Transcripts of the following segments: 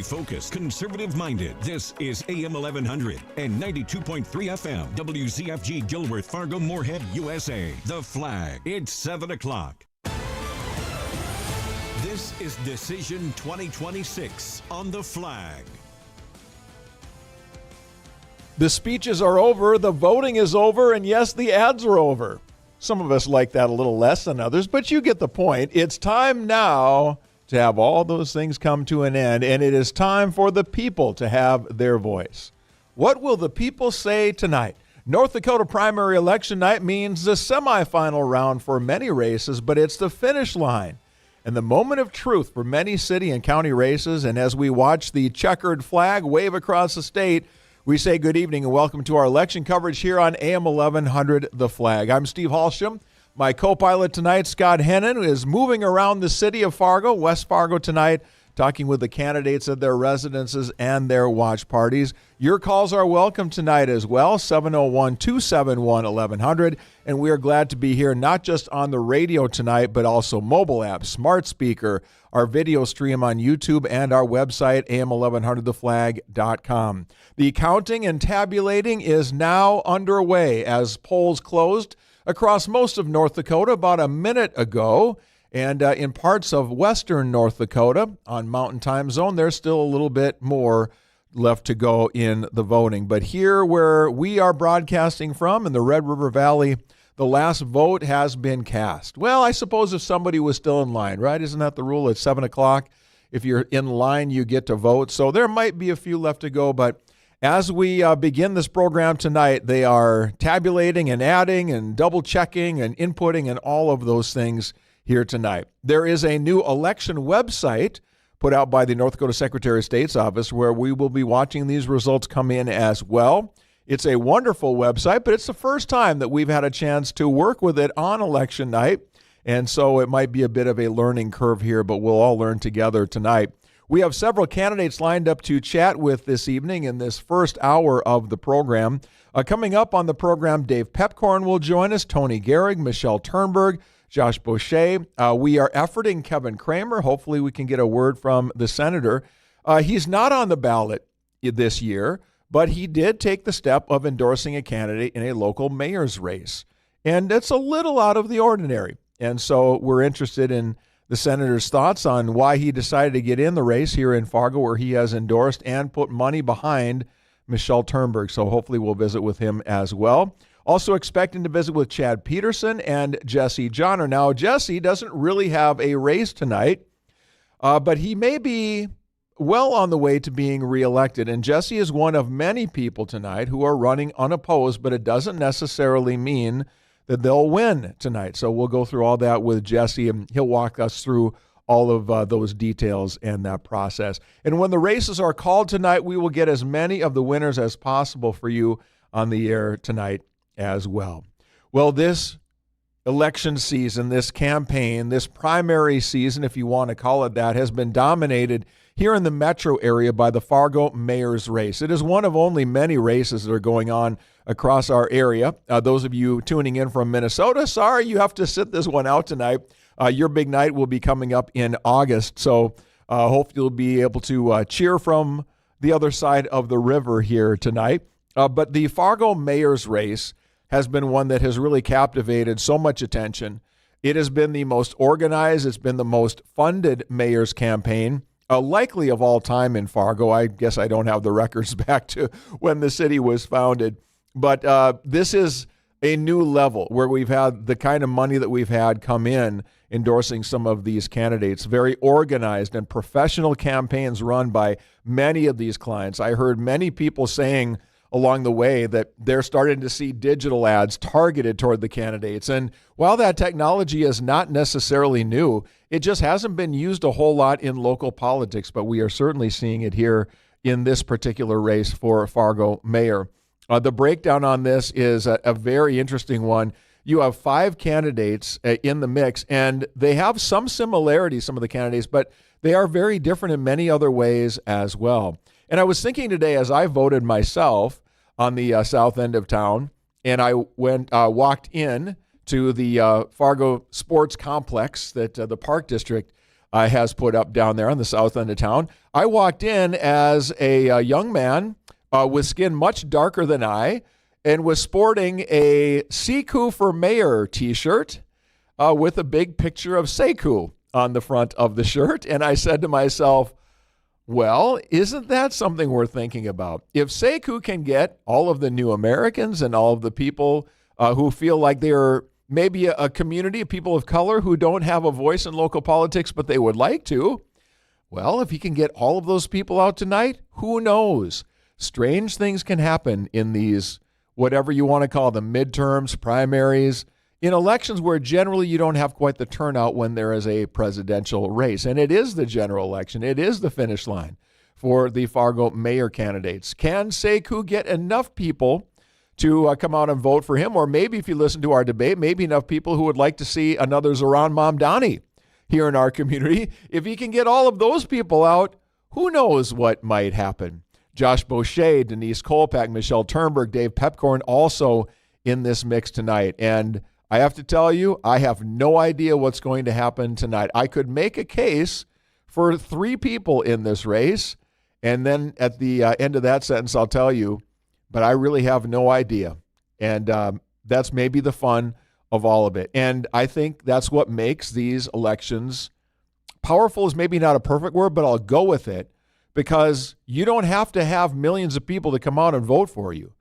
Focused, conservative-minded. This is AM 1100 and 92.3 FM. WZFG Gilworth, Fargo, Moorhead, USA. The Flag. It's 7 o'clock. This is Decision 2026 on The Flag. The speeches are over, the voting is over, and yes, the ads are over. Some of us like that a little less than others, but you get the point. It's time now to have all those things come to an end, and it is time for the people to have their voice. What will the people say tonight? North Dakota primary election night means the semifinal round for many races, but it's the finish line and the moment of truth for many city and county races. And as we watch the checkered flag wave across the state, we say good evening and welcome to our election coverage here on AM 1100 The Flag. I'm Steve Hallstrom. My co-pilot tonight, Scott Hennen, is moving around the city of Fargo, West Fargo tonight, talking with the candidates at their residences and their watch parties. Your calls are welcome tonight as well, 701-271-1100. And we are glad to be here not just on the radio tonight, but also mobile app, smart speaker, our video stream on YouTube, and our website, am1100theflag.com. The counting and tabulating is now underway as polls closed across most of North Dakota about a minute ago, and in parts of western North Dakota on Mountain Time Zone, there's still a little bit more left to go in the voting. But here where we are broadcasting from in the Red River Valley, the last vote has been cast. Well, I suppose if somebody was still in line, right? Isn't that the rule? At 7 o'clock, if you're in line, you get to vote. So there might be a few left to go, but as we begin this program tonight, they are tabulating and adding and double-checking and inputting and all of those things here tonight. There is a new election website put out by the North Dakota Secretary of State's office where we will be watching these results come in as well. It's a wonderful website, but it's the first time that we've had a chance to work with it on election night, and so it might be a bit of a learning curve here, but we'll all learn together tonight. We have several candidates lined up to chat with this evening in this first hour of the program. Coming up on the program, Dave Pepcorn will join us, Tony Gehrig, Michelle Turnberg, Josh Boucher. We are efforting Kevin Kramer. Hopefully we can get a word from the senator. He's not on the ballot this year, but he did take the step of endorsing a candidate in a local mayor's race. And it's a little out of the ordinary. And so we're interested in the senator's thoughts on why he decided to get in the race here in Fargo, where he has endorsed and put money behind Michelle Turnberg. So hopefully we'll visit with him as well. Also expecting to visit with Chad Peterson and Jesse Johnner. Now, Jesse doesn't really have a race tonight, but he may be well on the way to being reelected. And Jesse is one of many people tonight who are running unopposed, but it doesn't necessarily mean that they'll win tonight. So we'll go through all that with Jesse, and he'll walk us through all of those details and that process. And when the races are called tonight, we will get as many of the winners as possible for you on the air tonight as well. Well, this election season, this campaign, this primary season, if you want to call it that, has been dominated here in the metro area by the Fargo mayor's race. It is one of only many races that are going on across our area. Those of you tuning in from Minnesota, sorry, you have to sit this one out tonight. Your big night will be coming up in August, so hopefully you'll be able to cheer from the other side of the river here tonight. But the Fargo mayor's race has been one that has really captivated so much attention. It has been the most organized, it's been the most funded mayor's campaign, likely of all time in Fargo. I guess I don't have the records back to when the city was founded. But this is a new level where we've had the kind of money that we've had come in endorsing some of these candidates. Very organized and professional campaigns run by many of these clients. I heard many people saying along the way that they're starting to see digital ads targeted toward the candidates. And while that technology is not necessarily new, it just hasn't been used a whole lot in local politics, but we are certainly seeing it here in this particular race for Fargo mayor. The breakdown on this is a very interesting one. You have 5 candidates in the mix, and they have some similarities, some of the candidates, but they are very different in many other ways as well. And I was thinking today as I voted myself on the south end of town, and I walked in to the Fargo Sports Complex, that the Park District. has put up down there on the south end of town. I walked in as a young man with skin much darker than I and was sporting a Sekou for Mayor t-shirt with a big picture of Sekou on the front of the shirt. And I said to myself, well, isn't that something we're thinking about? If Sekou can get all of the new Americans and all of the people who feel like they're maybe a community of people of color who don't have a voice in local politics, but they would like to, well, if he can get all of those people out tonight, who knows? Strange things can happen in these, whatever you want to call them, midterms, primaries, in elections where generally you don't have quite the turnout when there is a presidential race. And it is the general election. It is the finish line for the Fargo mayor candidates. Can Sekou get enough people to come out and vote for him? Or maybe if you listen to our debate, maybe enough people who would like to see another Zoran Mamdani here in our community. If he can get all of those people out, who knows what might happen? Josh Boucher, Denise Kolpak, Michelle Turnberg, Dave Pepcorn also in this mix tonight. And I have to tell you, I have no idea what's going to happen tonight. I could make a case for 3 people in this race, and then at the end of that sentence, I'll tell you, but I really have no idea. And that's maybe the fun of all of it. And I think that's what makes these elections powerful is maybe not a perfect word, but I'll go with it, because you don't have to have millions of people to come out and vote for you.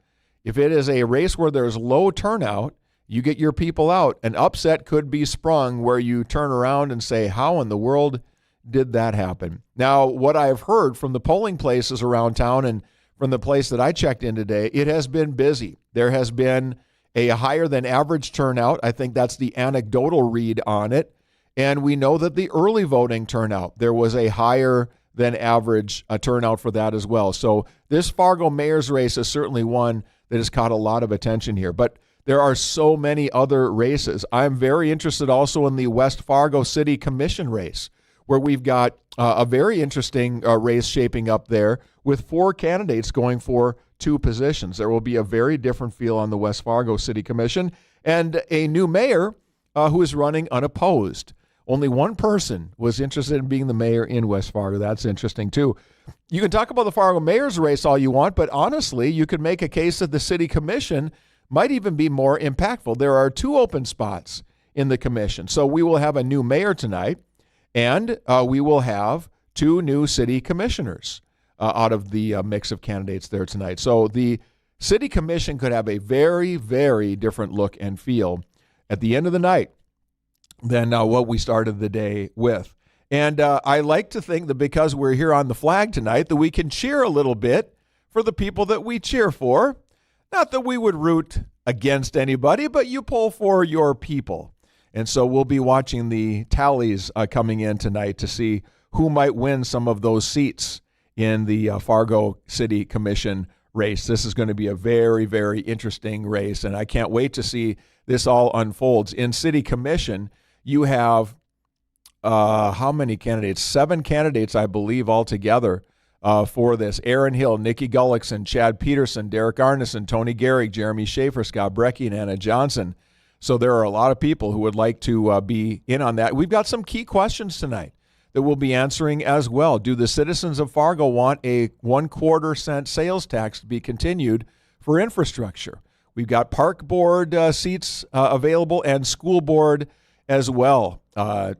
If it is a race where there's low turnout, you get your people out. An upset could be sprung where you turn around and say, how in the world did that happen? Now, what I've heard from the polling places around town and from the place that I checked in today, it has been busy. There has been a higher than average turnout. I think that's the anecdotal read on it. And we know that the early voting turnout, there was a higher than average turnout for that as well. So this Fargo mayor's race is certainly one that has caught a lot of attention here. But there are so many other races. I'm very interested also in the West Fargo City Commission race, where we've got a very interesting race shaping up there with 4 candidates going for 2 positions. There will be a very different feel on the West Fargo City Commission and a new mayor who is running unopposed. Only one person was interested in being the mayor in West Fargo. That's interesting, too. You can talk about the Fargo mayor's race all you want, but honestly, you could make a case that the City Commission might even be more impactful. There are 2 open spots in the commission. So we will have a new mayor tonight, and we will have 2 new city commissioners out of the mix of candidates there tonight. So the city commission could have a very, very different look and feel at the end of the night than what we started the day with. And I like to think that because we're here on the flag tonight, that we can cheer a little bit for the people that we cheer for. Not that we would root against anybody, but you pull for your people. And so we'll be watching the tallies coming in tonight to see who might win some of those seats in the Fargo City Commission race. This is going to be a very, very interesting race, and I can't wait to see this all unfolds. In City Commission, you have how many candidates? 7 candidates, I believe, altogether. For this. Aaron Hill, Nikki Gullickson, Chad Peterson, Derek Arneson, Tony Gehrig, Jeremy Schaefer, Scott Brecky, and Anna Johnson. So there are a lot of people who would like to be in on that. We've got some key questions tonight that we'll be answering as well. Do the citizens of Fargo want a 1/4 cent sales tax to be continued for infrastructure? We've got park board seats available and school board as well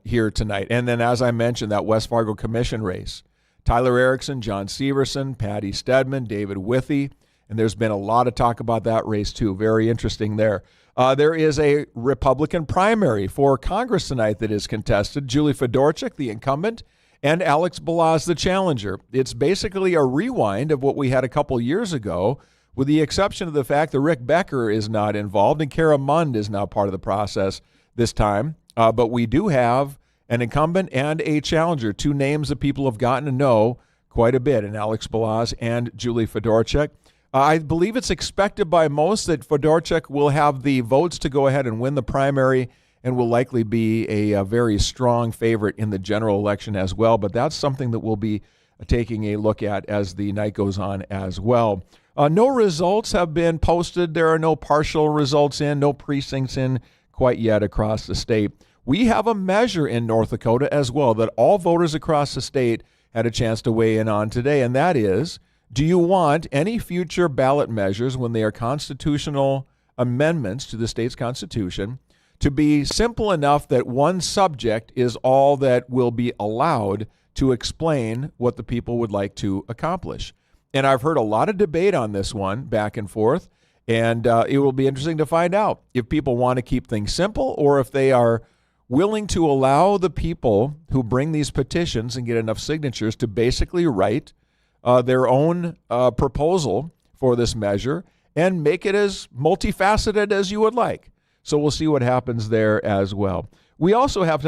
here tonight. And then, as I mentioned, that West Fargo Commission race. Tyler Erickson, John Severson, Patty Stedman, David Withy, and there's been a lot of talk about that race too. Very interesting there. There is a Republican primary for Congress tonight that is contested. Julie Fedorchuk, the incumbent, and Alex Balazs, the challenger. It's basically a rewind of what we had a couple years ago, with the exception of the fact that Rick Becker is not involved and Kara Mund is now part of the process this time. But we do have an incumbent and a challenger, 2 names that people have gotten to know quite a bit, and Alex Balazs and Julie Fedorchuk. I believe it's expected by most that Fedorchuk will have the votes to go ahead and win the primary and will likely be a very strong favorite in the general election as well. But that's something that we'll be taking a look at as the night goes on as well. No results have been posted. There are no partial results in, no precincts in quite yet across the state. we have a measure in North Dakota as well that all voters across the state had a chance to weigh in on today, and that is, do you want any future ballot measures when they are constitutional amendments to the state's constitution to be simple enough that one subject is all that will be allowed to explain what the people would like to accomplish? And I've heard a lot of debate on this one back and forth, and it will be interesting to find out if people want to keep things simple or if they are willing to allow the people who bring these petitions and get enough signatures to basically write their own proposal for this measure and make it as multifaceted as you would like. So we'll see what happens there as well. We also have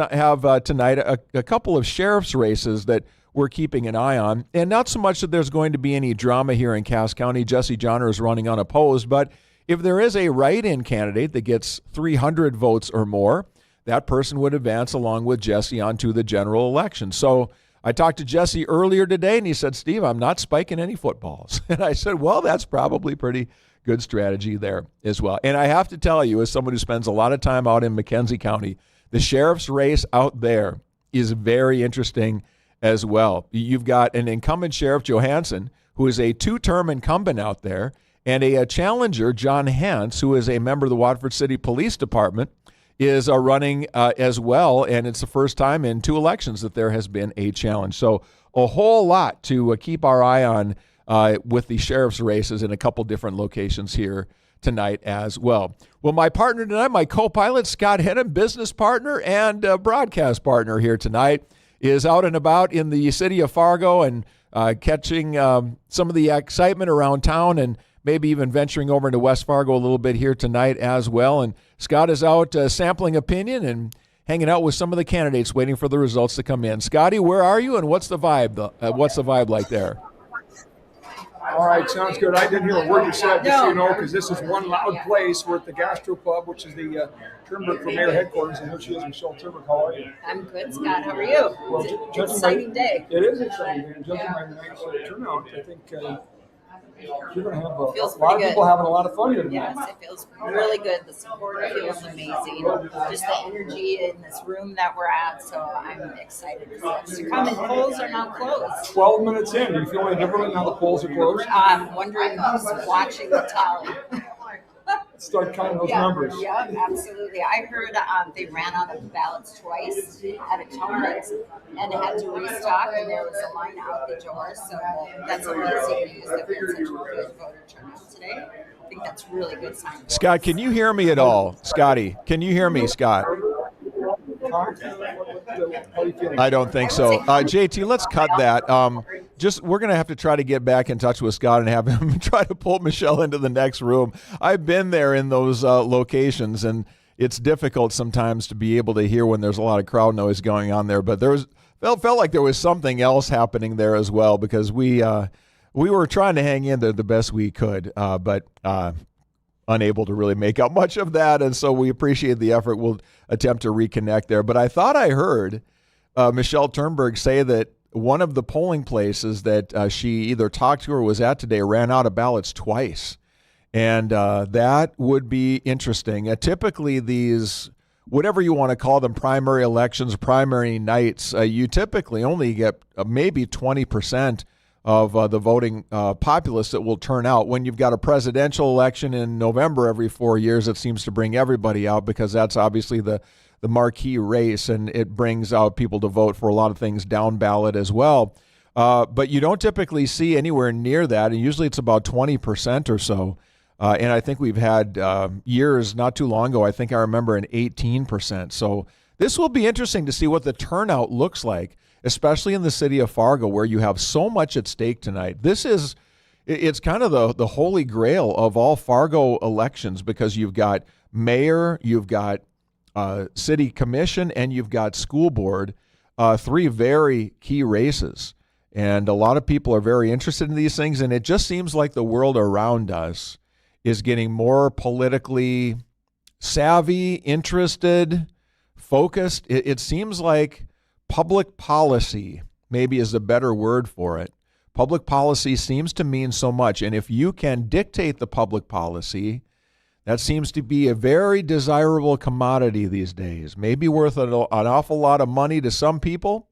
tonight a couple of sheriff's races that we're keeping an eye on, and not so much that there's going to be any drama here in Cass County. Jesse Johnner is running unopposed, but if there is a write-in candidate that gets 300 votes or more, that person would advance along with Jesse onto the general election. So I talked to Jesse earlier today, and he said, Steve, I'm not spiking any footballs. And I said, well, that's probably pretty good strategy there as well. And I have to tell you, as someone who spends a lot of time out in McKenzie County, the sheriff's race out there is very interesting as well. You've got an incumbent Sheriff Johansson, who is a two-term incumbent out there, and a challenger, John Hance, who is a member of the Waterford City Police Department, is running as well, and it's the first time in 2 elections that there has been a challenge. So a whole lot to keep our eye on with the sheriff's races in a couple different locations here tonight as well. Well, my partner tonight, my co-pilot, Scott Hennen, business partner and broadcast partner here tonight, is out and about in the city of Fargo and catching some of the excitement around town and maybe even venturing over into West Fargo a little bit here tonight as well. And Scott is out sampling opinion and hanging out with some of the candidates waiting for the results to come in. Scotty, where are you and what's the vibe? What's the vibe like there? All right, sounds good. I didn't hear a word you said, just so you know, because this is one loud place. We're at the Gastro Pub, which is the Turnberg for Mayor headquarters, and here she is, Michelle Turnberg. How are you? I'm good, Scott. How are you? Well, it's an exciting day. It is exciting, and judging by the night's turnout, I think you're going to have a lot of people having a lot of fun here tonight. Yes, it feels really good. The support feels amazing. Just the energy in this room that we're at, so I'm excited to come. And polls are now closed. 12 minutes in. Do you feel any differently now the polls are closed? I'm wondering who's watching the tally. Start counting those numbers. Yeah, absolutely. I heard they ran out of ballots twice at a time and had to restock, and there was a line out the door. So that's amazing news that we had such a good voter turnout today. I think that's really good sign. Scott, can you hear me at all? Scotty, can you hear me, Scott? I don't think so. JT, let's cut that. We're going to have to try to get back in touch with Scott and have him try to pull Michelle into the next room. I've been there in those locations, and it's difficult sometimes to be able to hear when there's a lot of crowd noise going on there. But felt like there was something else happening there as well, because we were trying to hang in there the best we could, but unable to really make out much of that, and so we appreciate the effort. We'll attempt to reconnect there. But I thought I heard Michelle Turnberg say that one of the polling places that she either talked to or was at today ran out of ballots twice, and that would be interesting. Typically these, whatever you want to call them, primary elections, primary nights, you typically only get maybe 20% of the voting populace that will turn out. When you've got a presidential election in November every 4 years, it seems to bring everybody out, because that's obviously the marquee race, and it brings out people to vote for a lot of things down ballot as well. But you don't typically see anywhere near that, and usually it's about 20% or so. And I think we've had years not too long ago, I think I remember an 18%. So this will be interesting to see what the turnout looks like, especially in the city of Fargo, where you have so much at stake tonight. It's kind of the holy grail of all Fargo elections, because you've got mayor, you've got city commission, and you've got school board, 3 very key races. And a lot of people are very interested in these things, and it just seems like the world around us is getting more politically savvy, interested, focused. It seems like public policy maybe is a better word for it. Public policy seems to mean so much, and if you can dictate the public policy, That seems to be a very desirable commodity these days, maybe worth an awful lot of money to some people.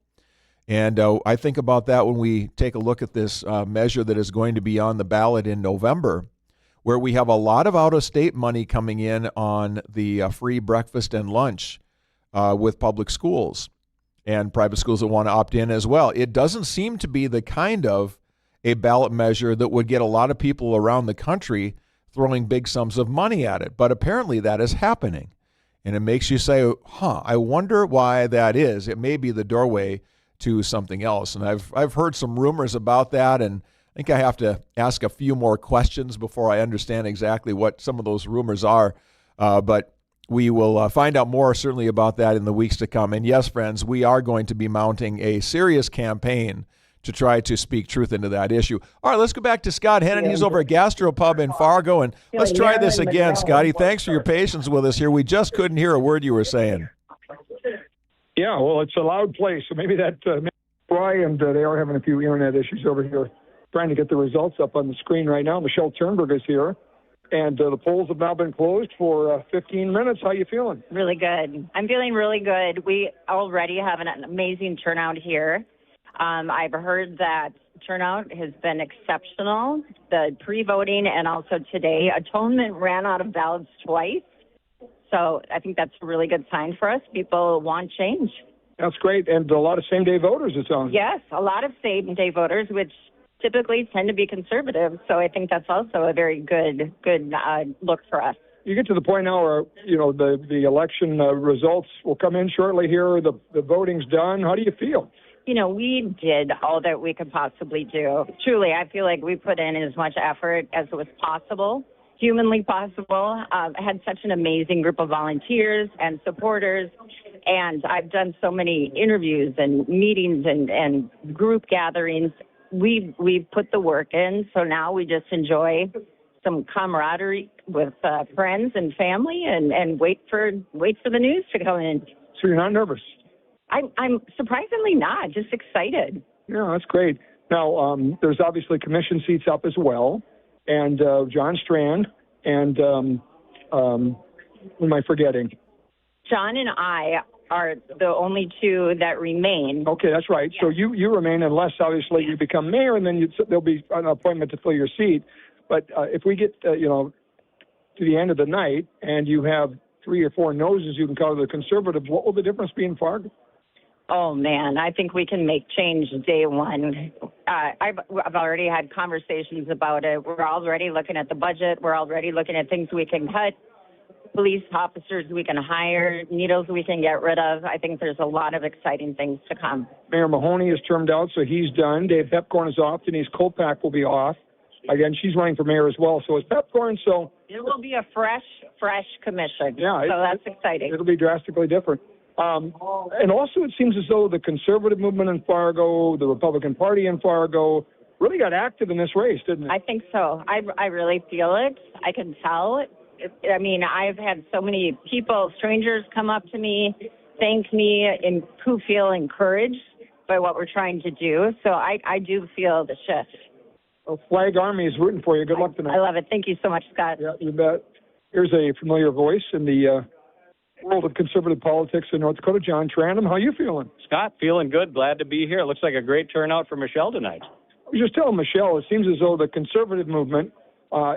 And I think about that when we take a look at this measure that is going to be on the ballot in November, where we have a lot of out-of-state money coming in on the free breakfast and lunch with public schools and private schools that want to opt in as well. It doesn't seem to be the kind of a ballot measure that would get a lot of people around the country throwing big sums of money at it. But apparently that is happening. And it makes you say, I wonder why that is. It may be the doorway to something else. And I've heard some rumors about that, and I think I have to ask a few more questions before I understand exactly what some of those rumors are. But we will find out more certainly about that in the weeks to come. And yes, friends, we are going to be mounting a serious campaign to try to speak truth into that issue. All right, let's go back to Scott Hennen. He's over at Gastropub in Fargo, and let's try this again, Scotty. Thanks for your patience with us here. We just couldn't hear a word you were saying. Yeah, well, it's a loud place, so maybe that why, and they are having a few internet issues over here, trying to get the results up on the screen right now. Michelle Turnberg is here, and the polls have now been closed for 15 minutes. How you feeling? Really good. I'm feeling really good. We already have an amazing turnout here. I've heard that turnout has been exceptional, the pre-voting and also today. Atonement ran out of ballots twice, so I think that's a really good sign for us. People want change. That's great, and a lot of same-day voters, it sounds. Yes, a lot of same-day voters, which typically tend to be conservative, so I think that's also a very good look for us. You get to the point now where, the election results will come in shortly here. The voting's done. How do you feel? We did all that we could possibly do. Truly, I feel like we put in as much effort as was possible, humanly possible. I had such an amazing group of volunteers and supporters, and I've done so many interviews and meetings and group gatherings. We've put the work in, so now we just enjoy some camaraderie with friends and family and wait for the news to come in. So you're not nervous? I'm surprisingly not, just excited. Yeah, that's great. Now, there's obviously commission seats up as well, and John Strand, and who am I forgetting? John and I are the only two that remain. Okay, that's right. Yes. So you remain unless, obviously, you become mayor, and then there'll be an appointment to fill your seat. But if we get, to the end of the night, and you have 3 or 4 noses you can call the Conservatives, what will the difference be in Fargo? Oh, man, I think we can make change day one. I've already had conversations about it. We're already looking at the budget. We're already looking at things we can cut, police officers we can hire, needles we can get rid of. I think there's a lot of exciting things to come. Mayor Mahoney is termed out, so he's done. Dave Pepcorn is off. Denise Kolpak will be off. Again, she's running for mayor as well. So is Pepcorn. So it will be a fresh commission. Yeah, so that's exciting. It'll be drastically different. And also, it seems as though the conservative movement in Fargo, the Republican Party in Fargo, really got active in this race, didn't it? I think so. I really feel it. I can tell. I've had so many people, strangers, come up to me, thank me, and who feel encouraged by what we're trying to do. So I do feel the shift. Well, Flag Army is rooting for you. Good luck tonight. I love it. Thank you so much, Scott. Yeah, you bet. Here's a familiar voice in the world of conservative politics in North Dakota, John Tranum. How you feeling? Scott, feeling good. Glad to be here. It looks like a great turnout for Michelle tonight. I was just telling Michelle, it seems as though the conservative movement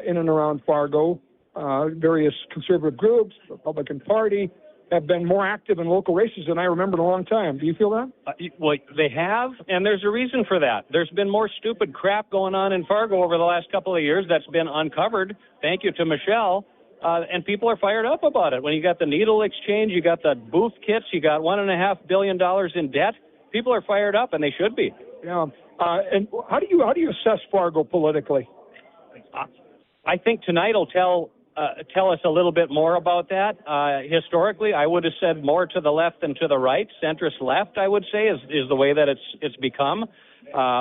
in and around Fargo, various conservative groups, the Republican Party, have been more active in local races than I remember in a long time. Do you feel that? Well, they have, and there's a reason for that. There's been more stupid crap going on in Fargo over the last couple of years that's been uncovered. Thank you to Michelle. And people are fired up about it. When you got the needle exchange, you got the booth kits, you got $1.5 billion in debt. People are fired up, and they should be. Yeah. And how do you assess Fargo politically? I think tonight will tell us a little bit more about that. Historically, I would have said more to the left than to the right. Centrist left, I would say, is the way that it's become.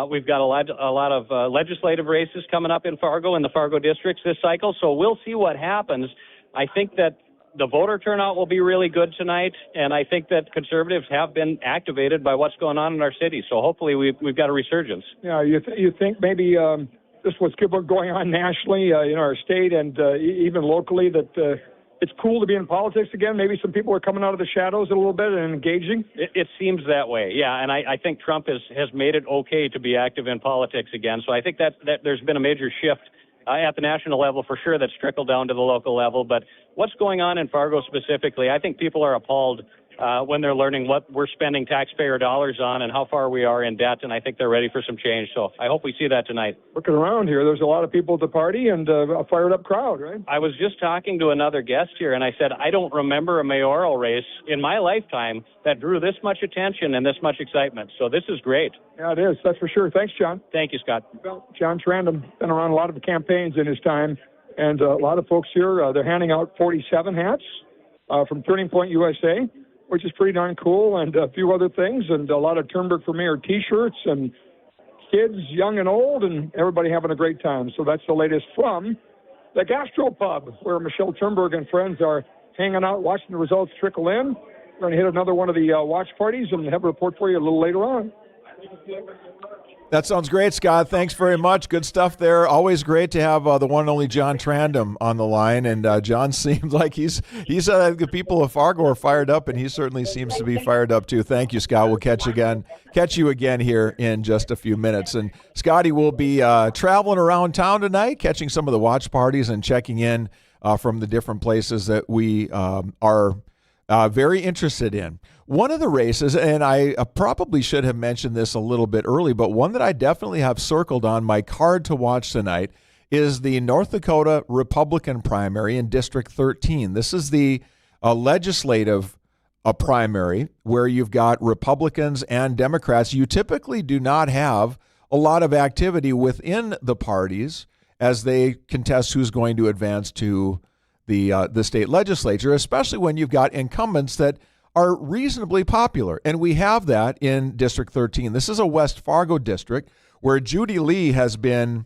We've got a lot of legislative races coming up in Fargo, in the Fargo districts this cycle, so we'll see what happens. I think that the voter turnout will be really good tonight, and I think that conservatives have been activated by what's going on in our city, so hopefully we've got a resurgence. Yeah, you think maybe just what's going on nationally in our state and even locally, that it's cool to be in politics again. Maybe some people are coming out of the shadows a little bit and engaging. It seems that way, yeah. And I think Trump has made it okay to be active in politics again. So I think that there's been a major shift at the national level for sure that's trickled down to the local level. But what's going on in Fargo specifically, I think people are appalled when they're learning what we're spending taxpayer dollars on and how far we are in debt, and I think they're ready for some change. So I hope we see that tonight. Looking around here, there's a lot of people at the party and a fired-up crowd, right? I was just talking to another guest here, and I said, I don't remember a mayoral race in my lifetime that drew this much attention and this much excitement. So this is great. Yeah, it is. That's for sure. Thanks, John. Thank you, Scott. Well, John Trandom been around a lot of campaigns in his time, and a lot of folks here, they're handing out 47 hats from Turning Point USA, which is pretty darn cool, and a few other things, and a lot of Turnberg for Mayor T-shirts, and kids, young and old, and everybody having a great time. So that's the latest from the Gastropub, where Michelle Turnberg and friends are hanging out, watching the results trickle in. We're going to hit another one of the watch parties and have a report for you a little later on. That sounds great, Scott. Thanks very much. Good stuff there. Always great to have the one and only John Trandom on the line. And John seems like he's the people of Fargo are fired up, and he certainly seems to be fired up too. Thank you, Scott. We'll catch you again here in just a few minutes. And Scotty will be traveling around town tonight, catching some of the watch parties and checking in from the different places that we are very interested in. One of the races, and I probably should have mentioned this a little bit early, but one that I definitely have circled on my card to watch tonight is the North Dakota Republican primary in District 13. This is the legislative primary where you've got Republicans and Democrats. You typically do not have a lot of activity within the parties as they contest who's going to advance to the state legislature, especially when you've got incumbents that are reasonably popular. And we have that in District 13. This is a West Fargo district where Judy Lee has been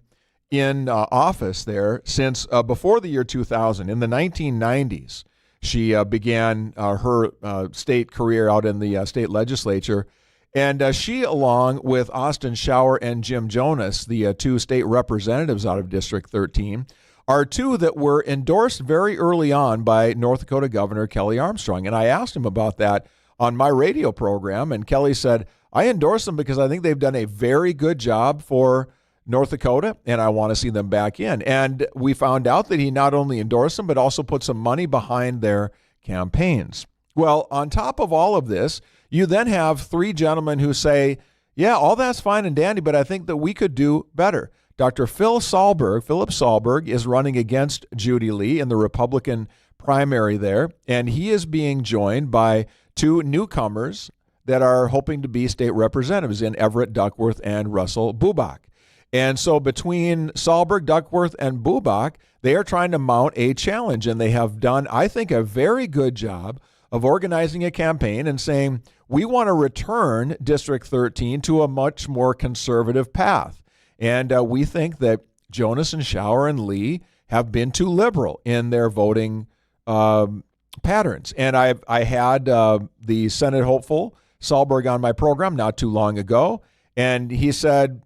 in office there since before the year 2000. In the 1990s, she began her state career out in the state legislature. And she, along with Austin Schauer and Jim Jonas, the two state representatives out of District 13, are two that were endorsed very early on by North Dakota Governor Kelly Armstrong. And I asked him about that on my radio program, and Kelly said, I endorse them because I think they've done a very good job for North Dakota, and I want to see them back in. And we found out that he not only endorsed them, but also put some money behind their campaigns. Well, on top of all of this, you then have three gentlemen who say, yeah, all that's fine and dandy, but I think that we could do better. Dr. Philip Sahlberg, is running against Judy Lee in the Republican primary there, and he is being joined by two newcomers that are hoping to be state representatives in Everett Duckworth and Russell Bubach. And so between Sahlberg, Duckworth, and Bubach, they are trying to mount a challenge, and they have done, I think, a very good job of organizing a campaign and saying, we want to return District 13 to a much more conservative path. And we think that Jonas and Schauer and Lee have been too liberal in their voting patterns. And I had the Senate hopeful Sahlberg on my program not too long ago, and he said,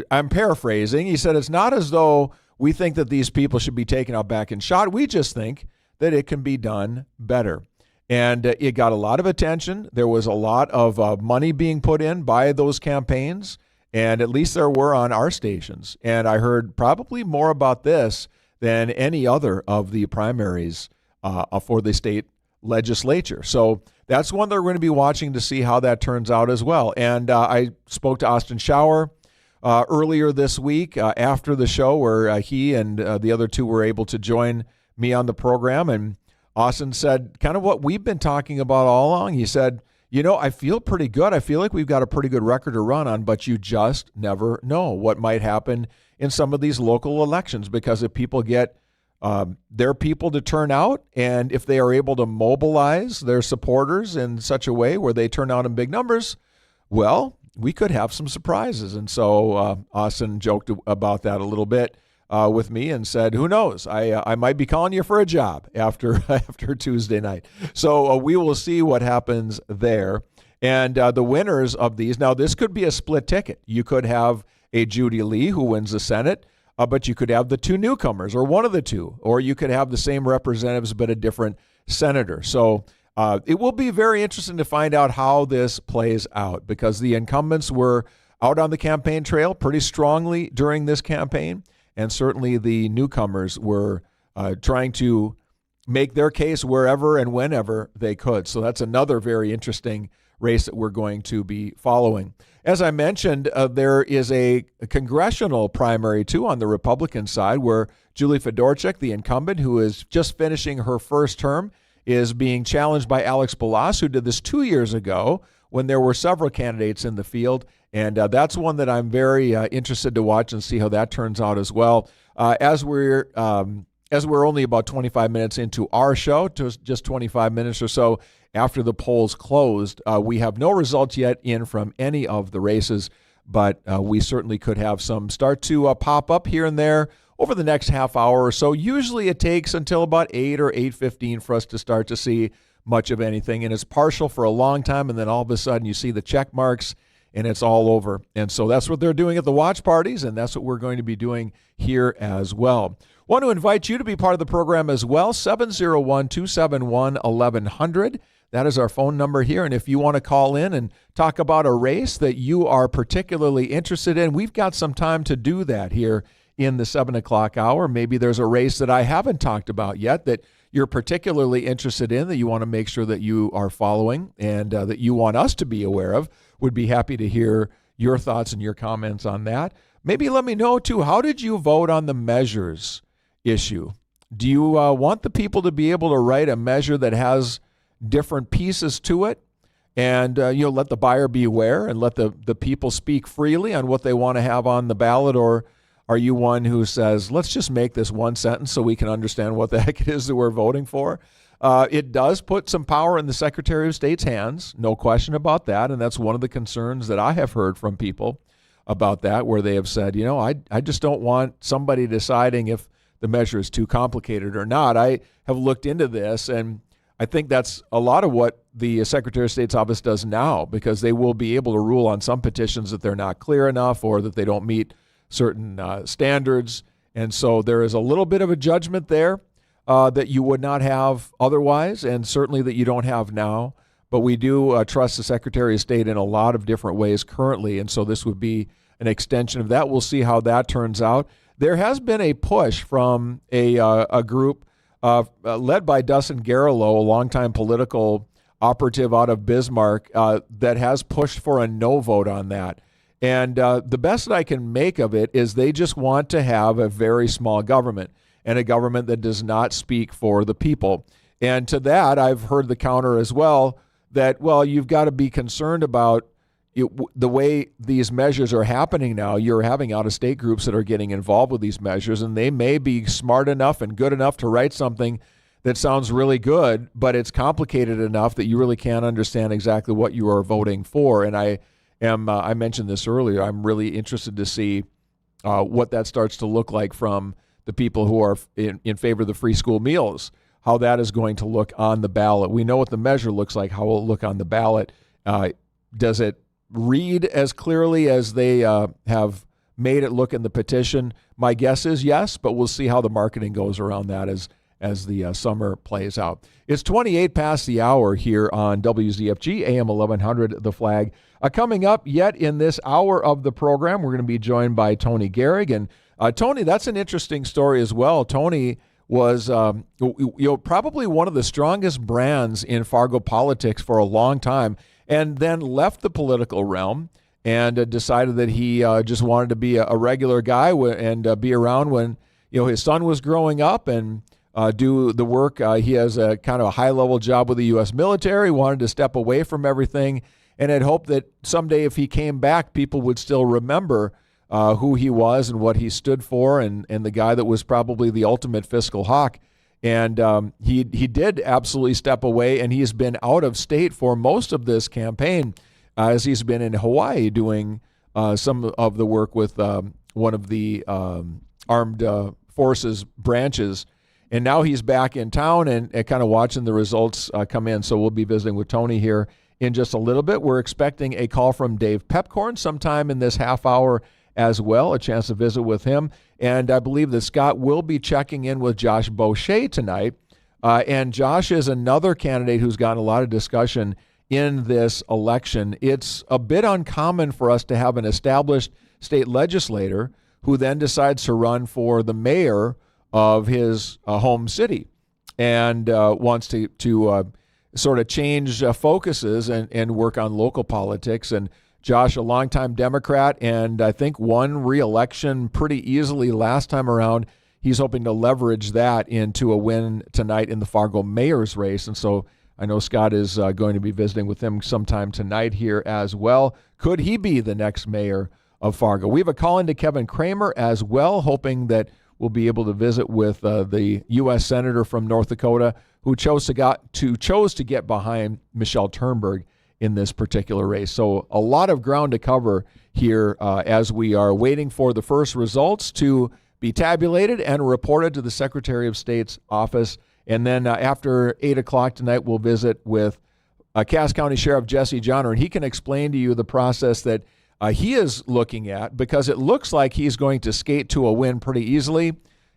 I'm paraphrasing, he said, it's not as though we think that these people should be taken out back and shot. We just think that it can be done better. And it got a lot of attention. There was a lot of money being put in by those campaigns, and at least there were on our stations. And I heard probably more about this than any other of the primaries for the state legislature. So that's one they're going to be watching to see how that turns out as well. And I spoke to Austin Schauer earlier this week after the show where he and the other two were able to join me on the program. And Austin said kind of what we've been talking about all along. He said, I feel pretty good. I feel like we've got a pretty good record to run on, but you just never know what might happen in some of these local elections, because if people get their people to turn out, and if they are able to mobilize their supporters in such a way where they turn out in big numbers, well, we could have some surprises. And so Austin joked about that a little bit with me and said, who knows, I might be calling you for a job after Tuesday night. So we will see what happens there. And the winners of these, now this could be a split ticket. You could have a Judy Lee who wins the Senate, but you could have the two newcomers or one of the two, or you could have the same representatives but a different senator. So it will be very interesting to find out how this plays out, because the incumbents were out on the campaign trail pretty strongly during this campaign, and certainly the newcomers were trying to make their case wherever and whenever they could. So that's another very interesting race that we're going to be following. As I mentioned, there is a congressional primary, too, on the Republican side, where Julie Fedorchak, the incumbent, who is just finishing her first term, is being challenged by Alex Balazs, who did this 2 years ago when there were several candidates in the field. And that's one that I'm very interested to watch and see how that turns out as well. As we're only about 25 minutes into our show, just 25 minutes or so after the polls closed, we have no results yet in from any of the races, but we certainly could have some start to pop up here and there over the next half hour or so. Usually it takes until about 8 or 8:15 for us to start to see much of anything, and it's partial for a long time, and then all of a sudden you see the check marks and it's all over. And so that's what they're doing at the watch parties, and that's what we're going to be doing here as well. Want to invite you to be part of the program as well, 701-271-1100. That is our phone number here, and if you want to call in and talk about a race that you are particularly interested in, we've got some time to do that here in the 7 o'clock hour. Maybe there's a race that I haven't talked about yet that you're particularly interested in, that you want to make sure that you are following and that you want us to be aware of. Would be happy to hear your thoughts and your comments on that. Maybe let me know, too, how did you vote on the measures issue? Do you want the people to be able to write a measure that has different pieces to it, and let the buyer beware and let the people speak freely on what they want to have on the ballot? Or are you one who says, let's just make this one sentence so we can understand what the heck it is that we're voting for? It does put some power in the Secretary of State's hands, no question about that, and that's one of the concerns that I have heard from people about that, where they have said, I just don't want somebody deciding if the measure is too complicated or not. I have looked into this, and I think that's a lot of what the Secretary of State's office does now, because they will be able to rule on some petitions that they're not clear enough or that they don't meet certain standards. And so there is a little bit of a judgment there that you would not have otherwise, and certainly that you don't have now. But we do trust the Secretary of State in a lot of different ways currently, and so this would be an extension of that. We'll see how that turns out. There has been a push from a group led by Dustin Garlow, a longtime political operative out of Bismarck, that has pushed for a no vote on that. And the best that I can make of it is they just want to have a very small government, and a government that does not speak for the people. And to that, I've heard the counter as well that, well, you've got to be concerned about the way these measures are happening now. You're having out-of-state groups that are getting involved with these measures, and they may be smart enough and good enough to write something that sounds really good, but it's complicated enough that you really can't understand exactly what you are voting for. And I mentioned this earlier, I'm really interested to see what that starts to look like from the people who are in favor of the free school meals, how that is going to look on the ballot. We know what the measure looks like. How will it look on the ballot? Does it read as clearly as they have made it look in the petition? My guess is yes, but we'll see how the marketing goes around that as the summer plays out. It's 28 past the hour here on WZFG, AM 1100, The Flag. Coming up yet in this hour of the program, we're going to be joined by Tony Gehrig. And Tony, that's an interesting story as well. Tony was probably one of the strongest brands in Fargo politics for a long time, and then left the political realm and decided that he just wanted to be a regular guy and be around when his son was growing up and do the work. He has a kind of a high-level job with the U.S. military, wanted to step away from everything, and had hoped that someday if he came back, people would still remember who he was and what he stood for, and the guy that was probably the ultimate fiscal hawk. And he did absolutely step away, and he's been out of state for most of this campaign, as he's been in Hawaii doing some of the work with one of the armed forces branches. And now he's back in town and kind of watching the results come in. So we'll be visiting with Tony here in just a little bit. We're expecting a call from Dave Pepcorn sometime in this half hour as well, a chance to visit with him. And I believe that Scott will be checking in with Josh Boucher tonight. And Josh is another candidate who's gotten a lot of discussion in this election. It's a bit uncommon for us to have an established state legislator who then decides to run for the mayor of his home city and wants to sort of change focuses and work on local politics. And Josh, a longtime Democrat, and I think won re-election pretty easily last time around. He's hoping to leverage that into a win tonight in the Fargo mayor's race. And so I know Scott is going to be visiting with him sometime tonight here as well. Could he be the next mayor of Fargo? We have a call in to Kevin Kramer as well, hoping that we'll be able to visit with the U.S. Senator from North Dakota who chose to get behind Michelle Turnberg in this particular race. So a lot of ground to cover here as we are waiting for the first results to be tabulated and reported to the Secretary of State's office. And then after 8 o'clock tonight, we'll visit with Cass County Sheriff Jesse Johnner, and he can explain to you the process that he is looking at, because it looks like he's going to skate to a win pretty easily,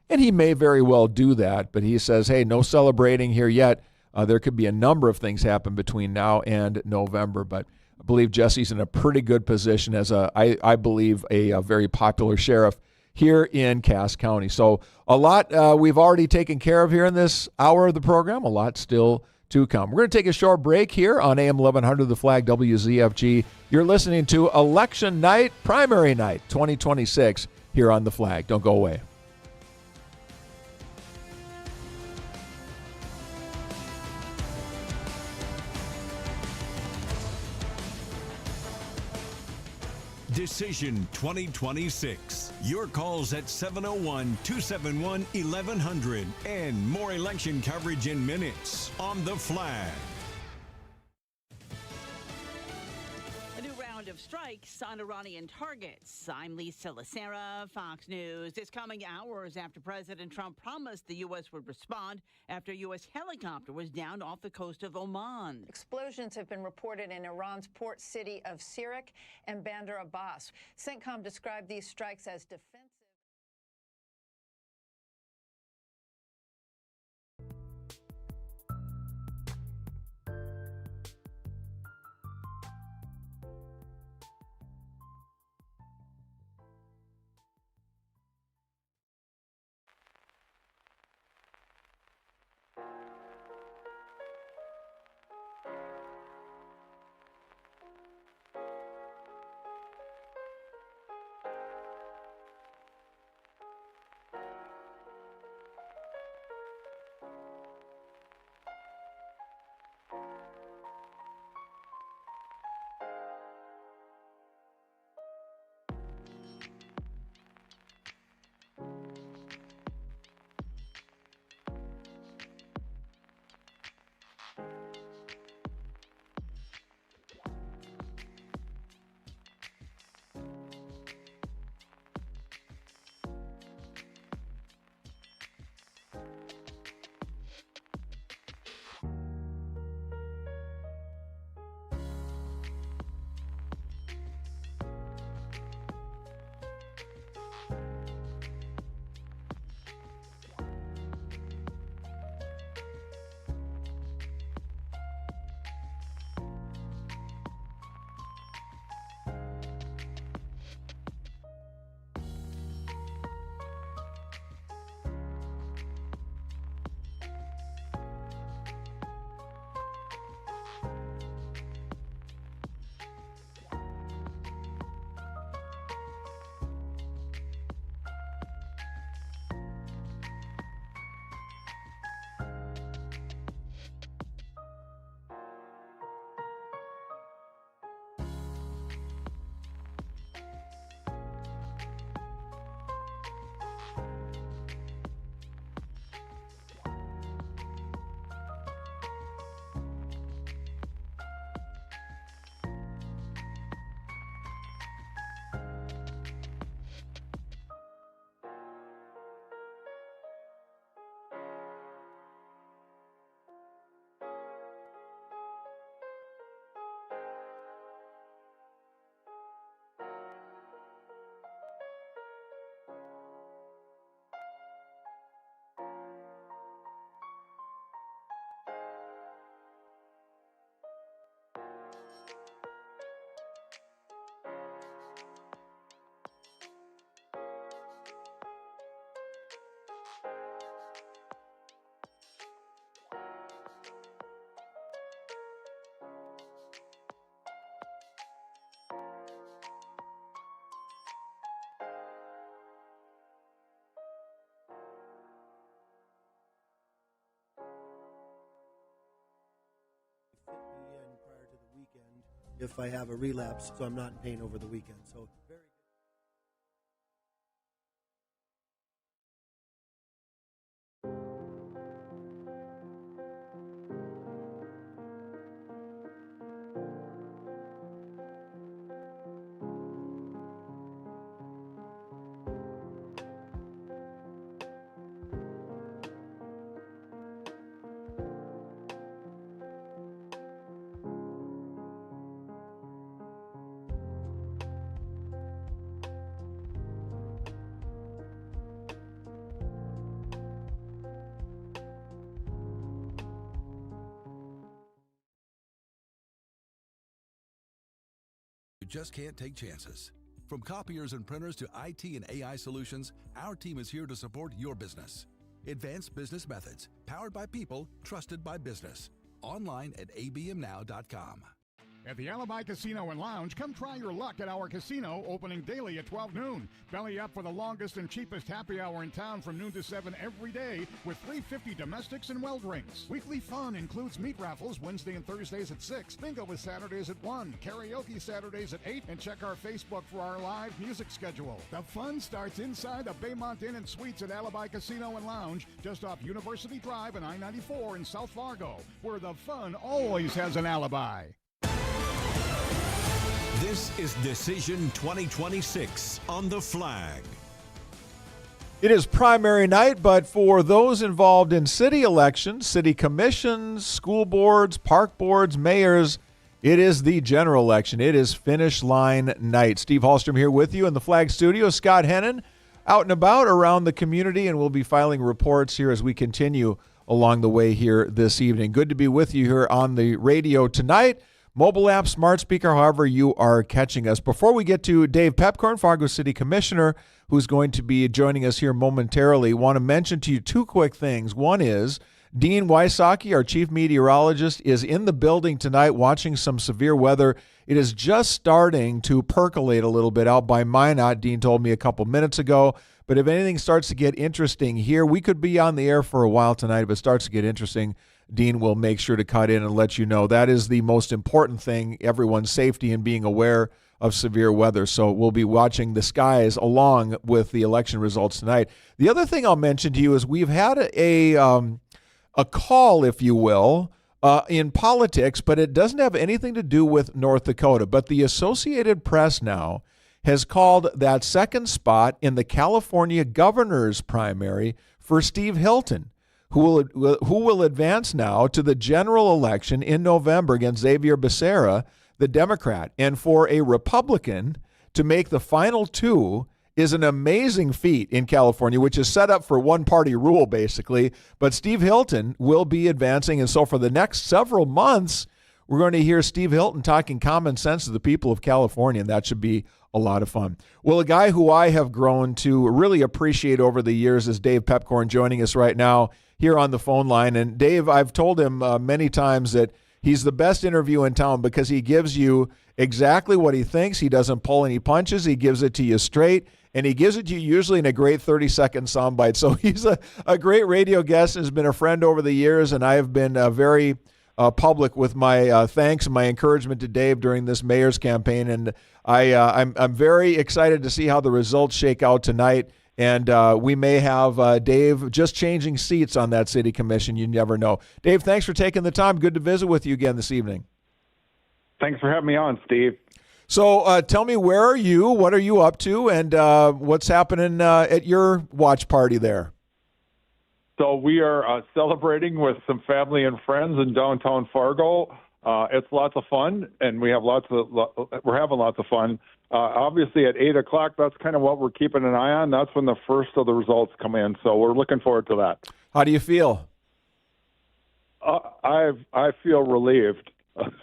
and he may very well do that. But he says, hey, no celebrating here yet. There could be a number of things happen between now and November, but I believe Jesse's in a pretty good position as I believe a very popular sheriff here in Cass County. So a lot we've already taken care of here in this hour of the program, a lot still to come. We're going to take a short break here on AM 1100 The Flag WZFG. You're listening to Election Night, Primary Night 2026 here on The Flag. Don't go away. Decision 2026. Your calls at 701-271-1100 and more election coverage in minutes on The Flag. A new round of strikes on Iranian targets. I'm Lisa Lacera, Fox News. It's coming hours after President Trump promised the U.S. would respond after a U.S. helicopter was downed off the coast of Oman. Explosions have been reported in Iran's port city of Sirak and Bandar Abbas. CENTCOM described these strikes as defensive. if I have a relapse, so I'm not in pain over the weekend. So very You just can't take chances. From copiers and printers to IT and AI solutions, our team is here to support your business. Advanced Business Methods, powered by people, trusted by business. Online at abmnow.com. At the Alibi Casino and Lounge, come try your luck at our casino, opening daily at 12 noon. Belly up for the longest and cheapest happy hour in town from noon to 7 every day with $3.50 domestics and well drinks. Weekly fun includes meat raffles Wednesday and Thursdays at 6, bingo with Saturdays at 1, karaoke Saturdays at 8, and check our Facebook for our live music schedule. The fun starts inside the Baymont Inn and Suites at Alibi Casino and Lounge, just off University Drive and I-94 in South Fargo, where the fun always has an alibi. This is Decision 2026 on The Flag. It is primary night, but for those involved in city elections, city commissions, school boards, park boards, mayors, it is the general election. It is finish line night. Steve Hallstrom here with you in the Flag studio. Scott Hennen out and about around the community, and we'll be filing reports here as we continue along the way here this evening. Good to be with you here on the radio tonight. Mobile app, smart speaker, however you are catching us. Before we get to Dave Pepcorn, Fargo City Commissioner, who's going to be joining us here momentarily, want to mention to you two quick things. One is Dean Wysocki, our chief meteorologist, is in the building tonight watching some severe weather. It is just starting to percolate a little bit out by Minot, Dean told me a couple minutes ago. But if anything starts to get interesting here, we could be on the air for a while tonight. If it starts to get interesting, Dean will make sure to cut in and let you know. That is the most important thing, everyone's safety and being aware of severe weather. So we'll be watching the skies along with the election results tonight. The other thing I'll mention to you is we've had a call, if you will, in politics, but it doesn't have anything to do with North Dakota. But the Associated Press now has called that second spot in the California governor's primary for Steve Hilton, who will advance now to the general election in November against Xavier Becerra, the Democrat. And for a Republican to make the final two is an amazing feat in California, which is set up for one-party rule, basically. But Steve Hilton will be advancing, and so for the next several months, we're going to hear Steve Hilton talking common sense to the people of California, and that should be a lot of fun. Well, a guy who I have grown to really appreciate over the years is Dave Pepcorn, joining us right now here on the phone line. And Dave, I've told him many times that he's the best interview in town because he gives you exactly what he thinks. He doesn't pull any punches. He gives it to you straight, and he gives it to you usually in a great 30-second soundbite. So he's a great radio guest and has been a friend over the years, and I have been very public with my thanks and my encouragement to Dave during this mayor's campaign. And I'm very excited to see how the results shake out tonight. And we may have Dave just changing seats on that city commission. You never know. Dave, thanks for taking the time. Good to visit with you again this evening. Thanks for having me on, Steve. So tell me, where are you? What are you up to? And what's happening at your watch party there? So we are celebrating with some family and friends in downtown Fargo. It's lots of fun, and we're having lots of fun. Obviously, at 8 o'clock, that's kind of what we're keeping an eye on. That's when the first of the results come in, so we're looking forward to that. How do you feel? I feel relieved.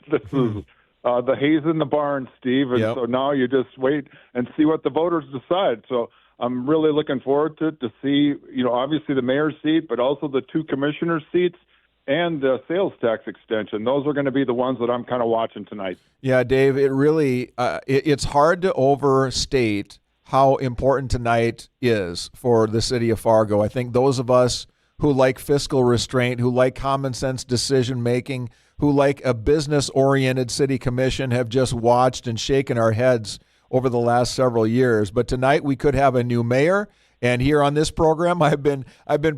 This is the haze in the barn, Steve, and so now you just wait and see what the voters decide. So I'm really looking forward to see, obviously the mayor's seat, but also the two commissioners' seats and the sales tax extension. Those are going to be the ones that I'm kind of watching tonight. Yeah, Dave, it really it's hard to overstate how important tonight is for the city of Fargo. I think those of us who like fiscal restraint, who like common sense decision making, who, like a business-oriented city commission, have just watched and shaken our heads over the last several years. But tonight we could have a new mayor. And here on this program, I've been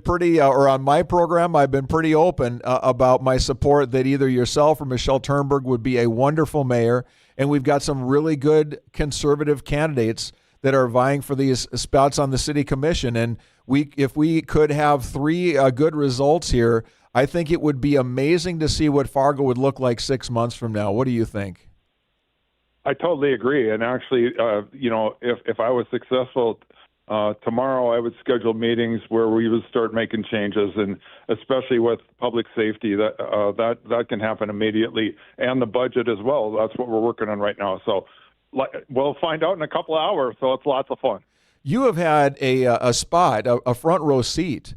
pretty, or on my program, I've been pretty open about my support that either yourself or Michelle Turnberg would be a wonderful mayor. And we've got some really good conservative candidates that are vying for these spots on the city commission. And if we could have three good results here, I think it would be amazing to see what Fargo would look like 6 months from now. What do you think? I totally agree. And actually, if I was successful tomorrow, I would schedule meetings where we would start making changes, and especially with public safety, that can happen immediately, and the budget as well. That's what we're working on right now. So we'll find out in a couple of hours. So it's lots of fun. You have had a spot, a front row seat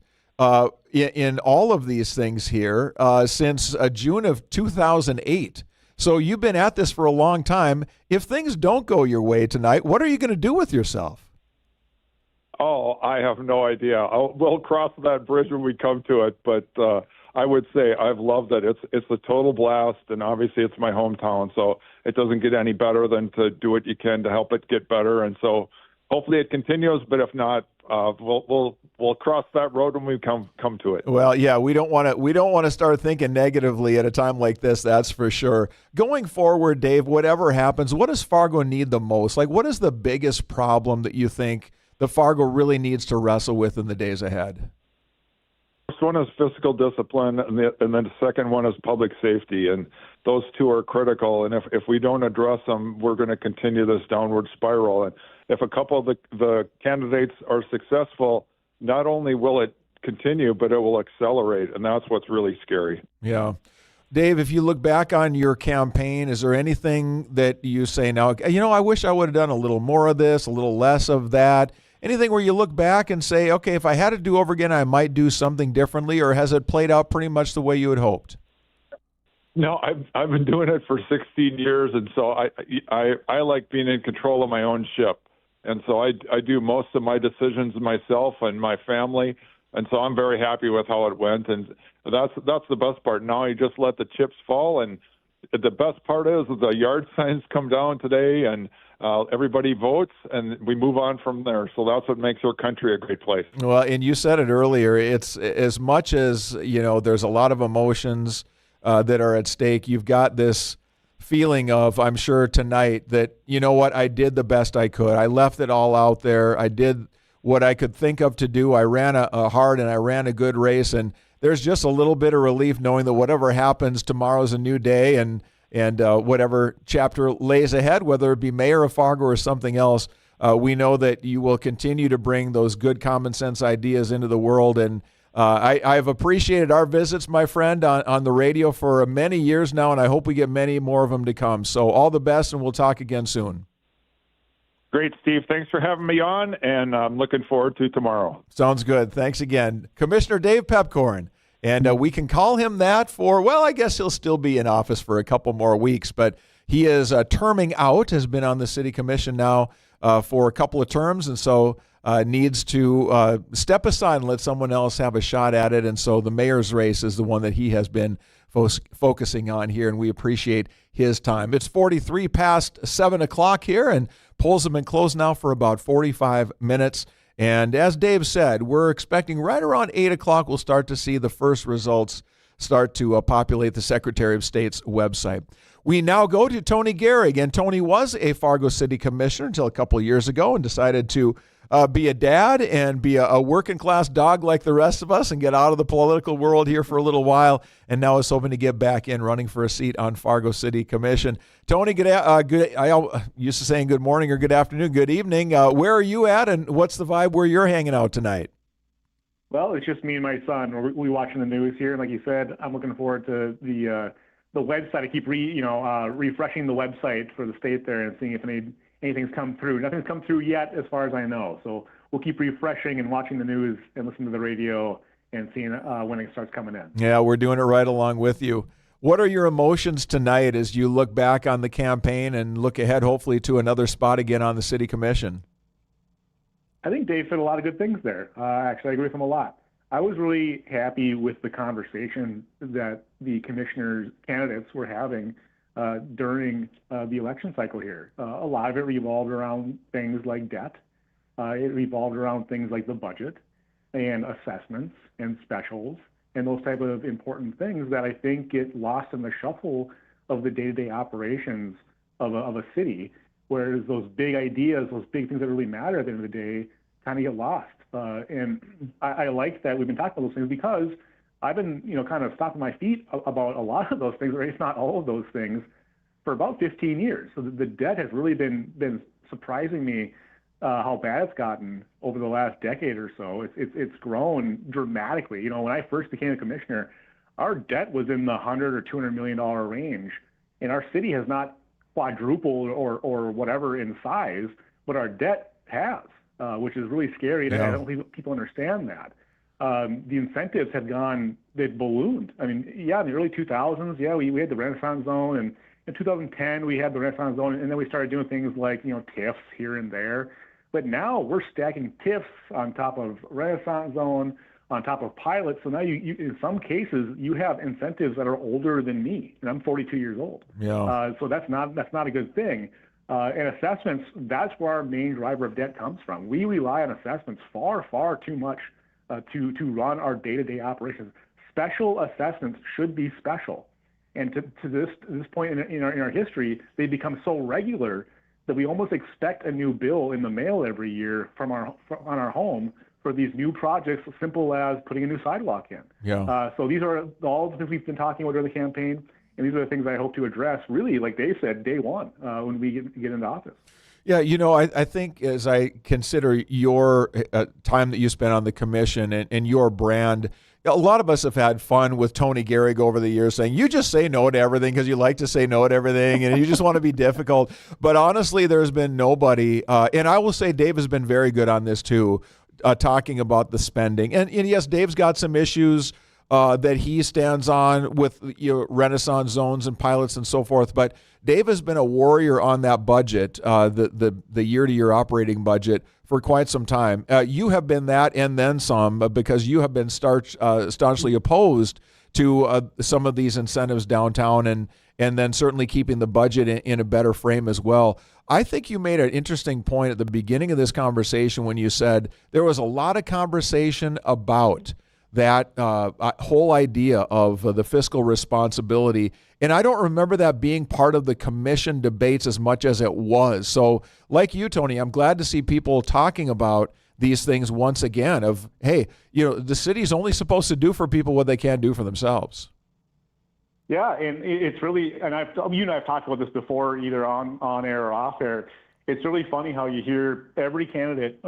in all of these things here since June of 2008. So you've been at this for a long time. If things don't go your way tonight, what are you going to do with yourself? Oh, I have no idea. We'll cross that bridge when we come to it. But I would say I've loved it. It's a total blast, and obviously it's my hometown, so it doesn't get any better than to do what you can to help it get better. And so hopefully it continues. But if not, we'll cross that road when we come to it. Well, yeah, we don't want to start thinking negatively at a time like this. That's for sure. Going forward, Dave, whatever happens, what does Fargo need the most? Like, what is the biggest problem that you think the Fargo really needs to wrestle with in the days ahead? First one is fiscal discipline, and then the second one is public safety, and those two are critical. And if we don't address them, we're going to continue this downward spiral. And if a couple of the candidates are successful, not only will it continue, but it will accelerate, and that's what's really scary. Yeah. Dave, if you look back on your campaign, is there anything that you say now, I wish I would have done a little more of this, a little less of that? Anything where you look back and say, okay, if I had to do over again, I might do something differently, or has it played out pretty much the way you had hoped? No, I've been doing it for 16 years, and so I like being in control of my own ship. And so I do most of my decisions myself and my family, and so I'm very happy with how it went. And that's the best part. Now you just let the chips fall, and the best part is the yard signs come down today, and everybody votes, and we move on from there. So that's what makes our country a great place. Well, and you said it earlier, it's as much as, there's a lot of emotions that are at stake. You've got this feeling of, I'm sure tonight, that, I did the best I could. I left it all out there. I did what I could think of to do. I ran a hard and I ran a good race, and there's just a little bit of relief knowing that whatever happens, tomorrow's a new day, and whatever chapter lays ahead, whether it be mayor of Fargo or something else, we know that you will continue to bring those good common sense ideas into the world. And I've appreciated our visits, my friend, on the radio for many years now, and I hope we get many more of them to come. So all the best, and we'll talk again soon. Great, Steve. Thanks for having me on, and I'm looking forward to tomorrow. Sounds good. Thanks again. Commissioner Dave Pepcorn. And we can call him that I guess he'll still be in office for a couple more weeks, but he is terming out, has been on the city commission now for a couple of terms, and so needs to step aside and let someone else have a shot at it. And so the mayor's race is the one that he has been focusing on here, and we appreciate his time. It's 43 past 7 o'clock here, and polls have been closed now for about 45 minutes. And as Dave said, we're expecting right around 8 o'clock we'll start to see the first results start to populate the Secretary of State's website. We now go to Tony Gehrig, and Tony was a Fargo City Commissioner until a couple of years ago and decided to be a dad and be a working class dog like the rest of us and get out of the political world here for a little while, and now is hoping to get back in running for a seat on Fargo City Commission. Tony, good. I used to saying good morning or good afternoon, good evening. Where are you at, and what's the vibe where you're hanging out tonight? Well, it's just me and my son. We're watching the news here, and like you said, I'm looking forward to the website. I keep refreshing the website for the state there and seeing if anything's come through. Nothing's come through yet, as far as I know. So we'll keep refreshing and watching the news and listening to the radio and seeing when it starts coming in. Yeah, we're doing it right along with you. What are your emotions tonight as you look back on the campaign and look ahead, hopefully, to another spot again on the city commission? I think Dave said a lot of good things there. Actually, I agree with him a lot. I was really happy with the conversation that the commissioners candidates were having during the election cycle here. A lot of it revolved around things like debt. It revolved around things like the budget and assessments and specials and those type of important things that I think get lost in the shuffle of the day-to-day operations of a city, whereas those big ideas, those big things that really matter at the end of the day kind of get lost. And I like that we've been talking about those things because I've been, kind of stopping my feet about a lot of those things, or if not all of those things, for about 15 years. So the debt has really been surprising me how bad it's gotten over the last decade or so. It's grown dramatically. When I first became a commissioner, our debt was in the $100 or $200 million range, and our city has not quadrupled or whatever in size, but our debt has, which is really scary. And I don't think people understand that. The incentives they've ballooned. I mean, in the early 2000s, we had the Renaissance Zone, and in 2010 we had the Renaissance Zone, and then we started doing things like TIFs here and there. But now we're stacking TIFs on top of Renaissance Zone, on top of pilots. So now you in some cases you have incentives that are older than me, and I'm 42 years old. So that's not a good thing. And assessments, that's where our main driver of debt comes from. We rely on assessments far, far too much to run our day-to-day operations. Special assessments should be special. And to this point in our history, they become so regular that we almost expect a new bill in the mail every year on our home for these new projects, as simple as putting a new sidewalk in. So these are all the things we've been talking about during the campaign, and these are the things I hope to address, really, like Dave said, day one when we get into office. Yeah, I think as I consider your time that you spent on the commission and your brand, a lot of us have had fun with Tony Gehrig over the years saying, you just say no to everything because you like to say no to everything and you just want to be difficult. But honestly, there's been nobody, and I will say Dave has been very good on this too, talking about the spending. And yes, Dave's got some issues that he stands on with Renaissance zones and pilots and so forth. But Dave has been a warrior on that budget, the year-to-year operating budget, for quite some time. You have been that and then some because you have been staunchly opposed to some of these incentives downtown and then certainly keeping the budget in a better frame as well. I think you made an interesting point at the beginning of this conversation when you said there was a lot of conversation about that whole idea of the fiscal responsibility. And I don't remember that being part of the commission debates as much as it was. So like you, Tony, I'm glad to see people talking about these things once again of, hey, the city's only supposed to do for people what they can't do for themselves. Yeah, and it's really, and I've talked about this before, either on air or off air. It's really funny how you hear every candidate,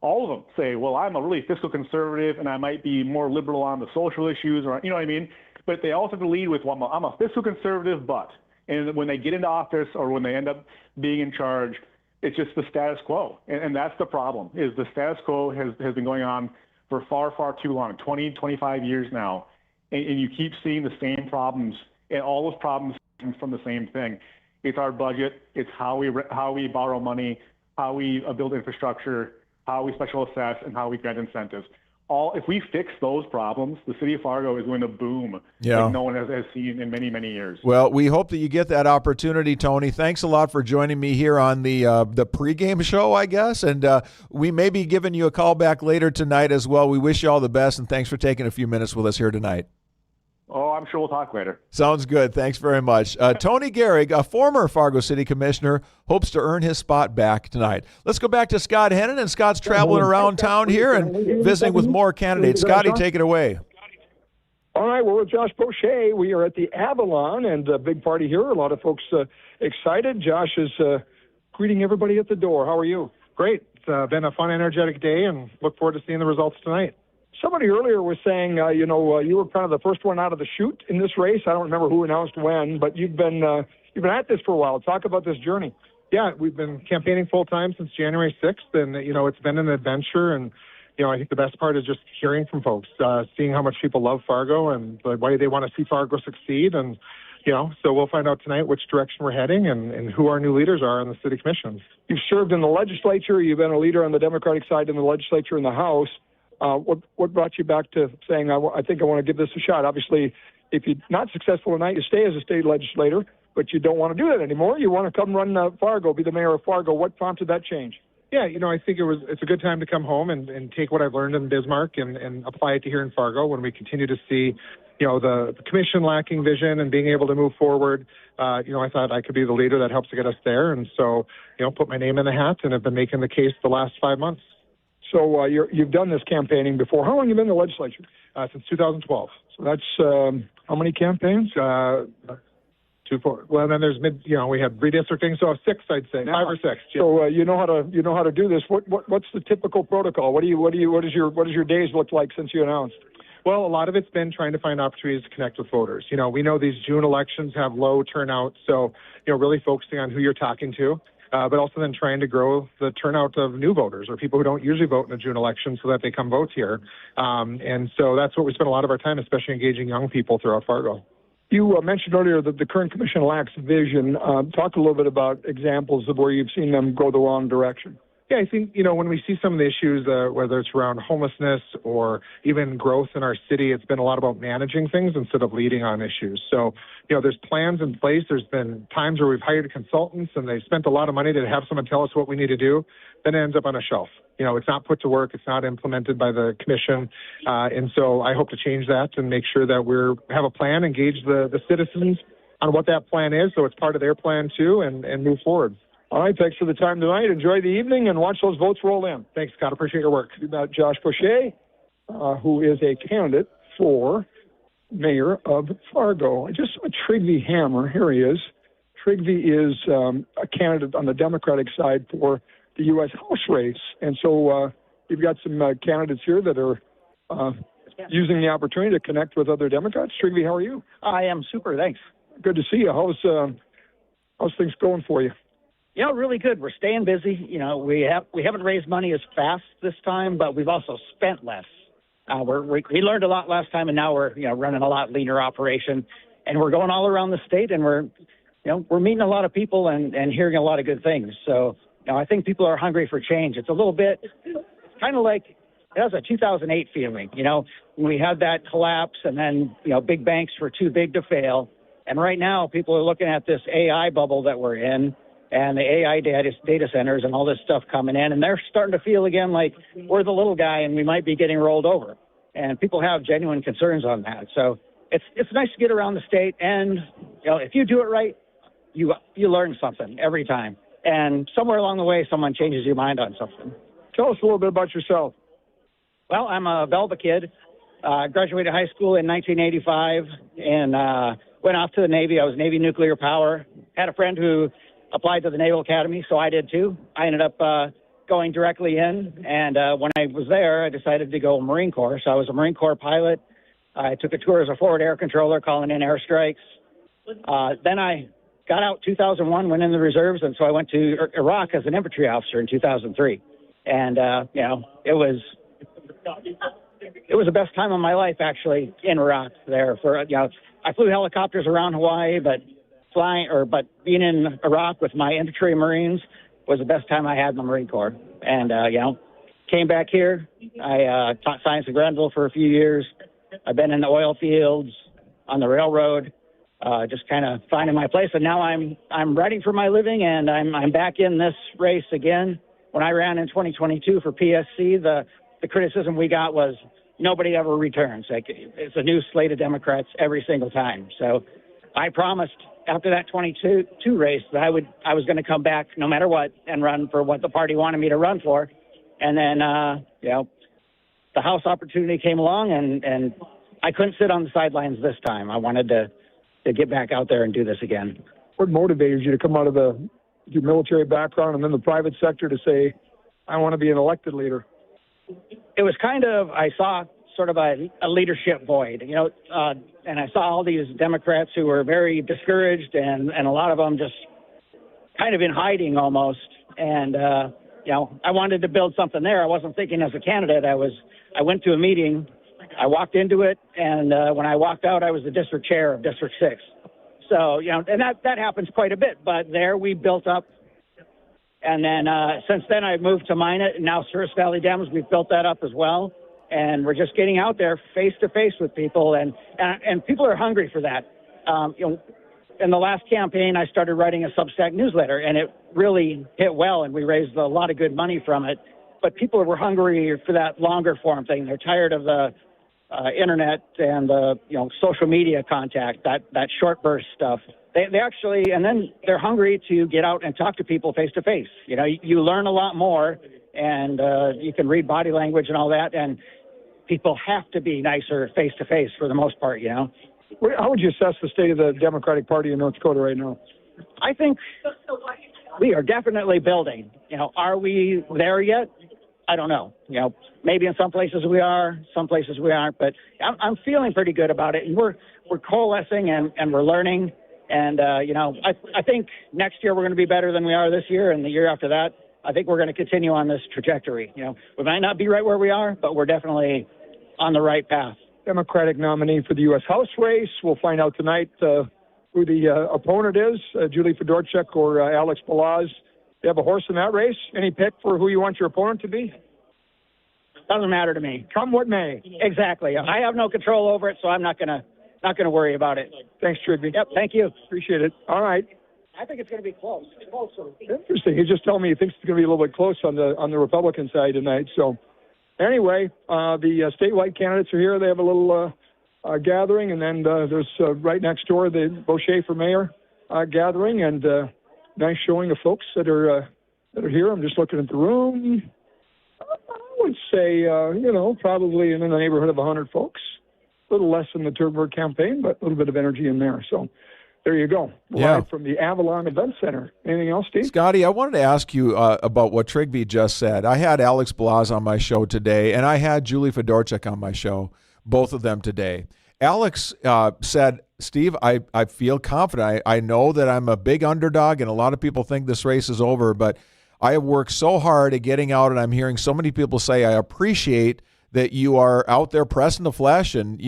all of them say, well, I'm a really fiscal conservative and I might be more liberal on the social issues, or, what I mean? But they also have to lead with, well, I'm a fiscal conservative, but. And when they get into office or when they end up being in charge, it's just the status quo. And that's the problem, is the status quo has been going on for far, far too long, 20, 25 years now. And you keep seeing the same problems, and all those problems come from the same thing. It's our budget. It's how we borrow money, how we build infrastructure, how we special assess, and how we grant incentives. If we fix those problems, the city of Fargo is going to boom like no one has seen in many, many years. Well, we hope that you get that opportunity, Tony. Thanks a lot for joining me here on the pregame show, I guess. And we may be giving you a call back later tonight as well. We wish you all the best, and thanks for taking a few minutes with us here tonight. Oh, I'm sure we'll talk later. Sounds good. Thanks very much. Tony Gehrig, a former Fargo City Commissioner, hopes to earn his spot back tonight. Let's go back to Scott Hennen, and Scott's traveling around town here and visiting with more candidates. Scotty, take it away. All right, well, with Josh Boucher, we are at the Avalon, and a big party here. A lot of folks excited. Josh is greeting everybody at the door. How are you? Great. It's been a fun, energetic day, and look forward to seeing the results tonight. Somebody earlier was saying, you were kind of the first one out of the chute in this race. I don't remember who announced when, but you've been at this for a while. Talk about this journey. Yeah, we've been campaigning full time since January 6th, and it's been an adventure. And I think the best part is just hearing from folks, seeing how much people love Fargo and the way they want to see Fargo succeed. And so we'll find out tonight which direction we're heading and who our new leaders are on the city commissions. You've served in the legislature. You've been a leader on the Democratic side in the legislature in the House. What brought you back to saying, I think I want to give this a shot? Obviously, if you're not successful tonight, you stay as a state legislator, but you don't want to do that anymore. You want to come run Fargo, be the mayor of Fargo. What prompted that change? Yeah, I think it's a good time to come home and take what I've learned in Bismarck and apply it to here in Fargo when we continue to see, the commission lacking vision and being able to move forward. I thought I could be the leader that helps to get us there. And so, put my name in the hat and have been making the case the last 5 months. So you've done this campaigning before. How long have you been in the legislature? Since 2012. So that's how many campaigns? 2, 4. Well, then there's we had redistricting, so 6, I'd say, 5 or 6. Yeah. So you know how to do this. What's the typical protocol? What does your days look like since you announced? Well, a lot of it's been trying to find opportunities to connect with voters. We know these June elections have low turnout, so really focusing on who you're talking to. But also then trying to grow the turnout of new voters or people who don't usually vote in a June election so that they come vote here. And so that's what we spend a lot of our time, especially engaging young people throughout Fargo. You mentioned earlier that the current commission lacks vision. Talk a little bit about examples of where you've seen them go the wrong direction. Yeah, I think, when we see some of the issues, whether it's around homelessness or even growth in our city, it's been a lot about managing things instead of leading on issues. So, there's plans in place. There's been times where we've hired consultants and they've spent a lot of money to have someone tell us what we need to do. Then it ends up on a shelf. It's not put to work. It's not implemented by the commission. And so I hope to change that and make sure that we have a plan, engage the citizens on what that plan is so it's part of their plan too and move forward. All right, thanks for the time tonight. Enjoy the evening and watch those votes roll in. Thanks, Scott. Appreciate your work. About Josh Boucher, who is a candidate for mayor of Fargo. I just saw Trigby Hammer. Here he is. Trigby is a candidate on the Democratic side for the U.S. House race. And so you've got some candidates here that are using the opportunity to connect with other Democrats. Trigby, how are you? I am super, thanks. Good to see you. How's things going for you? Really good. We're staying busy. We haven't raised money as fast this time, but we've also spent less. We learned a lot last time, and now we're running a lot leaner operation, and we're going all around the state, and we're meeting a lot of people and hearing a lot of good things. So I think people are hungry for change. It's a little bit kind of like it has a 2008 feeling. When we had that collapse, and then big banks were too big to fail, and right now people are looking at this AI bubble that we're in. And the AI data centers and all this stuff coming in, and they're starting to feel again like we're the little guy and we might be getting rolled over. And people have genuine concerns on that. So it's nice to get around the state, and if you do it right, you learn something every time. And somewhere along the way, someone changes your mind on something. Tell us a little bit about yourself. Well, I'm a Velva kid. Graduated high school in 1985 and went off to the Navy. I was Navy nuclear power. Had a friend who applied to the Naval Academy, so I did too. I ended up going directly in, and when I was there, I decided to go Marine Corps. So I was a Marine Corps pilot. I took a tour as a forward air controller, calling in airstrikes. Then I got out 2001, went in the reserves, and so I went to Iraq as an infantry officer in 2003. And it was the best time of my life actually in Iraq. There for I flew helicopters around Hawaii, but being in Iraq with my infantry Marines was the best time I had in the Marine Corps. And, came back here. I taught science in Grenville for a few years. I've been in the oil fields, on the railroad, just kind of finding my place. And now I'm writing for my living, and I'm back in this race again. When I ran in 2022 for PSC, the criticism we got was nobody ever returns. It's a new slate of Democrats every single time. So I promised after that 22 race that I was going to come back no matter what and run for what the party wanted me to run for. And then, the House opportunity came along, and I couldn't sit on the sidelines this time. I wanted to get back out there and do this again. What motivated you to come out of your military background and then the private sector to say, I want to be an elected leader? It was I saw sort of a leadership void, and I saw all these Democrats who were very discouraged and a lot of them just kind of in hiding almost. And, I wanted to build something there. I wasn't thinking as a candidate. I went to a meeting, I walked into it, and when I walked out, I was the district chair of District 6. So, and that happens quite a bit, but there we built up. And then since then I've moved to Minot and now Souris Valley Dems. We've built that up as well. and we're just getting out there face to face with people, and people are hungry for that. In the last campaign, I started writing a Substack newsletter, and it really hit well, and we raised a lot of good money from it. But people were hungry for that longer form thing. They're tired of the internet and the social media contact, that short burst stuff. They actually, and then they're hungry to get out and talk to people face to face. You learn a lot more, and you can read body language and all that, and people have to be nicer face to face for the most part. How would you assess the state of the Democratic Party in North Dakota right now? I think we are definitely building. Are we there yet? I don't know. Maybe in some places we are, some places we aren't, but I'm feeling pretty good about it. And we're coalescing and we're learning. And, I think next year we're going to be better than we are this year. And the year after that, I think we're going to continue on this trajectory. We might not be right where we are, but we're definitely on the right path. Democratic nominee for the U.S. House race. We'll find out tonight who the opponent is, Julie Fedorchuk or Alex Balazs. You have a horse in that race? Any pick for who you want your opponent to be? Doesn't matter to me. Come what may. Exactly. I have no control over it, so I'm not gonna worry about it. Thanks, Trigby. Yep. Thank you. Appreciate it. All right. I think it's going to be close. Closer. Interesting. He just told me he thinks it's going to be a little bit close on the Republican side tonight. So, anyway, the statewide candidates are here. They have a little gathering, and then there's right next door the Boucher for mayor gathering, and nice showing of folks that are here. I'm just looking at the room. I would say, probably in the neighborhood of 100 folks. A little less than the Turnberg campaign, but a little bit of energy in there. So there you go. Live from the Avalon Event Center. Anything else, Steve? Scotty, I wanted to ask you about what Trigby just said. I had Alex Balazs on my show today, and I had Julie Fedorchuk on my show, both of them today. Alex said, Steve, I feel confident. I know that I'm a big underdog, and a lot of people think this race is over, but I have worked so hard at getting out, and I'm hearing so many people say, I appreciate that you are out there pressing the flesh and,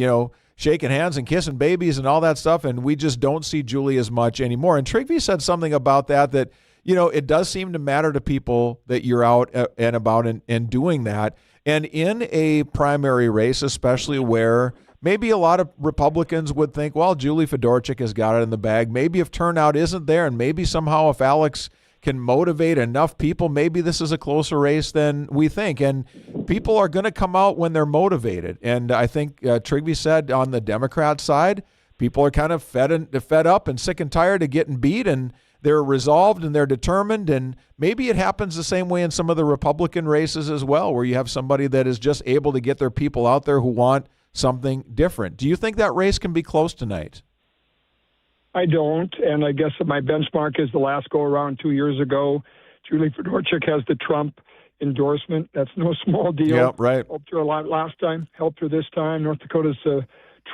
shaking hands and kissing babies and all that stuff, and we just don't see Julie as much anymore. And Trigby said something about that, it does seem to matter to people that you're out and about and doing that. And in a primary race, especially where maybe a lot of Republicans would think, well, Julie Fedorchuk has got it in the bag. Maybe if turnout isn't there, and maybe somehow if Alex can motivate enough people, maybe this is a closer race than we think. And people are going to come out when they're motivated. And I think Trigby said on the Democrat side, people are kind of fed up and sick and tired of getting beat, and they're resolved and they're determined. And maybe it happens the same way in some of the Republican races as well, where you have somebody that is just able to get their people out there who want something different. Do you think that race can be close tonight? I don't, and I guess that my benchmark is the last go-around 2 years ago. Julie Fedorchuk has the Trump endorsement. That's no small deal. Yeah, right. Helped her a lot last time, helped her this time. North Dakota's a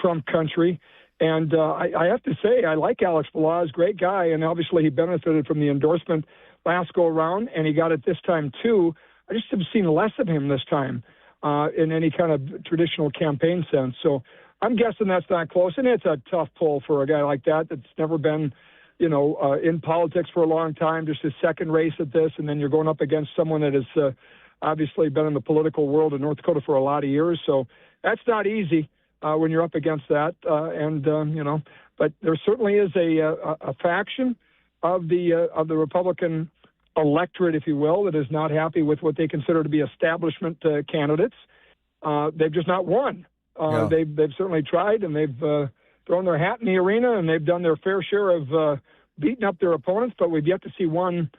Trump country. And I have to say, I like Alex Balazs, great guy, and obviously he benefited from the endorsement last go-around, and he got it this time too. I just have seen less of him this time in any kind of traditional campaign sense. So I'm guessing that's not close, and it's a tough pull for a guy like that that's never been, in politics for a long time, just his second race at this, and then you're going up against someone that has obviously been in the political world in North Dakota for a lot of years. So that's not easy when you're up against that, but there certainly is a faction of the Republican electorate, if you will, that is not happy with what they consider to be establishment candidates. They've just not won. They've certainly tried, and they've thrown their hat in the arena, and they've done their fair share of beating up their opponents, but we've yet to see one,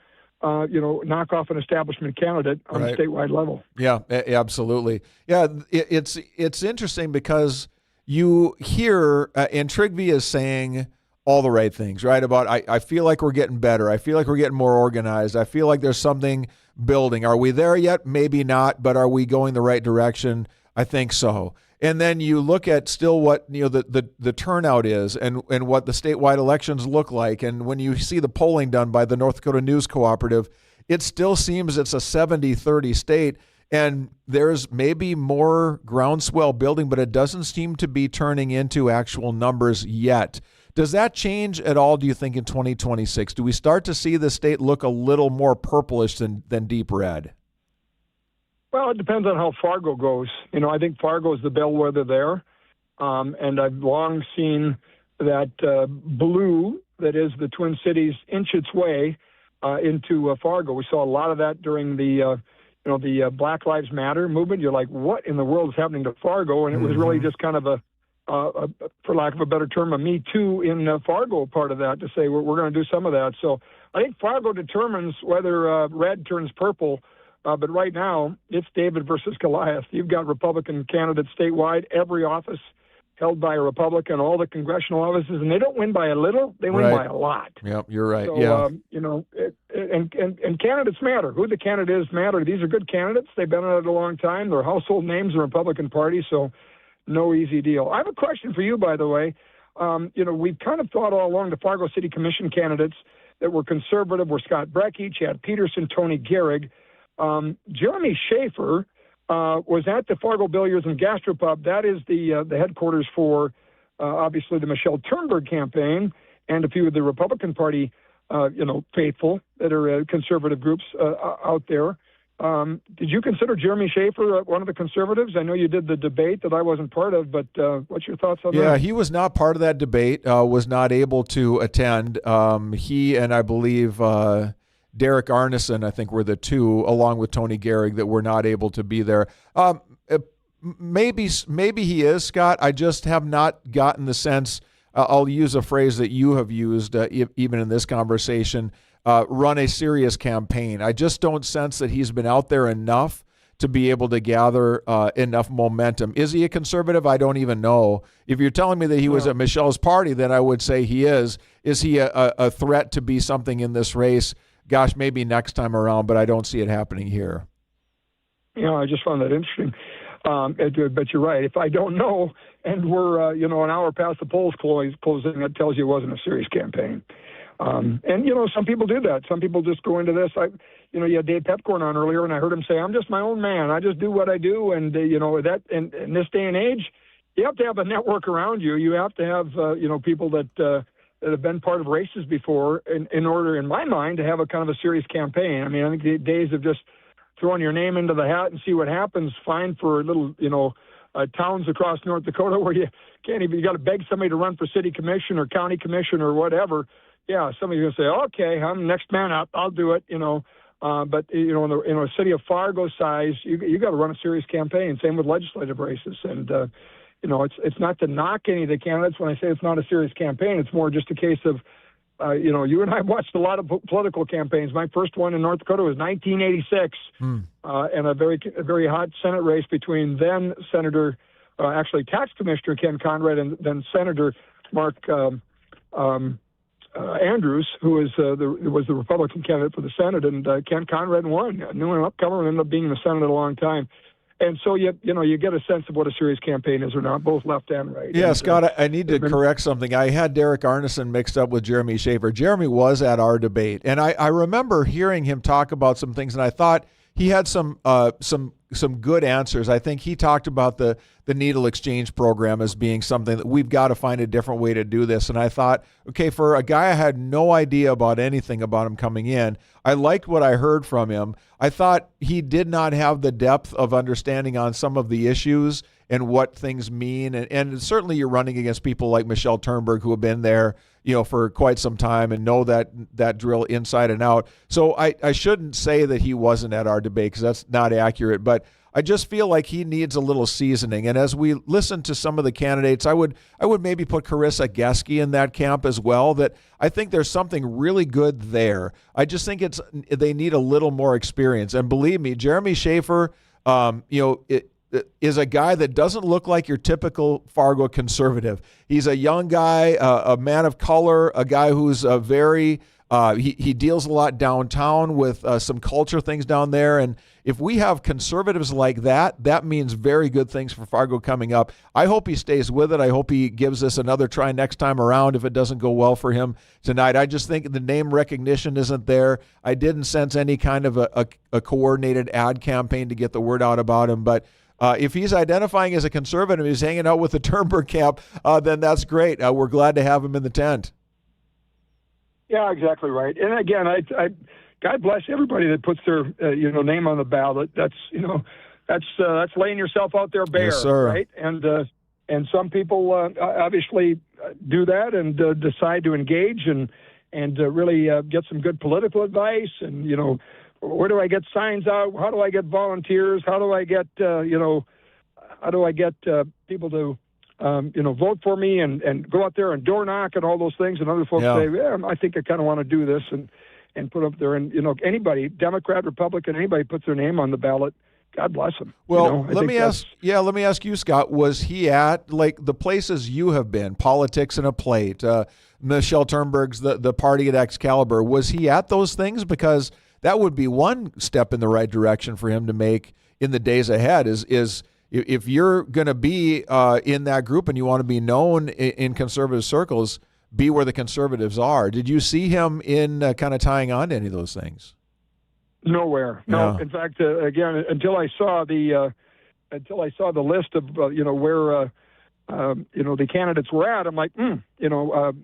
knock off an establishment candidate on a statewide level. Yeah, absolutely. Yeah, it's interesting because you hear, and Trigby is saying all the right things, right? About I feel like we're getting better. I feel like we're getting more organized. I feel like there's something building. Are we there yet? Maybe not, but are we going the right direction? I think so. And then you look at still what the turnout is and what the statewide elections look like. And when you see the polling done by the North Dakota News Cooperative, it still seems it's a 70-30 state. And there's maybe more groundswell building, but it doesn't seem to be turning into actual numbers yet. Does that change at all, do you think, in 2026? Do we start to see the state look a little more purplish than deep red? Well, it depends on how Fargo goes. I think Fargo is the bellwether there. And I've long seen that blue, that is the Twin Cities, inch its way into Fargo. We saw a lot of that during the Black Lives Matter movement. You're like, what in the world is happening to Fargo? And it was really just kind of a for lack of a better term, a Me Too in Fargo part of that, to say we're going to do some of that. So I think Fargo determines whether red turns purple. But right now, it's David versus Goliath. You've got Republican candidates statewide, every office held by a Republican, all the congressional offices, and they don't win by a little, they win by a lot. Yep, you're right. So, and candidates matter. Who the candidate is matter. These are good candidates. They've been at it a long time. They're household names in the Republican Party, so no easy deal. I have a question for you, by the way. We've kind of thought all along the Fargo City Commission candidates that were conservative were Scott Brecky, Chad Peterson, Tony Gehrig. Jeremy Schaefer was at the Fargo Billiards and Gastropub. That is the headquarters for, obviously, the Michelle Turnberg campaign and a few of the Republican Party, faithful that are conservative groups out there. Did you consider Jeremy Schaefer one of the conservatives? I know you did the debate that I wasn't part of, but what's your thoughts on that? Yeah, he was not part of that debate, was not able to attend. He and I believe Derek Arneson, I think, were the two, along with Tony Gehrig, that were not able to be there. Maybe he is, Scott. I just have not gotten the sense, I'll use a phrase that you have used even in this conversation, run a serious campaign. I just don't sense that he's been out there enough to be able to gather enough momentum. Is he a conservative? I don't even know. If you're telling me that he was at Michelle's party, then I would say he is. Is he a threat to be something in this race? Gosh, maybe next time around, but I don't see it happening here. I just found that interesting. But you're right. If I don't know, and we're an hour past the polls closing, that tells you it wasn't a serious campaign. Some people do that. Some people just go into this. You had Dave Pepcorn on earlier, and I heard him say, "I'm just my own man. I just do what I do." And that in this day and age, you have to have a network around you. You have to have people that have been part of races before in order, in my mind, to have a kind of a serious campaign. I mean, I think the days of just throwing your name into the hat and see what happens, fine for little, towns across North Dakota where you can't even, you got to beg somebody to run for city commission or county commission or whatever. Yeah, somebody's going to say, okay, I'm next man up, I'll do it, But, in a city of Fargo size, you got to run a serious campaign. Same with legislative races. And, it's not to knock any of the candidates when I say it's not a serious campaign. It's more just a case of, you and I watched a lot of political campaigns. My first one in North Dakota was 1986, and a very hot Senate race between then Senator, actually Tax Commissioner Ken Conrad, and then Senator Mark Andrews, who was the Republican candidate for the Senate, and Ken Conrad won. New and upcomer, and ended up being in the Senate a long time. And so you get a sense of what a serious campaign is or not, both left and right. Yeah, and, Scott, I need to correct something. I had Derek Arneson mixed up with Jeremy Schaefer. Jeremy was at our debate, and I remember hearing him talk about some things, and I thought he had some good answers. I think he talked about the needle exchange program as being something that we've got to find a different way to do this. And I thought, okay, for a guy I had no idea about anything about him coming in, I liked what I heard from him. I thought he did not have the depth of understanding on some of the issues and what things mean. And certainly you're running against people like Michelle Turnberg, who have been there, for quite some time and know that drill inside and out. So I shouldn't say that he wasn't at our debate, because that's not accurate, but I just feel like he needs a little seasoning. And as we listen to some of the candidates, I would maybe put Carissa Geske in that camp as well, that I think there's something really good there. I just think they need a little more experience. And believe me, Jeremy Schaefer, is a guy that doesn't look like your typical Fargo conservative. He's a young guy, a man of color, a guy who's he deals a lot downtown with some culture things down there. And if we have conservatives like that, that means very good things for Fargo coming up. I hope he stays with it. I hope he gives us another try next time around if it doesn't go well for him tonight. I just think the name recognition isn't there. I didn't sense any kind of a coordinated ad campaign to get the word out about him. But if he's identifying as a conservative, he's hanging out with the Turnberg camp, then that's great. We're glad to have him in the tent. Yeah, exactly right. And again, God bless everybody that puts their name on the ballot. That's laying yourself out there bare, yes, sir. right? And some people obviously do that and decide to engage and really get some good political advice. And where do I get signs out? How do I get volunteers? How do I get people to vote for me and go out there and door knock and all those things? And other folks say, yeah, I think I kind of want to do this and put up there. And anybody, Democrat, Republican, anybody puts their name on the ballot, God bless him. Well, let me ask you, Scott, was he at like the places you have been, Politics and a Plate, Michelle Turnberg's the party at Excalibur, was he at those things? Because that would be one step in the right direction for him to make in the days ahead is if you're going to be in that group and you want to be known in conservative circles, be where the conservatives are. Did you see him in kind of tying on to any of those things? Nowhere. No. In fact, again, until I saw the list of where the candidates were at, I'm like,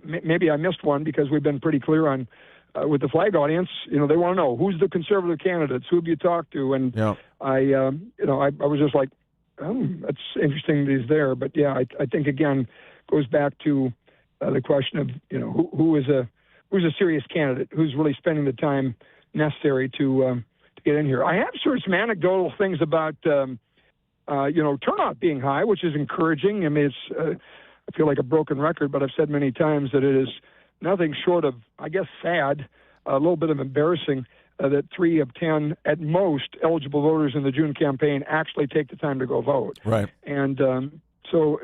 maybe I missed one, because we've been pretty clear on with the flag audience. They want to know who's the conservative candidates, who have you talked to, and I was just like, that's interesting that he's there. But yeah, I think again goes back to the question of who's a serious candidate, who's really spending the time necessary to get in here. I have heard some anecdotal things about turnout being high, which is encouraging. I mean, it's I feel like a broken record, but I've said many times that it is nothing short of, I guess, sad, a little bit of embarrassing that 3 of 10 at most eligible voters in the June campaign actually take the time to go vote. Right. And so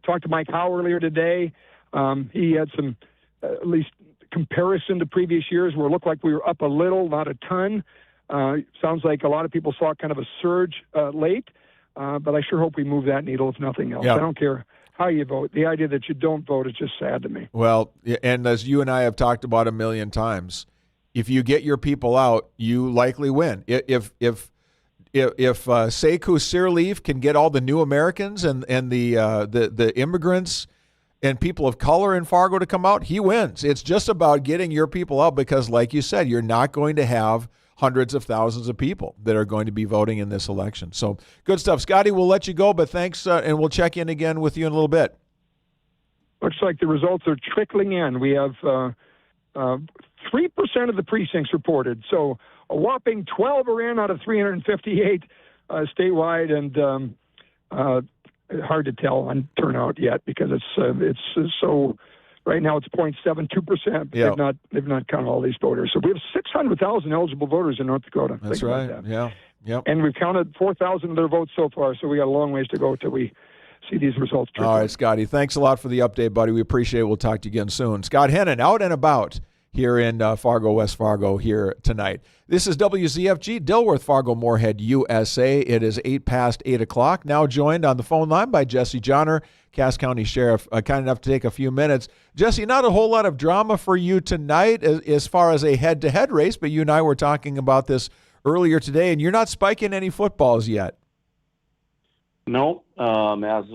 talked to Mike Howe earlier today. He had some at least comparison to previous years where it looked like we were up a little, not a ton. Sounds like a lot of people saw kind of a surge late, but I sure hope we move that needle if nothing else. Yeah. I don't care how you vote. The idea that you don't vote is just sad to me. Well, and as you and I have talked about a million times, if you get your people out, you likely win. If Sekou Sirleaf can get all the new Americans and the immigrants and people of color in Fargo to come out, he wins. It's just about getting your people out because, like you said, you're not going to have hundreds of thousands of people that are going to be voting in this election. So good stuff. Scotty, we'll let you go, but thanks, and we'll check in again with you in a little bit. Looks like the results are trickling in. We have 3% of the precincts reported, so a whopping 12 are in out of 358 statewide, and hard to tell on turnout yet because it's so. Right now it's 0.72%. Yeah. They've not counted all these voters. So we have 600,000 eligible voters in North Dakota. That's Think right. about that. Yeah. Yep. And we've counted 4,000 of their votes so far. So we got a long ways to go till we see these results. All right, Scotty. Thanks a lot for the update, buddy. We appreciate it. We'll talk to you again soon. Scott Hennen, out and about here in Fargo, West Fargo here tonight. This is WZFG, Dilworth, Fargo, Moorhead, USA. It is 8 o'clock. Now joined on the phone line by Jesse Johnner, Cass County Sheriff, kind enough to take a few minutes. Jesse, not a whole lot of drama for you tonight as far as a head-to-head race, but you and I were talking about this earlier today, and you're not spiking any footballs yet. No, as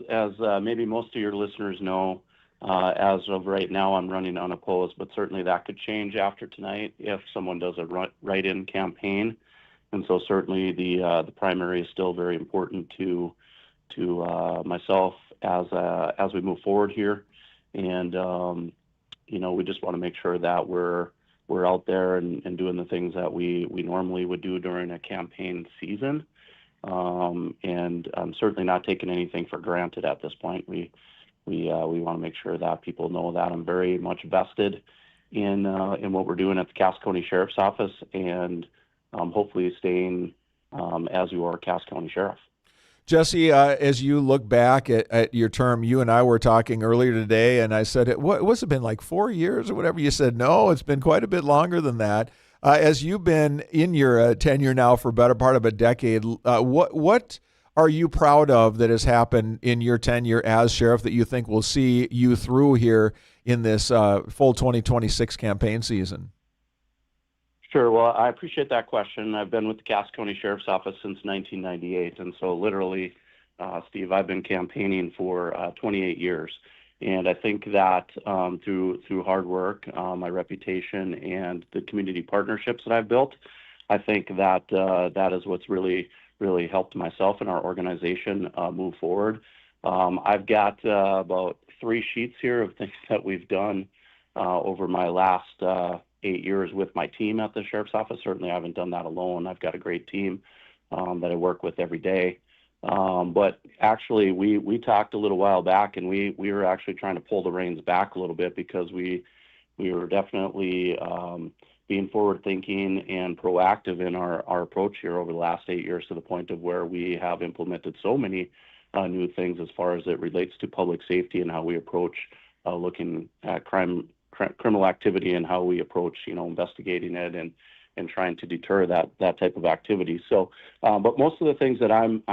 maybe most of your listeners know, as of right now, I'm running unopposed, but certainly that could change after tonight if someone does a write-in campaign. And so certainly the primary is still very important to myself as we move forward here. And, we just want to make sure that we're out there and doing the things that we normally would do during a campaign season. And I'm certainly not taking anything for granted at this point. We want to make sure that people know that I'm very much vested in what we're doing at the Cass County Sheriff's Office, and hopefully staying as you are Cass County Sheriff. Jesse, as you look back at your term, you and I were talking earlier today, and I said, what's it been, like 4 years or whatever? You said, no, it's been quite a bit longer than that. As you've been in your tenure now for a better part of a decade, what are you proud of that has happened in your tenure as sheriff that you think will see you through here in this full 2026 campaign season? Sure. Well, I appreciate that question. I've been with the Cass County Sheriff's Office since 1998. And so literally, Steve, I've been campaigning for 28 years. And I think that through hard work, my reputation, and the community partnerships that I've built, I think that that is what's really helped myself and our organization move forward. I've got about 3 sheets here of things that we've done over my last 8 years with my team at the Sheriff's Office. Certainly, I haven't done that alone. I've got a great team that I work with every day. But actually, we talked a little while back, and we were actually trying to pull the reins back a little bit, because we were definitely being forward-thinking and proactive in our approach here over the last 8 years, to the point of where we have implemented so many new things as far as it relates to public safety and how we approach looking at criminal activity, and how we approach, investigating it and trying to deter that type of activity. So, but most of the things that I'm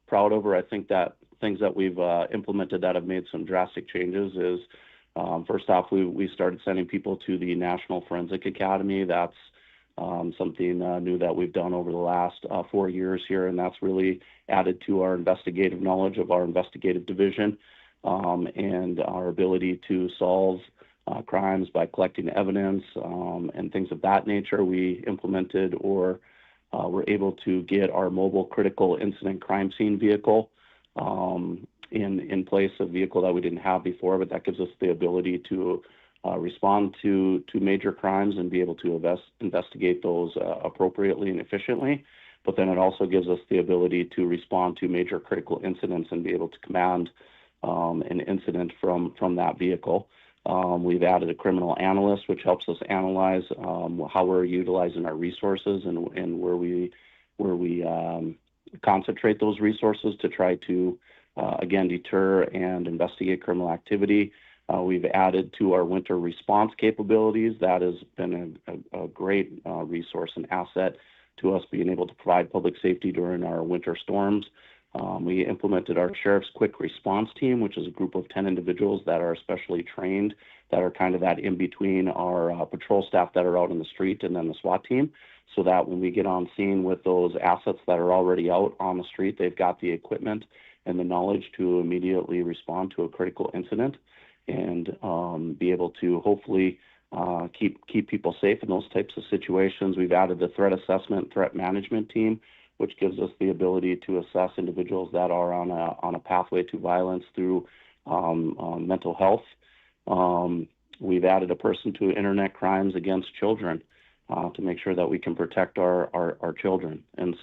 proud of, or I think that things that we've implemented that have made some drastic changes, is first off, we started sending people to the National Forensic Academy. That's something new that we've done over the last 4 years here, and that's really added to our investigative knowledge of our investigative division, and our ability to solve crimes by collecting evidence and things of that nature. We implemented, or were able to get our mobile critical incident crime scene vehicle in place, a vehicle that we didn't have before, but that gives us the ability to respond to major crimes and be able to investigate those appropriately and efficiently. But then it also gives us the ability to respond to major critical incidents and be able to command an incident from that vehicle. We've added a criminal analyst, which helps us analyze how we're utilizing our resources, and where we concentrate those resources to try to again deter and investigate criminal activity. We've added to our winter response capabilities. That has been a great resource and asset to us being able to provide public safety during our winter storms. We implemented our Sheriff's Quick Response Team, which is a group of 10 individuals that are specially trained, that are kind of that in between our patrol staff that are out in the street and then the SWAT team, so that when we get on scene with those assets that are already out on the street, they've got the equipment and the knowledge to immediately respond to a critical incident, and be able to hopefully keep people safe in those types of situations. We've added the Threat Assessment, Threat Management Team, which gives us the ability to assess individuals that are on a pathway to violence through mental health. We've added a person to internet crimes against children to make sure that we can protect our children. And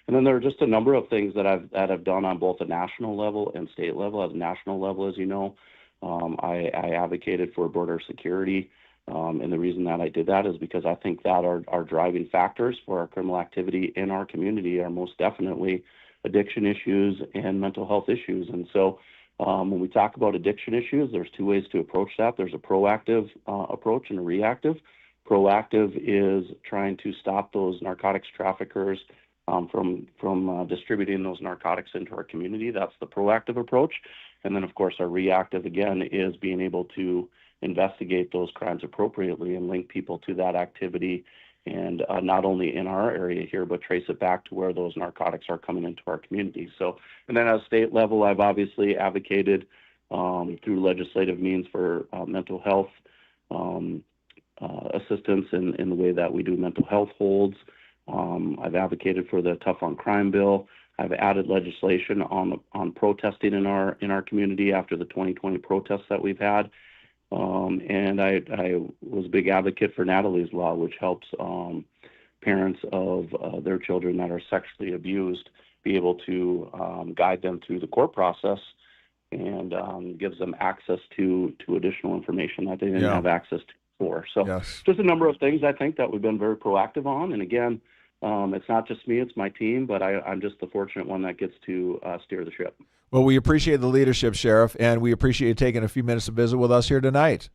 then there are just a number of things that I've done on both a national level and state level. At a national level, as you know, I advocated for border security. And the reason that I did that is because I think that our driving factors for our criminal activity in our community are most definitely addiction issues and mental health issues. And so when we talk about addiction issues, there's 2 ways to approach that. There's a proactive approach and a reactive. Proactive is trying to stop those narcotics traffickers from distributing those narcotics into our community. That's the proactive approach. And then, of course, our reactive, again, is being able to investigate those crimes appropriately and link people to that activity, and not only in our area here, but trace it back to where those narcotics are coming into our community. So, and then at a state level, I've obviously advocated through legislative means for mental health assistance in the way that we do mental health holds. I've advocated for the Tough on Crime bill. I've added legislation on protesting in our community after the 2020 protests that we've had. And I was a big advocate for Natalie's Law, which helps parents of their children that are sexually abused be able to guide them through the court process, and gives them access to additional information that they didn't have access to before. So just a number of things I think that we've been very proactive on. And again, it's not just me, it's my team, but I'm just the fortunate one that gets to steer the ship. Well, we appreciate the leadership, Sheriff, and we appreciate you taking a few minutes to visit with us here tonight.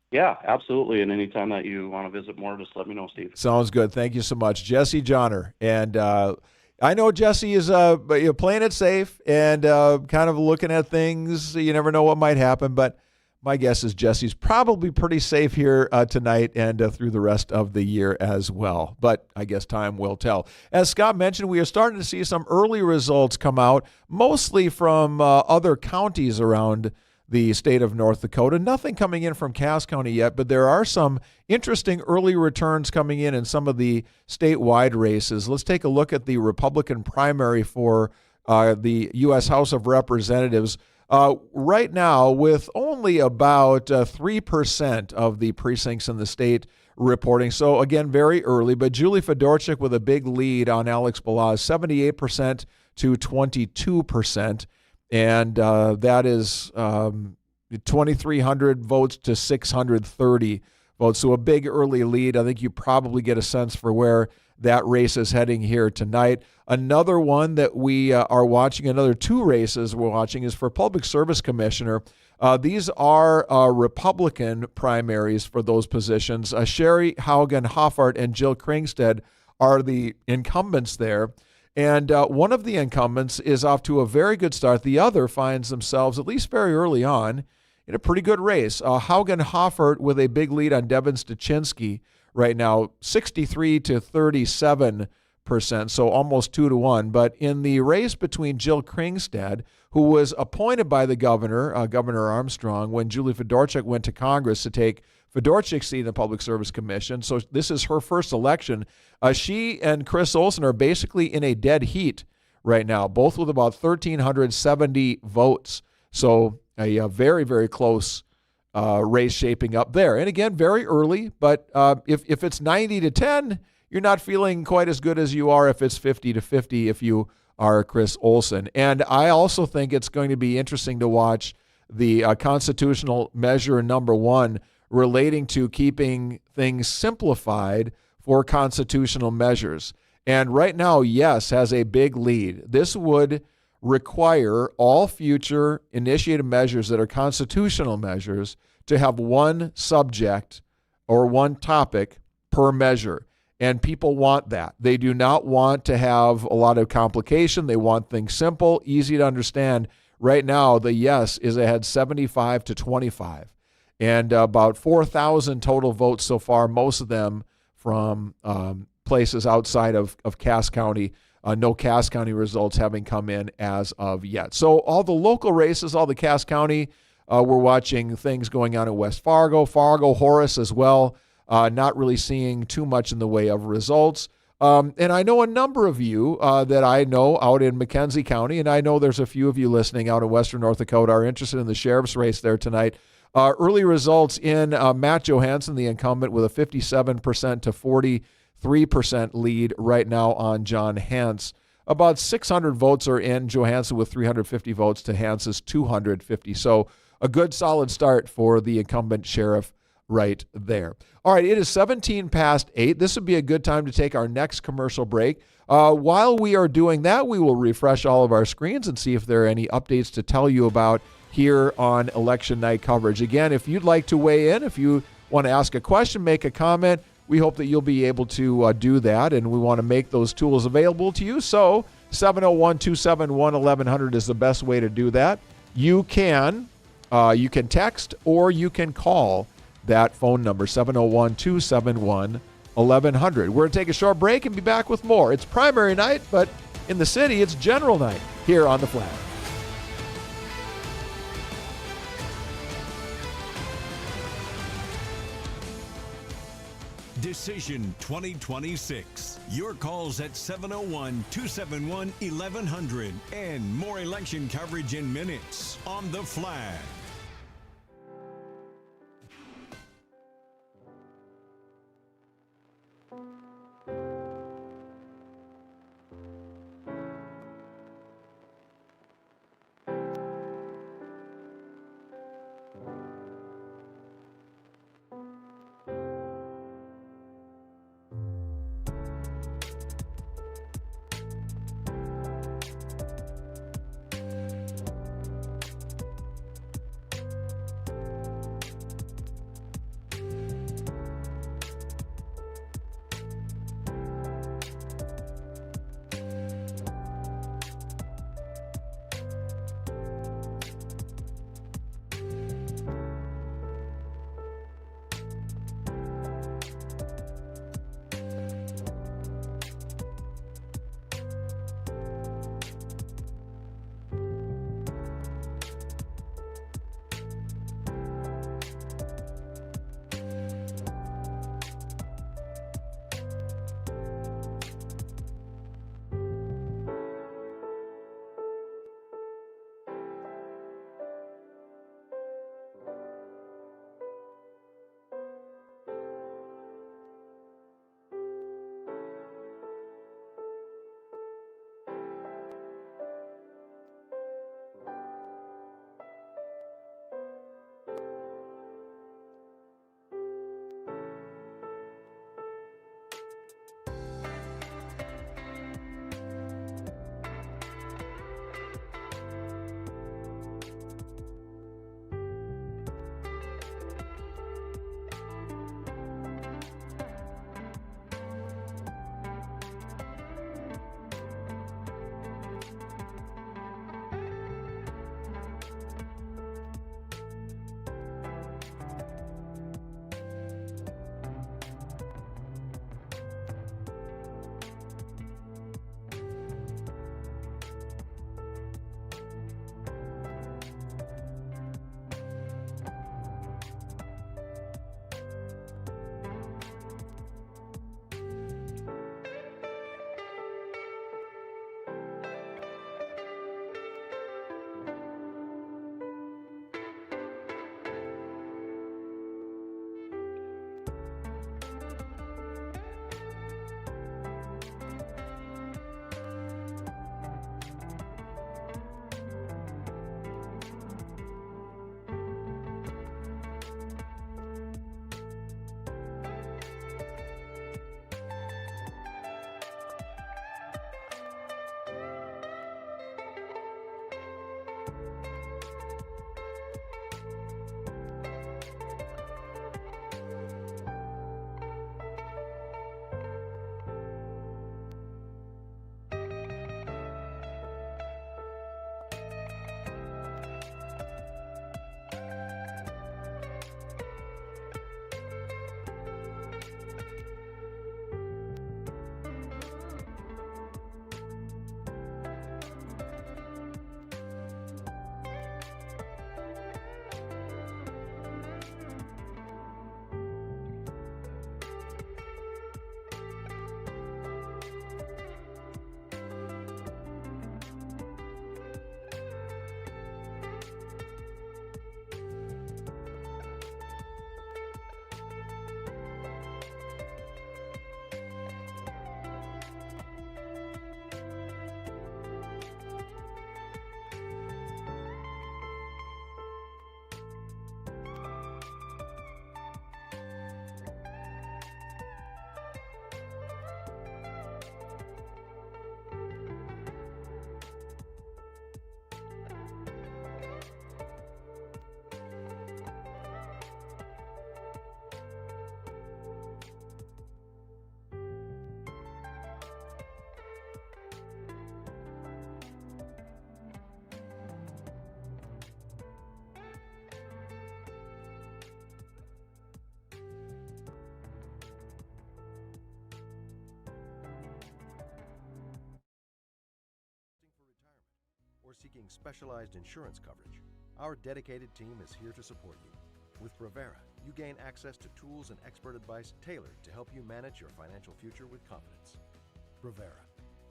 Yeah, absolutely. And anytime that you want to visit more, just let me know, Steve. Sounds good. Thank you so much. Jesse Johnner. And I know Jesse is playing it safe and kind of looking at things. You never know what might happen, but my guess is Jesse's probably pretty safe here tonight and through the rest of the year as well. But I guess time will tell. As Scott mentioned, we are starting to see some early results come out, mostly from other counties around the state of North Dakota. Nothing coming in from Cass County yet, but there are some interesting early returns coming in some of the statewide races. Let's take a look at the Republican primary for the U.S. House of Representatives. Right now, with only about 3% of the precincts in the state reporting. So, again, very early, but Julie Fedorchak with a big lead on Alex Balazs, 78% to 22%. And that is 2,300 votes to 630 votes. So a big early lead. I think you probably get a sense for where that race is heading here tonight. Another one that we are watching, another two races we're watching, is for Public Service Commissioner. These are Republican primaries for those positions. Sherry Haugen Hoffart and Jill Kringstad are the incumbents there. And one of the incumbents is off to a very good start. The other finds themselves, at least very early on, in a pretty good race. Haugen Hoffart with a big lead on Devin Stuchinski right now, 63 to 37%, so almost 2-1. But in the race between Jill Kringstad, who was appointed by the governor, Governor Armstrong, when Julie Fedorchak went to Congress to take Fedorchak's seat in the Public Service Commission, so this is her first election. She and Chris Olson are basically in a dead heat right now, both with about 1,370 votes. So a very, very close race shaping up there. And again, very early, but if it's 90 to 10, you're not feeling quite as good as you are if it's 50 to 50 if you are Chris Olson. And I also think it's going to be interesting to watch the constitutional measure number 1 relating to keeping things simplified for constitutional measures. And right now, yes, has a big lead. This would require all future initiated measures that are constitutional measures to have one subject or one topic per measure. And people want that. They do not want to have a lot of complication. They want things simple, easy to understand. Right now, the yes is ahead 75 to 25. And about 4,000 total votes so far, most of them from places outside of Cass County. No Cass County results having come in as of yet. So all the local races, all the Cass County, we're watching things going on in West Fargo, Horace as well. Not really seeing too much in the way of results. And I know a number of you that I know out in McKenzie County, and I know there's a few of you listening out in western North Dakota are interested in the sheriff's race there tonight. Early results in Matt Johansson, the incumbent, with a 57% to 43% lead right now on John Hance. About 600 votes are in. Johansson with 350 votes to Hance's 250. So a good solid start for the incumbent sheriff right there. All right, it is 17 past 8. This would be a good time to take our next commercial break. While we are doing that, we will refresh all of our screens and see if there are any updates to tell you about here on election night coverage. Again, if you'd like to weigh in, if you want to ask a question, make a comment, we hope that you'll be able to do that, and we want to make those tools available to you. So 701-271-1100 is the best way to do that. You can text or you can call that phone number, 701-271-1100. We're going to take a short break and be back with more. It's primary night, but in the city, it's general night here on The Flag. Decision 2026. Your calls at 701-271-1100 and more election coverage in minutes on The Flag. or seeking specialized insurance coverage, our dedicated team is here to support you. With Bravera, you gain access to tools and expert advice tailored to help you manage your financial future with confidence. Bravera,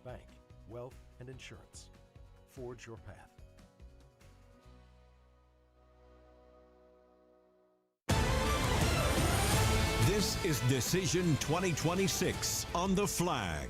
bank, wealth, and insurance. Forge your path. This is Decision 2026 on the Flag.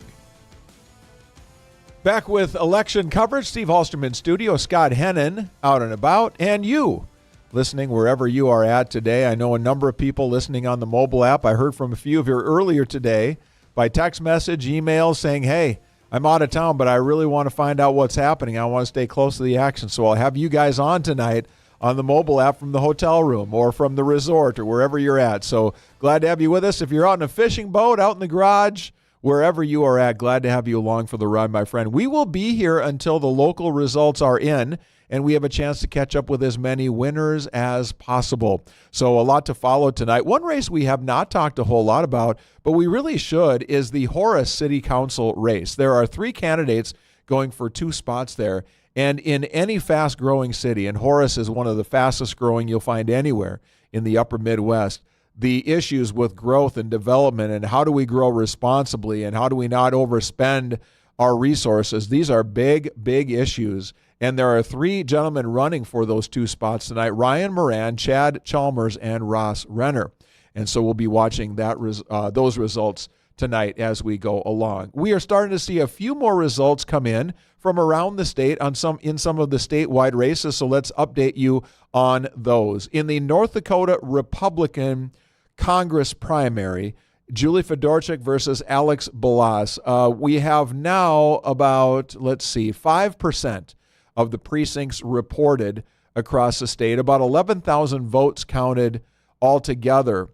Back with election coverage, Steve Hallstrom in studio, Scott Hennen out and about, and you listening wherever you are at today. I know a number of people listening on the mobile app. I heard from a few of you earlier today by text message, email saying, hey, I'm out of town, but I really want to find out what's happening. I want to stay close to the action. So I'll have you guys on tonight on the mobile app from the hotel room or from the resort or wherever you're at. So glad to have you with us. If you're out in a fishing boat, out in the garage, wherever you are at, glad to have you along for the ride, my friend. We will be here until the local results are in, and we have a chance to catch up with as many winners as possible. So a lot to follow tonight. One race we have not talked a whole lot about, but we really should, is the Horace City Council race. There are 3 candidates going for 2 spots there. And in any fast-growing city, and Horace is one of the fastest-growing you'll find anywhere in the upper Midwest, the issues with growth and development and how do we grow responsibly and how do we not overspend our resources, these are big, big issues. And there are 3 gentlemen running for those 2 spots tonight, Ryan Moran, Chad Chalmers, and Ross Renner. And so we'll be watching those results tonight as we go along. We are starting to see a few more results come in from around the state in some of the statewide races, so let's update you on those. In the North Dakota Republican Congress primary, Julie Fedorchak versus Alex Balazs. We have now about, 5% of the precincts reported across the state, about 11,000 votes counted altogether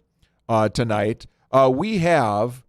tonight. We have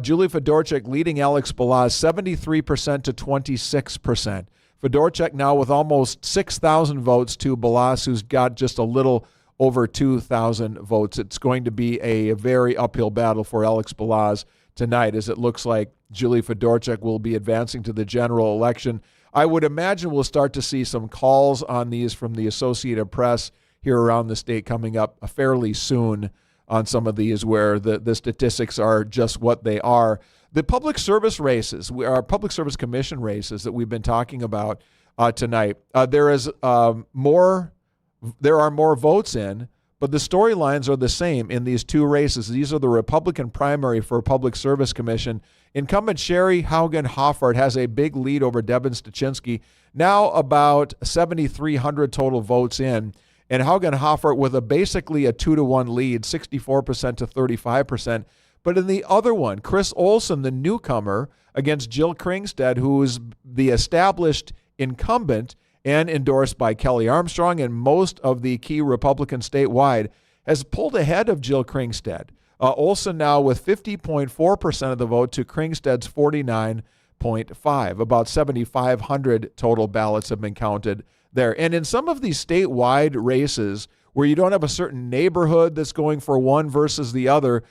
Julie Fedorchak leading Alex Balazs 73% to 26%. Fedorchak now with almost 6,000 votes to Balazs, who's got just a little over 2,000 votes. It's going to be a very uphill battle for Alex Balazs tonight, as it looks like Julie Fedorchak will be advancing to the general election. I would imagine we'll start to see some calls on these from the Associated Press here around the state coming up fairly soon on some of these where the statistics are just what they are. The public service races, our Public Service Commission races that we've been talking about tonight, there are more votes in, but the storylines are the same in these 2 races. These are the Republican primary for Public Service Commission. Incumbent Sherry Haugen Hoffart has a big lead over Devin Stuchinski, now about 7,300 total votes in. And Haugen Hoffart with basically a 2-to-1 lead, 64% to 35%. But in the other one, Chris Olson, the newcomer, against Jill Kringstad, who is the established incumbent and endorsed by Kelly Armstrong and most of the key Republicans statewide, has pulled ahead of Jill Kringstad. Olson now with 50.4% of the vote to Kringstad's 49.5%. About 7,500 total ballots have been counted there. And in some of these statewide races where you don't have a certain neighborhood that's going for one versus the other,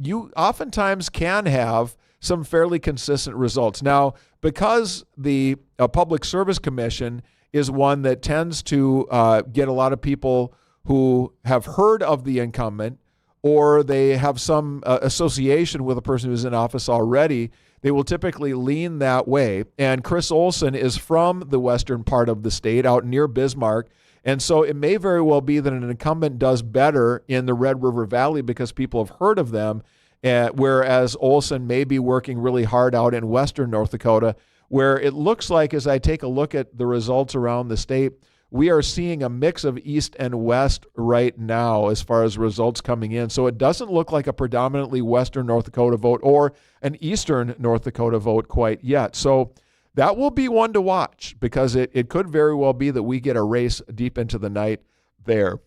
you oftentimes can have some fairly consistent results. Now, because the Public Service Commission is one that tends to get a lot of people who have heard of the incumbent or they have some association with a person who's in office already, they will typically lean that way. And Chris Olson is from the western part of the state, out near Bismarck. And so it may very well be that an incumbent does better in the Red River Valley because people have heard of them, whereas Olson may be working really hard out in western North Dakota, where it looks like, as I take a look at the results around the state, we are seeing a mix of east and west right now as far as results coming in. So it doesn't look like a predominantly western North Dakota vote or an eastern North Dakota vote quite yet. So that will be one to watch because it could very well be that we get a race deep into the night there.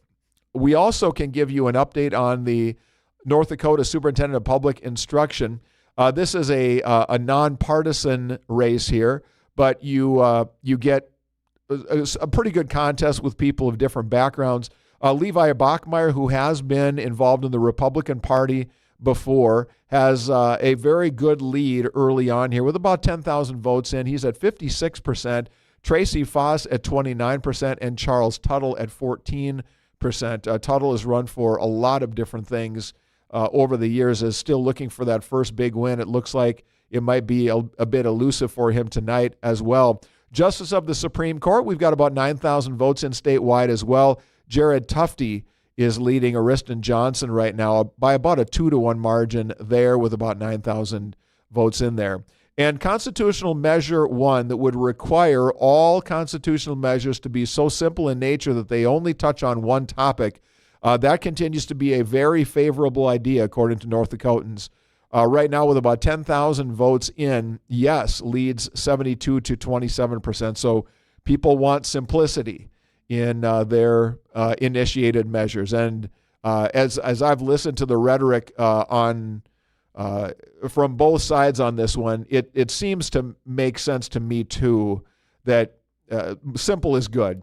We also can give you an update on the North Dakota Superintendent of Public Instruction. This is a nonpartisan race here, but you get a pretty good contest with people of different backgrounds. Levi Bachmeyer, who has been involved in the Republican Party before, has a very good lead early on here with about 10,000 votes in. He's at 56% Tracy Foss at 29%, and Charles Tuttle at 14%. Tuttle has run for a lot of different things over the years, is still looking for that first big win. It looks like it might be a bit elusive for him tonight as well. Justice of the Supreme Court, we've got about 9,000 votes in statewide as well. Jared Tufte is leading Ariston Johnson right now by about a 2-1 margin there, with about 9,000 votes in there. And constitutional measure 1 that would require all constitutional measures to be so simple in nature that they only touch on one topic, that continues to be a very favorable idea, according to North Dakotans. Right now, with about 10,000 votes in, yes leads 72 to 27%. So people want simplicity in their initiated measures. And as I've listened to the rhetoric from both sides on this one, it seems to make sense to me too that simple is good.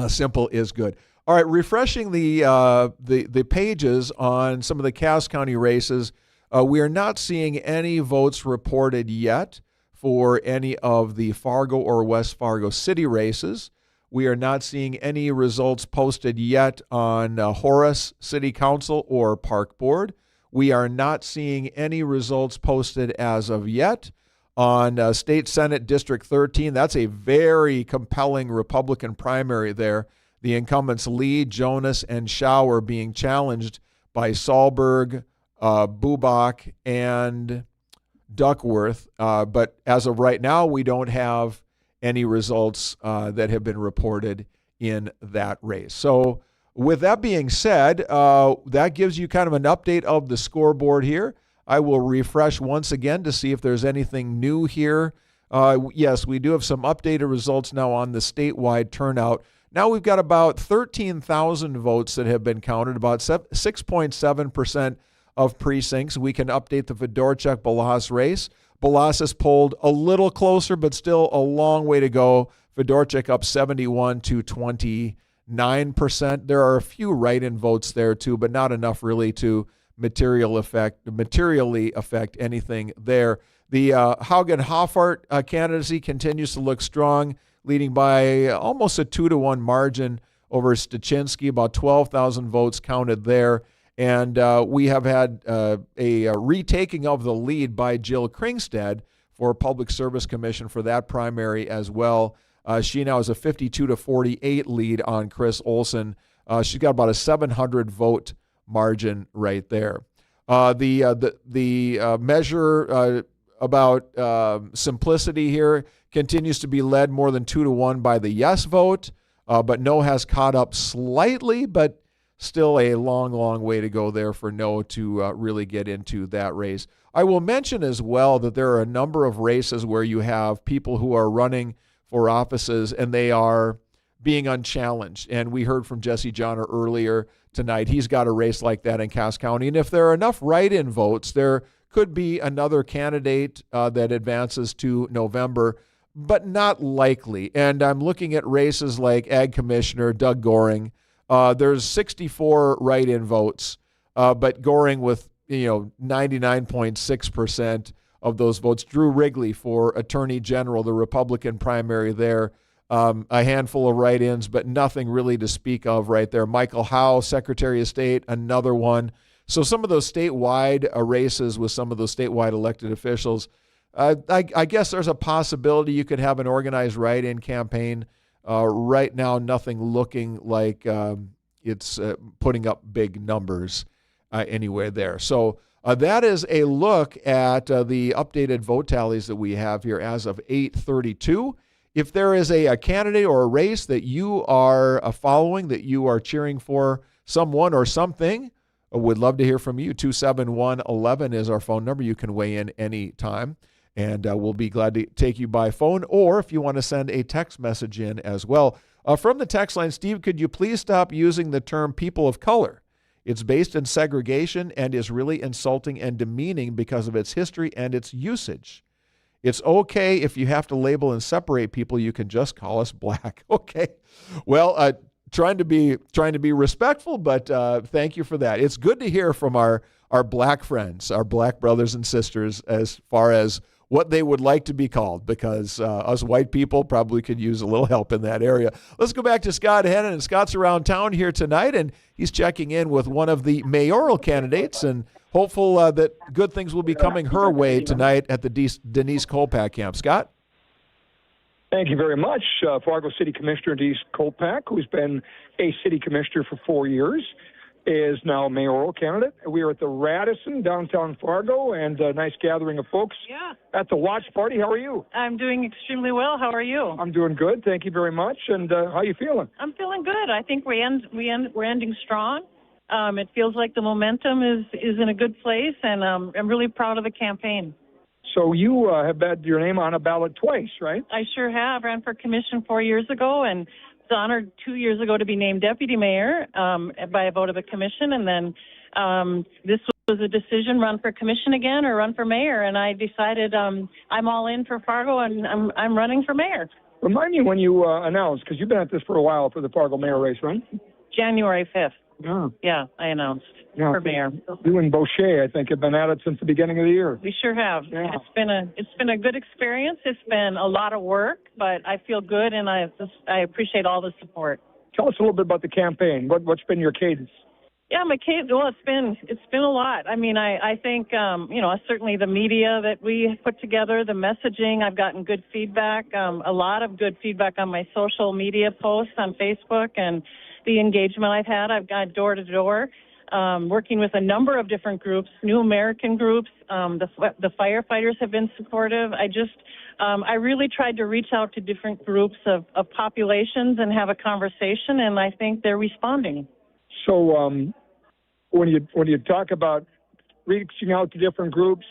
Simple is good. All right, refreshing the pages on some of the Cass County races. We are not seeing any votes reported yet for any of the Fargo or West Fargo city races. We are not seeing any results posted yet on Horace City Council or Park Board. We are not seeing any results posted as of yet on State Senate District 13. That's a very compelling Republican primary there. The incumbents Lee, Jonas, and Schauer being challenged by Sahlberg, Bubach, and Duckworth. But as of right now, we don't have any results that have been reported in that race. So with that being said, that gives you kind of an update of the scoreboard here. I will refresh once again to see if there's anything new here. Yes, we do have some updated results now on the statewide turnout. Now we've got about 13,000 votes that have been counted, about 6.7% of precincts. We can update the Fedorchak-Balas race. Balas is polled a little closer, but still a long way to go. Fedorchak up 71 to 29%. There are a few write-in votes there too, but not enough really to materially affect anything there. The Haugen-Hoffart candidacy continues to look strong, leading by almost a 2-1 margin over Stuchinski, about 12,000 votes counted there. And we have had a retaking of the lead by Jill Kringstad for Public Service Commission for that primary as well. She now has a 52-48 lead on Chris Olson. She's got about a 700 vote margin right there. The measure about simplicity here continues to be led more than 2-1 by the yes vote, but no has caught up slightly, but still a long, long way to go there for no to really get into that race. I will mention as well that there are a number of races where you have people who are running for offices and they are being unchallenged. And we heard from Jesse Johnner earlier tonight. He's got a race like that in Cass County. And if there are enough write-in votes, there could be another candidate that advances to November, but not likely. And I'm looking at races like Ag Commissioner Doug Goring. There's 64 write-in votes, but Goring with 99.6% of those votes. Drew Wrigley for Attorney General, the Republican primary there. A handful of write-ins, but nothing really to speak of right there. Michael Howe, Secretary of State, another one. So some of those statewide races with some of those statewide elected officials, I guess there's a possibility you could have an organized write-in campaign. Right now, nothing looking like it's putting up big numbers anywhere there. So that is a look at the updated vote tallies that we have here as of 8:32. If there is a candidate or a race that you are following, that you are cheering for someone or something, I would love to hear from you. 271-11 is our phone number. You can weigh in any time, and we'll be glad to take you by phone, or if you want to send a text message in as well. From the text line, Steve, could you please stop using the term people of color? It's based in segregation and is really insulting and demeaning because of its history and its usage. It's okay if you have to label and separate people, you can just call us black. Okay. Well, trying to be respectful, but thank you for that. It's good to hear from our black friends, our black brothers and sisters, as far as what they would like to be called, because us white people probably could use a little help in that area. Let's go back to Scott Hennen, and Scott's around town here tonight, and he's checking in with one of the mayoral candidates and hopeful that good things will be coming her way tonight at the Denise Kolpak camp. Scott? Thank you very much. Fargo City Commissioner Denise Kolpak, who's been a city commissioner for 4 years, is now a mayoral candidate. We are at the Radisson, downtown Fargo, and a nice gathering of folks at the watch party. How are you? I'm doing extremely well. How are you? I'm doing good. Thank you very much. And how are you feeling? I'm feeling good. I think we're ending strong. It feels like the momentum is in a good place, and I'm really proud of the campaign. So you have had your name on a ballot twice, right? I sure have. Ran for commission 4 years ago, and was honored 2 years ago to be named deputy mayor by a vote of the commission. And then this was a decision: run for commission again or run for mayor. And I decided I'm all in for Fargo, and I'm running for mayor. Remind me when you announced, because you've been at this for a while for the Fargo mayor race, right? January 5th. Yeah. Yeah, I announced for mayor. You and Boucher, I think, have been at it since the beginning of the year. We sure have. Yeah. It's been a good experience. It's been a lot of work, but I feel good, and I appreciate all the support. Tell us a little bit about the campaign. What's been your cadence? Yeah, my cadence. Well, it's been a lot. I mean, I think certainly the media that we put together, the messaging. I've gotten good feedback. A lot of good feedback on my social media posts on Facebook, and the engagement I've had. I've got door to door, working with a number of different groups, New American groups. The firefighters have been supportive. I really tried to reach out to different groups of populations and have a conversation, and I think they're responding. So when you talk about reaching out to different groups,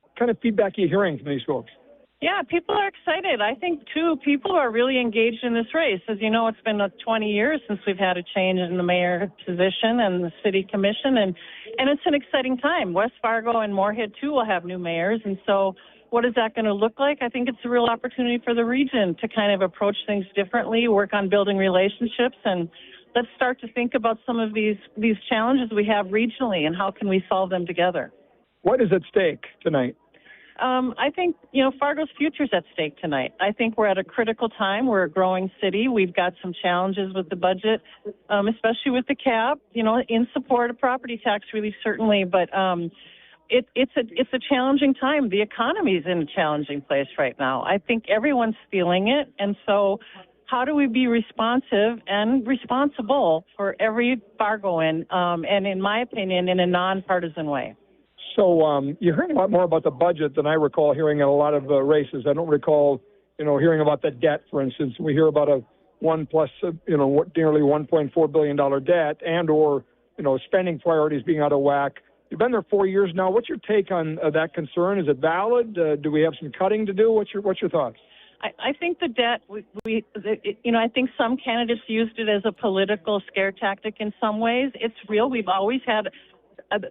what kind of feedback are you hearing from these folks? Yeah, people are excited. I think, too, people are really engaged in this race. As you know, it's been 20 years since we've had a change in the mayor position and the city commission, and it's an exciting time. West Fargo and Moorhead, too, will have new mayors, and so what is that going to look like? I think it's a real opportunity for the region to kind of approach things differently, work on building relationships, and let's start to think about some of these challenges we have regionally and how can we solve them together. What is at stake tonight? I think, Fargo's future's at stake tonight. I think we're at a critical time. We're a growing city. We've got some challenges with the budget, especially with the cap, in support of property tax relief, certainly. But it's a challenging time. The economy is in a challenging place right now. I think everyone's feeling it. And so how do we be responsive and responsible for every Fargoan, and in my opinion, in a nonpartisan way? So you're hearing a lot more about the budget than I recall hearing in a lot of races. I don't recall, hearing about the debt, for instance. We hear about a nearly $1.4 billion debt or spending priorities being out of whack. You've been there 4 years now. What's your take on that concern? Is it valid? Do we have some cutting to do? What's your thoughts? I think the debt, I think some candidates used it as a political scare tactic in some ways. It's real. We've always had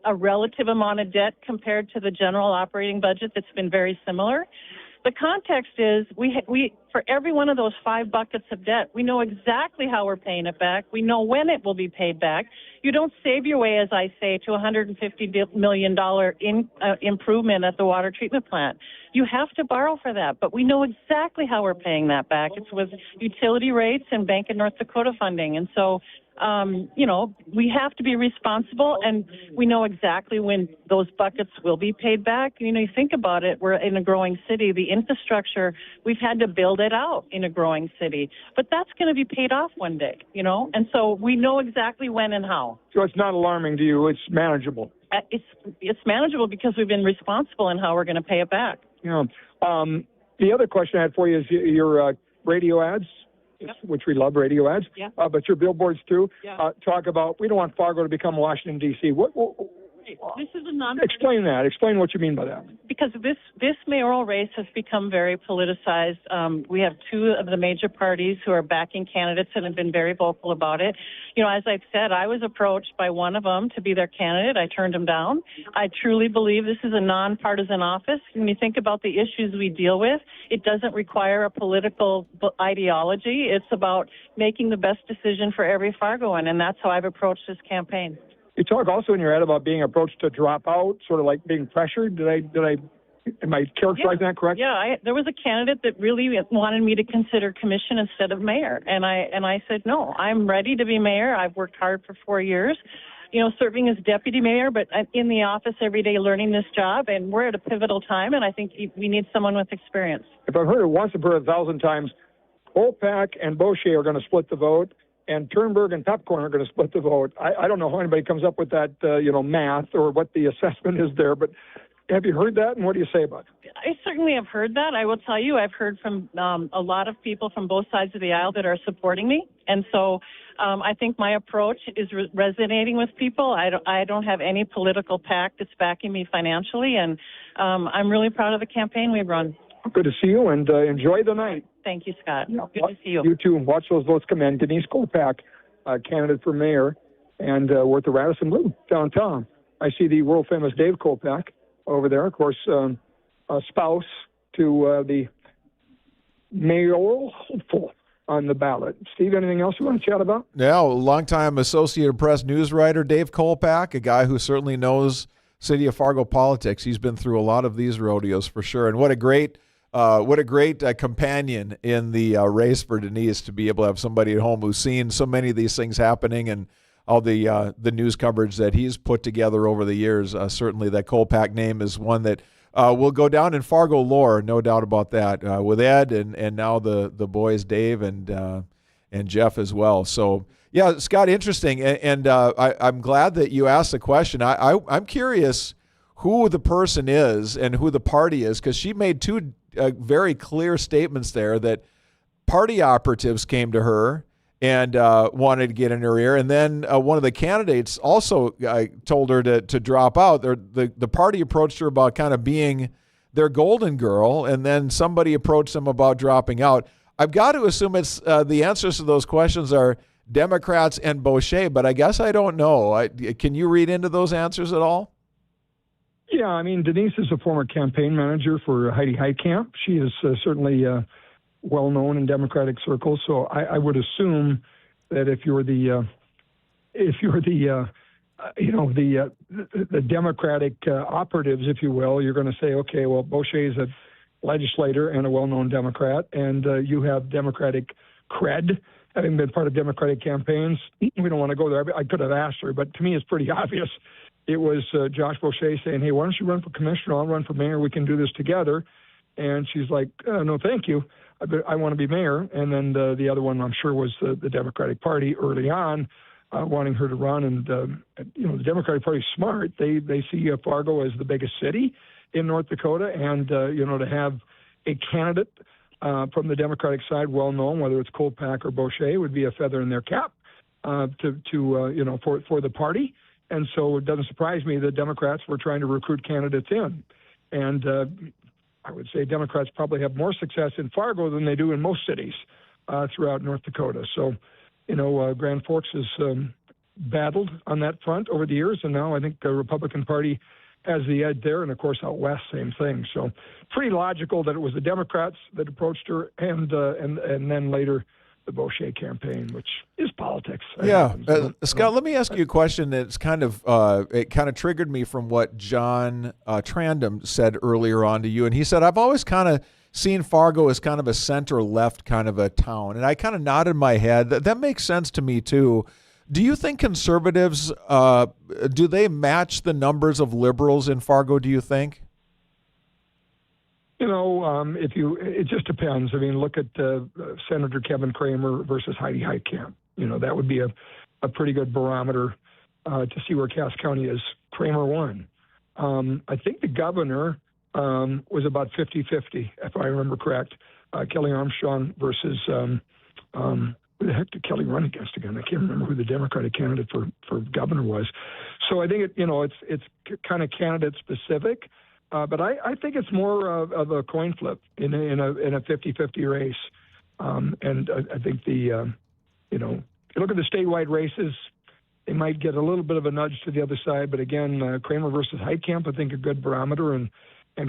a relative amount of debt compared to the general operating budget that's been very similar. The context is we for every one of those 5 buckets of debt, we know exactly how we're paying it back. We know when it will be paid back. You don't save your way, as I say, to $150 million improvement at the water treatment plant. You have to borrow for that, but we know exactly how we're paying that back. It's with utility rates and Bank of North Dakota funding. And so, we have to be responsible, and we know exactly when those buckets will be paid back. You think about it, we're in a growing city. The infrastructure, we've had to build it out in a growing city, but that's going to be paid off one day, and so we know exactly when and how. So it's not alarming to you. It's manageable. It's manageable because we've been responsible in how we're going to pay it back. Yeah. The other question I had for you is your radio ads. Yep. Which we love, radio ads, but your billboards too. Talk about, we don't want Fargo to become Washington, D.C. This is a Explain that. Explain what you mean by that. Because this mayoral race has become very politicized. We have 2 of the major parties who are backing candidates and have been very vocal about it. As I've said, I was approached by one of them to be their candidate. I turned him down. I truly believe this is a nonpartisan office. When you think about the issues we deal with, it doesn't require a political ideology. It's about making the best decision for every Fargoan, and that's how I've approached this campaign. You talk also in your ad about being approached to drop out, sort of like being pressured. Did I Am I characterizing that correct? Yeah, there was a candidate that really wanted me to consider commission instead of mayor, and I said no. I'm ready to be mayor. I've worked hard for 4 years, serving as deputy mayor, but I'm in the office every day learning this job, and we're at a pivotal time, and I think we need someone with experience. If I've heard it once, I've heard it 1,000 times. Kolpak and Boucher are going to split the vote, and Turnberg and Pepcorn are going to split the vote. I don't know how anybody comes up with that, math or what the assessment is there, but have you heard that, and what do you say about it? I certainly have heard that. I will tell you, I've heard from a lot of people from both sides of the aisle that are supporting me, and so I think my approach is resonating with people. I don't have any political pact that's backing me financially, and I'm really proud of the campaign we've run. Good to see you, and enjoy the night. Thank you, Scott. Good to see you. You too. Watch those votes come in. Denise Kolpak, candidate for mayor, and we're at the Radisson Blue downtown. I see the world-famous Dave Kolpak over there, of course, a spouse to the mayoral hopeful on the ballot. Steve, anything else you want to chat about? Yeah, longtime Associated Press news writer Dave Kolpak, a guy who certainly knows City of Fargo politics. He's been through a lot of these rodeos for sure, and what a great companion in the race for Denise to be able to have somebody at home who's seen so many of these things happening and all the news coverage that he's put together over the years. Certainly that Kolpak name is one that will go down in Fargo lore, no doubt about that, with Ed and now the boys Dave and Jeff as well. So, yeah, Scott, interesting. And I'm glad that you asked the question. I'm curious who the person is and who the party is, because she made two very clear statements there that party operatives came to her and wanted to get in her ear. And then one of the candidates also told her to drop out. The party approached her about kind of being their golden girl, and then somebody approached them about dropping out. I've got to assume it's the answers to those questions are Democrats and Boucher, but I guess I don't know. Can you read into those answers at all? Yeah, I mean, Denise is a former campaign manager for Heidi Heitkamp. She is certainly well-known in Democratic circles, so I would assume that if you're the Democratic operatives, if you will, you're going to say, okay, well, Boucher is a legislator and a well-known Democrat, and you have Democratic cred, having been part of Democratic campaigns. We don't want to go there. I could have asked her, but to me it's pretty obvious. It was Josh Boucher saying, hey, why don't you run for commissioner? I'll run for mayor. We can do this together. And she's like, no, thank you. I want to be mayor. And then the other one, I'm sure, was the Democratic Party early on, wanting her to run. And, the Democratic Party is smart. They see Fargo as the biggest city in North Dakota. And, to have a candidate from the Democratic side, well-known, whether it's Kolpak or Boucher, would be a feather in their cap for the party. And so it doesn't surprise me that Democrats were trying to recruit candidates in. And I would say Democrats probably have more success in Fargo than they do in most cities throughout North Dakota. So, Grand Forks has battled on that front over the years, and now I think the Republican Party has the edge there. And, of course, out west, same thing. So pretty logical that it was the Democrats that approached her and then later the Boucher campaign, which is politics. Yeah. Scott, let me ask you a question that's kind of triggered me from what John Trandom said earlier on to you. And he said, I've always kind of seen Fargo as kind of a center-left kind of a town. And I kind of nodded my head. That makes sense to me, too. Do you think conservatives, do they match the numbers of liberals in Fargo, do you think? It just depends. I mean, look at Senator Kevin Cramer versus Heidi Heitkamp. That would be a pretty good barometer to see where Cass County is. Cramer won. I think the governor was about 50-50, if I remember correct. Kelly Armstrong versus who the heck did Kelly run against again? I can't remember who the Democratic candidate for governor was. So I think it's kind of candidate specific. But I think it's more of a coin flip in a 50-50 race. And I think you look at the statewide races, they might get a little bit of a nudge to the other side. But again, Cramer versus Heitkamp, I think a good barometer, and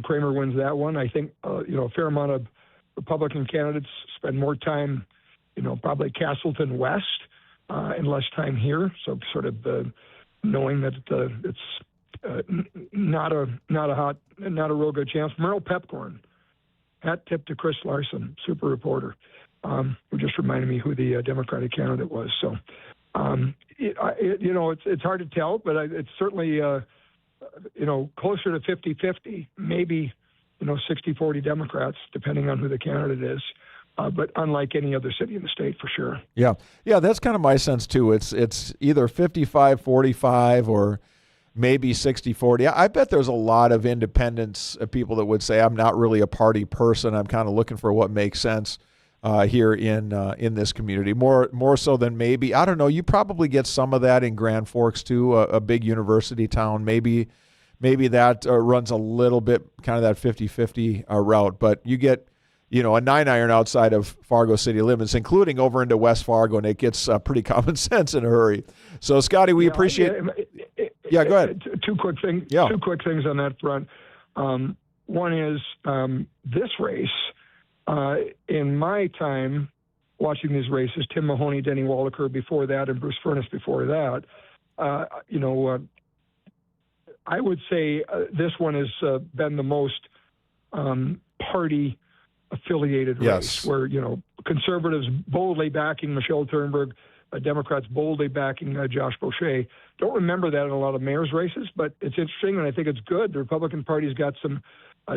Cramer wins that one. I think, a fair amount of Republican candidates spend more time, probably Castleton West and less time here. So sort of knowing that it's not a real good chance. Merle Pepcorn, hat tip to Chris Larson, super reporter, who just reminded me who the Democratic candidate was. So, it's hard to tell, but it's certainly, closer to 50-50, maybe, 60-40 Democrats, depending on who the candidate is. But unlike any other city in the state, for sure. Yeah, that's kind of my sense too. It's either 55-45 or maybe 60-40. I bet there's a lot of independents, people that would say, I'm not really a party person. I'm kind of looking for what makes sense here in this community. More so than maybe, I don't know, you probably get some of that in Grand Forks too, a big university town. Maybe that runs a little bit kind of that 50-50 route, but you get a 9-iron outside of Fargo city limits, including over into West Fargo, and it gets pretty common sense in a hurry. So, Scotty, we appreciate. Yeah, go ahead. Two quick things. Yeah. Two quick things on that front. One is this race. In my time watching these races, Tim Mahoney, Denny Waldecker before that, and Bruce Furness before that. I would say this one has been the most party affiliated race, where conservatives boldly backing Michelle Turnberg, Democrats boldly backing Josh Boucher. Don't remember that in a lot of mayor's races, but it's interesting, and I think it's good. The Republican Party's got some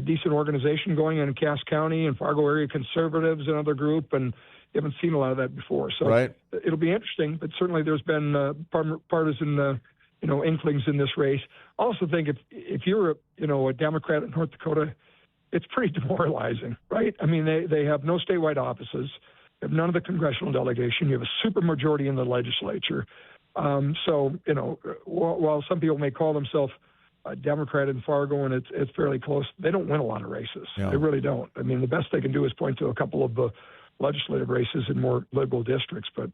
decent organization going in Cass County and Fargo area conservatives, another group, and you haven't seen a lot of that before. So it'll be interesting, but certainly there's been partisan inklings in this race. I also think if you're a Democrat in North Dakota, it's pretty demoralizing, right? I mean, they have no statewide offices, they have none of the congressional delegation. You have a supermajority in the legislature. So, while some people may call themselves a Democrat in Fargo and it's fairly close, they don't win a lot of races. Yeah. They really don't. I mean, the best they can do is point to a couple of the legislative races in more liberal districts, but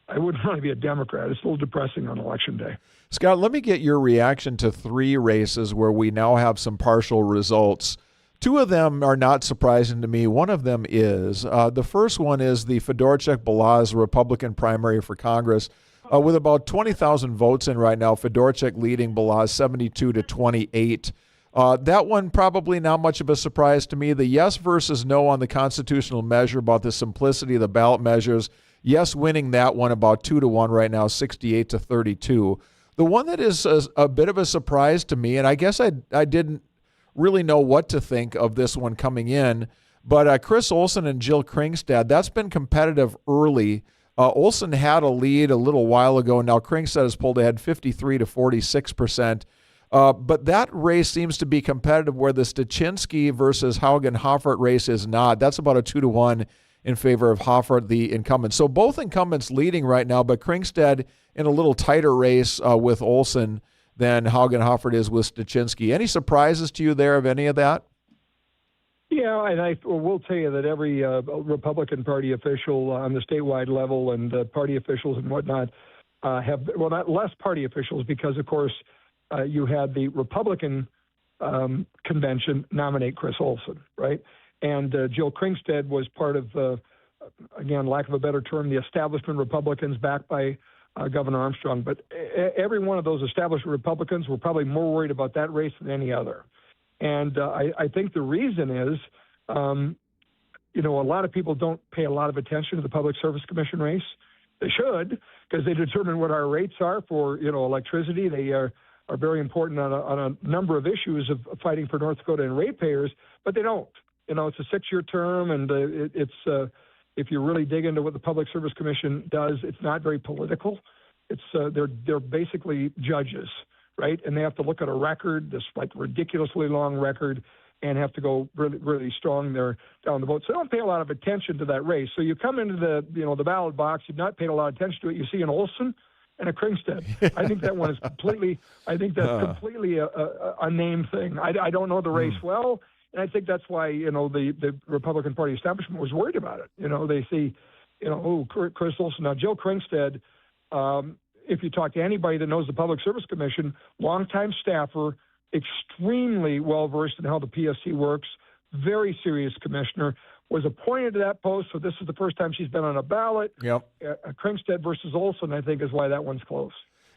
I wouldn't want to be a Democrat. It's a little depressing on Election Day. Scott, let me get your reaction to 3 races where we now have some partial results. 2 of them are not surprising to me. One of them is. The first one is the Fedorchak-Balazs Republican primary for Congress. With about 20,000 votes in right now, Fedorchak leading Balazs 72-28. That one probably not much of a surprise to me. The yes versus no on the constitutional measure about the simplicity of the ballot measures. Yes winning that one about 2-1 right now, 68-32. The one that is a bit of a surprise to me, and I guess I didn't really know what to think of this one coming in, but Chris Olson and Jill Kringstad, that's been competitive early. Olson had a lead a little while ago. Now Kringstad has pulled ahead 53-46%. But that race seems to be competitive where the Stuchinski versus Haugen-Hoffert race is not. That's about a 2-1 in favor of Hoffert, the incumbent. So both incumbents leading right now, but Kringstad in a little tighter race with Olson than Haugen-Hoffert is with Stuchinski. Any surprises to you there of any of that? Yeah, and I will tell you that every Republican Party official on the statewide level and party officials and whatnot not less party officials because, of course, you had the Republican convention nominate Chris Olson, right? And Jill Kringstad was part of, again, lack of a better term, the establishment Republicans backed by Governor Armstrong. But every one of those established Republicans were probably more worried about that race than any other. And I think the reason is, a lot of people don't pay a lot of attention to the Public Service Commission race. They should, because they determine what our rates are for, electricity. They are very important on a number of issues of fighting for North Dakota and ratepayers, but they don't. It's a 6-year term, and it's if you really dig into what the Public Service Commission does, it's not very political. It's they're basically judges, right? And they have to look at a record, this like ridiculously long record, and have to go really, really strong there down the vote. So they don't pay a lot of attention to that race. So you come into the ballot box, you've not paid a lot of attention to it. You see an Olson and a Kringstad. I think that one is completely. I think that's completely a name thing. I don't know the race well, and I think that's why the Republican Party establishment was worried about it. They see, Chris Olson. Now Jill Kringstad. If you talk to anybody that knows the Public Service Commission, longtime staffer, extremely well versed in how the PSC works, very serious commissioner. Was appointed to that post, so this is the first time she's been on a ballot. Yep. Kringstad versus Olson, I think, is why that one's close.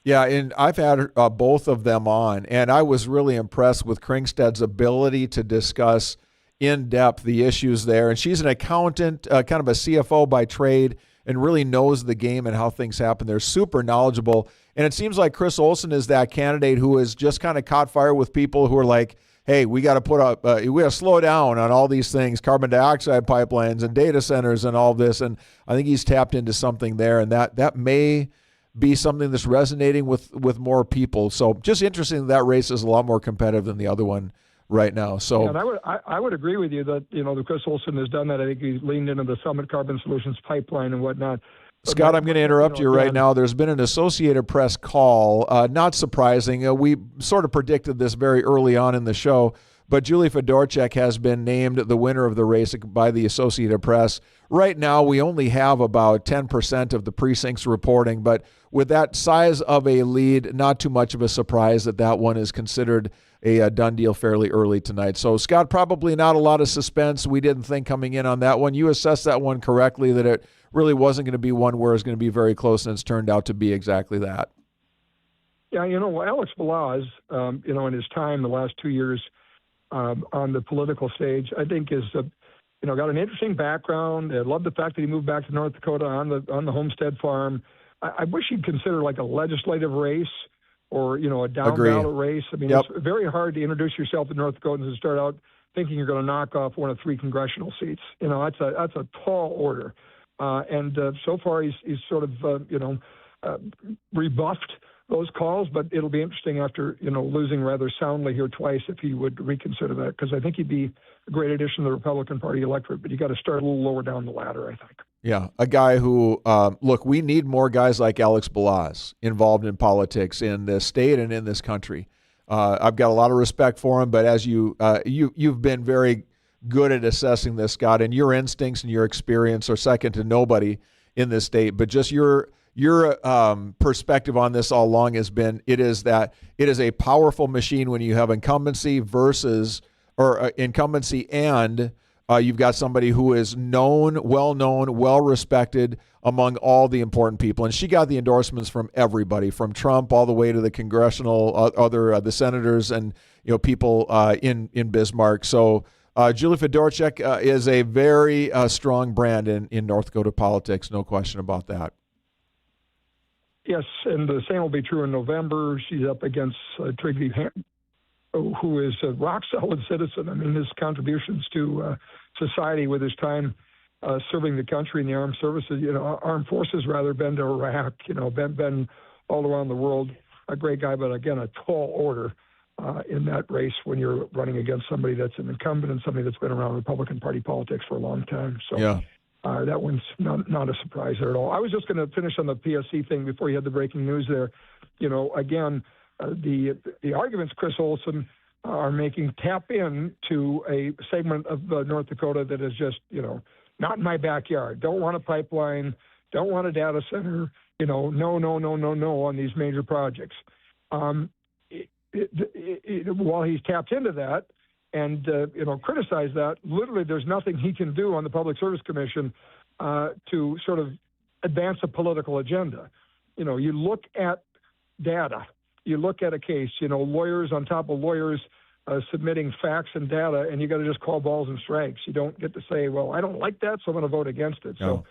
Yeah, and I've had both of them on, and I was really impressed with Kringstad's ability to discuss in depth the issues there. And she's an accountant, kind of a CFO by trade, and really knows the game and how things happen. They're super knowledgeable. And it seems like Chris Olson is that candidate who has just kind of caught fire with people who are like, hey, we got to put up, we got to slow down on all these things, carbon dioxide pipelines and data centers and all this. And I think he's tapped into something there, and that may be something that's resonating with more people. So just interesting that race is a lot more competitive than the other one right now. So, and I would agree with you that the Chris Olson has done that. I think he's leaned into the Summit Carbon Solutions pipeline and whatnot. Scott, I'm going to interrupt you right now. There's been an Associated Press call. Not surprising. We sort of predicted this very early on in the show, but Julie Fedorchak has been named the winner of the race by the Associated Press. Right now, we only have about 10% of the precincts reporting, but with that size of a lead, not too much of a surprise that one is considered a done deal fairly early tonight. So, Scott, probably not a lot of suspense. We didn't think coming in on that one. You assessed that one correctly, that it really wasn't going to be one where it's going to be very close, and it's turned out to be exactly that. Yeah, Alex Balazs, in his time the last 2 years on the political stage, I think is, got an interesting background. I love the fact that he moved back to North Dakota on the homestead farm. I wish he'd consider like a legislative race or, a down ballot race. I mean, It's very hard to introduce yourself to North Dakotans and start out thinking you're going to knock off one of 3 congressional seats. That's a tall order. And so far he's sort of, rebuffed those calls, but it'll be interesting after, losing rather soundly here twice if he would reconsider that, because I think he'd be a great addition to the Republican Party electorate, but you got to start a little lower down the ladder, I think. Yeah, a guy who, look, we need more guys like Alex Balazs involved in politics in this state and in this country. I've got a lot of respect for him, but as you've been very good at assessing this, Scott, and your instincts and your experience are second to nobody in this state, but just your perspective on this all along has been, it is a powerful machine when you have incumbency and you've got somebody who is well-known, well-respected among all the important people. And she got the endorsements from everybody, from Trump all the way to the congressional, the senators and people in Bismarck. So Julie Fedorchak is a very strong brand in North Dakota politics, no question about that. Yes, and the same will be true in November. She's up against Trygve Ham, who is a rock-solid citizen. I mean, his contributions to society with his time serving the country in the armed services, armed forces rather, been to Iraq, been all around the world. A great guy, but again, a tall order in that race when you're running against somebody that's an incumbent and somebody that's been around Republican Party politics for a long time. So. Yeah. That one's not a surprise there at all. I was just going to finish on the PSC thing before you had the breaking news there. Again, the arguments Chris Olson are making tap in to a segment of North Dakota that is just, not in my backyard. Don't want a pipeline. Don't want a data center. No on these major projects. While he's tapped into that, and criticize that, literally there's nothing he can do on the Public Service Commission to sort of advance a political agenda. You look at data, you look at a case, lawyers on top of lawyers submitting facts and data, and you got to just call balls and strikes. You don't get to say, well, I don't like that, so I'm going to vote against it. No. So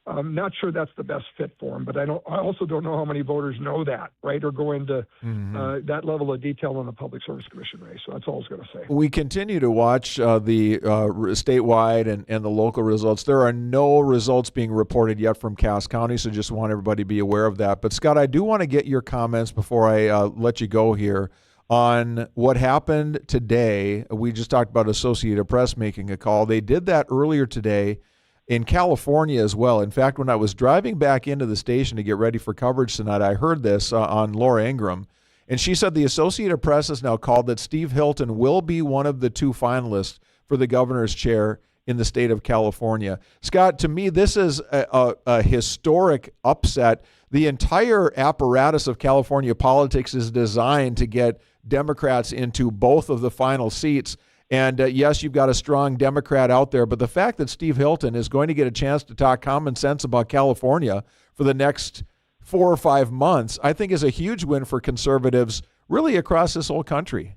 I'm not sure that's the best fit for him, but I also don't know how many voters know that, right, or go into that level of detail on the Public Service Commission race. So that's all I was going to say. We continue to watch the statewide and the local results. There are no results being reported yet from Cass County, so just want everybody to be aware of that. But, Scott, I do want to get your comments before I let you go here on what happened today. We just talked about Associated Press making a call. They did that earlier today in California as well. In fact, when I was driving back into the station to get ready for coverage tonight, I heard this on Laura Ingram, and she said the Associated Press has now called that Steve Hilton will be one of the 2 finalists for the governor's chair in the state of California. Scott, to me, this is a historic upset. The entire apparatus of California politics is designed to get Democrats into both of the final seats. And yes, you've got a strong Democrat out there, but the fact that Steve Hilton is going to get a chance to talk common sense about California for the next 4 or 5 months, I think is a huge win for conservatives really across this whole country.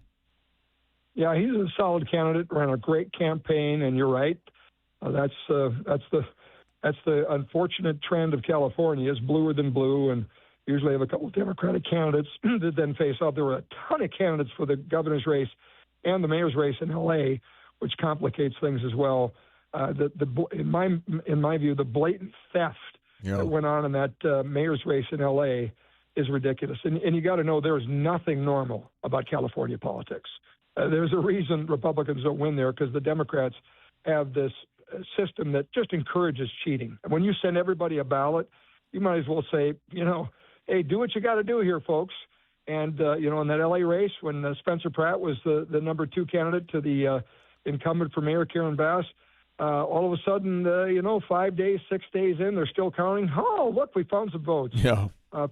Yeah, he's a solid candidate, ran a great campaign, and you're right. That's the unfortunate trend of California is bluer than blue, and usually have a couple of Democratic candidates that then face off. There were a ton of candidates for the governor's race and the mayor's race in L.A., which complicates things as well. In my view, the blatant theft that went on in that mayor's race in L.A. is ridiculous. And you got to know there's nothing normal about California politics. There's a reason Republicans don't win there, because the Democrats have this system that just encourages cheating. And when you send everybody a ballot, you might as well say, hey, do what you got to do here, folks. And, in that L.A. race, when Spencer Pratt was the number 2 candidate to the incumbent for Mayor Karen Bass, all of a sudden, 5 days, 6 days in, they're still counting. Oh, look, we found some votes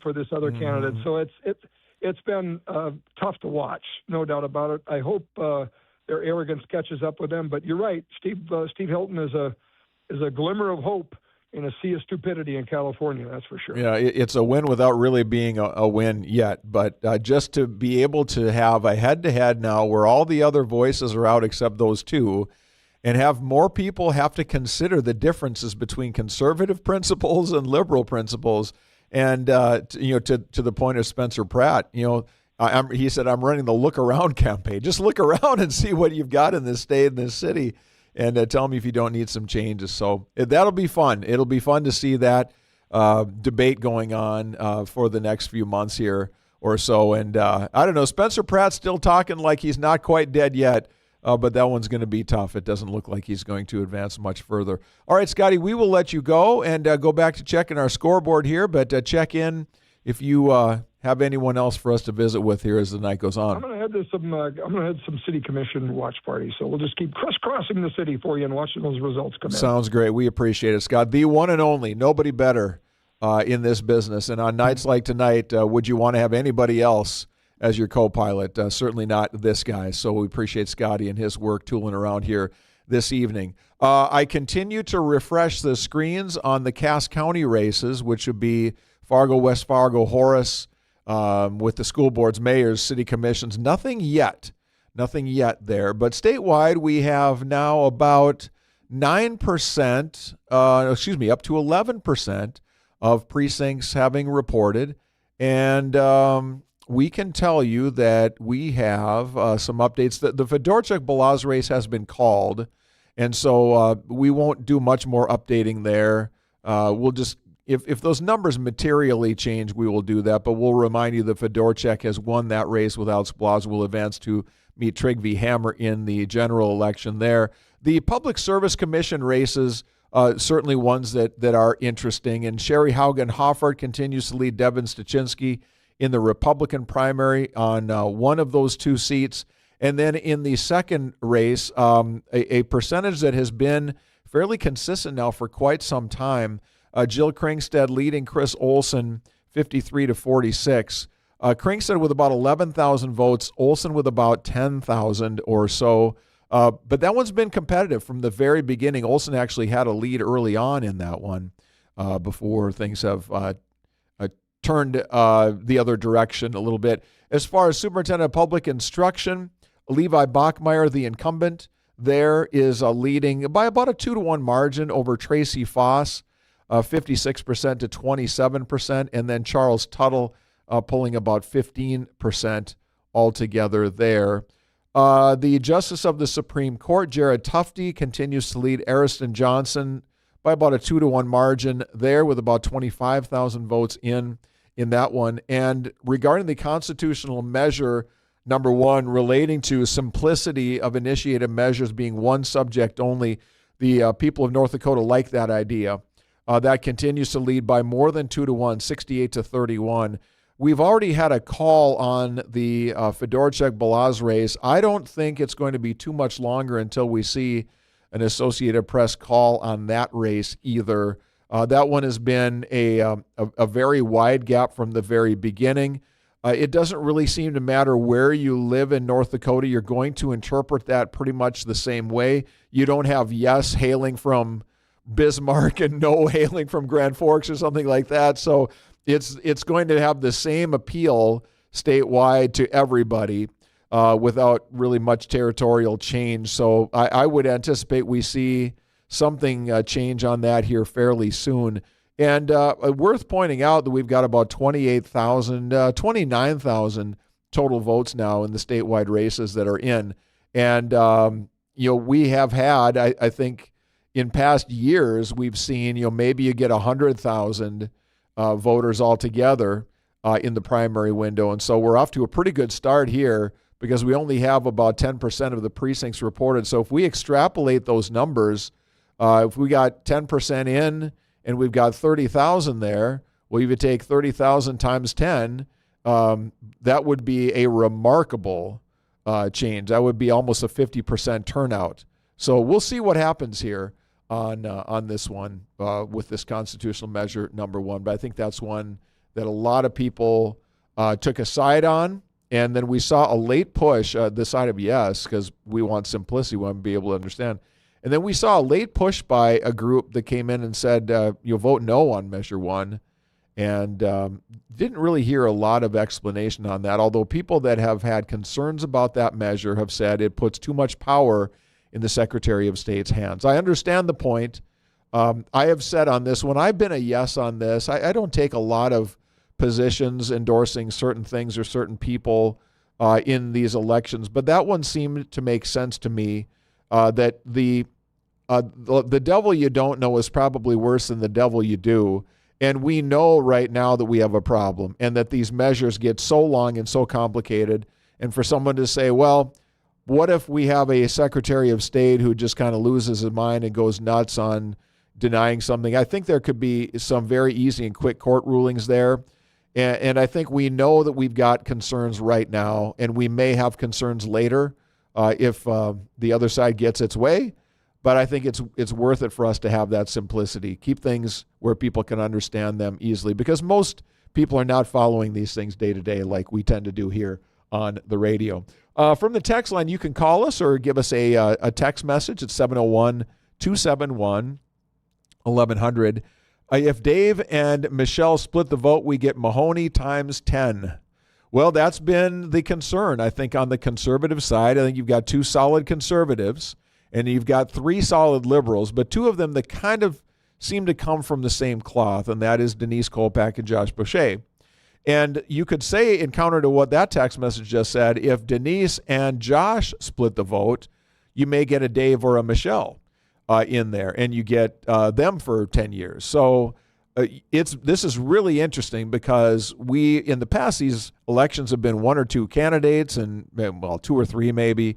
for this other candidate. So it's been tough to watch, no doubt about it. I hope their arrogance catches up with them. But you're right, Steve Hilton is a glimmer of hope in a sea of stupidity in California, that's for sure. Yeah, it's a win without really being a win yet. But just to be able to have a head-to-head now where all the other voices are out except those two, and have more people have to consider the differences between conservative principles and liberal principles. And, to the point of Spencer Pratt, he said, I'm running the look around campaign. Just look around and see what you've got in this state, in this city, and tell me if you don't need some changes. So that'll be fun. It'll be fun to see that debate going on for the next few months here or so. And I don't know, Spencer Pratt's still talking like he's not quite dead yet, but that one's going to be tough. It doesn't look like he's going to advance much further. All right, Scotty, we will let you go and go back to checking our scoreboard here, but check in if you have anyone else for us to visit with here as the night goes on. I'm going to head some city commission watch parties, so we'll just keep crisscrossing the city for you and watching those results come in. Sounds great. We appreciate it, Scott. The one and only, nobody better in this business. And on nights like tonight, would you want to have anybody else as your co-pilot? Certainly not this guy. So we appreciate Scotty and his work tooling around here this evening. I continue to refresh the screens on the Cass County races, which would be Fargo, West Fargo, Horace, with the school boards, mayors, city commissions. Nothing yet there. But statewide, we have now about 9%, up to 11% of precincts having reported. And we can tell you that we have some updates. The Fedorchak-Balazs race has been called, and so we won't do much more updating there. We'll just, if those numbers materially change, we will do that, but we'll remind you that Fedorchak has won that race without Balazs, will advance to meet Trygve Hammer in the general election there. The Public Service Commission races, certainly ones that are interesting, and Sherry Haugen-Hoffart continues to lead Devin Stuchinski in the Republican primary on one of those 2 seats. And then in the second race, a percentage that has been fairly consistent now for quite some time, Jill Kringstead leading Chris Olson 53-46. Kringstead with about 11,000 votes, Olson with about 10,000 or so. But that one's been competitive from the very beginning. Olson actually had a lead early on in that one before things have turned the other direction a little bit. As far as Superintendent of Public Instruction, Levi Bachmeyer, the incumbent, there is leading by about a 2-to-1 margin over Tracy Foss, 56% to 27%, and then Charles Tuttle pulling about 15% altogether there. The Justice of the Supreme Court, Jared Tufte, continues to lead Ariston Johnson by about a 2-to-1 margin there with about 25,000 votes in that one. And regarding the constitutional measure, number 1, relating to simplicity of initiated measures being one subject only, the people of North Dakota like that idea. That continues to lead by more than 2-to-1, 68-31. We've already had a call on the Fedorchak-Balazs race. I don't think it's going to be too much longer until we see an Associated Press call on that race either. That one has been a very wide gap from the very beginning. It doesn't really seem to matter where you live in North Dakota. You're going to interpret that pretty much the same way. You don't have yes hailing from Bismarck and no hailing from Grand Forks or something like that. So it's going to have the same appeal statewide to everybody without really much territorial change. So I would anticipate we see something change on that here fairly soon. And worth pointing out that we've got about 29,000 total votes now in the statewide races that are in. And, we have had, I think, in past years, we've seen, maybe you get 100,000 voters altogether in the primary window. And so we're off to a pretty good start here because we only have about 10% of the precincts reported. So if we extrapolate those numbers, if we got 10% in and we've got 30,000 there, well, if you take 30,000 times 10, that would be a remarkable change. That would be almost a 50% turnout. So we'll see what happens here on this one with this constitutional measure number 1. But I think that's one that a lot of people took a side on. And then we saw a late push, the side of yes, because we want simplicity, we want to be able to understand. And then we saw a late push by a group that came in and said, you'll vote no on Measure 1. And didn't really hear a lot of explanation on that, although people that have had concerns about that measure have said it puts too much power in the Secretary of State's hands. I understand the point. I have said on this one, I've been a yes on this. I don't take a lot of positions endorsing certain things or certain people in these elections, but that one seemed to make sense to me, that the devil you don't know is probably worse than the devil you do. And we know right now that we have a problem and that these measures get so long and so complicated. And for someone to say, well, what if we have a Secretary of State who just kind of loses his mind and goes nuts on denying something? I think there could be some very easy and quick court rulings there. And I think we know that we've got concerns right now, and we may have concerns later if the other side gets its way. But I think it's worth it for us to have that simplicity, keep things where people can understand them easily, because most people are not following these things day to day like we tend to do here on the radio. From the text line, you can call us or give us a text message at 701-271-1100. If Dave and Michelle split the vote, we get Mahoney times 10. Well, that's been the concern, I think, on the conservative side. I think you've got 2 solid conservatives, and you've got 3 solid liberals, but 2 of them that kind of seem to come from the same cloth, and that is Denise Kolpak and Josh Boucher. And you could say, in counter to what that text message just said, if Denise and Josh split the vote, you may get a Dave or a Michelle in there, and you get them for 10 years. So this is really interesting because in the past, these elections have been 1 or 2 candidates, and 2 or 3 maybe,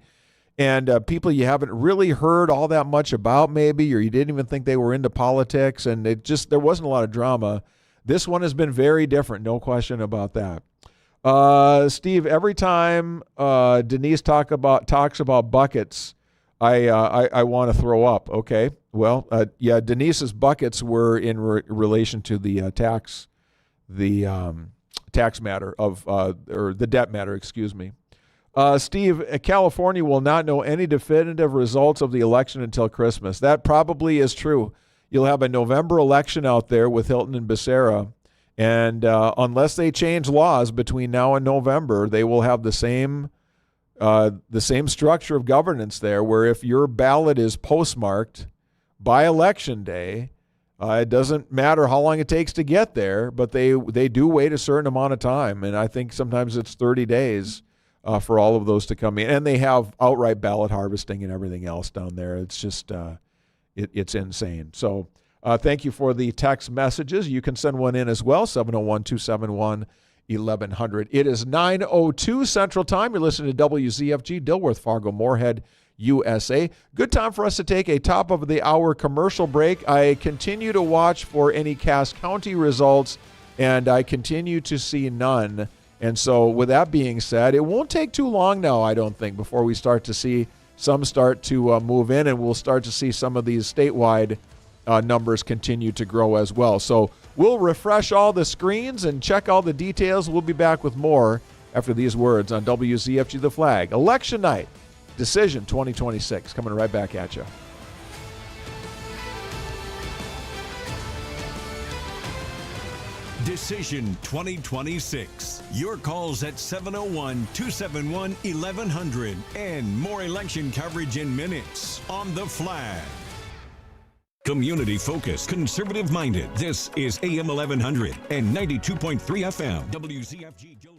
and people you haven't really heard all that much about maybe, or you didn't even think they were into politics, and there wasn't a lot of drama. This one has been very different, no question about that. Steve, every time Denise talks about buckets, I want to throw up. Okay, well, Denise's buckets were in relation to the tax matter or the debt matter, excuse me. Steve, California will not know any definitive results of the election until Christmas. That probably is true. You'll have a November election out there with Hilton and Becerra, and unless they change laws between now and November, they will have the same structure of governance there, where if your ballot is postmarked by Election Day, it doesn't matter how long it takes to get there, but they do wait a certain amount of time, and I think sometimes it's 30 days for all of those to come in. And they have outright ballot harvesting and everything else down there. It's just it's insane. So thank you for the text messages. You can send one in as well, 701-271-1100. It is 9:02 Central Time. You're listening to WZFG, Dilworth, Fargo, Moorhead, USA. Good time for us to take a top-of-the-hour commercial break. I continue to watch for any Cass County results, and I continue to see none. And so with that being said, it won't take too long now, I don't think, before we start to see some start to move in, and we'll start to see some of these statewide numbers continue to grow as well. So we'll refresh all the screens and check all the details. We'll be back with more after these words on WZFG The Flag. Election night, decision 2026. Coming right back at you. Decision 2026. Your calls at 701-271-1100 and more election coverage in minutes on The Flag. Community focused, conservative minded. This is AM 1100 and 92.3 FM. WZFG Gilbert.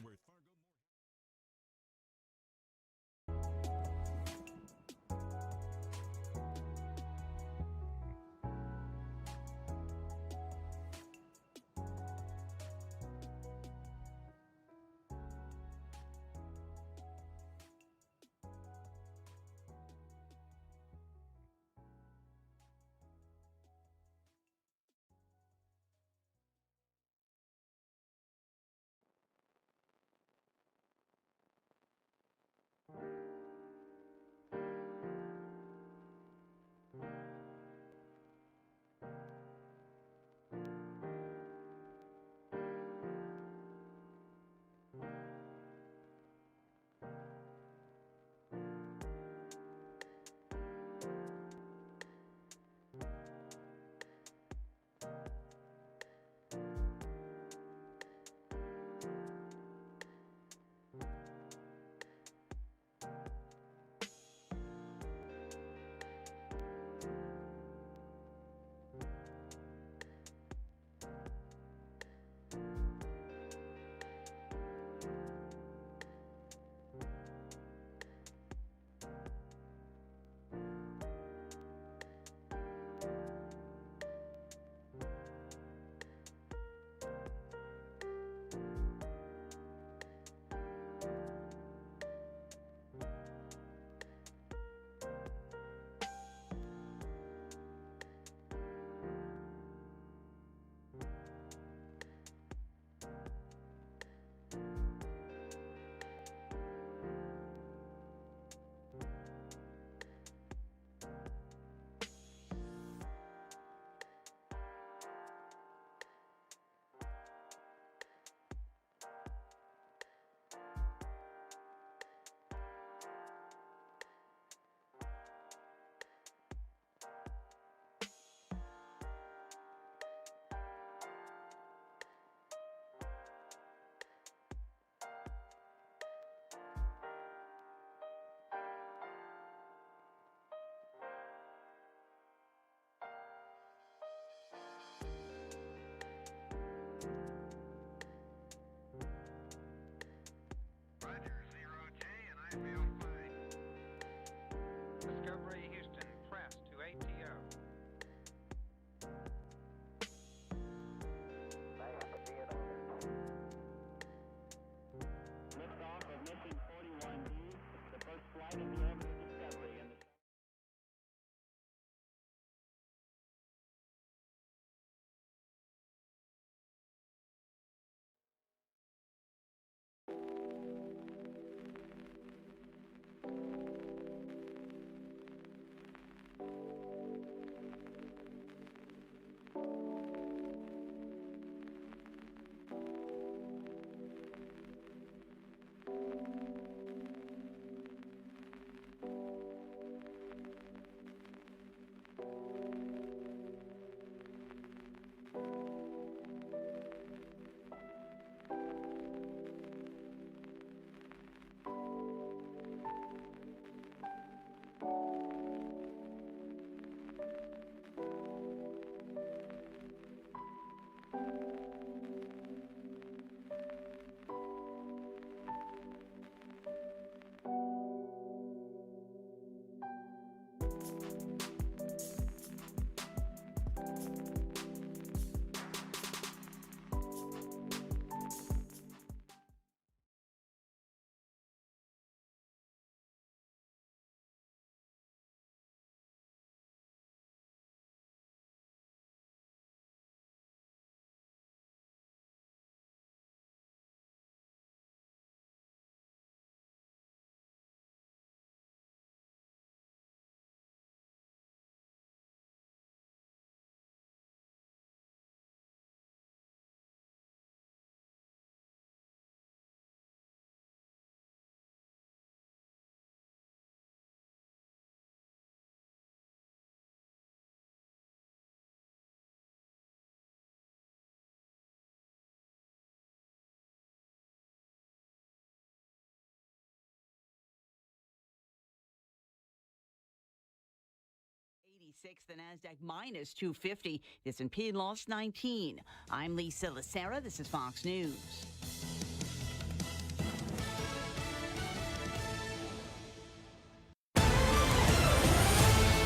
6, the NASDAQ minus 250. The S&P lost 19. I'm Lisa Lacera. This is Fox News.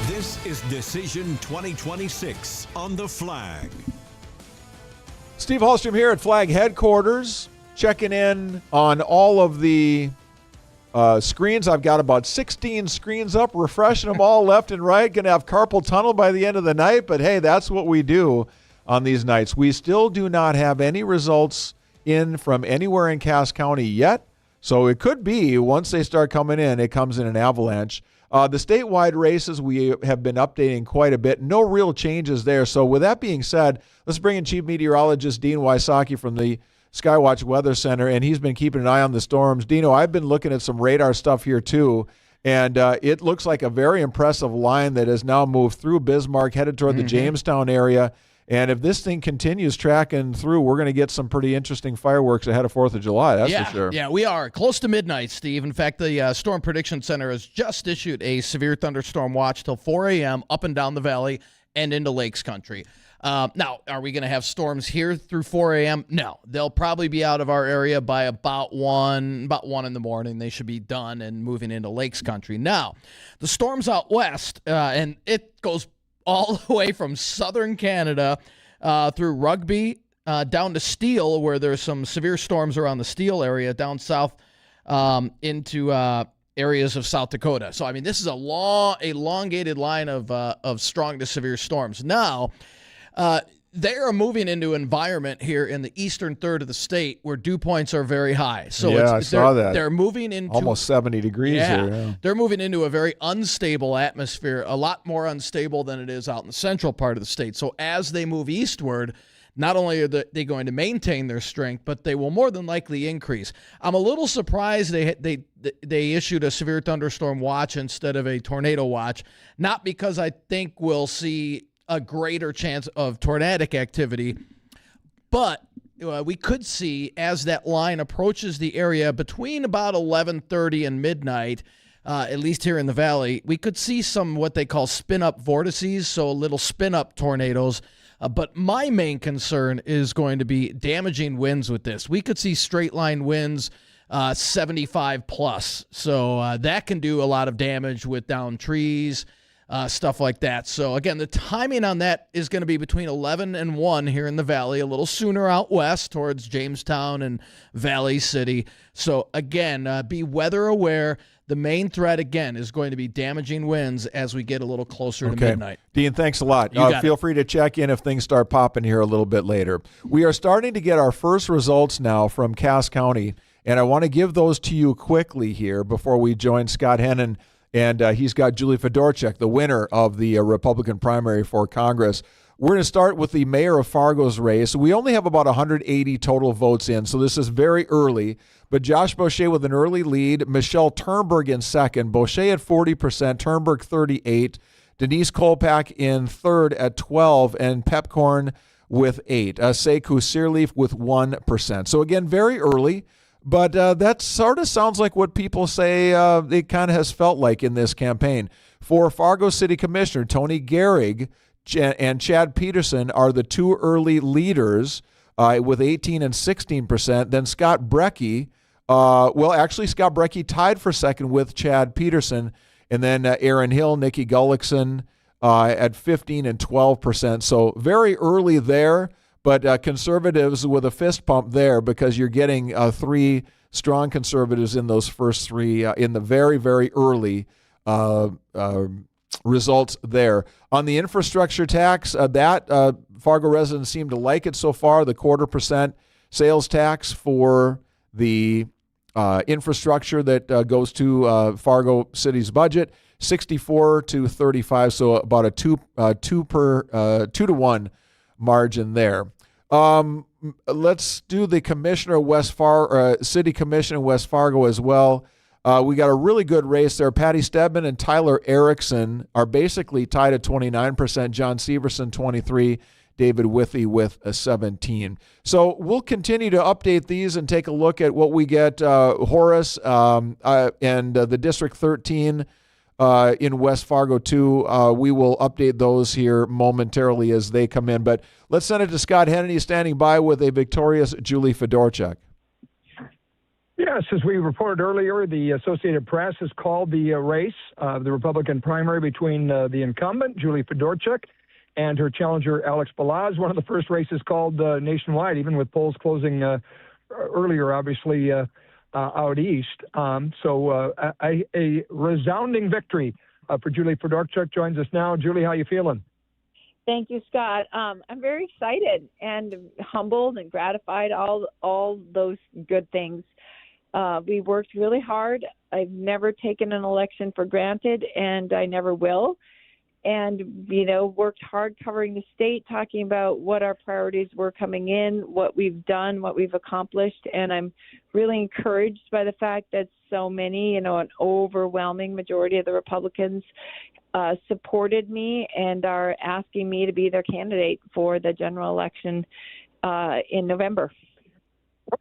This is Decision 2026 on the Flag. Steve Hallstrom here at Flag Headquarters, checking in on all of the screens. I've got about 16 screens up, refreshing them all left and right. Going to have carpal tunnel by the end of the night, but hey, that's what we do on these nights. We still do not have any results in from anywhere in Cass County yet, so it could be once they start coming in, it comes in an avalanche. The statewide races we have been updating quite a bit. No real changes there. So with that being said, let's bring in Chief Meteorologist Dean Wysocki from the Skywatch Weather Center, and he's been keeping an eye on the storms. Dino, I've been looking at some radar stuff here too, and it looks like a very impressive line that has now moved through Bismarck, headed toward the Jamestown area. And if this thing continues tracking through, we're going to get some pretty interesting fireworks ahead of 4th of July, that's for sure. Yeah, we are. Close to midnight, Steve. In fact, the Storm Prediction Center has just issued a severe thunderstorm watch till 4 a.m. up and down the valley and into Lakes Country. Now, are we going to have storms here through 4 a.m.? No. They'll probably be out of our area by about 1 in the morning. They should be done and moving into Lakes Country. Now, the storms out west, and it goes all the way from southern Canada through Rugby down to Steele, where there's some severe storms around the Steele area, down south into areas of South Dakota. So, I mean, this is a elongated line of strong to severe storms. Now, they are moving into an environment here in the eastern third of the state where dew points are very high. So I saw that. They're moving into almost 70 degrees here. Yeah. They're moving into a very unstable atmosphere, a lot more unstable than it is out in the central part of the state. So as they move eastward, not only are they going to maintain their strength, but they will more than likely increase. I'm a little surprised they issued a severe thunderstorm watch instead of a tornado watch, not because I think we'll see a greater chance of tornadic activity, but we could see as that line approaches the area between about 11:30 and midnight, at least here in the valley, we could see some what they call spin-up vortices, so little spin-up tornadoes. But my main concern is going to be damaging winds with this. We could see straight-line winds 75 plus, so that can do a lot of damage with downed trees, stuff like that. So, again, the timing on that is going to be between 11 and 1 here in the valley, a little sooner out west towards Jamestown and Valley City. So, again, be weather aware. The main threat, again, is going to be damaging winds as we get a little closer to midnight. Dean, thanks a lot. Feel free to check in if things start popping here a little bit later. We are starting to get our first results now from Cass County, and I want to give those to you quickly here before we join Scott Hennen. And he's got Julie Fedorchak, the winner of the Republican primary for Congress. We're going to start with the mayor of Fargo's race. We only have about 180 total votes in, so this is very early. But Josh Boucher with an early lead, Michelle Turnberg in second, Boucher at 40%, Turnberg 38%, Denise Kolpak in third at 12%, and Pepcorn with 8%, Sekou Sirleaf with 1%. So again, very early. But that sort of sounds like what people say it kind of has felt like in this campaign. For Fargo City Commissioner, Tony Gehrig and Chad Peterson are the two early leaders with 18% and 16%. Then Scott Brecky, Scott Brecky tied for second with Chad Peterson. And then Aaron Hill, Nikki Gullickson at 15% and 12%. So very early there. But conservatives with a fist pump there because you're getting three strong conservatives in those first three in the very, very early results there. On the infrastructure tax, Fargo residents seem to like it so far. The 0.25% sales tax for the infrastructure that goes to Fargo City's budget, 64 to 35, so about a 2 to 1 margin there. Let's do the commissioner of city commission in West Fargo as well. We got a really good race there. Patty Stedman and Tyler Erickson are basically tied at 29%. John Severson 23%. David Withy with a 17%. So we'll continue to update these and take a look at what we get. Horace and the District 13 in West Fargo, too. We will update those here momentarily as they come in. But let's send it to Scott Hennen. He's standing by with a victorious Julie Fedorchak. Yes, as we reported earlier, the Associated Press has called the race, the Republican primary between the incumbent, Julie Fedorchak, and her challenger, Alex Balazs. One of the first races called nationwide, even with polls closing earlier, obviously, out east. So a resounding victory for Julie Fedorchak joins us now. Julie, how you feeling? Thank you, Scott. I'm very excited and humbled and gratified, all those good things. We worked really hard. I've never taken an election for granted, and I never will. And, worked hard covering the state, talking about what our priorities were coming in, what we've done, what we've accomplished. And I'm really encouraged by the fact that so many, an overwhelming majority of the Republicans supported me and are asking me to be their candidate for the general election in November.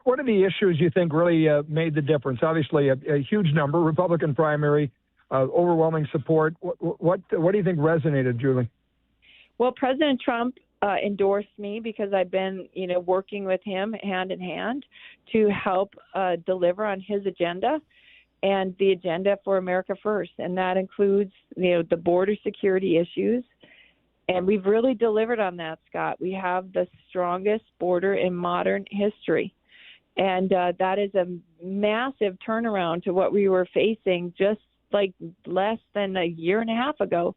What are the issues you think really made the difference? Obviously, a huge number, Republican primary, overwhelming support. What do you think resonated, Julie? Well, President Trump endorsed me because I've been, working with him hand in hand to help deliver on his agenda and the agenda for America First. And that includes, the border security issues. And we've really delivered on that, Scott. We have the strongest border in modern history. And that is a massive turnaround to what we were facing just like less than a year and a half ago.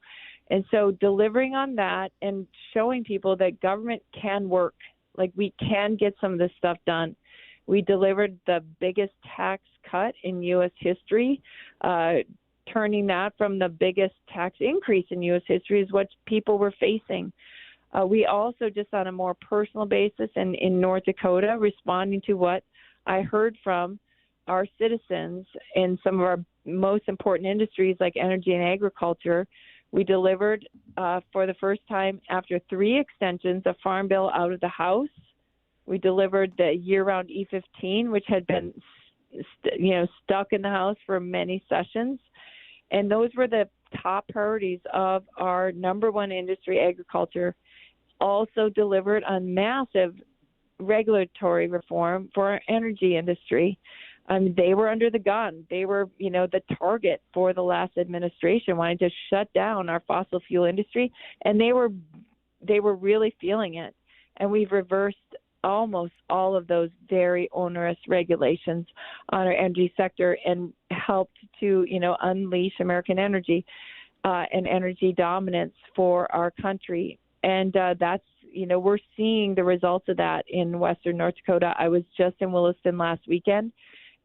And so delivering on that and showing people that government can work, like we can get some of this stuff done. We delivered the biggest tax cut in U.S. history, turning that from the biggest tax increase in U.S. history is what people were facing. We also, just on a more personal basis and in North Dakota, responding to what I heard from our citizens in some of our most important industries like energy and agriculture. We delivered for the first time after 3 extensions a farm bill out of the House. We delivered the year-round E-15, which had been stuck in the House for many sessions. And those were the top priorities of our number one industry, agriculture. Also delivered on massive regulatory reform for our energy industry. They were under the gun. They were, the target for the last administration, wanting to shut down our fossil fuel industry, and they were really feeling it. And we've reversed almost all of those very onerous regulations on our energy sector and helped to, unleash American energy and energy dominance for our country. And that's, we're seeing the results of that in Western North Dakota. I was just in Williston last weekend,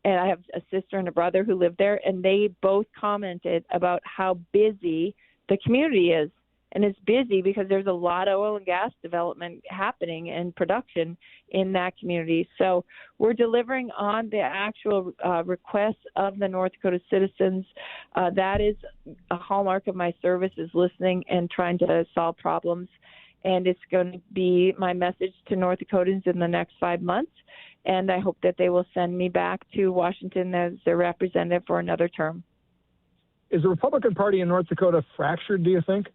and I have a sister and a brother who live there, and they both commented about how busy the community is. And it's busy because there's a lot of oil and gas development happening and production in that community. So we're delivering on the actual requests of the North Dakota citizens. That is a hallmark of my service, is listening and trying to solve problems. And it's going to be my message to North Dakotans in the next 5 months. And I hope that they will send me back to Washington as their representative for another term. Is the Republican Party in North Dakota fractured, do you think?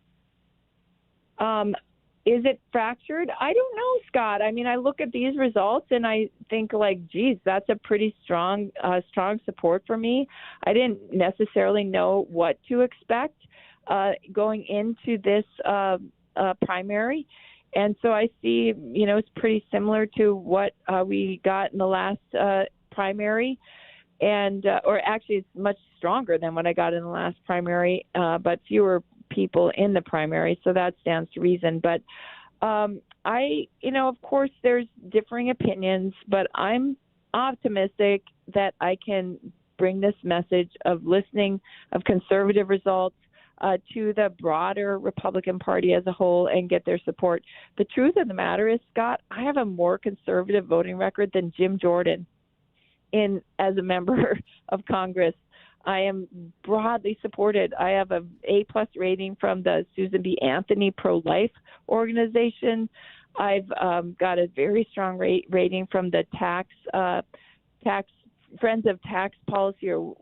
Is it fractured? I don't know, Scott. I mean, I look at these results and I think geez, that's a pretty strong support for me. I didn't necessarily know what to expect going into this primary. And so I see, it's pretty similar to what we got in the last primary. And, or actually it's much stronger than what I got in the last primary, but fewer people in the primary, so that stands to reason. But of course there's differing opinions, but I'm optimistic that I can bring this message of listening, of conservative results to the broader Republican Party as a whole and get their support. The truth of the matter is, Scott, I have a more conservative voting record than Jim Jordan as a member of Congress. I am broadly supported. I have a A+ rating from the Susan B. Anthony Pro-Life Organization. I've got a very strong rating from the Friends of Tax Policy, or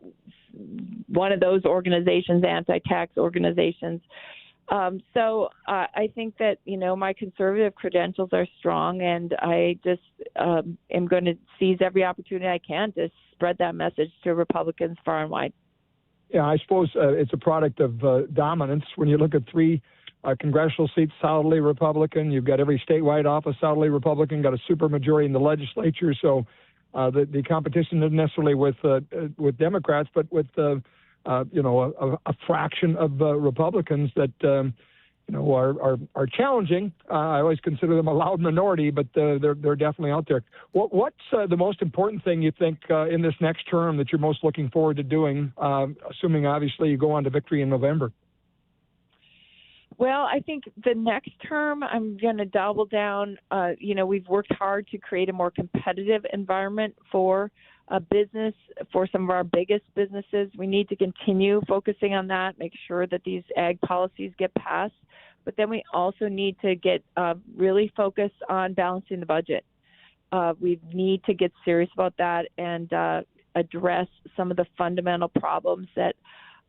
one of those organizations, anti-tax organizations. So I think that, my conservative credentials are strong, and I just am going to seize every opportunity I can to spread that message to Republicans far and wide. Yeah, I suppose it's a product of dominance. When you look at 3 congressional seats solidly Republican, you've got every statewide office solidly Republican, got a supermajority in the legislature. So the competition isn't necessarily with Democrats, but with a fraction of Republicans that are challenging. I always consider them a loud minority, but they're definitely out there. What's the most important thing you think in this next term that you're most looking forward to doing, assuming obviously you go on to victory in November? Well, I think the next term I'm going to double down. We've worked hard to create a more competitive environment for business, for some of our biggest businesses. We need to continue focusing on that, make sure that these ag policies get passed. But then we also need to get really focused on balancing the budget. We need to get serious about that and address some of the fundamental problems that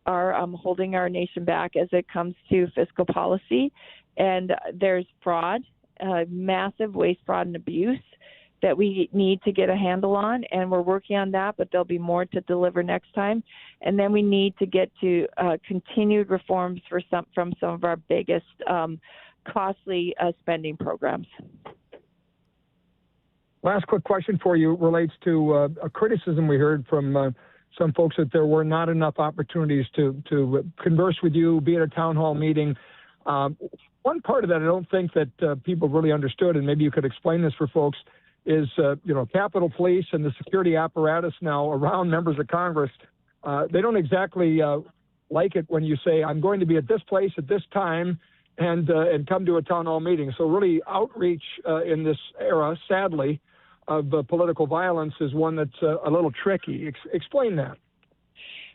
are holding our nation back as it comes to fiscal policy. And there's fraud, massive waste, fraud, and abuse that we need to get a handle on, and we're working on that, but there'll be more to deliver next time. And then we need to get to continued reforms from some of our biggest costly spending programs. Last quick question for you relates to a criticism we heard from some folks that there were not enough opportunities to converse with you, be at a town hall meeting. One part of that I don't think that people really understood, and maybe you could explain this for folks, is, Capitol Police and the security apparatus now around members of Congress. They don't exactly like it when you say, I'm going to be at this place at this time and come to a town hall meeting. So really outreach in this era, sadly, of political violence is one that's a little tricky. Explain that.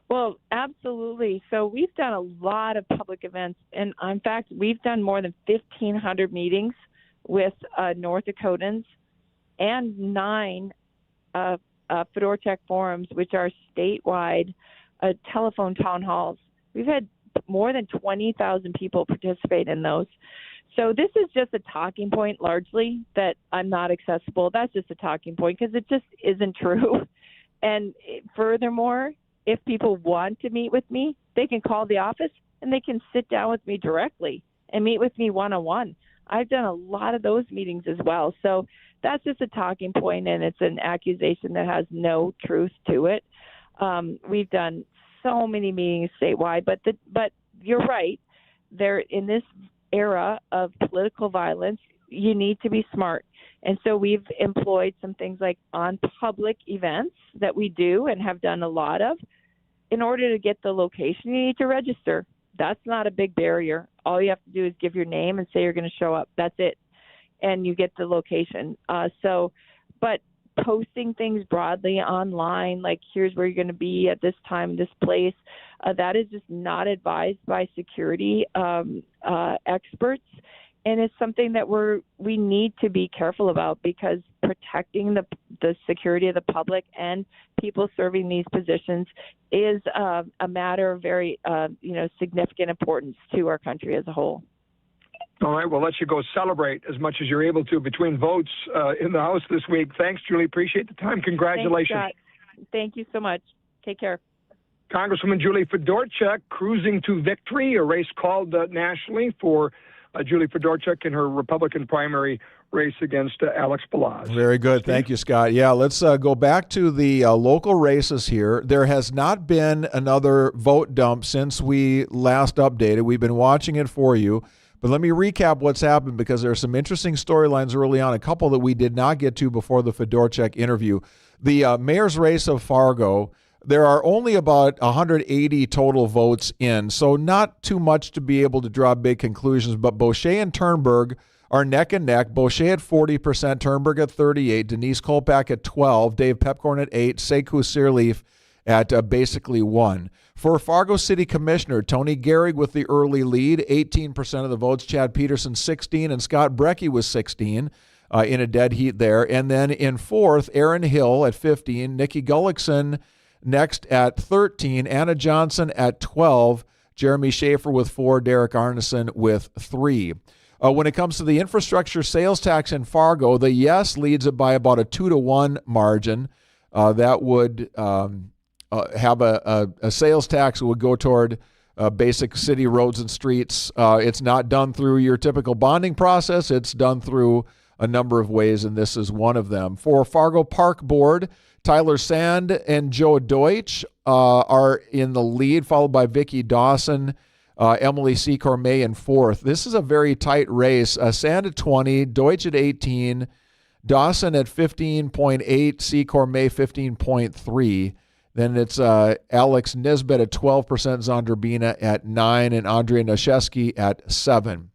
Well, absolutely. So we've done a lot of public events. And in fact, we've done more than 1,500 meetings with North Dakotans and 9 Fedora Tech forums, which are statewide telephone town halls. We've had more than 20,000 people participate in those. So this is just a talking point largely that I'm not accessible. That's just a talking point because it just isn't true. And furthermore, if people want to meet with me, they can call the office and they can sit down with me directly and meet with me one-on-one. I've done a lot of those meetings as well. So that's just a talking point, and it's an accusation that has no truth to it. We've done so many meetings statewide, but you're right. There, in this era of political violence, you need to be smart. And so we've employed some things like on public events that we do and have done a lot of. In order to get the location, you need to register. That's not a big barrier. All you have to do is give your name and say you're going to show up. That's it. And you get the location. But posting things broadly online, like here's where you're going to be at this time, this place, that is just not advised by security experts. And it's something that we need to be careful about, because protecting the security of the public and people serving these positions is a matter of very significant importance to our country as a whole. All right, we'll let you go celebrate as much as you're able to between votes in the House this week. Thanks, Julie. Appreciate the time. Congratulations. Thanks, Scott. Thank you so much. Take care. Congresswoman Julie Fedorchak cruising to victory, a race called nationally for Julie Fedorchak in her Republican primary race against Alex Balazs. Very good. Thank you, Scott. Yeah, let's go back to the local races here. There has not been another vote dump since we last updated. We've been watching it for you. But let me recap what's happened, because there are some interesting storylines early on, a couple that we did not get to before the Fedorchak interview. The mayor's race of Fargo, there are only about 180 total votes in, so not too much to be able to draw big conclusions. But Boucher and Turnberg are neck and neck. Boucher at 40%, Turnberg at 38%, Denise Kolpak at 12%, Dave Pepcorn at 8%, Sekou Sirleaf at basically 1%. For Fargo City Commissioner, Tony Gehrig with the early lead, 18% of the votes, Chad Peterson 16%, and Scott Brecky was 16% in a dead heat there. And then in fourth, Aaron Hill at 15%, Nikki Gullickson next at 13, Anna Johnson at 12, Jeremy Schaefer with 4, Derek Arneson with 3. When it comes to the infrastructure sales tax in Fargo, the yes leads it by about a 2-to-1 margin. That would have a sales tax that would go toward basic city roads and streets. It's not done through your typical bonding process. It's done through a number of ways, and this is one of them. For Fargo Park Board, Tyler Sand and Joe Deutsch are in the lead, followed by Vicki Dawson, Emily C. Cormay in 4th. This is a very tight race. Sand at 20, Deutsch at 18, Dawson at 15.8, C. Cormay 15.3. Then it's Alex Nisbet at 12%, Zonderbina at 9, and Andrea Naszewski at 7.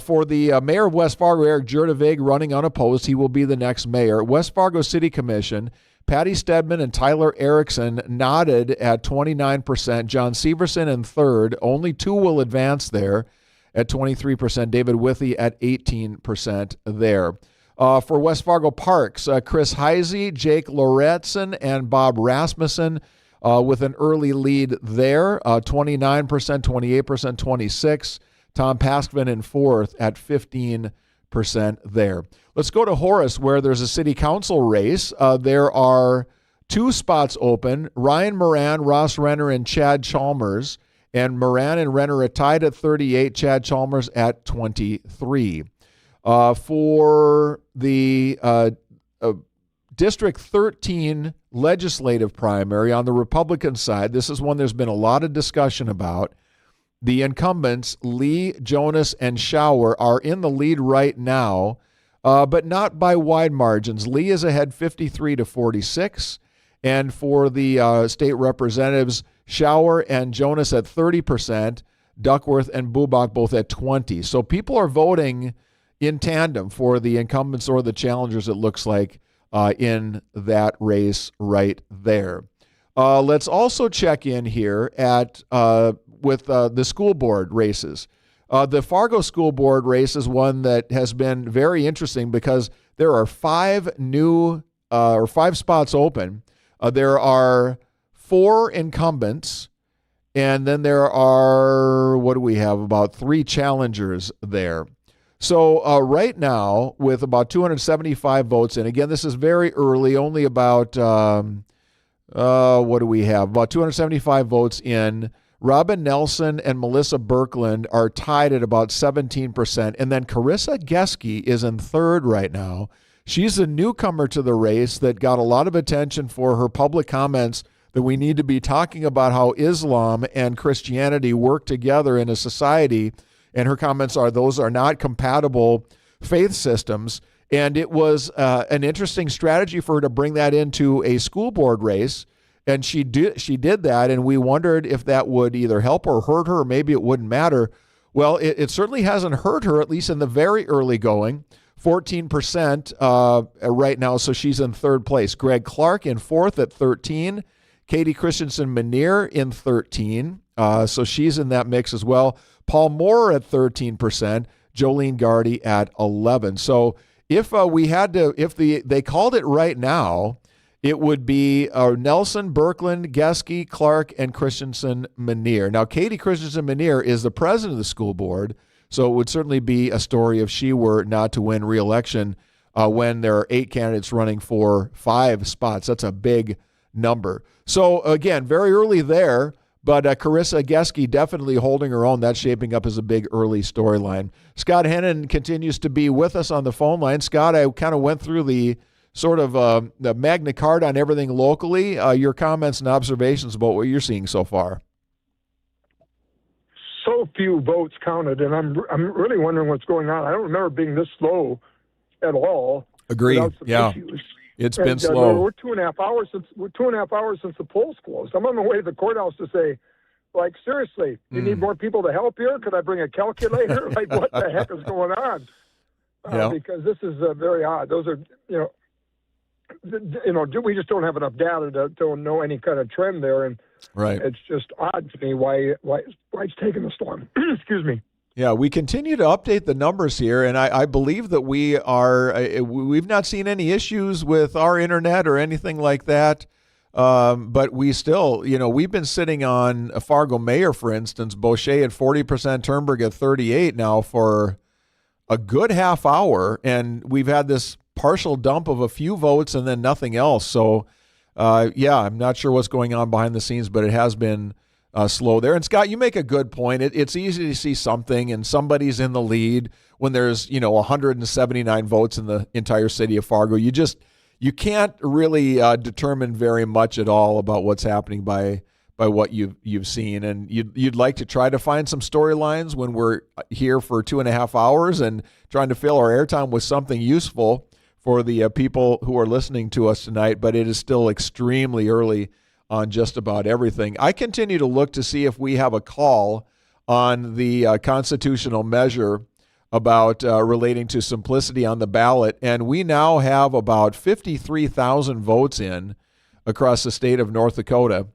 For the mayor of West Fargo, Eric Jurdevig, running unopposed. He will be the next mayor. West Fargo City Commission, Patty Stedman and Tyler Erickson nodded at 29%. John Severson in 3rd. Only 2 will advance there at 23%. David Withy at 18% there. For West Fargo Parks, Chris Heisey, Jake Loretson, and Bob Rasmussen with an early lead there, 29%, 28%, 26%. Tom Paskvin in 4th at 15% there. Let's go to Horace, where there's a city council race. There are 2 spots open, Ryan Moran, Ross Renner, and Chad Chalmers. And Moran and Renner are tied at 38, Chad Chalmers at 23. For the District 13 legislative primary on the Republican side, this is one there's been a lot of discussion about. The incumbents, Lee, Jonas, and Schauer, are in the lead right now, but not by wide margins. Lee is ahead 53-46. And for the state representatives, Schauer and Jonas at 30%, Duckworth and Bubach both at 20%. So people are voting in tandem for the incumbents or the challengers, it looks like, in that race right there. Let's also check in here at with the school board races. The Fargo school board race is one that has been very interesting because there are 5 spots open. There are 4 incumbents, and then there are, what do we have, about 3 challengers there. So right now, with about 275 votes in, again, this is very early, only about, what do we have? About 275 votes in. Robin Nelson and Melissa Birkeland are tied at about 17%. And then Carissa Geske is in 3rd right now. She's a newcomer to the race that got a lot of attention for her public comments that we need to be talking about how Islam and Christianity work together in a society. And her comments are, those are not compatible faith systems. And it was an interesting strategy for her to bring that into a school board race. And she did that, and we wondered if that would either help or hurt her, or maybe it wouldn't matter. Well, it certainly hasn't hurt her, at least in the very early going. 14% right now, so she's in 3rd place. Greg Clark in 4th at 13. Katie Christensen Manier in 13, so she's in that mix as well. Paul Moore at 13%. Jolene Gardy at 11. So if they called it right now, it would be Nelson, Birkeland, Geske, Clark, and Christensen Manier. Now, Katie Christensen Manier is the president of the school board, so it would certainly be a story if she were not to win re-election when there are 8 candidates running for 5 spots. That's a big number. So, again, very early there, but Carissa Geske definitely holding her own. That's shaping up as a big early storyline. Scott Hennen continues to be with us on the phone line. Scott, I kind of went through the sort of the Magna Carta on everything locally. Your comments and observations about what you're seeing so far. So few votes counted, and I'm really wondering what's going on. I don't remember being this slow at all. Agree. Yeah, issues. It's been slow. We're 2.5 hours since the polls closed. I'm on my way to the courthouse to say, like, seriously, you need more people to help here? Could I bring a calculator? Like, what the heck is going on? Because this is very odd. Those are, we just don't have enough data to know any kind of trend there, and right. It's just odd to me why it's taking this long. Excuse me. Yeah, we continue to update the numbers here, and I believe that we've not seen any issues with our internet or anything like that. But we still, we've been sitting on a Fargo mayor, for instance, Boucher at 40%, Turnberg at 38 now for a good half hour, and we've had this partial dump of a few votes and then nothing else. So, I'm not sure what's going on behind the scenes, but it has been slow there. And Scott, you make a good point. It's easy to see something and somebody's in the lead when there's 179 votes in the entire city of Fargo. You can't really determine very much at all about what's happening by what you've seen, and you'd like to try to find some storylines when we're here for 2.5 hours and trying to fill our airtime with something useful for the people who are listening to us tonight. But it is still extremely early on just about everything. I continue to look to see if we have a call on the constitutional measure about relating to simplicity on the ballot, and we now have about 53,000 votes in across the state of North Dakota,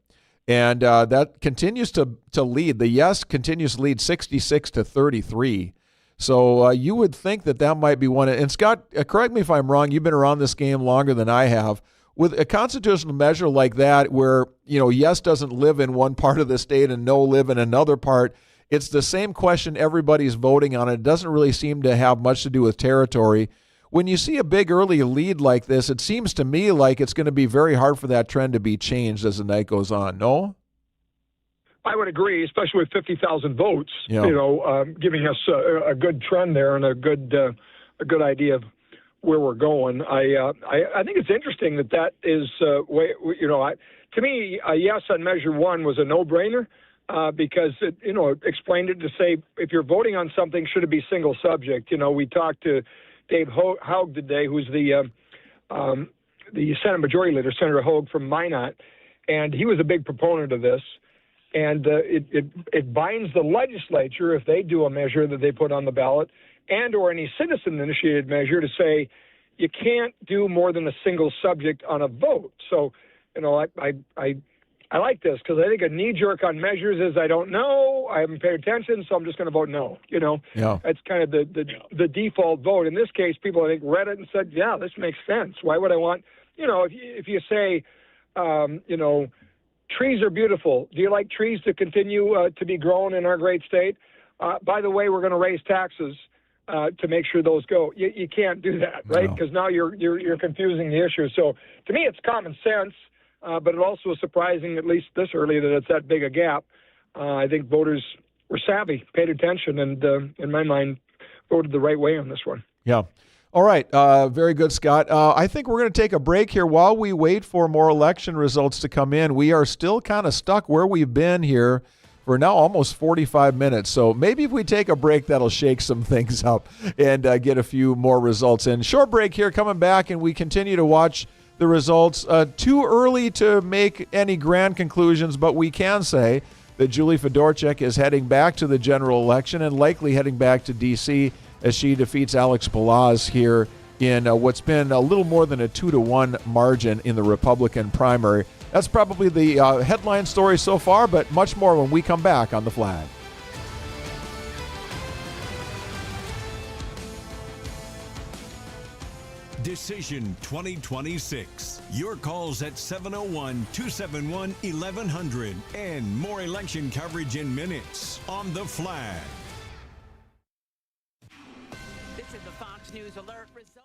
and that continues to lead. The yes continues to lead 66-33. So you would think that might be one. And Scott, correct me if I'm wrong. You've been around this game longer than I have. With a constitutional measure like that, where yes doesn't live in one part of the state and no live in another part, it's the same question everybody's voting on. It doesn't really seem to have much to do with territory. When you see a big early lead like this, it seems to me like it's going to be very hard for that trend to be changed as the night goes on. No? I would agree, especially with 50,000 votes, Yeah. giving us a good trend there and a good idea of where we're going. I think it's interesting that is to me, a yes on measure one was a no-brainer because it explained it to say if you're voting on something, should it be single subject? We talked to Dave Haug today, who's the Senate Majority Leader, Senator Haug from Minot, and he was a big proponent of this. And it binds the legislature if they do a measure that they put on the ballot and or any citizen-initiated measure to say you can't do more than a single subject on a vote. So, I like this because I think a knee-jerk on measures is I don't know, I haven't paid attention, so I'm just going to vote no. Yeah. That's kind of the default vote. In this case, people I think read it and said, yeah, this makes sense. Why would I want, if you say, trees are beautiful. Do you like trees to continue to be grown in our great state? By the way, we're going to raise taxes to make sure those go. You can't do that, right? Because now you're confusing the issue. So to me, it's common sense, but it also is surprising, at least this early, that it's that big a gap. I think voters were savvy, paid attention, and in my mind, voted the right way on this one. Yeah. All right. Very good, Scott. I think we're going to take a break here while we wait for more election results to come in. We are still kind of stuck where we've been here for now almost 45 minutes. So maybe if we take a break, that'll shake some things up and get a few more results in. Short break here, coming back, and we continue to watch the results. Too early to make any grand conclusions, but we can say that Julie Fedorchak is heading back to the general election and likely heading back to D.C. as she defeats Alex Balazs here in what's been a little more than a 2-1 margin in the Republican primary. That's probably the headline story so far, but much more when we come back on The Flag. Decision 2026. Your calls at 701-271-1100 and more election coverage in minutes on The Flag. This is the Fox News Alert result.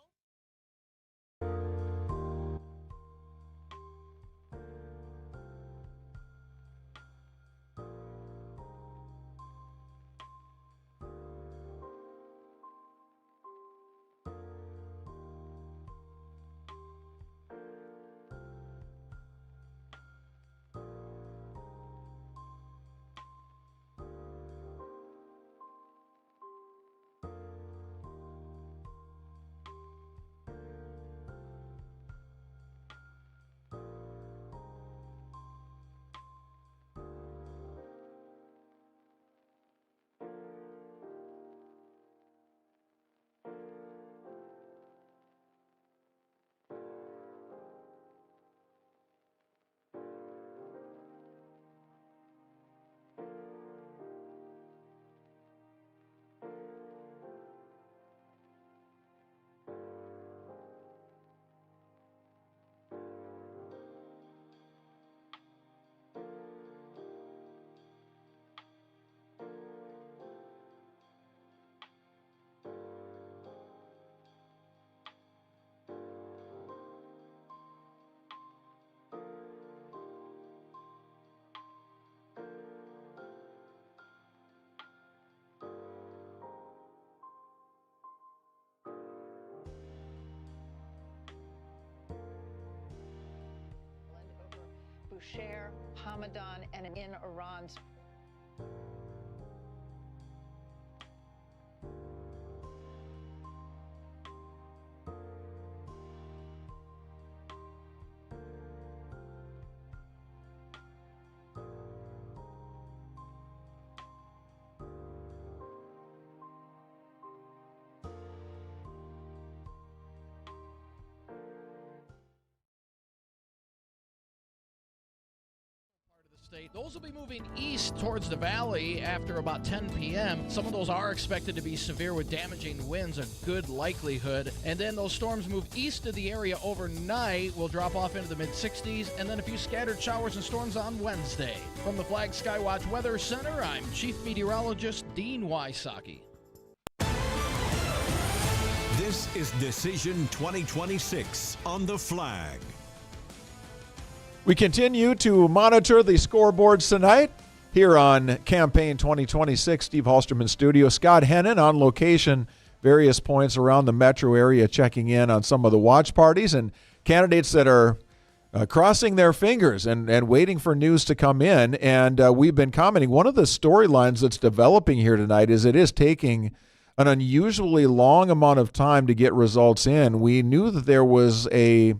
Bushehr, Hamadan, and in Iran's state. Those will be moving east towards the valley after about 10 p.m. Some of those are expected to be severe with damaging winds, a good likelihood. And then those storms move east of the area overnight, will drop off into the mid-60s, and then a few scattered showers and storms on Wednesday. From the Flag Skywatch Weather Center, I'm Chief Meteorologist Dean Wysocki. This is Decision 2026 on the Flag. We continue to monitor the scoreboards tonight here on Campaign 2026. Steve Hallstrom in studio. Scott Hennen on location, various points around the metro area, checking in on some of the watch parties and candidates that are crossing their fingers and waiting for news to come in. And we've been commenting, one of the storylines that's developing here tonight is it is taking an unusually long amount of time to get results in. We knew that there was a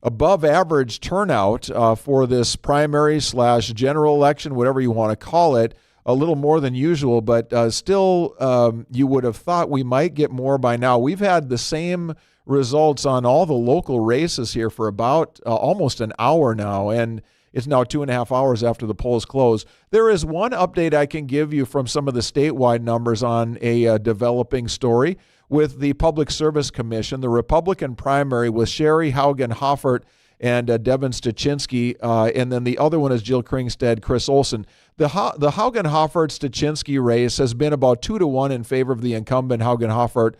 above average turnout for this primary / general election, whatever you want to call it, a little more than usual, but still you would have thought we might get more by now. We've had the same results on all the local races here for about almost an hour now, and it's now 2.5 hours after the polls close. There is one update I can give you from some of the statewide numbers on a developing story. With the Public Service Commission, the Republican primary was Sherry Haugen Hoffert and Devin Stuchinski, and then the other one is Jill Kringstad, Chris Olson. The Haugen Hoffert Stuchinski race has been about 2-1 in favor of the incumbent Haugen Hoffert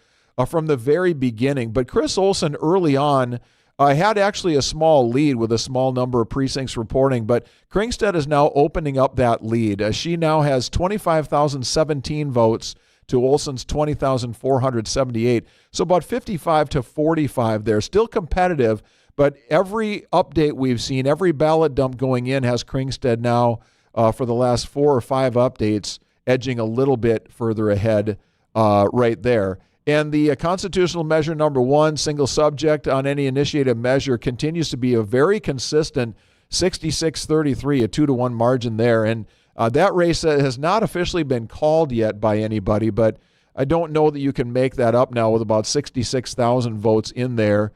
from the very beginning. But Chris Olson early on had actually a small lead with a small number of precincts reporting, but Kringstad is now opening up that lead. She now has 25,017 votes to Olson's 20,478. So about 55 to 45 there. Still competitive, but every update we've seen, every ballot dump going in has Kringstad now for the last 4 or 5 updates edging a little bit further ahead right there. And the constitutional measure number 1, single subject on any initiated measure, continues to be a very consistent 66-33, a 2-1 margin there. And that race has not officially been called yet by anybody, but I don't know that you can make that up now with about 66,000 votes in there,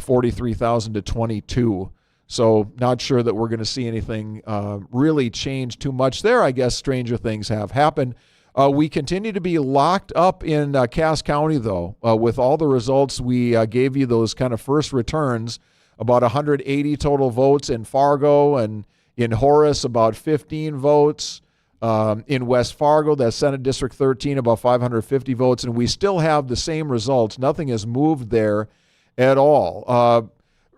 43,000 to 22. So not sure that we're going to see anything really change too much there. I guess stranger things have happened. We continue to be locked up in Cass County, though, with all the results. We gave you those kind of first returns, about 180 total votes in Fargo, and in Horace, about 15 votes. In West Fargo, that's Senate District 13, about 550 votes. And we still have the same results. Nothing has moved there at all.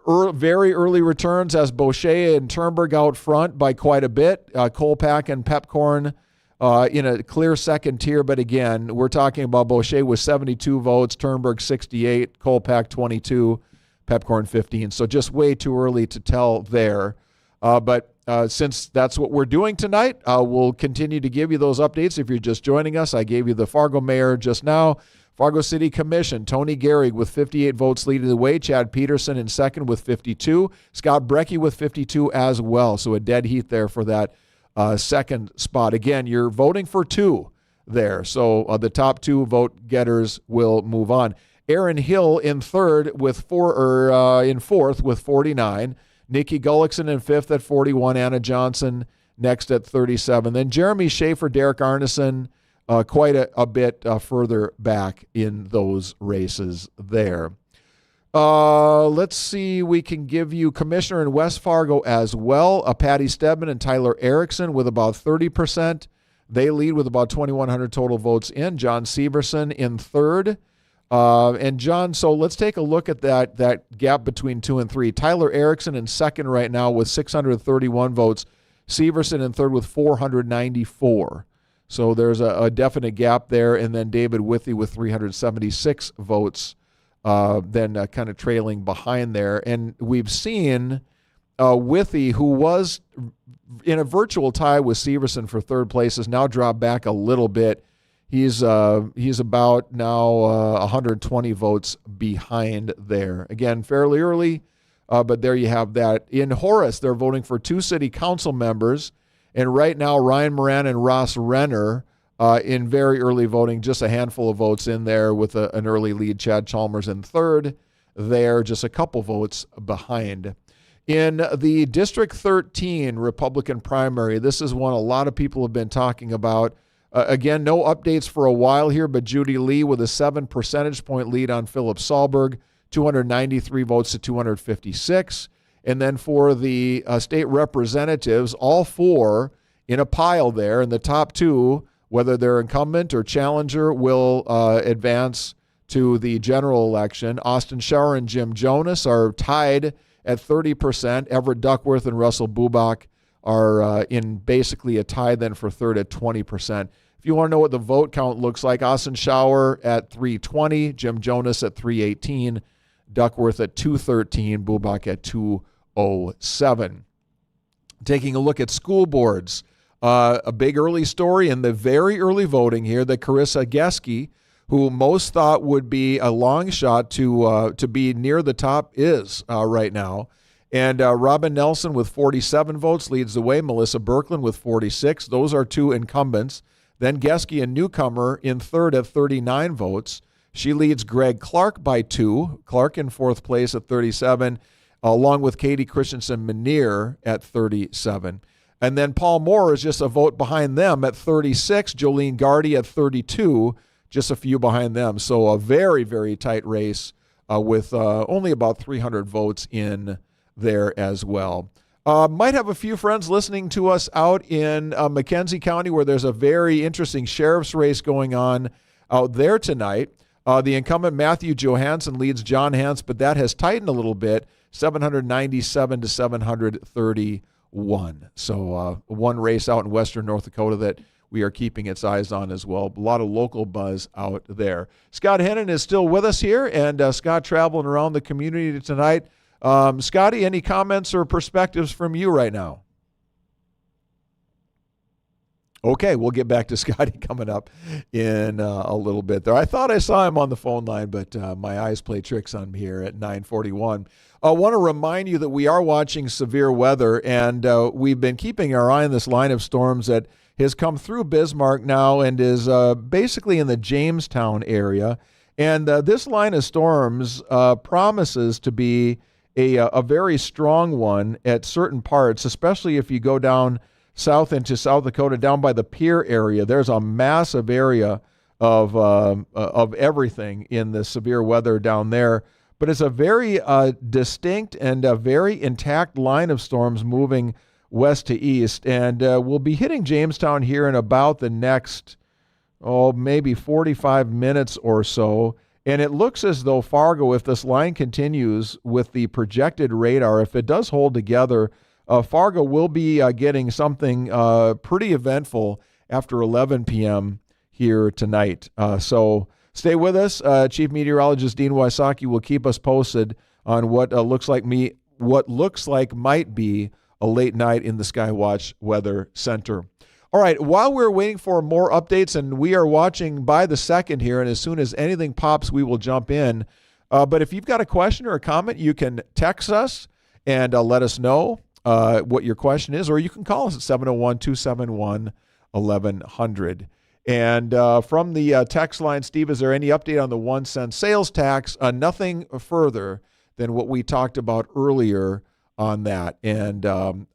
Very early returns as Boucher and Turnberg out front by quite a bit. Kolpak and Pepcorn in a clear second tier. But again, we're talking about Boucher with 72 votes, Turnberg 68, Kolpak 22, Pepcorn 15. So just way too early to tell there. But since that's what we're doing tonight, we'll continue to give you those updates. If you're just joining us, I gave you the Fargo mayor just now. Fargo City Commission, Tony Gehrig with 58 votes leading the way. Chad Peterson in second with 52. Scott Brecky with 52 as well. So a dead heat there for that second spot. Again, you're voting for 2 there. So the top 2 vote getters will move on. Aaron Hill in third with in fourth with 49. Nikki Gullickson in fifth at 41. Anna Johnson next at 37. Then Jeremy Schaefer, Derek Arneson, quite a bit further back in those races there. Let's see. We can give you Commissioner in West Fargo as well. Patty Stedman and Tyler Erickson with about 30%. They lead with about 2,100 total votes in. John Severson in third. And John, so let's take a look at that gap between 2 and 3. Tyler Erickson in second right now with 631 votes. Severson in third with 494. So there's a definite gap there. And then David Withy with 376 votes, then kind of trailing behind there. And we've seen Withey, who was in a virtual tie with Severson for third place, has now dropped back a little bit. He's about now 120 votes behind there. Again, fairly early, but there you have that. In Horace, they're voting for 2 city council members, and right now Ryan Moran and Ross Renner in very early voting, just a handful of votes in there with an early lead. Chad Chalmers in third there, just a couple votes behind. In the District 13 Republican primary, this is one a lot of people have been talking about. Again, no updates for a while here, but Judy Lee with a 7 percentage point lead on Philip Sahlberg, 293 votes to 256. And then for the state representatives, all 4 in a pile there, and the top 2, whether they're incumbent or challenger, will advance to the general election. Austin Schauer and Jim Jonas are tied at 30%. Everett Duckworth and Russell Bubach are in basically a tie then for third at 20%. If you want to know what the vote count looks like, Austin Schauer at 320, Jim Jonas at 318, Duckworth at 213, Bubach at 207. Taking a look at school boards, a big early story in the very early voting here that Carissa Geske, who most thought would be a long shot to be near the top, is right now. And Robin Nelson with 47 votes leads the way. Melissa Birkeland with 46. Those are 2 incumbents. Then Geske, a newcomer, in third at 39 votes. She leads Greg Clark by 2. Clark in fourth place at 37, along with Katie Christensen Menier at 37. And then Paul Moore is just a vote behind them at 36. Jolene Gardy at 32, just a few behind them. So a very, very tight race with only about 300 votes in there as well. Might have a few friends listening to us out in McKenzie County, where there's a very interesting sheriff's race going on out there tonight. The incumbent Matthew Johansson leads John Hance, but that has tightened a little bit, 797 to 731. So one race out in western North Dakota that we are keeping its eyes on as well. A lot of local buzz out there. Scott Hennen is still with us here, and Scott traveling around the community tonight. Scotty, any comments or perspectives from you right now? Okay, we'll get back to Scotty coming up in a little bit there. I thought I saw him on the phone line, but my eyes play tricks on me here at 9:41. I want to remind you that we are watching severe weather, and we've been keeping our eye on this line of storms that has come through Bismarck now and is basically in the Jamestown area. And this line of storms promises to be a very strong one at certain parts, especially if you go down south into South Dakota, down by the Pier area. There's a massive area of everything in the severe weather down there. But it's a very distinct and a very intact line of storms moving west to east. And we'll be hitting Jamestown here in about the next, maybe 45 minutes or so. And it looks as though Fargo, if this line continues with the projected radar, if it does hold together, Fargo will be getting something pretty eventful after 11 p.m. here tonight. So stay with us. Chief Meteorologist Dean Wysocki will keep us posted on what looks like might be a late night in the Skywatch Weather Center. All right, while we're waiting for more updates, and we are watching by the second here, and as soon as anything pops, we will jump in. But if you've got a question or a comment, you can text us and let us know what your question is, or you can call us at 701-271-1100. And from the text line, Steve, is there any update on the 1 cent sales tax? Nothing further than what we talked about earlier on that. And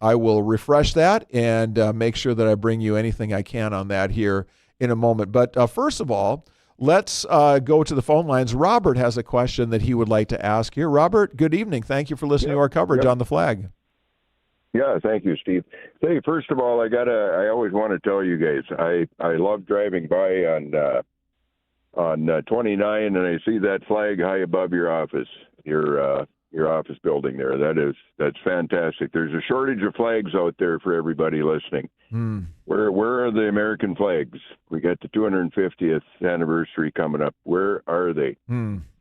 I will refresh that and make sure that I bring you anything I can on that here in a moment. But first of all, let's go to the phone lines. Robert has a question that he would like to ask here. Robert, good evening. Thank you for listening to our coverage on the flag. Yeah, thank you, Steve. Hey, first of all, I always want to tell you guys, I love driving by on 29, and I see that flag high above your office, your office building there. That's fantastic. There's a shortage of flags out there for everybody listening. Where are the American flags? We got the 250th anniversary coming up. Where are they?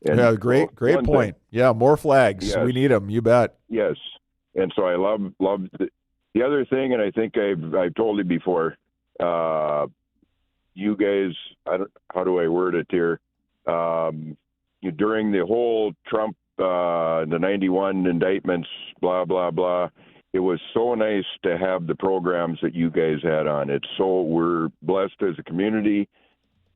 Yeah, great point. Yeah, more flags. Yes. We need them. You bet. Yes. And so I love the other thing, and I think I've told you before, you guys, how do I word it here? During the whole Trump, the 91 indictments, blah, blah, blah, it was so nice to have the programs that you guys had on. We're blessed as a community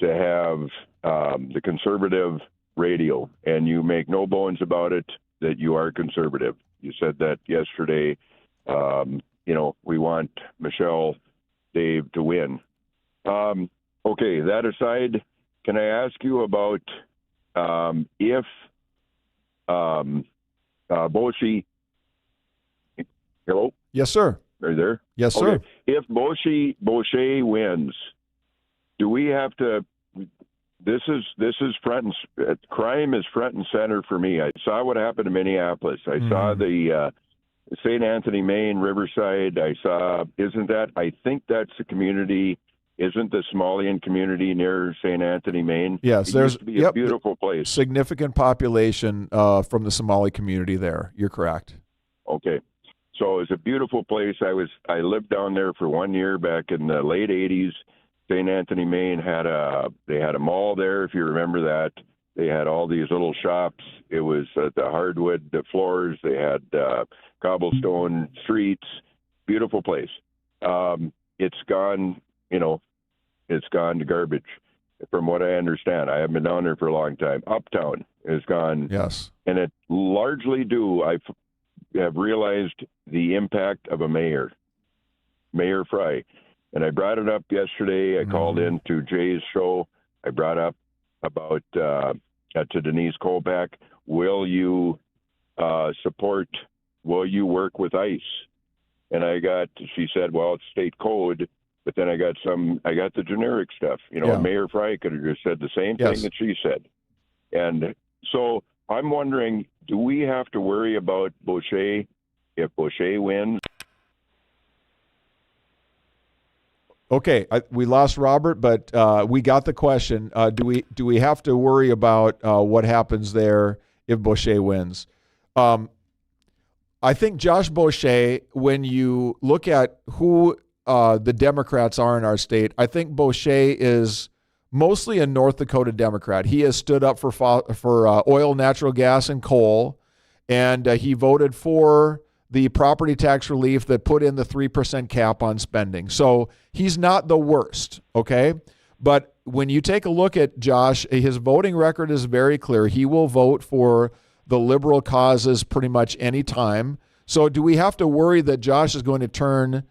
to have the conservative radio, and you make no bones about it that you are conservative. You said that yesterday. We want Michelle, Dave to win. Okay, that aside, can I ask you about if Boshi? Hello? Yes, sir. Are you there? Yes, sir. Okay. If Boshi wins, do we have to? This is crime is front and center for me. I saw what happened in Minneapolis. I saw the St. Anthony, Maine, Riverside. I think that's the community. Isn't the Somalian community near St. Anthony, Maine? Yes, it used to be a beautiful place. Significant population from the Somali community there. You're correct. Okay. So it's a beautiful place. I lived down there for 1 year back in the late 80s. St. Anthony, Maine had a mall there, if you remember that. They had all these little shops. It was the hardwood floors. They had cobblestone streets. Beautiful place. It's gone, it's gone to garbage, from what I understand. I haven't been down there for a long time. Uptown is gone. Yes. And it largely I have realized the impact of a mayor, Mayor Fry. And I brought it up yesterday. I called into Jay's show. I brought up about to Denise Kolpak, will you work with ICE? And she said, well, it's state code, but then I got the generic stuff. Mayor Fry could have just said the same thing that she said. And so I'm wondering, do we have to worry about Boucher if Boucher wins? Okay, we lost Robert, but we got the question. Do we have to worry about what happens there if Boucher wins? I think Josh Boucher, when you look at who the Democrats are in our state, I think Boucher is mostly a North Dakota Democrat. He has stood up for oil, natural gas, and coal, and he voted for the property tax relief that put in the 3% cap on spending. So he's not the worst, okay? But when you take a look at Josh, his voting record is very clear. He will vote for the liberal causes pretty much any time. So do we have to worry that Josh is going to turn,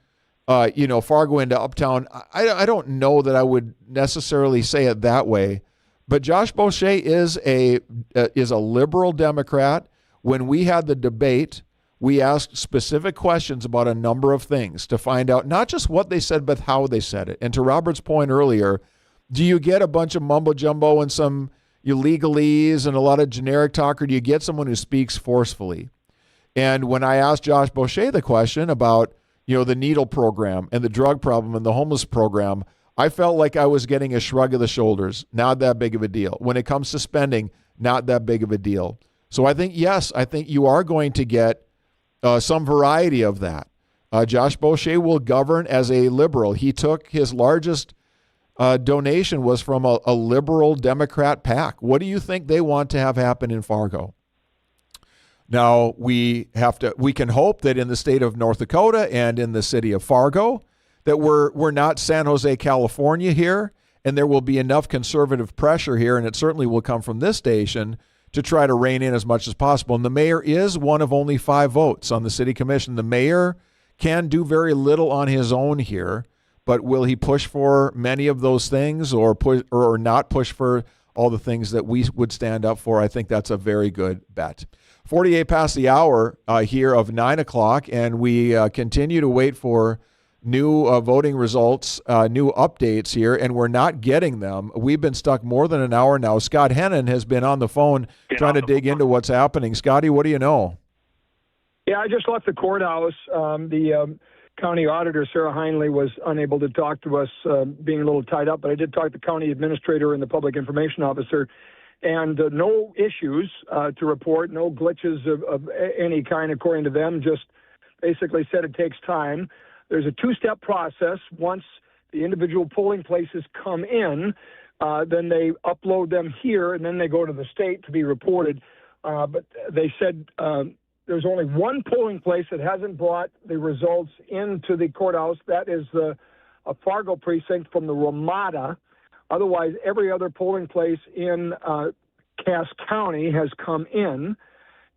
Fargo into Uptown? I don't know that I would necessarily say it that way. But Josh Boucher is a liberal Democrat. When we had the debate, we asked specific questions about a number of things to find out not just what they said, but how they said it. And to Robert's point earlier, do you get a bunch of mumbo jumbo and some legalese and a lot of generic talk, or do you get someone who speaks forcefully? And when I asked Josh Boucher the question about, the needle program and the drug problem and the homeless program, I felt like I was getting a shrug of the shoulders. Not that big of a deal. When it comes to spending, not that big of a deal. So I think you are going to get some variety of that. Josh Boucher will govern as a liberal. He took his largest donation was from a liberal Democrat PAC. What do you think they want to have happen in Fargo? Now, we can hope that in the state of North Dakota and in the city of Fargo that we're not San Jose, California here, and there will be enough conservative pressure here, and it certainly will come from this station to try to rein in as much as possible. And the mayor is one of only 5 votes on the city commission. The mayor can do very little on his own here, but will he push for many of those things or not push for all the things that we would stand up for? I think that's a very good bet. 48 past the hour here of 9 o'clock, and we continue to wait for new voting results, new updates here, and we're not getting them. We've been stuck more than an hour now. Scott Hennen has been on the phone trying to dig into what's happening. Scotty, what do you know? Yeah, I just left the courthouse. The county auditor, Sarah Heinley, was unable to talk to us, being a little tied up, but I did talk to the county administrator and the public information officer, and no issues to report, no glitches of any kind according to them, just basically said it takes time. There's a two-step process. Once the individual polling places come in, then they upload them here, and then they go to the state to be reported. But they said there's only one polling place that hasn't brought the results into the courthouse. That is a Fargo precinct from the Ramada. Otherwise, every other polling place in Cass County has come in.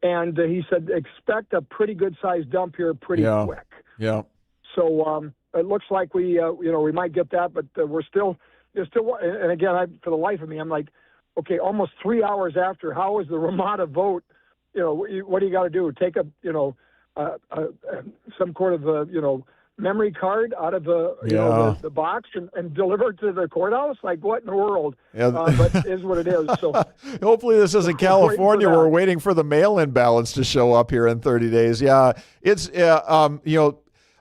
And he said, expect a pretty good-sized dump here pretty quick. Yeah. So it looks like we might get that, but there's still, and again, for the life of me, I'm like, okay, almost 3 hours after, how is the Ramada vote? What do you got to do? Take some sort of memory card out of the box and deliver it to the courthouse? Like, what in the world? Yeah. But it is what it is. So hopefully this isn't California. We're waiting for the mail-in ballots to show up here in 30 days. Yeah, it's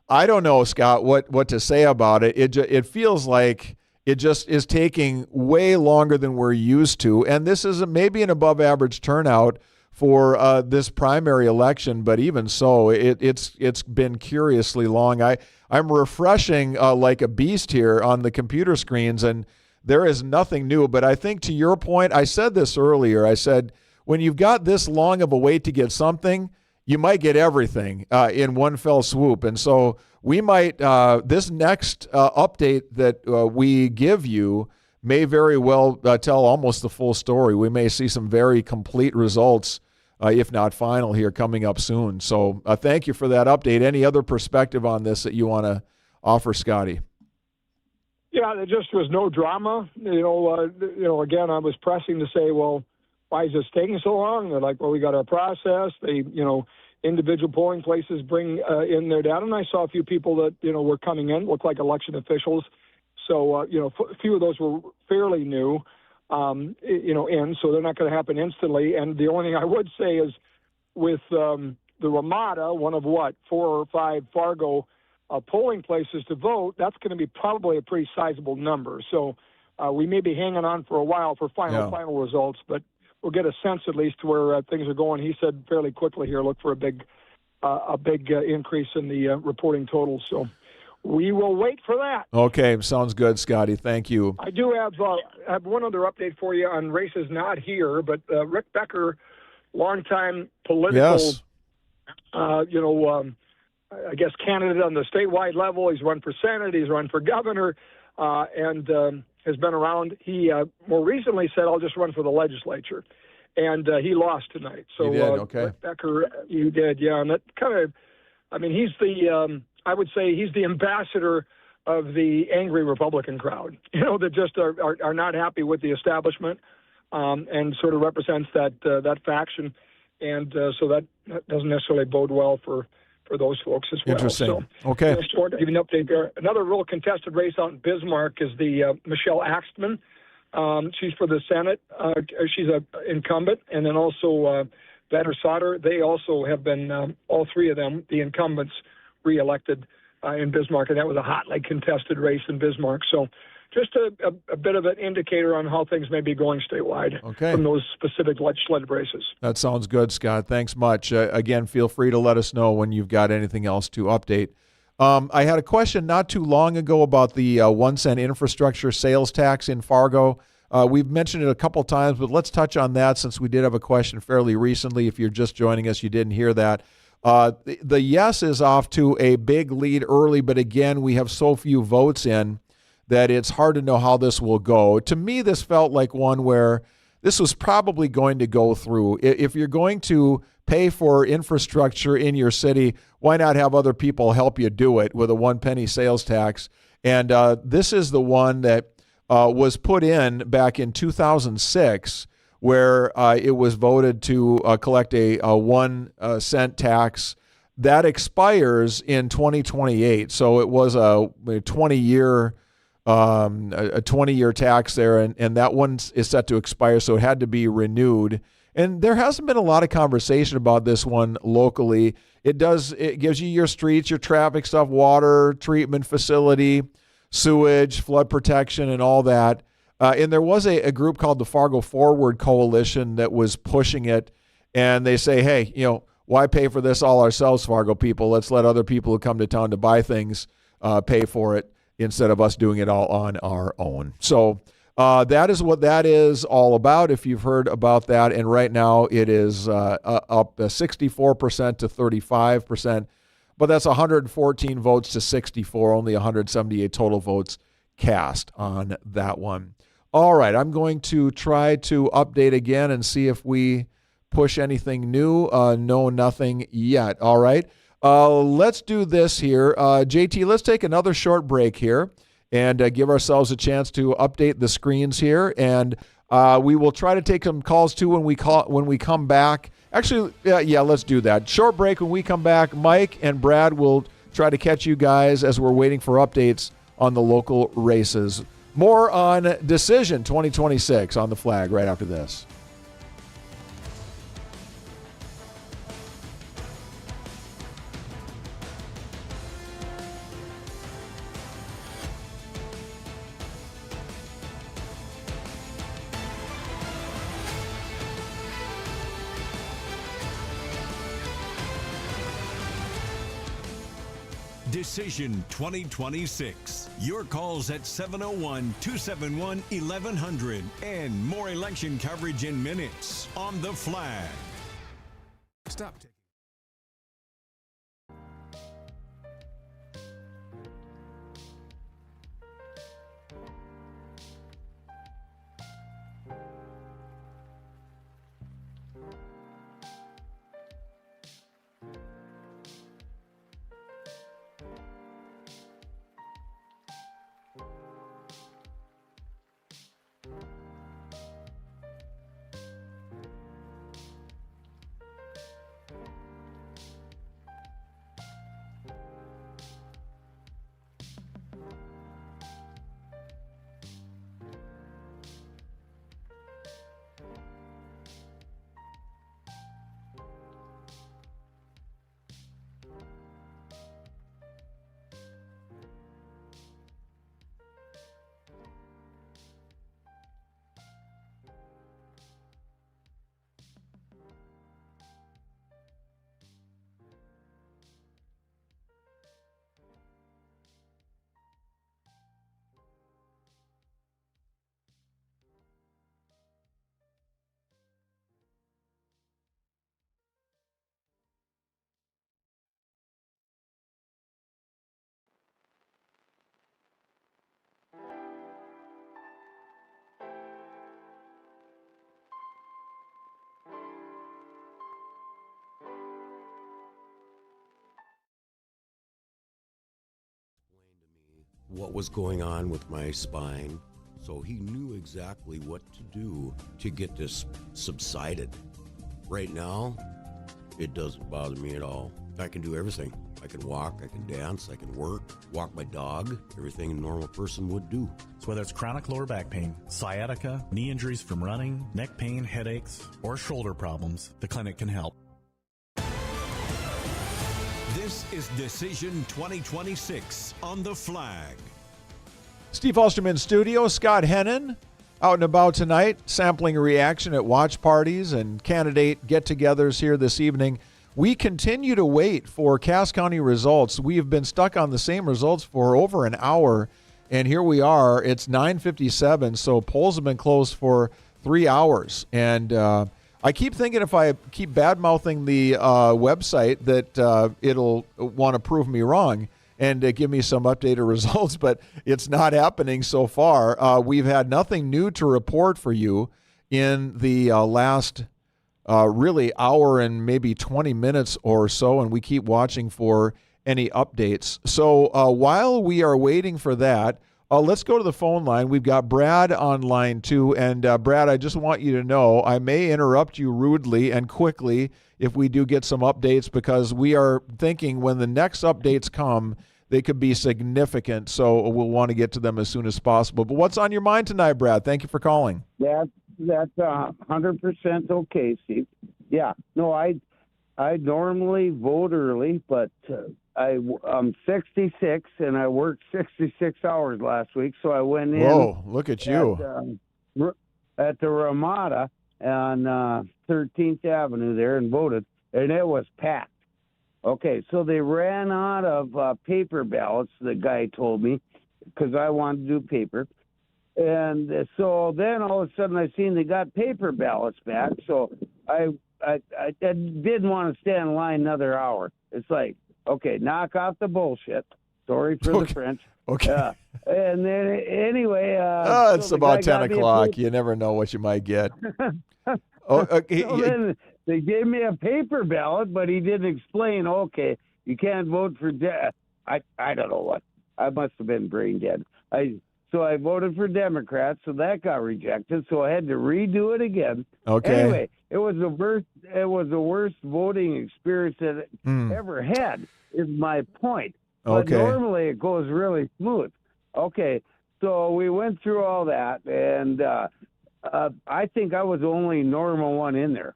I don't know, Scott, what to say about it. It feels like it just is taking way longer than we're used to, and this is maybe an above-average turnout for this primary election, but even so, it's been curiously long. I'm refreshing like a beast here on the computer screens, and there is nothing new. But I think to your point, I said this earlier. I said when you've got this long of a wait to get something, you might get everything in one fell swoop. And so we might this next update that we give you may very well tell almost the full story. We may see some very complete results, if not final, here coming up soon. So thank you for that update. Any other perspective on this that you want to offer, Scotty? Yeah, there just was no drama. Again, I was pressing to say, well, why is this taking so long? They're like, well, we got our process. They, individual polling places bring in their data. And I saw a few people that, were coming in, looked like election officials. So, a few of those were fairly new, so they're not going to happen instantly. And the only thing I would say is with the Ramada, one of 4 or 5 Fargo polling places to vote, that's going to be probably a pretty sizable number. So we may be hanging on for a while for final results, but we'll get a sense at least where things are going. He said fairly quickly here, look for a big increase in the reporting totals. So we will wait for that. Okay, sounds good, Scotty. Thank you. I do have one other update for you on races not here, but Rick Becker, longtime political, I guess candidate on the statewide level. He's run for Senate, he's run for governor, and has been around. He more recently said, I'll just run for the legislature. And he lost tonight. So he did, okay. Rick Becker, you did, yeah. And that kind of, he's the, I would say he's the ambassador of the angry Republican crowd, that just are not happy with the establishment, and sort of represents that faction. And so that doesn't necessarily bode well for those folks as well. Interesting. So, okay. Just to give you an update there. Another real contested race out in Bismarck is the Michelle Axtman. She's for the Senate. She's an incumbent. And then also Vander Sauter. They also have been, all three of them, the incumbents, reelected in Bismarck. And that was a hotly contested race in Bismarck. So just a bit of an indicator on how things may be going statewide from those specific legislative races. That sounds good, Scott. Thanks much. Again, feel free to let us know when you've got anything else to update. I had a question not too long ago about the 1 cent infrastructure sales tax in Fargo. We've mentioned it a couple times, but let's touch on that since we did have a question fairly recently. If you're just joining us, you didn't hear that. The yes is off to a big lead early, but again, we have so few votes in that it's hard to know how this will go. To me, this felt like one where this was probably going to go through. If you're going to pay for infrastructure in your city, why not have other people help you do it with a 1 penny sales tax? And this is the one that was put in back in 2006, where it was voted to collect a 1 cent tax that expires in 2028. So it was a 20-year a 20-year tax there, and that one is set to expire, so it had to be renewed. And there hasn't been a lot of conversation about this one locally. It gives you your streets, your traffic stuff, water treatment facility, sewage, flood protection, and all that. And there was a group called the Fargo Forward Coalition that was pushing it, and they say, hey, why pay for this all ourselves, Fargo people? Let's let other people who come to town to buy things pay for it instead of us doing it all on our own. So that is what that is all about, if you've heard about that. And right now it is up 64% to 35%. But that's 114 votes to 64, only 178 total votes cast on that one. All right, I'm going to try to update again and see if we push anything new. No, nothing yet. All right, let's do this here. JT, let's take another short break here and give ourselves a chance to update the screens here. And we will try to take some calls too when we come back. Actually, yeah, let's do that. Short break. When we come back, Mike and Brad will try to catch you guys as we're waiting for updates on the local races. More on Decision 2026 on the Flag right after this. Decision 2026. Your calls at 701-271-1100 and more election coverage in minutes on the Flag. Stop. What was going on with my spine, so he knew exactly what to do to get this subsided. Right now, it doesn't bother me at all. I can do everything. I can walk, I can dance, I can work, walk my dog, everything a normal person would do. So whether it's chronic lower back pain, sciatica, knee injuries from running, neck pain, headaches, or shoulder problems, the clinic can help. This is Decision 2026 on the Flag. Steve Hallstrom in studio. Scott Hennen out and about tonight, sampling a reaction at watch parties and candidate get-togethers here this evening. We continue to wait for Cass County results. We have been stuck on the same results for over an hour, and here we are. It's 9:57, so polls have been closed for 3 hours. And I keep thinking if I keep bad-mouthing the website that it'll want to prove me wrong and give me some updated results, but it's not happening so far. We've had nothing new to report for you in the last really hour and maybe 20 minutes or so, and we keep watching for any updates. So while we are waiting for that, let's go to the phone line. We've got Brad on line 2. And Brad, I just want you to know I may interrupt you rudely and quickly if we do get some updates, because we are thinking when the next updates come, they could be significant. So we'll want to get to them as soon as possible. But what's on your mind tonight, Brad? Thank you for calling. That's 100% okay, Steve. Yeah, no, I normally vote early, but I'm 66 and I worked 66 hours last week, so I went in. Whoa, look at you. At the Ramada on 13th Avenue there and voted. and it was packed. Okay, so they ran out of paper ballots, the guy told me, because I wanted to do paper. And so then all of a sudden I seen they got paper ballots back, so I didn't want to stand in line another hour. It's like, okay, knock off the bullshit. Sorry for the French. Okay. And then anyway, it's about 10 o'clock. You never know what you might get. Okay. So then they gave me a paper ballot, but he didn't explain. Okay, you can't vote for. I don't know what. I must have been brain dead. So I voted for Democrats, so that got rejected. So I had to redo it again. Okay. Anyway, it was the worst. It was the worst voting experience that I ever had. Is my point. But normally it goes really smooth. Okay, so we went through all that, and I think I was the only normal one in there.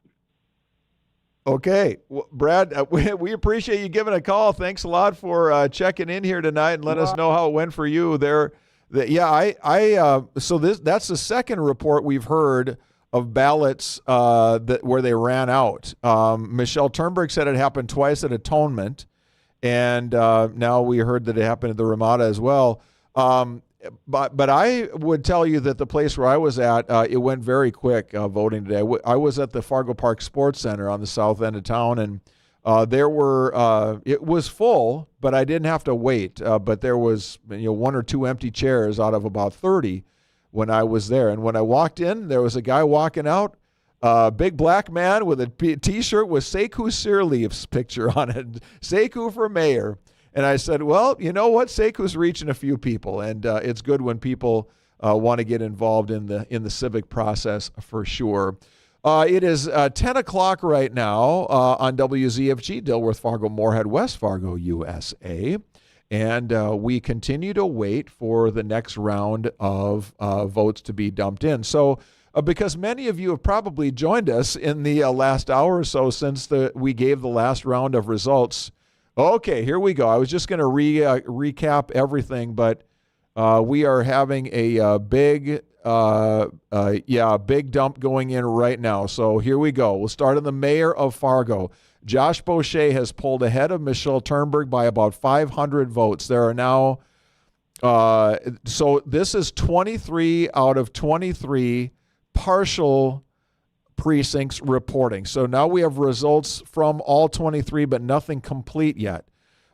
Okay. Well, Brad, we appreciate you giving a call. Thanks a lot for checking in here tonight and let us know how it went for you there. So that's the second report we've heard of ballots where they ran out. Michelle Turnberg said it happened twice at Atonement. And now we heard that it happened at the Ramada as well. But I would tell you that the place where I was at, it went very quick voting today. I was at the Fargo Park Sports Center on the south end of town, and it was full, but I didn't have to wait. But there was one or two empty chairs out of about 30 when I was there. And when I walked in, there was a guy walking out. Big black man with a T-shirt with Sekou Sirleaf's picture on it. Sekou for mayor. And I said, well, you know what? Sekou's reaching a few people, and it's good when people want to get involved in the civic process for sure. It is 10 o'clock right now on WZFG, Dilworth, Fargo, Moorhead, West Fargo, USA. And we continue to wait for the next round of votes to be dumped in. So because many of you have probably joined us in the last hour or so since we gave the last round of results. Okay, here we go. I was just going to recap everything, but we are having a big dump going in right now. So here we go. We'll start on the mayor of Fargo. Josh Boucher has pulled ahead of Michelle Turnberg by about 500 votes. There are now, so this is 23 out of 23 partial precincts reporting. So now we have results from all 23, but nothing complete yet.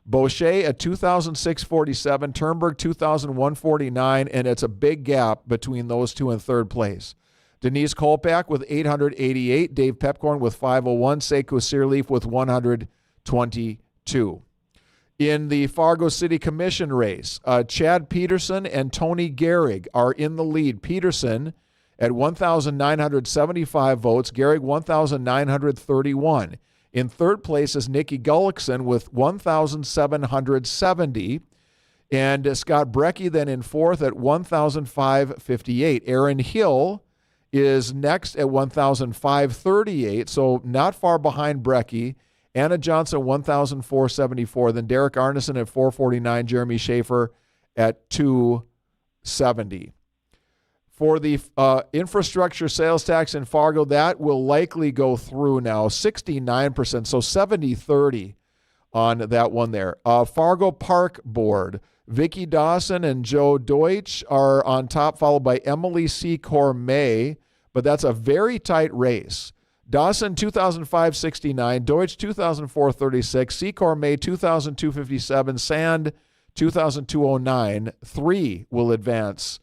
Boucher at 2,647, Turnberg 2,149, and it's a big gap between those two in third place. Denise Kolpak with 888, Dave Pepcorn with 501, Sekou Sirleaf with 122. In the Fargo City Commission race, Chad Peterson and Tony Gehrig are in the lead. Peterson at 1,975 votes, Gehrig 1,931. In third place is Nikki Gullickson with 1,770. And Scott Brecky then in fourth at 1,558. Aaron Hill is next at 1,538, so not far behind Brecky. Anna Johnson, 1,474. Then Derek Arneson at 449. Jeremy Schaefer at 270. For the infrastructure sales tax in Fargo, that will likely go through now, 69%, so 70-30 on that one there. Fargo Park Board, Vicki Dawson and Joe Deutsch are on top, followed by Emily Secor May, but that's a very tight race. Dawson, 2,569, Deutsch, 2,436, Secor May, 2,257, Sand, 2,209. 3 will advance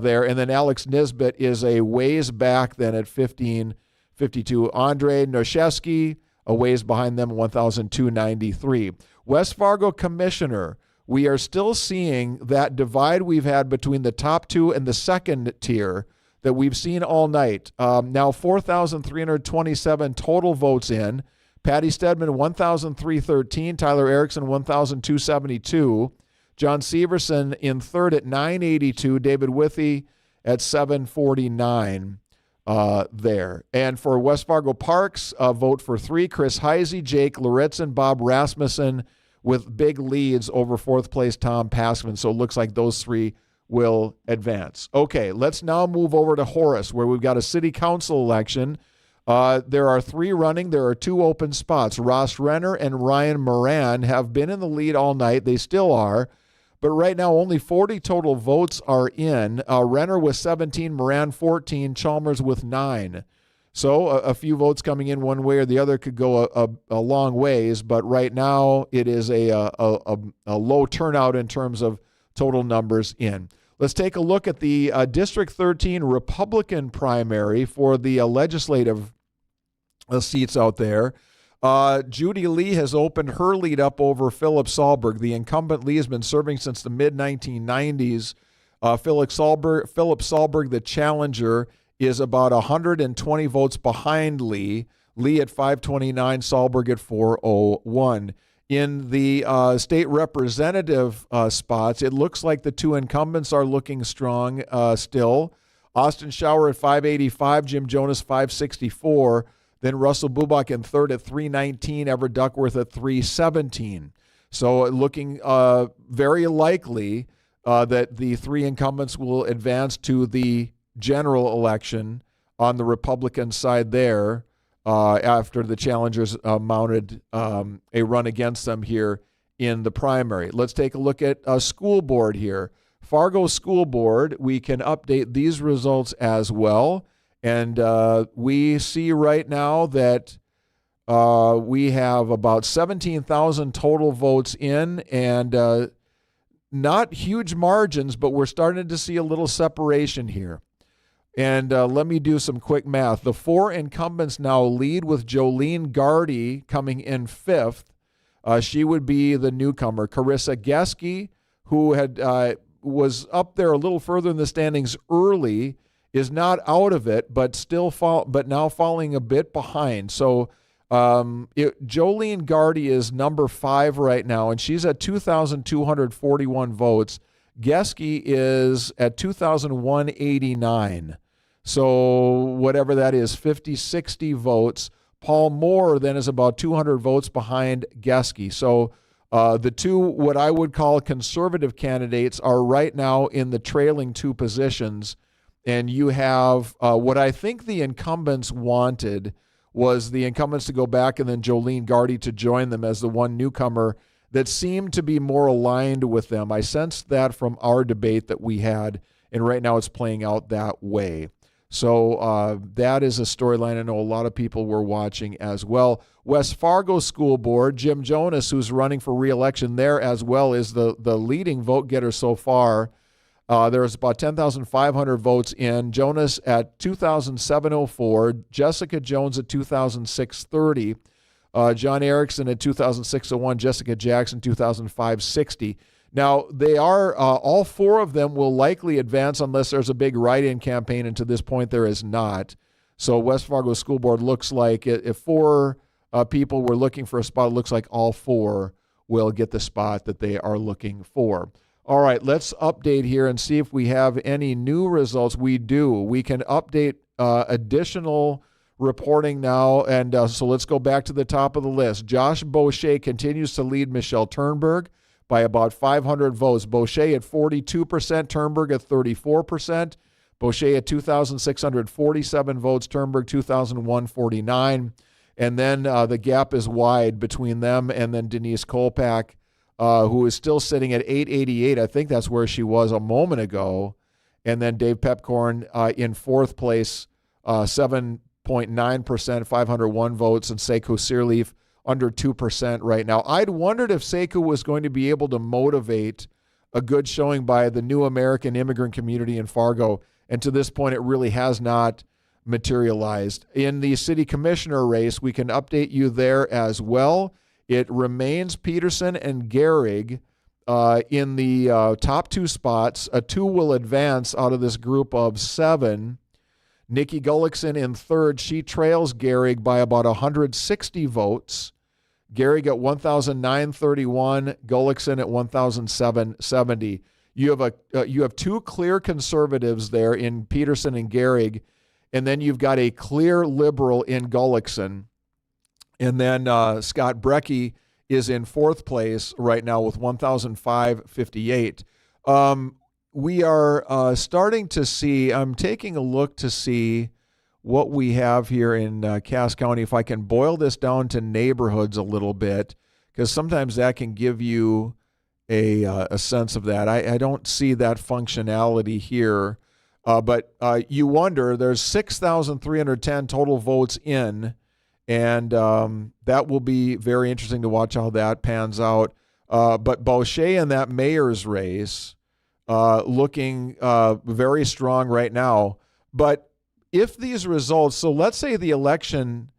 there. And then Alex Nisbet is a ways back then at 1,552. Andre Noshevsky a ways behind them, 1,293. West Fargo Commissioner, we are still seeing that divide we've had between the top two and the second tier that we've seen all night. Now 4,327 total votes in. Patty Stedman, 1,313. Tyler Erickson, 1,272. John Severson in third at 982. David Withy at 749 there. And for West Fargo Parks, vote for 3. Chris Heisey, Jake Loritzen, Bob Rasmussen with big leads over fourth place Tom Passman. So it looks like those 3 will advance. Okay, let's now move over to Horace, where we've got a city council election. There are 3 running. There are 2 open spots. Ross Renner and Ryan Moran have been in the lead all night. They still are. But right now, only 40 total votes are in. Renner with 17, Moran 14, Chalmers with 9. So a few votes coming in one way or the other could go a long ways. But right now, it is a low turnout in terms of total numbers in. Let's take a look at the District 13 Republican primary for the legislative seats out there. Judy Lee has opened her lead up over Philip Sahlberg. The incumbent Lee has been serving since the mid-1990s. Philip Sahlberg, the challenger, is about 120 votes behind Lee. Lee at 529, Sahlberg at 401. In the state representative spots, it looks like the 2 incumbents are looking strong still. Austin Schauer at 585, Jim Jonas 564. Then Russell Bubach in third at 319, Everett Duckworth at 317. So looking very likely that the 3 incumbents will advance to the general election on the Republican side there after the challengers mounted a run against them here in the primary. Let's take a look at school board here. Fargo School Board, we can update these results as well. And we see right now that we have about 17,000 total votes in, and not huge margins, but we're starting to see a little separation here. And let me do some quick math. The 4 incumbents now lead with Jolene Gardy coming in 5th. She would be the newcomer. Carissa Geske, who had was up there a little further in the standings early, is not out of it, but but now falling a bit behind. So Jolene Gardy is number 5 right now, and she's at 2,241 votes. Geske is at 2,189. So whatever that is, 50, 60 votes. Paul Moore then is about 200 votes behind Geske. So the 2, what I would call conservative candidates, are right now in the trailing 2 positions. And you have what I think the incumbents wanted was the incumbents to go back and then Jolene Gardy to join them as the one newcomer that seemed to be more aligned with them. I sensed that from our debate that we had, and right now it's playing out that way. So that is a storyline I know a lot of people were watching as well. West Fargo School Board, Jim Jonas, who's running for re-election there as well, is the leading vote getter so far. There's about 10,500 votes in. Jonas at 2,704. Jessica Jones at 2,630. John Erickson at 2,601. Jessica Jackson 2,560. Now, they are, all 4 of them will likely advance unless there's a big write-in campaign, and to this point there is not. So West Fargo School Board looks like if 4 people were looking for a spot, it looks like all 4 will get the spot that they are looking for. All right, let's update here and see if we have any new results. We do. We can update additional reporting now, and so let's go back to the top of the list. Josh Boucher continues to lead Michelle Turnberg by about 500 votes. Boucher at 42%, Turnberg at 34%. Boucher at 2,647 votes, Turnberg 2,149. And then the gap is wide between them and then Denise Kolpak, who is still sitting at 888. I think that's where she was a moment ago. And then Dave Pepcorn in 4th place, 7.9%, 501 votes, and Sekou Sirleaf under 2% right now. I'd wondered if Sekou was going to be able to motivate a good showing by the new American immigrant community in Fargo, and to this point it really has not materialized. In the city commissioner race, we can update you there as well. It remains Peterson and Gehrig in the top 2 spots. 2 will advance out of this group of 7. Nikki Gullickson in 3rd. She trails Gehrig by about 160 votes. Gehrig at 1,931, Gullickson at 1,770. You have 2 clear conservatives there in Peterson and Gehrig, and then you've got a clear liberal in Gullickson. And then Scott Brecky is in 4th place right now with 1,558. We are starting to see, I'm taking a look to see what we have here in Cass County. If I can boil this down to neighborhoods a little bit, because sometimes that can give you a sense of that. I don't see that functionality here, but you wonder, there's 6,310 total votes in, and that will be very interesting to watch how that pans out. But Boucher in that mayor's race looking very strong right now. But if these results, so let's say the election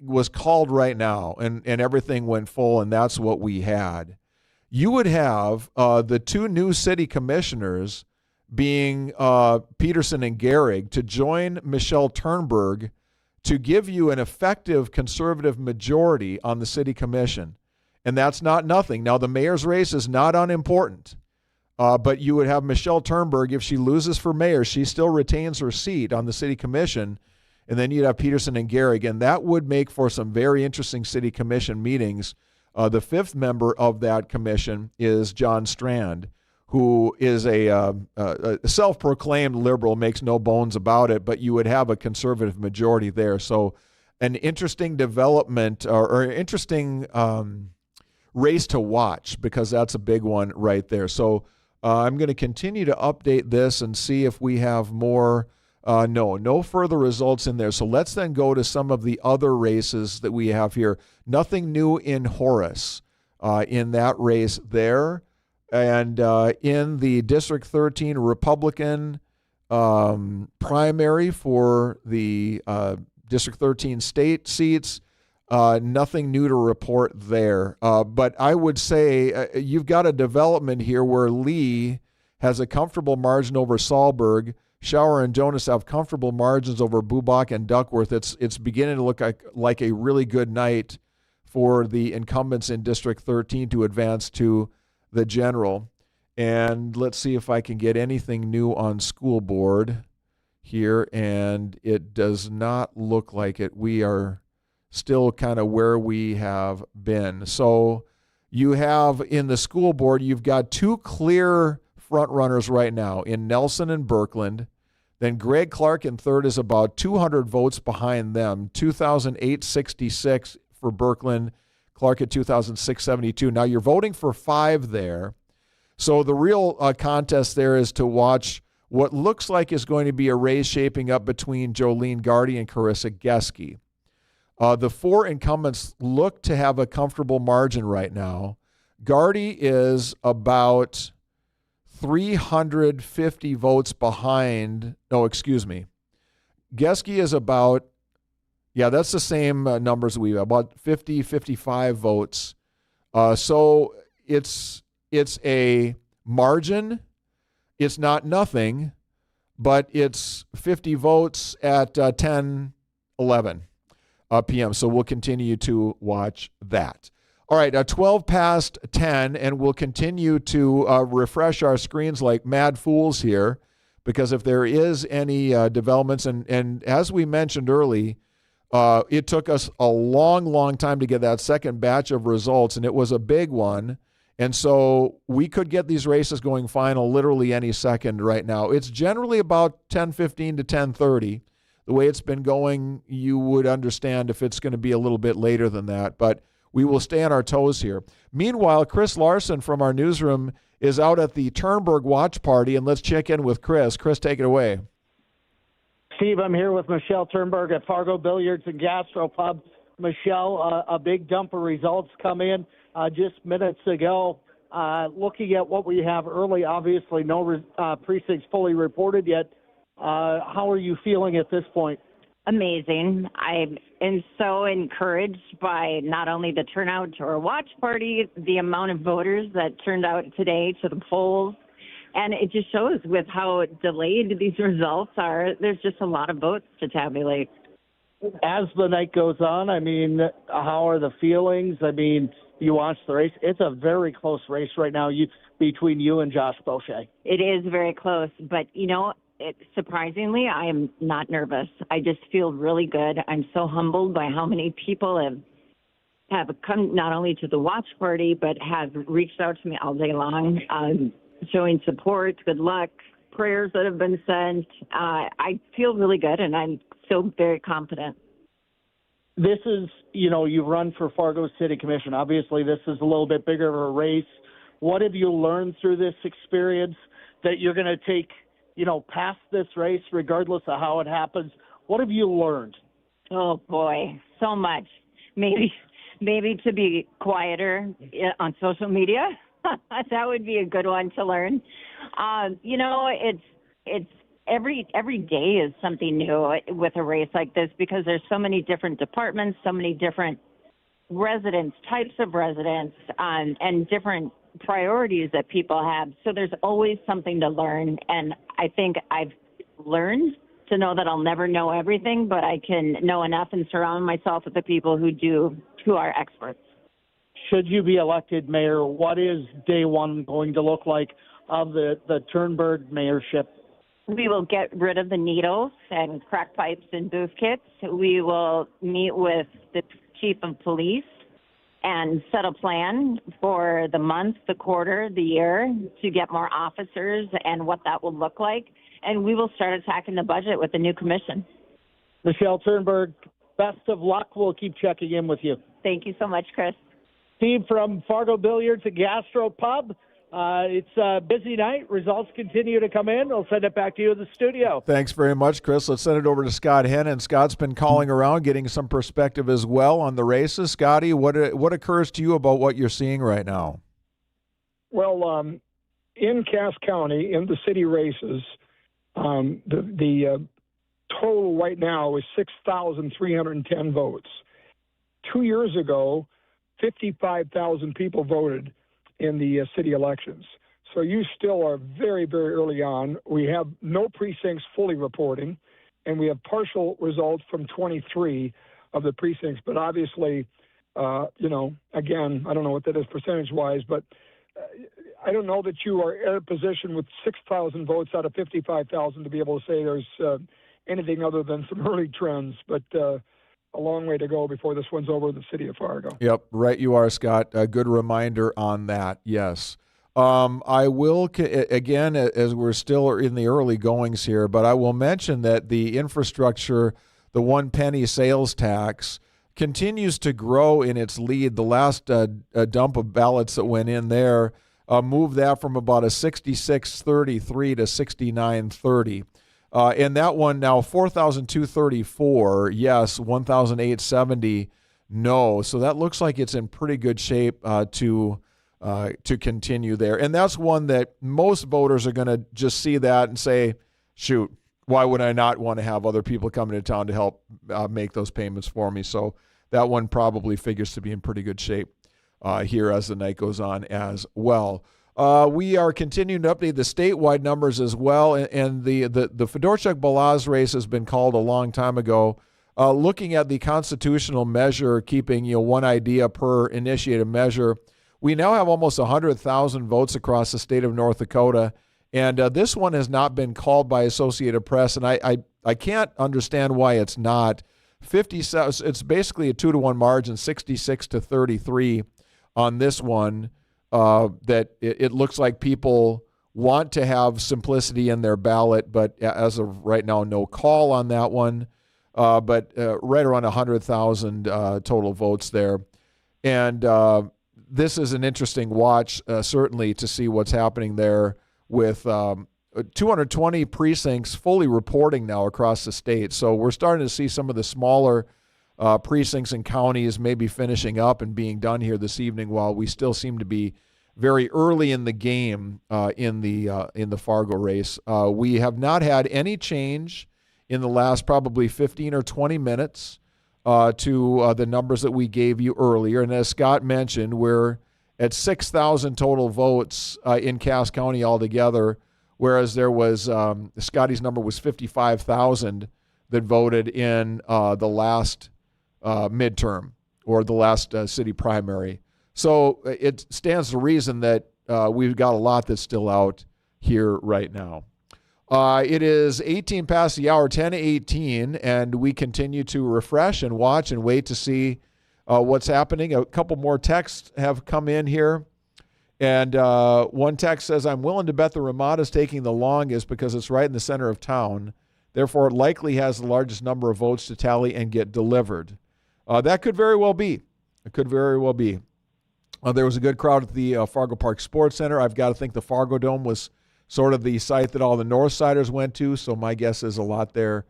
was called right now and everything went full and that's what we had, you would have the two new city commissioners being Peterson and Gehrig to join Michelle Turnberg to give you an effective conservative majority on the city commission. And that's not nothing. Now, the mayor's race is not unimportant. But you would have Michelle Turnberg, if she loses for mayor, she still retains her seat on the city commission. And then you'd have Peterson and Gehrig, and that would make for some very interesting city commission meetings. The fifth member of that commission is John Strand, who is a self-proclaimed liberal, makes no bones about it, but you would have a conservative majority there. So an interesting development or interesting race to watch, because that's a big one right there. So I'm going to continue to update this and see if we have more. No further results in there. So let's then go to some of the other races that we have here. Nothing new in Horace in that race there. And in the District 13 Republican primary for the District 13 state seats, nothing new to report there. But I would say you've got a development here where Lee has a comfortable margin over Sahlberg. Schauer and Jonas have comfortable margins over Bubach and Duckworth. It's beginning to look like a really good night for the incumbents in District 13 to advance to the general. And let's see if I can get anything new on school board here. And it does not look like it. We are still kind of where we have been. So you have in the school board, you've got two clear front runners right now in Nelson and Birkeland. Then Greg Clark in third is about 200 votes behind them, 2,866 for Birkeland, Clark at 2,672. Now you're voting for 5 there. So the real contest there is to watch what looks like is going to be a race shaping up between Jolene Gardy and Carissa Geske. The 4 incumbents look to have a comfortable margin right now. Gardy is about 350 votes behind. No, excuse me. Geske is about, that's the same numbers we have, about 50, 55 votes. So it's a margin. It's not nothing, but it's 50 votes at 10, 11 p.m. So we'll continue to watch that. All right, 12 past 10, and we'll continue to refresh our screens like mad fools here, because if there is any developments, and as we mentioned early, it took us a long, long time to get that second batch of results, and it was a big one. And so we could get these races going final literally any second right now. It's generally about 10:15 to 10:30. The way it's been going, you would understand if it's going to be a little bit later than that, but we will stay on our toes here. Meanwhile, Chris Larson from our newsroom is out at the Turnberg watch party, and let's check in with Chris. Chris, take it away. Steve, I'm here with Michelle Turnberg at Fargo Billiards and Gastropub. Michelle, a big dump of results come in just minutes ago. Looking at what we have early, obviously no precincts fully reported yet. How are you feeling at this point? Amazing. I am so encouraged by not only the turnout to our watch party, the amount of voters that turned out today to the polls, and it just shows with how delayed these results are, there's just a lot of votes to tabulate. As the night goes on, I mean, how are the feelings? I mean, you watched the race. It's a very close race right now between you and Josh Boucher. It is very close, but, surprisingly, I am not nervous. I just feel really good. I'm so humbled by how many people have come not only to the watch party, but have reached out to me all day long, showing support, good luck. prayers that have been sent. I feel really good, and I'm still very confident. This is, you've run for Fargo City Commission. Obviously, this is a little bit bigger of a race. What have you learned through this experience that you're going to take, past this race, regardless of how it happens? What have you learned? Oh, boy, so much. Maybe to be quieter on social media. That would be a good one to learn. It's every day is something new with a race like this because there's so many different departments, so many different types of residents, and different priorities that people have. So there's always something to learn. And I think I've learned to know that I'll never know everything, but I can know enough and surround myself with the people who are experts. Should you be elected mayor, what is day one going to look like of the Turnberg mayorship? We will get rid of the needles and crack pipes and booth kits. We will meet with the chief of police and set a plan for the month, the quarter, the year to get more officers and what that will look like. And we will start attacking the budget with the new commission. Michelle Turnberg, best of luck. We'll keep checking in with you. Thank you so much, Chris. Steve from Fargo Billiards and Gastro Pub. It's a busy night. Results continue to come in. I'll send it back to you in the studio. Thanks very much, Chris. Let's send it over to Scott Hennen. Scott's been calling around, getting some perspective as well on the races. Scotty, what occurs to you about what you're seeing right now? Well, in Cass County, in the city races, the total right now is 6,310 votes. 2 years ago, 55,000 people voted in the city elections. So you still are very, very early on. We have no precincts fully reporting, and we have partial results from 23 of the precincts. But obviously, again, I don't know what that is percentage-wise, but I don't know that you are in a position with 6,000 votes out of 55,000 to be able to say there's anything other than some early trends. But a long way to go before this one's over in the city of Fargo. Yep, right you are, Scott. A good reminder on that, yes. I will, again, as we're still in the early goings here, but I will mention that the infrastructure, the 1 penny sales tax, continues to grow in its lead. The last dump of ballots that went in there moved that from about a 66.33 to 69.30. And that one now 4,234, yes, 1,870, no. So that looks like it's in pretty good shape to continue there. And that's one that most voters are going to just see that and say, shoot, why would I not want to have other people coming to town to help make those payments for me? So that one probably figures to be in pretty good shape here as the night goes on as well. We are continuing to update the statewide numbers as well, and the Fedorchuk-Balazs race has been called a long time ago. Looking at the constitutional measure, keeping one idea per initiated measure, we now have almost 100,000 votes across the state of North Dakota, and this one has not been called by Associated Press, and I can't understand why it's not. 57, it's basically a 2-to-1 margin, 66-33 on this one. That it looks like people want to have simplicity in their ballot, but as of right now, no call on that one. But right around 100,000 total votes there. And this is an interesting watch, certainly, to see what's happening there with 220 precincts fully reporting now across the state. So we're starting to see some of the smaller precincts and counties maybe finishing up and being done here this evening, while we still seem to be very early in the game in the Fargo race. We have not had any change in the last probably 15 or 20 minutes to the numbers that we gave you earlier. And as Scott mentioned, we're at 6,000 total votes in Cass County altogether, whereas there was Scotty's number was 55,000 that voted in the last midterm or the last city primary. So it stands to reason that we've got a lot that's still out here right now. It is 18 past the hour, 10:18, and we continue to refresh and watch and wait to see what's happening. A couple more texts have come in here, And one text says, I'm willing to bet the Ramada's taking the longest because it's right in the center of town. Therefore, it likely has the largest number of votes to tally and get delivered. That could very well be. It could very well be. There was a good crowd at the Fargo Park Sports Center. I've got to think the Fargo Dome was sort of the site that all the Northsiders went to, so my guess is a lot there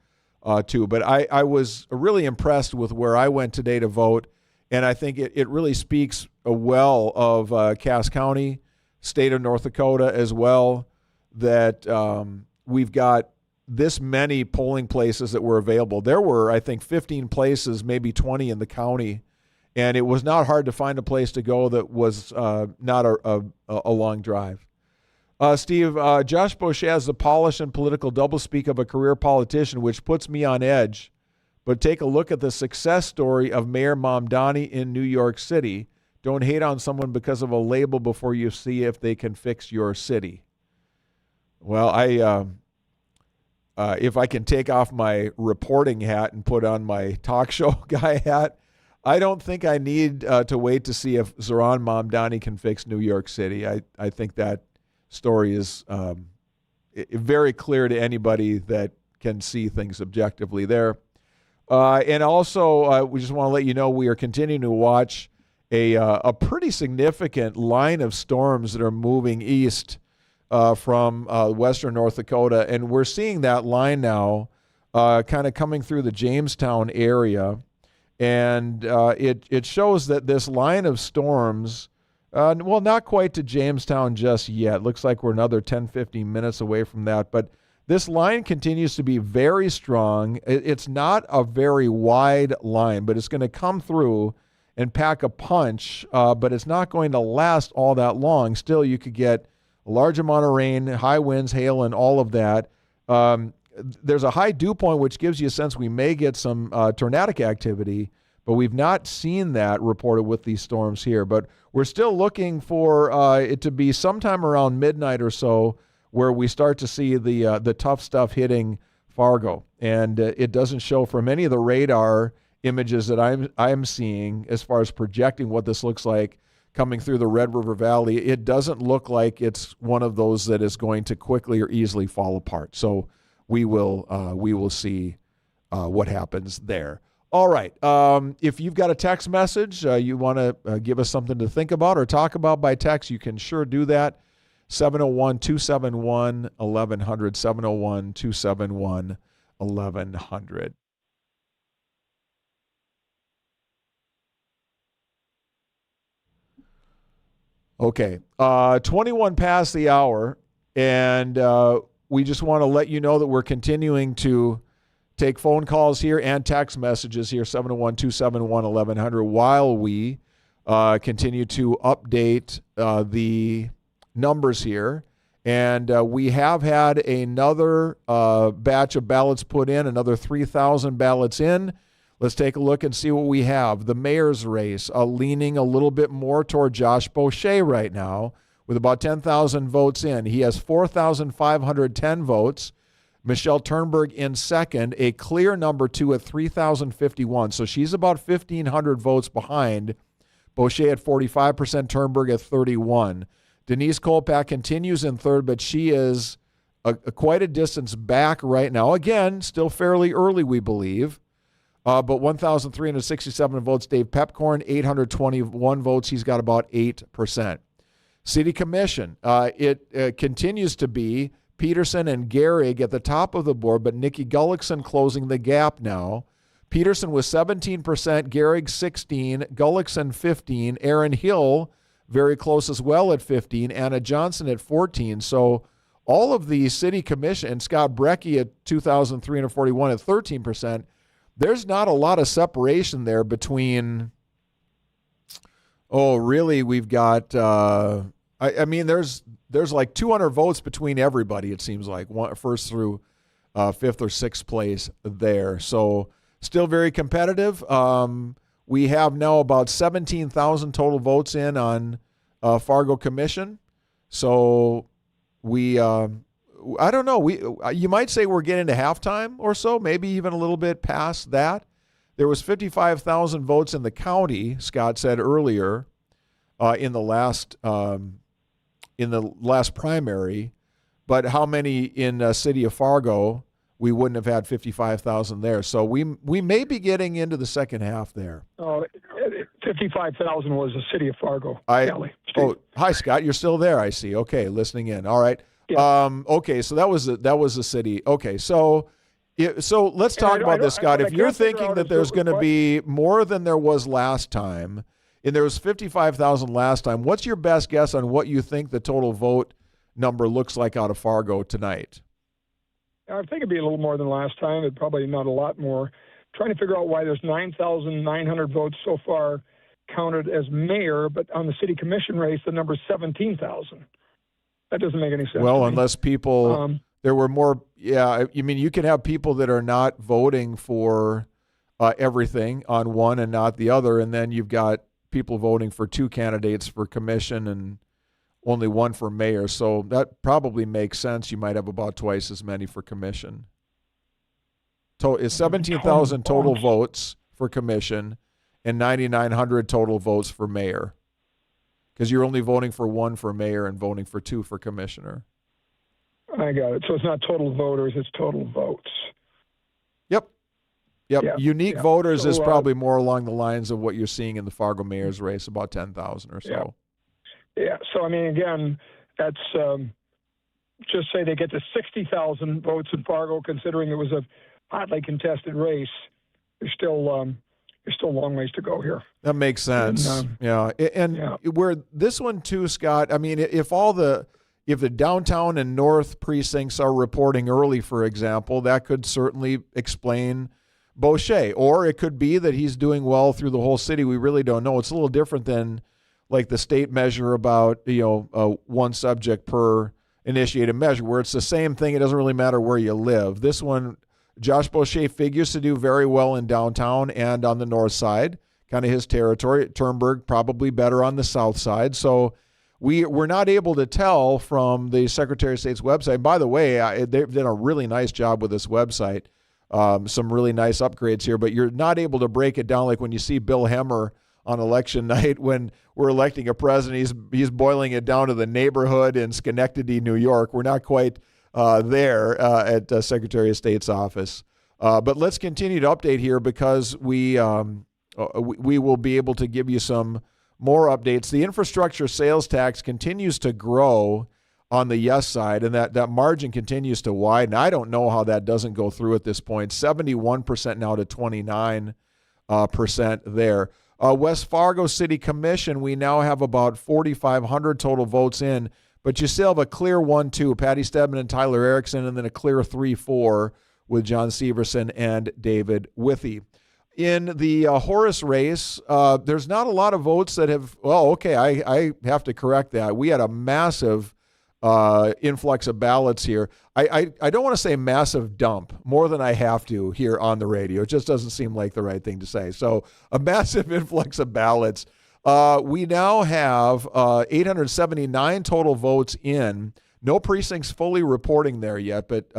too. But I was really impressed with where I went today to vote, and I think it really speaks well of Cass County, state of North Dakota as well, that we've got this many polling places that were available. There were, I think, 15 places, maybe 20 in the county, and it was not hard to find a place to go that was not a long drive. Steve, Josh Boucher has the polish and political doublespeak of a career politician, which puts me on edge. But take a look at the success story of Mayor Mamdani in New York City. Don't hate on someone because of a label before you see if they can fix your city. Well, if I can take off my reporting hat and put on my talk show guy hat, I don't think I need to wait to see if Zoran Mamdani can fix New York City. I think that story is very clear to anybody that can see things objectively there. And also, we just want to let you know we are continuing to watch a pretty significant line of storms that are moving east from western North Dakota. And we're seeing that line now kind of coming through the Jamestown area. And it shows that this line of storms, well, not quite to Jamestown just yet. Looks like we're another 10, 15 minutes away from that. But this line continues to be very strong. It's not a very wide line, but it's going to come through and pack a punch, but it's not going to last all that long. Still, you could get a large amount of rain, high winds, hail, and all of that. There's a high dew point, which gives you a sense we may get some tornadic activity, but we've not seen that reported with these storms here. But we're still looking for it to be sometime around midnight or so where we start to see the tough stuff hitting Fargo. And it doesn't show from any of the radar images that I'm seeing as far as projecting what this looks like coming through the Red River Valley. It doesn't look like it's one of those that is going to quickly or easily fall apart. So we will see what happens there. All right. If you've got a text message, you want to give us something to think about or talk about by text, you can sure do that. 701-271-1100, 701-271-1100. Okay. 21 past the hour, and we just want to let you know that we're continuing to take phone calls here and text messages here, 701-271-1100, while we continue to update the numbers here. And we have had another batch of ballots put in, another 3,000 ballots in. Let's take a look and see what we have. The mayor's race leaning a little bit more toward Josh Boucher right now with about 10,000 votes in. He has 4,510 votes. Michelle Turnberg in second, a clear number two at 3,051. So she's about 1,500 votes behind. Boucher at 45%, Turnberg at 31%. Denise Kolpak continues in third, but she is quite a distance back right now. Again, still fairly early, we believe. But 1,367 votes. Dave Pepcorn, 821 votes. He's got about 8%. City Commission, it continues to be Peterson and Gehrig at the top of the board, but Nikki Gullickson closing the gap now. Peterson with 17%, Gehrig 16%, Gullickson 15%, Aaron Hill very close as well at 15%, Anna Johnson at 14%. So all of the City Commission, and Scott Brecky at 2,341 at 13%, there's not a lot of separation there between, really, we've got, I mean, there's like 200 votes between everybody, it seems like, first through fifth or sixth place there. So still very competitive. We have now about 17,000 total votes in on Fargo Commission. So we, I don't know. You might say we're getting to halftime or so, maybe even a little bit past that. There was 55,000 votes in the county, Scott said earlier, in the last in the last primary, but how many in the city of Fargo? We wouldn't have had 55,000 there. So we may be getting into the second half there. 55,000 was the city of Fargo. Hi, Scott. You're still there, I see. Okay, listening in. All right. Yeah. Okay, so that was the city. Okay, so let's talk about this, Scott. If you're thinking that there's going to be more than there was last time, and there was 55,000 last time, what's your best guess on what you think the total vote number looks like out of Fargo tonight? I think it'd be a little more than last time. It'd probably not a lot more. Trying to figure out why there's 9,900 votes so far counted as mayor, but on the city commission race, the number's 17,000. That doesn't make any sense. Well, unless people, there were more, I mean, you can have people that are not voting for everything on one and not the other, and then you've got people voting for two candidates for commission and only one for mayor. So that probably makes sense. You might have about twice as many for commission. It's 17,000 total votes for commission and 9,900 total votes for mayor, because you're only voting for one for mayor and voting for two for commissioner. I got it. So it's not total voters, it's total votes. Yep. Yeah, Unique voters is probably more along the lines of what you're seeing in the Fargo mayor's race, about 10,000 or so. Yeah. So, I mean, again, that's just say they get to 60,000 votes in Fargo, considering it was a hotly contested race. There's still a long ways to go here. That makes sense. And where this one too, Scott, I mean, if the downtown and north precincts are reporting early, for example, that could certainly explain Boucher. Or it could be that he's doing well through the whole city. We really don't know. It's a little different than like the state measure about, one subject per initiated measure, where it's the same thing. It doesn't really matter where you live. This one, Josh Boucher figures to do very well in downtown and on the north side, kind of his territory. Turnberg probably better on the south side. So we're not able to tell from the Secretary of State's website. By the way, they've done a really nice job with this website. Some really nice upgrades here, but you're not able to break it down like when you see Bill Hemmer on election night when we're electing a president. He's boiling it down to the neighborhood in Schenectady, New York. We're not quite there at Secretary of State's office. But let's continue to update here, because we will be able to give you some more updates. The infrastructure sales tax continues to grow on the yes side, and that margin continues to widen. I don't know how that doesn't go through at this point. 71% now to 29% there. West Fargo City Commission, we now have about 4,500 total votes in, but you still have a clear 1-2, Patty Stedman and Tyler Erickson, and then a clear 3-4 with John Severson and David Withy. In the Horace race, there's not a lot of votes that have, I have to correct that. We had a massive influx of ballots here. I don't want to say massive dump more than I have to here on the radio. It just doesn't seem like the right thing to say. So a massive influx of ballots. We now have 879 total votes in. No precincts fully reporting there yet, but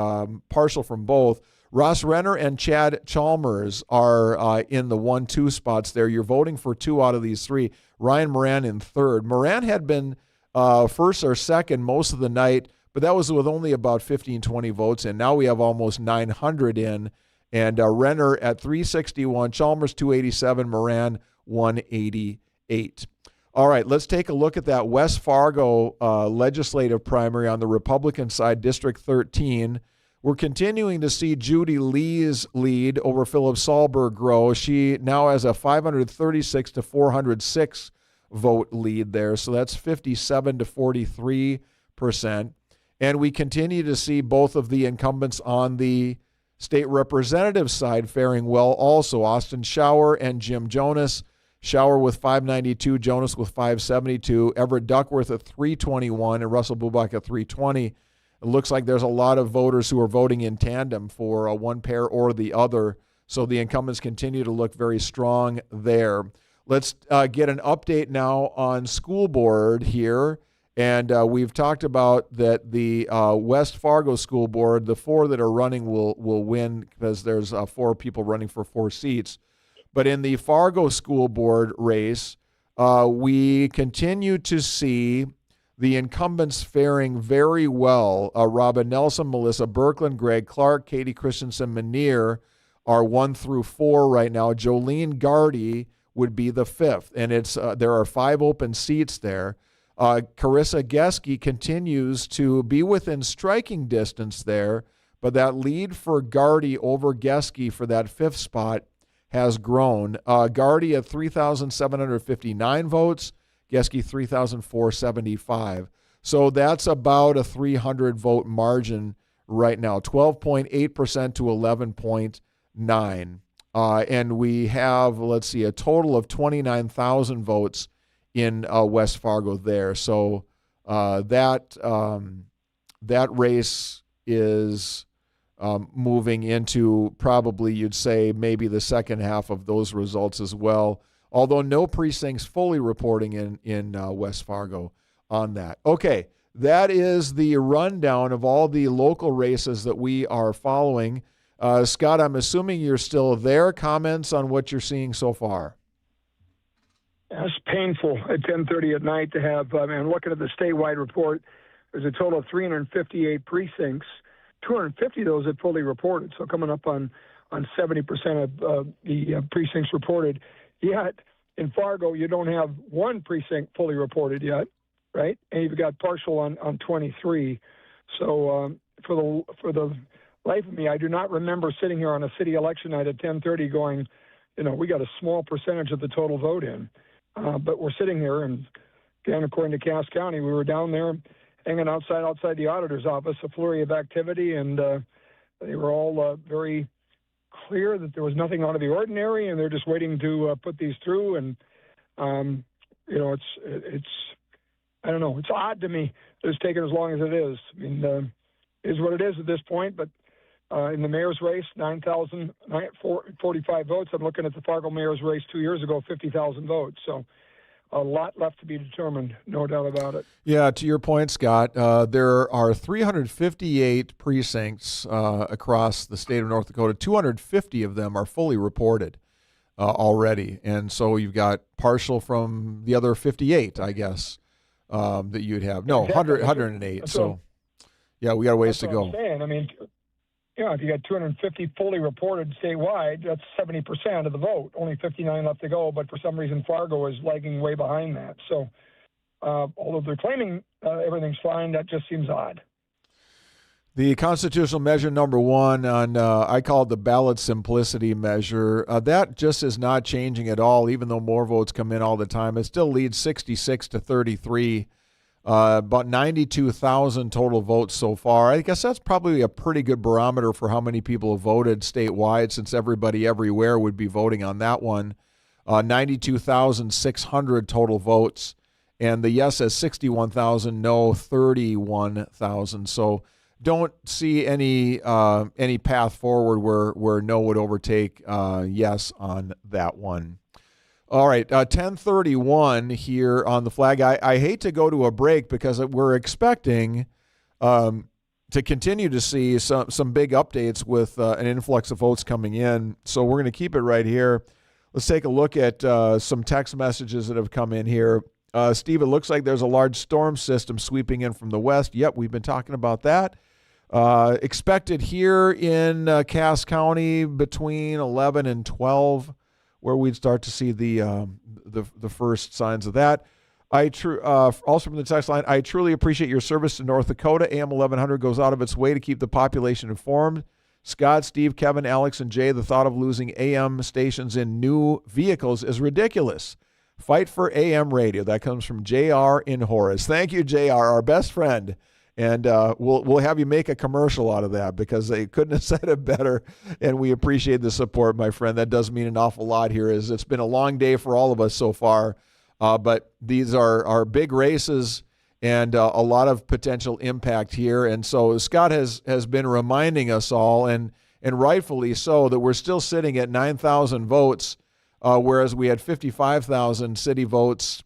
partial from both. Ross Renner and Chad Chalmers are in the 1-2 spots there. You're voting for two out of these three. Ryan Moran in third. Moran had been first or second most of the night, but that was with only about 15, 20 votes in. Now we have almost 900 in, and Renner at 361, Chalmers 287, Moran 188. All right, let's take a look at that West Fargo legislative primary on the Republican side, District 13. We're continuing to see Judy Lee's lead over Philip Sahlberg grow. She now has a 536 to 406 vote lead there. So that's 57 to 43%. And we continue to see both of the incumbents on the state representative side faring well also. Austin Schauer and Jim Jonas. Schauer with 592, Jonas with 572, Everett Duckworth at 321, and Russell Bubach at 320. It looks like there's a lot of voters who are voting in tandem for one pair or the other. So the incumbents continue to look very strong there. Let's get an update now on school board here. And we've talked about that the West Fargo School Board, the four that are running will win because there's four people running for 4 seats. But in the Fargo School Board race, we continue to see the incumbents faring very well. Robin Nelson, Melissa Birkeland, Greg Clark, Katie Christensen Manier are 1 through 4 right now. Jolene Gardy would be the 5th, and there are 5 open seats there. Carissa Geske continues to be within striking distance there, but that lead for Gardy over Geske for that 5th spot has grown. Gardy at 3,759 votes, Geske 3,475. So that's about a 300 vote margin right now, 12.8% to 11.9%. And we have, let's see, a total of 29,000 votes in West Fargo there. So that race is moving into probably, you'd say, maybe the second half of those results as well, although no precincts fully reporting in West Fargo on that. Okay, that is the rundown of all the local races that we are following. Scott, I'm assuming you're still there. Comments on what you're seeing so far? It's painful at 10:30 at night to have, looking at the statewide report, there's a total of 358 precincts. 250 of those have fully reported, so coming up on 70% of the precincts reported. Yet, in Fargo, you don't have one precinct fully reported yet, right? And you've got partial on 23. So for the life of me, I do not remember sitting here on a city election night at 10:30 going, we got a small percentage of the total vote in. But we're sitting here, and again, according to Cass County, we were down there hanging outside the auditor's office, a flurry of activity, and they were all very clear that there was nothing out of the ordinary, and they're just waiting to put these through. And it's I don't know, it's odd to me that it's taken as long as it is. I mean, it is what it is at this point. But in the mayor's race, 9,045 votes. I'm looking at the Fargo mayor's race 2 years ago, 50,000 votes. So a lot left to be determined, no doubt about it. Yeah, to your point, Scott, there are 358 precincts across the state of North Dakota. 250 of them are fully reported already. And so you've got partial from the other 58, I guess, that you'd have. No, Exactly. 108. So, yeah, we got a ways to go. I'm saying. I mean, if you got 250 fully reported statewide, that's 70% of the vote. Only 59 left to go, but for some reason Fargo is lagging way behind that. So although they're claiming everything's fine, that just seems odd. The constitutional measure number 1 on, I call it the ballot simplicity measure, that just is not changing at all, even though more votes come in all the time. It still leads 66 to 33. About 92,000 total votes so far. I guess that's probably a pretty good barometer for how many people have voted statewide, since everybody everywhere would be voting on that one. 92,600 total votes, and the yes has 61,000, no 31,000. So don't see any path forward where no would overtake yes on that one. All right, 10:31 here on the flag. I hate to go to a break because we're expecting to continue to see some big updates with an influx of votes coming in. So we're going to keep it right here. Let's take a look at some text messages that have come in here. Steve, it looks like there's a large storm system sweeping in from the west. Yep, we've been talking about that. Expected here in Cass County between 11 and 12. Where we'd start to see the first signs of that. Also from the text line, I truly appreciate your service to North Dakota. AM 1100 goes out of its way to keep the population informed. Scott, Steve, Kevin, Alex, and Jay, the thought of losing AM stations in new vehicles is ridiculous. Fight for AM radio. That comes from JR in Horace. Thank you, JR, our best friend. And we'll have you make a commercial out of that because they couldn't have said it better. And we appreciate the support, my friend. That does mean an awful lot here. It's been a long day for all of us so far. But these are big races and a lot of potential impact here. And so Scott has been reminding us all, and rightfully so, that we're still sitting at 9,000 votes, whereas we had 55,000 city votes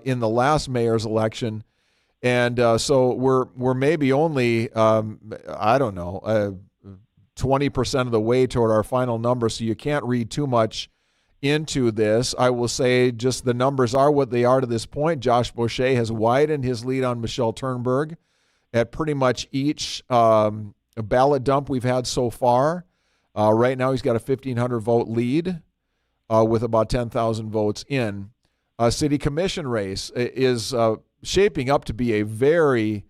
in the last mayor's election. And so we're maybe only, 20% of the way toward our final number, so you can't read too much into this. I will say just the numbers are what they are to this point. Josh Boucher has widened his lead on Michelle Turnberg at pretty much each ballot dump we've had so far. Right now he's got a 1,500 vote lead with about 10,000 votes in. City Commission race is shaping up to be a very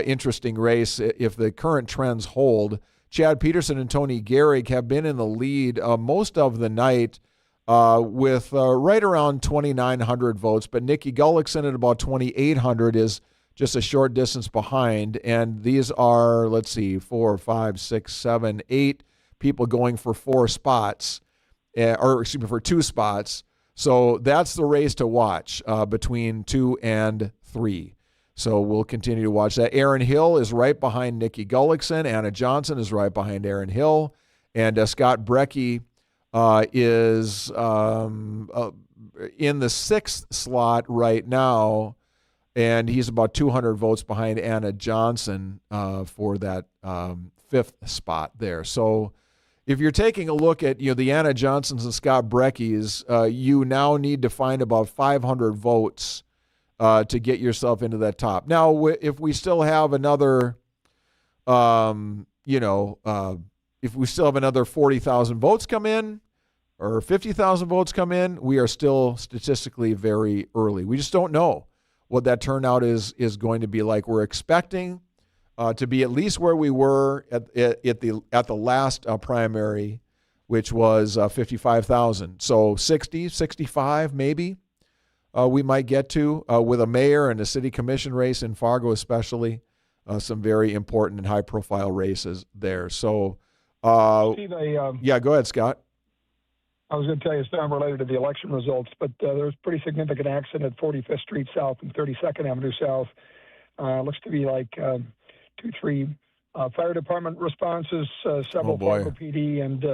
interesting race if the current trends hold. Chad Peterson and Tony Gehrig have been in the lead most of the night with right around 2,900 votes, but Nikki Gullickson at about 2,800 is just a short distance behind. And these are, let's see, 4, 5, 6, 7, 8 people going for 4 spots, or excuse me, for 2 spots. So that's the race to watch between 2 and 3. So we'll continue to watch that. Aaron Hill is right behind Nikki Gullickson. Anna Johnson is right behind Aaron Hill. And Scott Brecky is in the 6th slot right now, and he's about 200 votes behind Anna Johnson for that 5th spot there. So if you're taking a look at the Anna Johnsons and Scott Breckys, you now need to find about 500 votes to get yourself into that top. Now, if we still have another, if we still have another 40,000 votes come in or 50,000 votes come in, we are still statistically very early. We just don't know what that turnout is going to be like. We're expecting to be at least where we were at the last primary, which was 55,000. So 60, 65 maybe we might get to with a mayor and a city commission race in Fargo especially. Some very important and high-profile races there. So, Steve, yeah, go ahead, Scott. I was going to tell you it's not related to the election results, but there was a pretty significant accident at 45th Street South and 32nd Avenue South. Looks to be like 2, 3 fire department responses, several Fargo PD, and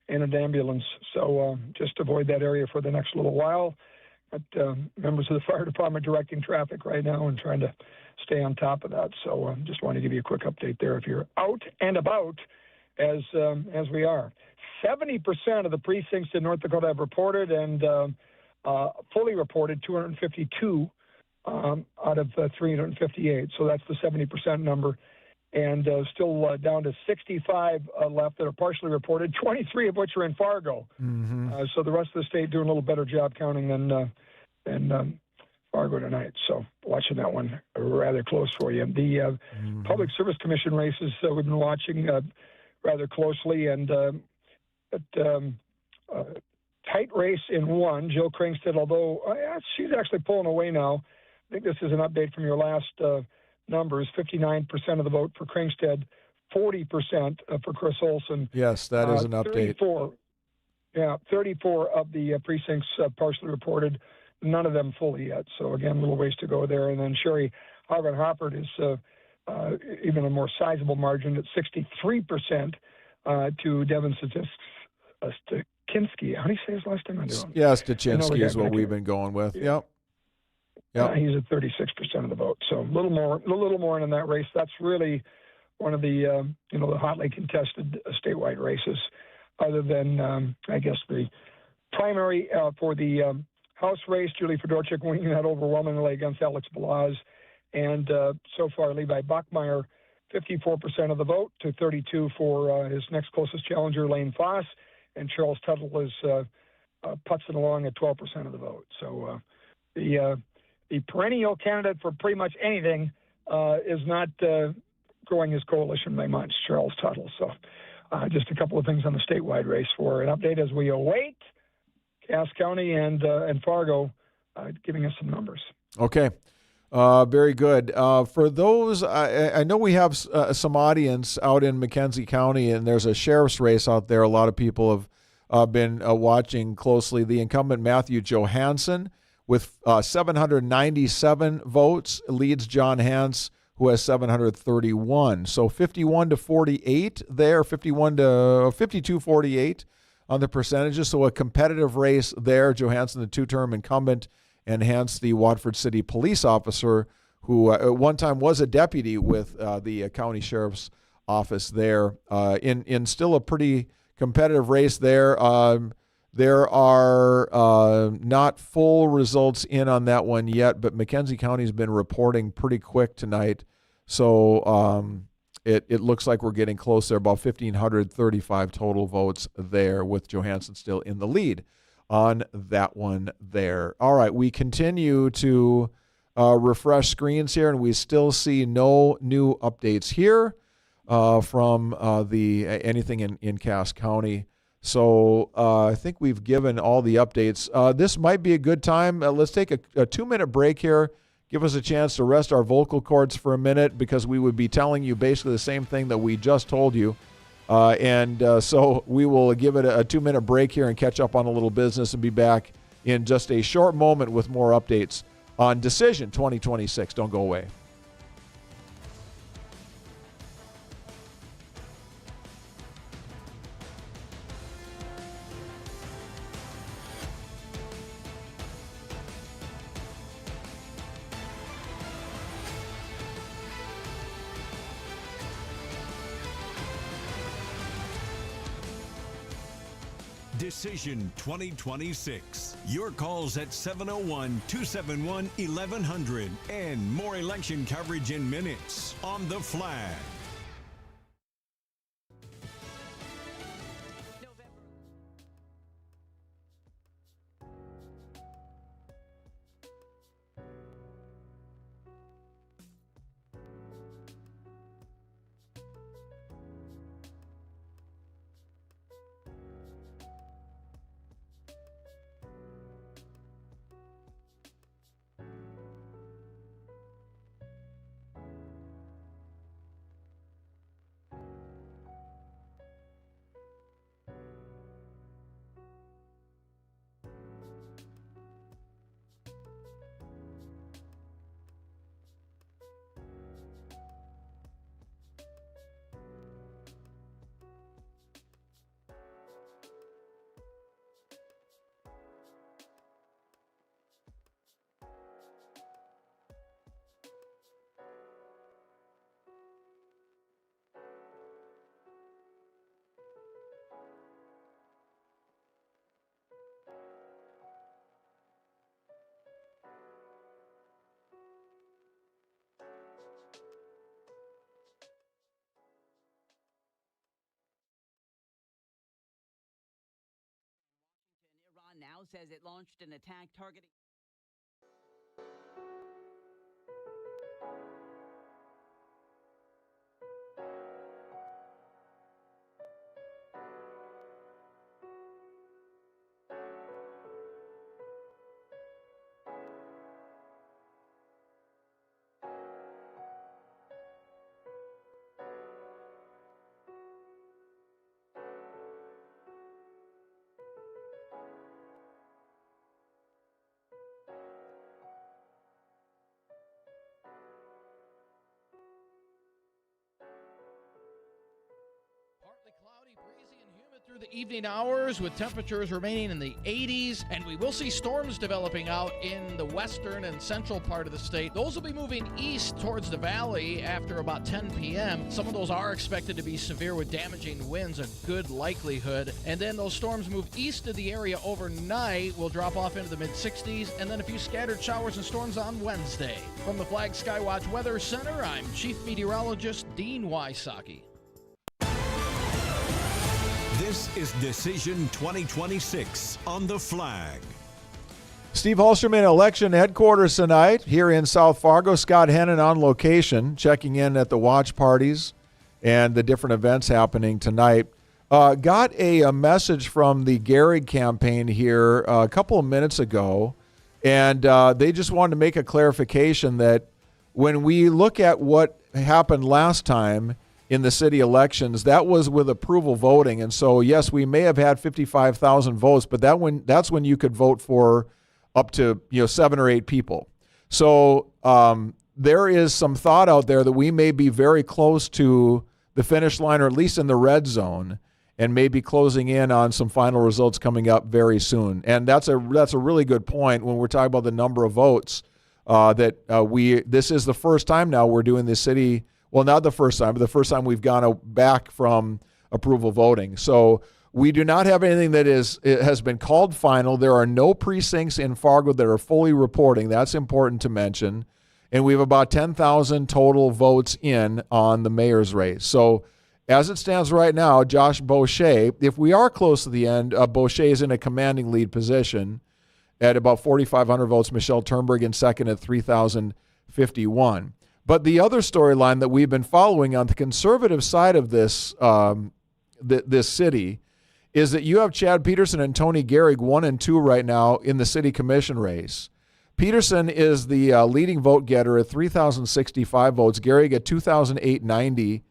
an ambulance. So just avoid that area for the next little while. But members of the fire department directing traffic right now and trying to stay on top of that. So just want to give you a quick update there if you're out and about as we are. 70% of the precincts in North Dakota have reported, and fully reported 252 out of 358. So that's the 70% number. And still down to 65 left that are partially reported, 23 of which are in Fargo. Mm-hmm. So the rest of the state doing a little better job counting than Fargo tonight. So watching that one rather close for you. The Public Service Commission races we've been watching rather closely, and tight race in one. Jill Kringstead, although she's actually pulling away now. I think this is an update from your last numbers. 59% of the vote for Kringstead, 40% for Chris Olson. Yes, that is an update. 34 of the precincts partially reported, none of them fully yet. So again, a little ways to go there. And then Sherry Harvard-Hoppert is even a more sizable margin at 63% to Devin Stakinski. How do you say his last name? Yeah, Stakinski is what we've been going with. Yep. He's at 36% of the vote. So a little more in that race. That's really one of the the hotly contested statewide races, other than I guess the primary for the House race. Julie Fedorchuk winning that overwhelmingly against Alex Balaz, and so far Levi Bachmeyer, 54% of the vote to 32 for his next closest challenger, Lane Foss, and Charles Tuttle is putzing along at 12% of the vote. So the perennial candidate for pretty much anything is not growing his coalition by much, Charles Tuttle. So just a couple of things on the statewide race for an update as we await Cass County and Fargo giving us some numbers. Okay. Very good. For those, I know we have some audience out in McKenzie County, and there's a sheriff's race out there. A lot of people have been watching closely. The incumbent Matthew Johansson with 797 votes leads John Hance, who has 731. So 51-48 there, 52-48 on the percentages. So a competitive race there. Johansson, the 2-term incumbent, and Hance, the Watford City police officer, who at one time was a deputy with the county sheriff's office there, in still a pretty competitive race there. There are not full results in on that one yet, but McKenzie County's been reporting pretty quick tonight. So it looks like we're getting close there, about 1,535 total votes there, with Johansson still in the lead on that one there. All right, we continue to refresh screens here, and we still see no new updates here from anything in Cass County. So I think we've given all the updates. This might be a good time. Let's take a 2-minute break here. Give us a chance to rest our vocal cords for a minute, because we would be telling you basically the same thing that we just told you. So we will give it a 2-minute break here and catch up on a little business, and be back in just a short moment with more updates on Decision 2026. Don't go away. Decision 2026. Your calls at 701-271-1100 and more election coverage in minutes on The Flag. Now says it launched an attack targeting. Cloudy, breezy, and humid through the evening hours, with temperatures remaining in the 80s, and we will see storms developing out in the western and central part of the state. Those will be moving east towards the valley after about 10 p.m. Some of those are expected to be severe with damaging winds, a good likelihood. And then those storms move east of the area overnight, will drop off into the mid-60s, and then a few scattered showers and storms on Wednesday. From the Flag Skywatch Weather Center, I'm Chief Meteorologist Dean Wysocki. This is Decision 2026 on The Flag. Steve Hallstrom in election headquarters tonight here in South Fargo. Scott Hennen on location, checking in at the watch parties and the different events happening tonight. Got a message from the Gehrig campaign here a couple of minutes ago, and they just wanted to make a clarification that when we look at what happened last time in the city elections, that was with approval voting. And so, yes, we may have had 55,000 votes, but that's when you could vote for up to 7 or 8 people. So there is some thought out there that we may be very close to the finish line, or at least in the red zone, and maybe closing in on some final results coming up very soon. And that's a really good point when we're talking about the number of votes this is the first time now we're doing this city. Well, not the first time, but the first time we've gone back from approval voting. So We do not have anything that has been called final. There are no precincts in Fargo that are fully reporting. That's important to mention. And we have about 10,000 total votes in on the mayor's race. So as it stands right now, Josh Boucher, if we are close to the end, Boucher is in a commanding lead position at about 4,500 votes. Michelle Turnberg in second at 3,051. But the other storyline that we've been following on the conservative side of this this city is that you have Chad Peterson and Tony Gehrig 1 and 2 right now in the city commission race. Peterson is the leading vote getter at 3,065 votes. Gehrig at 2,890.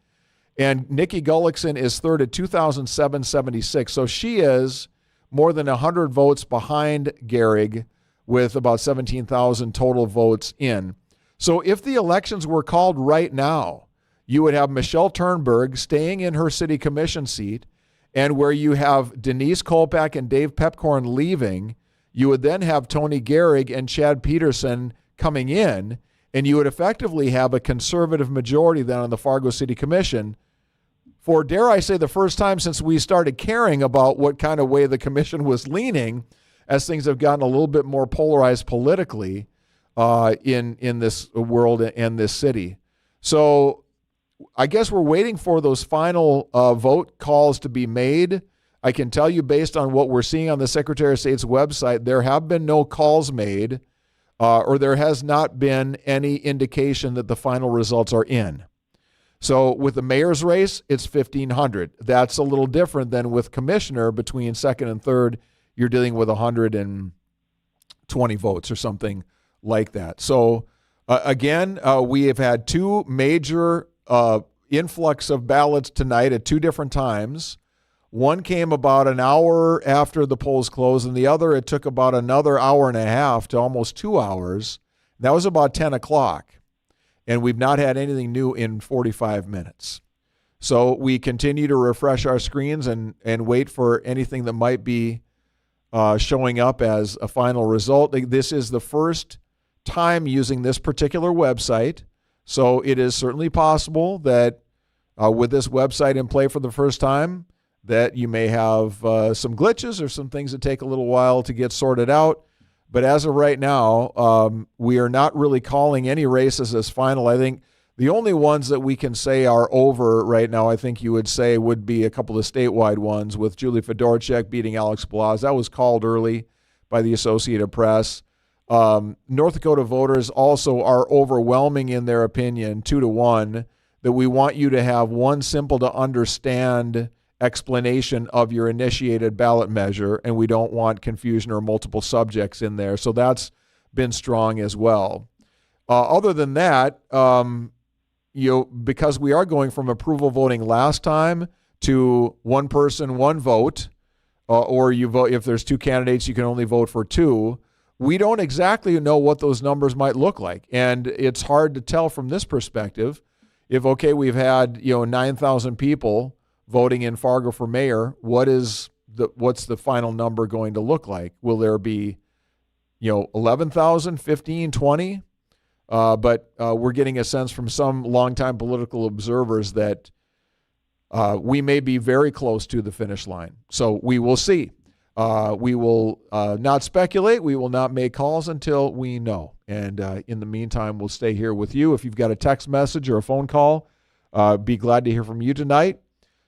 And Nikki Gullickson is third at 2,776. So she is more than 100 votes behind Gehrig with about 17,000 total votes in. So if the elections were called right now, you would have Michelle Turnberg staying in her city commission seat, and where you have Denise Kolpak and Dave Pepcorn leaving, you would then have Tony Gehrig and Chad Peterson coming in, and you would effectively have a conservative majority then on the Fargo City Commission for, dare I say, the first time since we started caring about what kind of way the commission was leaning, as things have gotten a little bit more polarized politically in this world and this city. So I guess we're waiting for those final vote calls to be made. I can tell you, based on what we're seeing on the Secretary of State's website, there have been no calls made, or there has not been any indication that the final results are in. So with the mayor's race, it's 1,500. That's a little different than with commissioner. Between second and third, you're dealing with 120 votes or something like that. So again, we have had two major influx of ballots tonight at two different times. One came about an hour after the polls closed, and the other, it took about another hour and a half to almost 2 hours. That was about 10 o'clock. And we've not had anything new in 45 minutes. So we continue to refresh our screens and wait for anything that might be showing up as a final result. This is the first time using this particular website, so it is certainly possible that with this website in play for the first time, that you may have some glitches or some things that take a little while to get sorted out. But as of right now, we are not really calling any races as final. I think the only ones that we can say are over right now, I think you would say, would be a couple of statewide ones, with Julie Fedorchak beating Alex Blas. That was called early by the Associated Press. North Dakota voters also are overwhelming in their opinion, 2-1, that we want you to have one simple to understand explanation of your initiated ballot measure, and we don't want confusion or multiple subjects in there. So that's been strong as well. Other than that, because we are going from approval voting last time to one person, one vote, or you vote, if there's two candidates, you can only vote for two. We don't exactly know what those numbers might look like. And it's hard to tell from this perspective if, okay, we've had, 9,000 people voting in Fargo for mayor, what's the final number going to look like? Will there be, 11,000, 15, 20? But we're getting a sense from some longtime political observers that we may be very close to the finish line. So we will see. We will not speculate. We will not make calls until we know. And in the meantime, we'll stay here with you. If you've got a text message or a phone call, be glad to hear from you tonight.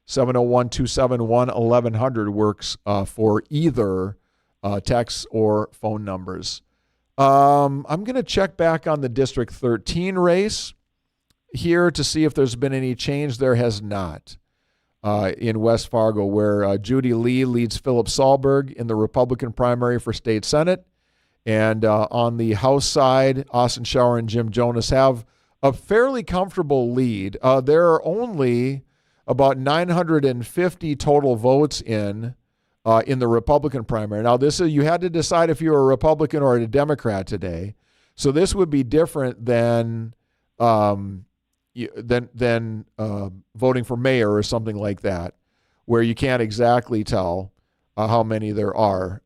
701-271-1100 works for either texts or phone numbers. I'm going to check back on the District 13 race here to see if there's been any change. There has not in West Fargo, where Judy Lee leads Philip Sahlberg in the Republican primary for state Senate. And on the House side, Austin Schauer and Jim Jonas have a fairly comfortable lead. There are only about 950 total votes in the Republican primary. Now, you had to decide if you were a Republican or a Democrat today. So this would be different than voting for mayor or something like that, where you can't exactly tell how many there are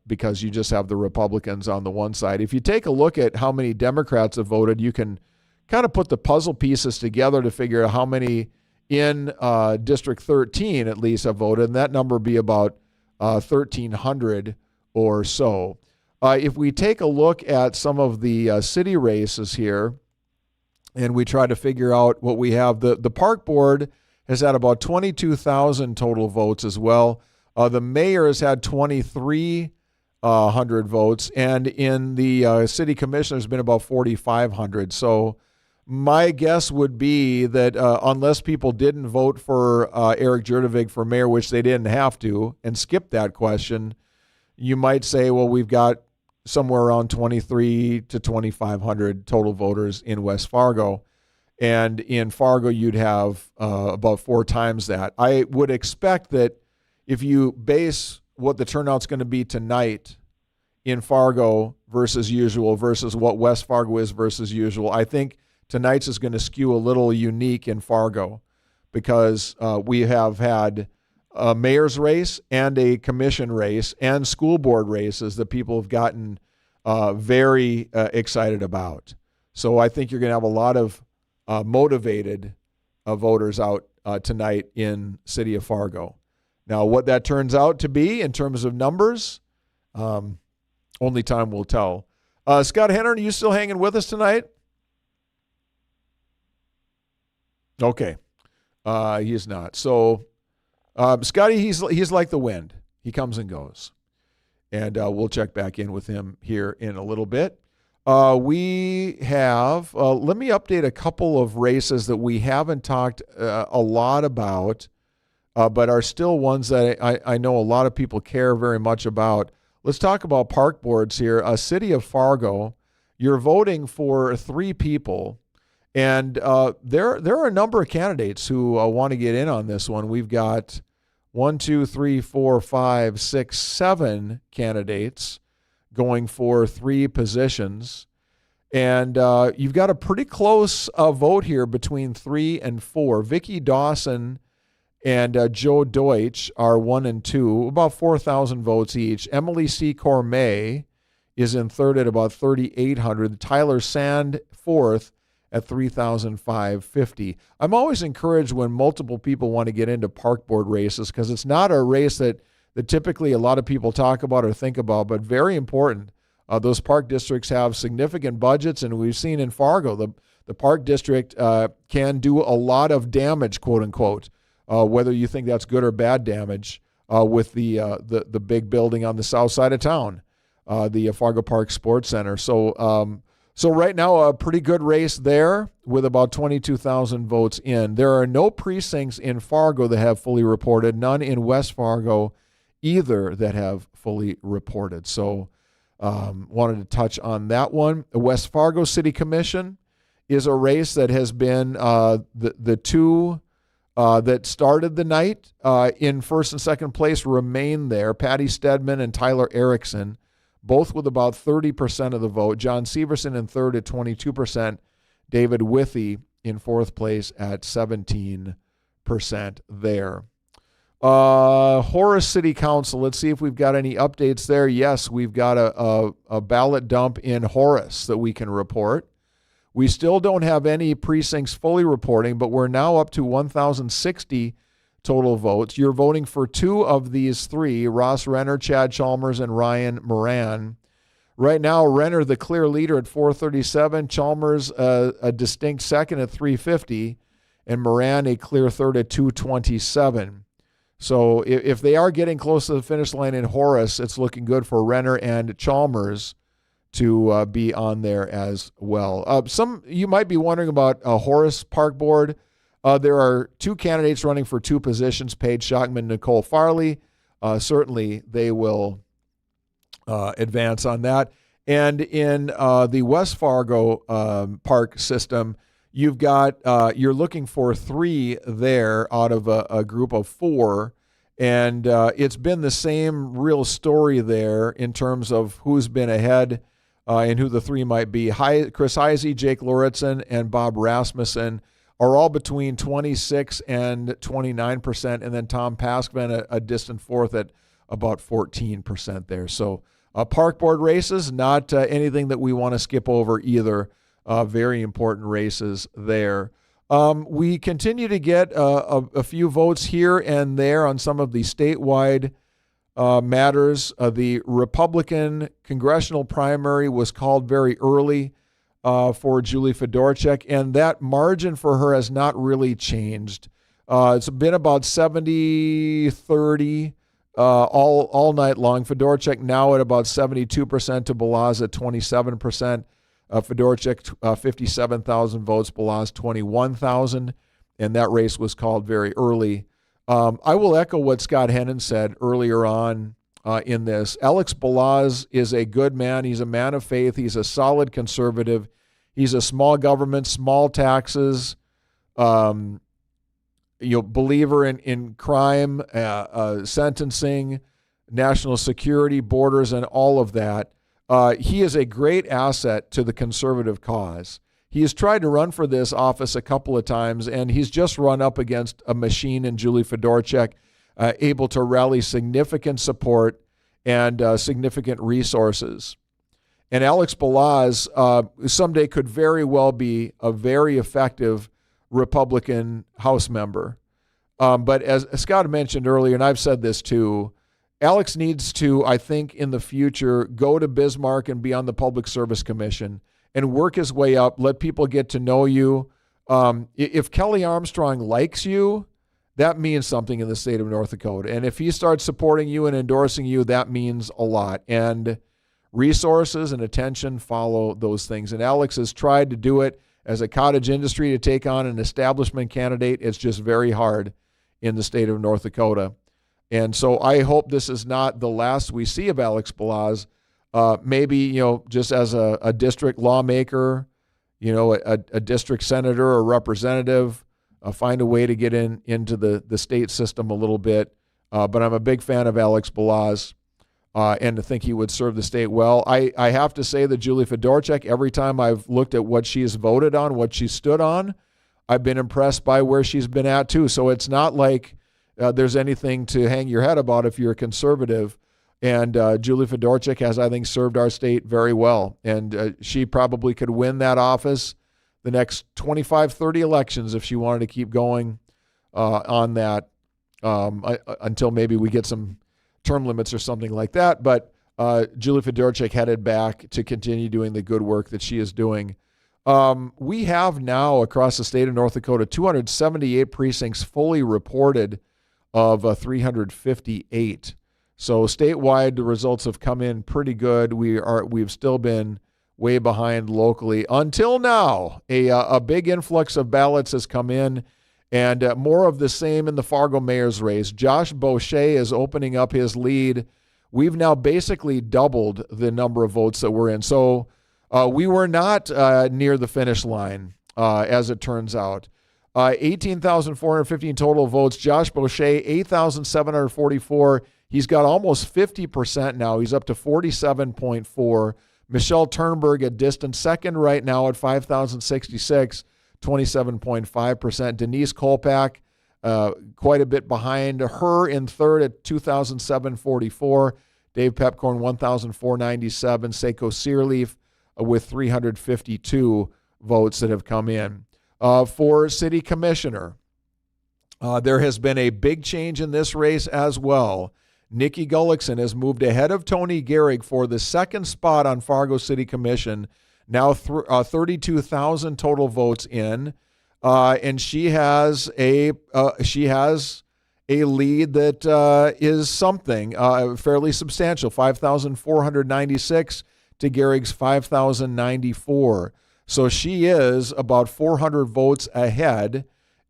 because you just have the Republicans on the one side. If you take a look at how many Democrats have voted, you can kind of put the puzzle pieces together to figure out how many in District 13 at least have voted, and that number would be about 1,300 or so. If we take a look at some of the city races here, and we try to figure out what we have, the park board has had about 22,000 total votes as well. The mayor has had 2,300 votes, and in the city commission, there's been about 4,500. So my guess would be that unless people didn't vote for Eric Jurdevig for mayor, which they didn't have to, and skip that question, you might say, well, we've got somewhere around 2,300 to 2,500 total voters in West Fargo. And in Fargo, you'd have about 4 times that. I would expect that if you base what the turnout's going to be tonight in Fargo versus usual versus what West Fargo is versus usual, I think tonight's is going to skew a little unique in Fargo because we have had a mayor's race and a commission race and school board races that people have gotten very excited about. So I think you're going to have a lot of motivated voters out tonight in City of Fargo. Now, what that turns out to be in terms of numbers, only time will tell. Scott Hennen, are you still hanging with us tonight? Okay. He's not. So, Scotty, he's like the wind. He comes and goes. And we'll check back in with him here in a little bit. We have, let me update a couple of races that we haven't talked a lot about, but are still ones that I know a lot of people care very much about. Let's talk about park boards here. City of Fargo, you're voting for 3 people. And there are a number of candidates who want to get in on this one. We've got 1, 2, 3, 4, 5, 6, 7 candidates going for 3 positions. And you've got a pretty close vote here between 3 and 4. Vicki Dawson and Joe Deutsch are 1 and 2, about 4,000 votes each. Emily C. Cormay is in third at about 3,800. Tyler Sand, fourth, at 3,550. I'm always encouraged when multiple people want to get into park board races because it's not a race that typically a lot of people talk about or think about, but very important. Those park districts have significant budgets, and we've seen in Fargo the park district can do a lot of damage, quote unquote, whether you think that's good or bad damage with the big building on the south side of town, the Fargo Park Sports Center. So right now, a pretty good race there with about 22,000 votes in. There are no precincts in Fargo that have fully reported, none in West Fargo either that have fully reported. So wanted to touch on that one. The West Fargo City Commission is a race that has been the 2 that started the night in first and second place remain there, Patty Stedman and Tyler Erickson, both with about 30% of the vote. John Severson in third at 22%. David Withy in fourth place at 17% there. Horace City Council, let's see if we've got any updates there. Yes, we've got a ballot dump in Horace that we can report. We still don't have any precincts fully reporting, but we're now up to 1,060 total votes. You're voting for 2 of these 3, Ross Renner, Chad Chalmers, and Ryan Moran. Right now, Renner, the clear leader at 437, Chalmers a distinct second at 350, and Moran a clear third at 227. So if they are getting close to the finish line in Horace, it's looking good for Renner and Chalmers to be on there as well. You might be wondering about Horace Park Board. There are 2 candidates running for 2 positions, Paige Schockman, Nicole Farley. Certainly they will advance on that. And in the West Fargo park system, you've got you're looking for 3 there out of a group of 4. And it's been the same real story there in terms of who's been ahead and who the 3 might be. Chris Heisey, Jake Lauritsen, and Bob Rasmussen are all between 26 and 29%, and then Tom Paskman a distant fourth at about 14% there. So park board races, not anything that we want to skip over either. Very important races there. We continue to get a few votes here and there on some of the statewide matters. The Republican congressional primary was called very early for Julie Fedorchak, and that margin for her has not really changed. It's been about 70-30 all night long. Fedorchak now at about 72% to Balaz at 27%. Fedorchak, 57,000 votes, Balaz 21,000, and that race was called very early. I will echo what Scott Hennen said earlier on in this. Alex Balaz is a good man. He's a man of faith. He's a solid conservative. He's a small government, small taxes, believer in crime, sentencing, national security, borders, and all of that. He is a great asset to the conservative cause. He has tried to run for this office a couple of times, and he's just run up against a machine in Julie Fedorchak, able to rally significant support and significant resources. And Alex Balaz someday could very well be a very effective Republican House member. But as Scott mentioned earlier, and I've said this too, Alex needs to, I think, in the future, go to Bismarck and be on the Public Service Commission and work his way up, let people get to know you. If Kelly Armstrong likes you, that means something in the state of North Dakota. And if he starts supporting you and endorsing you, that means a lot. And resources and attention follow those things. And Alex has tried to do it as a cottage industry to take on an establishment candidate. It's just very hard in the state of North Dakota. And so I hope this is not the last we see of Alex Balaz. Maybe, just as a district lawmaker, a district senator or representative, find a way to get into the state system a little bit. But I'm a big fan of Alex Balaz and to think he would serve the state well. I have to say that Julie Fedorchak, every time I've looked at what she has voted on, what she stood on, I've been impressed by where she's been at too. So it's not like there's anything to hang your head about if you're a conservative. And Julie Fedorchak has, I think, served our state very well. And she probably could win that office the next 25, 30 elections if she wanted to keep going on that until maybe we get some term limits or something like that. But Julie Fedorchak headed back to continue doing the good work that she is doing. We have now across the state of North Dakota 278 precincts fully reported of 358. So statewide, the results have come in pretty good. We've still been way behind locally until now. A big influx of ballots has come in, and more of the same in the Fargo mayor's race. Josh Boucher is opening up his lead. We've now basically doubled the number of votes that we're in. So we were not near the finish line, as it turns out. 18,415 total votes. Josh Boucher, 8,744. He's got almost 50% now. He's up to 47.4. Michelle Turnberg at distant second right now at 5,066, 27.5%. Denise Kolpak, quite a bit behind her in third at 2,744. Dave Pepcorn, 1,497. Seiko Searleaf with 352 votes that have come in. For city commissioner, there has been a big change in this race as well. Nikki Gullickson has moved ahead of Tony Gehrig for the second spot on Fargo City Commission, now 32,000 total votes in, and she has a lead that is something fairly substantial, 5,496 to Gehrig's 5,094. So she is about 400 votes ahead.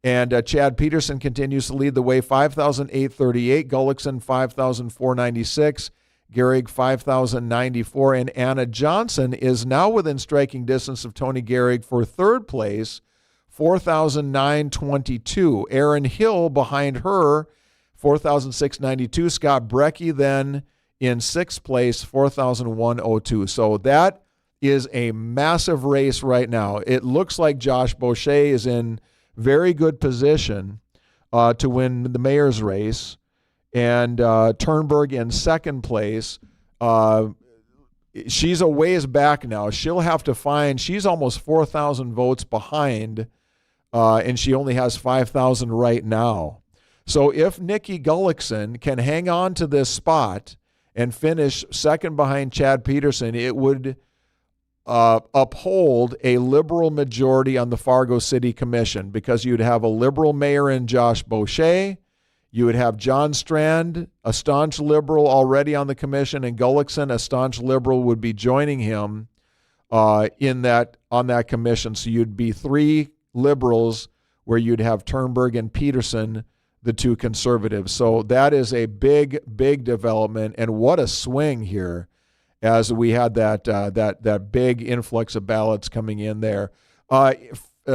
And Chad Peterson continues to lead the way, 5,838. Gullickson, 5,496. Gehrig, 5,094. And Anna Johnson is now within striking distance of Tony Gehrig for third place, 4,922. Aaron Hill behind her, 4,692. Scott Brecky then in sixth place, 4,102. So that is a massive race right now. It looks like Josh Boucher is in very good position to win the mayor's race, and Turnberg in second place. She's a ways back now. She'll have to find, she's almost 4,000 votes behind and she only has 5,000 right now. So if Nikki Gullickson can hang on to this spot and finish second behind Chad Peterson, it would uphold a liberal majority on the Fargo City Commission, because you'd have a liberal mayor in Josh Boucher. You would have John Strand, a staunch liberal already on the commission, and Gullickson, a staunch liberal, would be joining him on that commission. So you'd be 3 liberals where you'd have Turnberg and Peterson, the 2 conservatives. So that is a big, big development, and what a swing here as we had that big influx of ballots coming in there.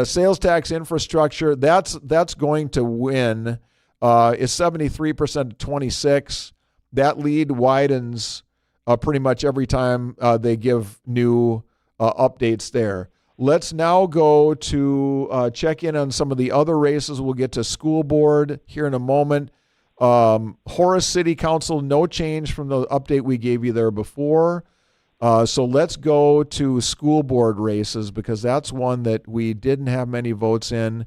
Sales tax infrastructure, that's going to win. Is 73% to 26%. That lead widens pretty much every time they give new updates there. Let's now go to check in on some of the other races. We'll get to school board here in a moment. Horace City Council, no change from the update we gave you there before. So let's go to school board races, because that's one that we didn't have many votes in.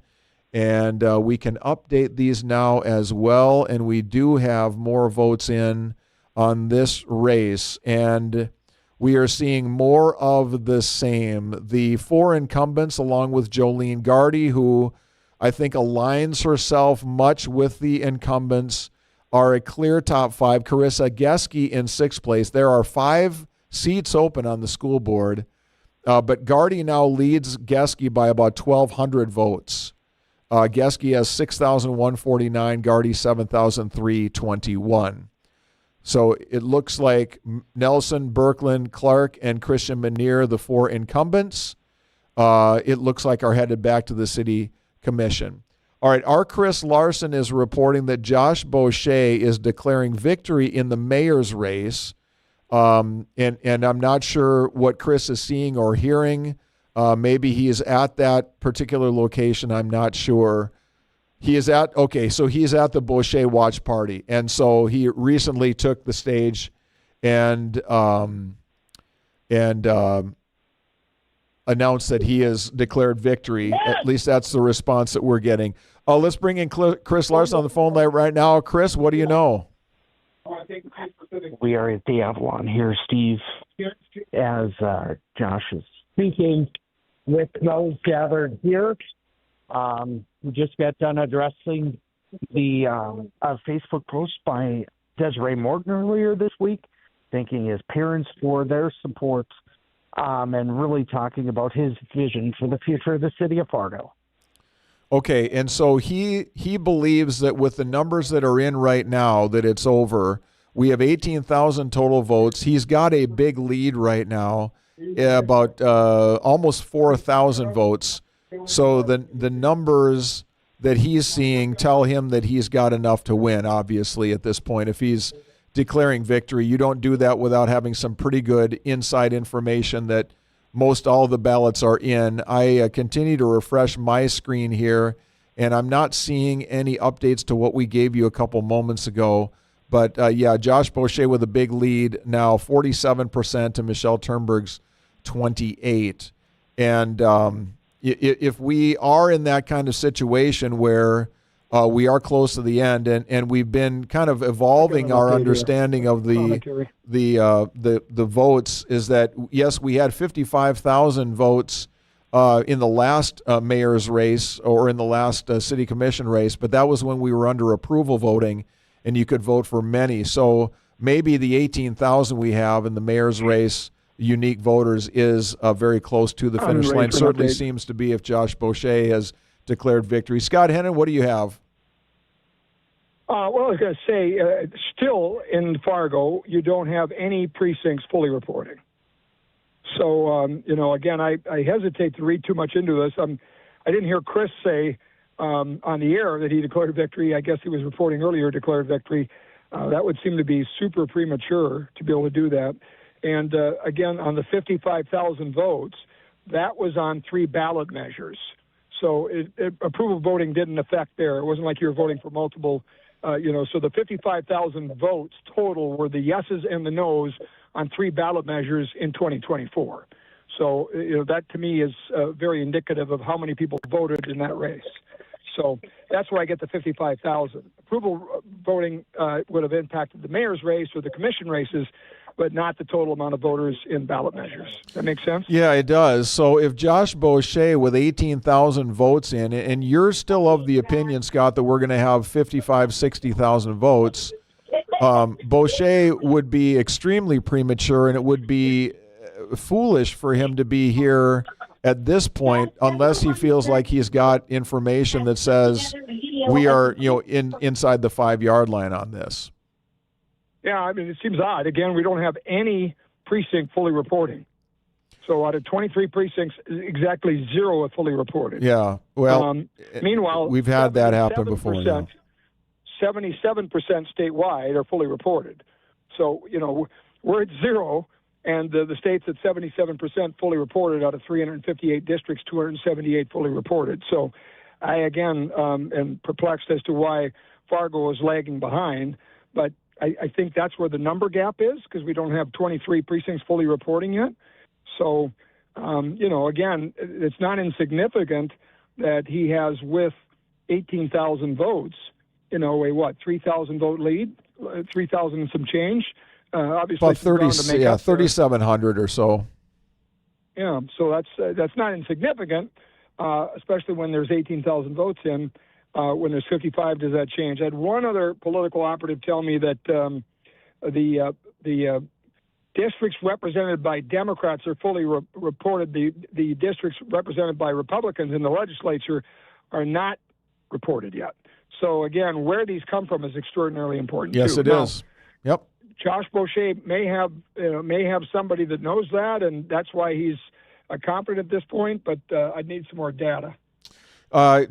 And we can update these now as well. And we do have more votes in on this race. And we are seeing more of the same. The 4 incumbents, along with Jolene Gardy, who I think aligns herself much with the incumbents, are a clear top 5. Carissa Geske in 6th place. There are 5 seats open on the school board. But Gardy now leads Geske by about 1,200 votes. Geske has 6,149, Gardy 7,321. So it looks like Nelson, Birkeland, Clark, and Christian Manier, the 4 incumbents, it looks like are headed back to the city commission. All right, our Chris Larson is reporting that Josh Boucher is declaring victory in the mayor's race. And I'm not sure what Chris is seeing or hearing. Maybe he is at that particular location. I'm not sure. He's at the Boucher watch party. And so he recently took the stage and announced that he has declared victory. At least that's the response that we're getting. Let's bring in Chris Larson on the phone line right now. Chris, what do you know? We are at the Avalon here, Steve, as Josh is speaking with those gathered here. We just got done addressing the Facebook post by Desiree Morton earlier this week, thanking his parents for their support and really talking about his vision for the future of the city of Fargo. Okay, and so he believes that with the numbers that are in right now that it's over. We have 18,000 total votes. He's got a big lead right now, about almost 4,000 votes. So the numbers that he's seeing tell him that he's got enough to win, obviously, at this point. If he's declaring victory, you don't do that without having some pretty good inside information that most all the ballots are in. I continue to refresh my screen here, and I'm not seeing any updates to what we gave you a couple moments ago. But, Josh Boucher with a big lead now, 47% to Michelle Turnberg's 28%. And if we are in that kind of situation where we are close to the end, and we've been kind of evolving our understanding of the votes, is that, yes, we had 55,000 votes in the last mayor's race or in the last city commission race, but that was when we were under approval voting, and you could vote for many. So maybe the 18,000 we have in the mayor's race, unique voters, is very close to the finish line. Certainly seems to be if Josh Boucher has declared victory. Scott Hennen, what do you have? Well, I was going to say, still in Fargo, you don't have any precincts fully reporting. So, again, I hesitate to read too much into this. I didn't hear Chris say on the air that he declared victory. I guess he was reporting earlier declared victory. That would seem to be super premature to be able to do that. And, again, on the 55,000 votes, that was on 3 ballot measures. So approval voting didn't affect there. It wasn't like you were voting for multiple, so the 55,000 votes total were the yeses and the nos on 3 ballot measures in 2024. So, that to me is very indicative of how many people voted in that race. So that's where I get the 55,000. Approval voting would have impacted the mayor's race or the commission races, but not the total amount of voters in ballot measures. That makes sense? Yeah, it does. So if Josh Boucher with 18,000 votes in, and you're still of the opinion, Scott, that we're going to have 55, 60,000 votes, Boucher would be extremely premature, and it would be foolish for him to be here at this point unless he feels like he's got information that says we are, inside the 5-yard line on this. Yeah, I mean, it seems odd. Again, we don't have any precinct fully reporting. So out of 23 precincts, exactly 0 are fully reported. Yeah, well, meanwhile, we've had that happen before. 77% statewide are fully reported. So, we're at 0, and the state's at 77% fully reported out of 358 districts, 278 fully reported. So I, again, am perplexed as to why Fargo is lagging behind, but I think that's where the number gap is, because we don't have 23 precincts fully reporting yet. So, again, it's not insignificant that he has, with 18,000 votes, a 3,000 vote lead, 3,000 and some change. Obviously, about 3,700 or so. Yeah, so that's not insignificant, especially when there's 18,000 votes in. When there's 55, does that change? I had one other political operative tell me that the districts represented by Democrats are fully reported. The districts represented by Republicans in the legislature are not reported yet. So again, where these come from is extraordinarily important. Yes, too. it is. Yep. Josh Boucher may have somebody that knows that, and that's why he's confident at this point. But I need some more data.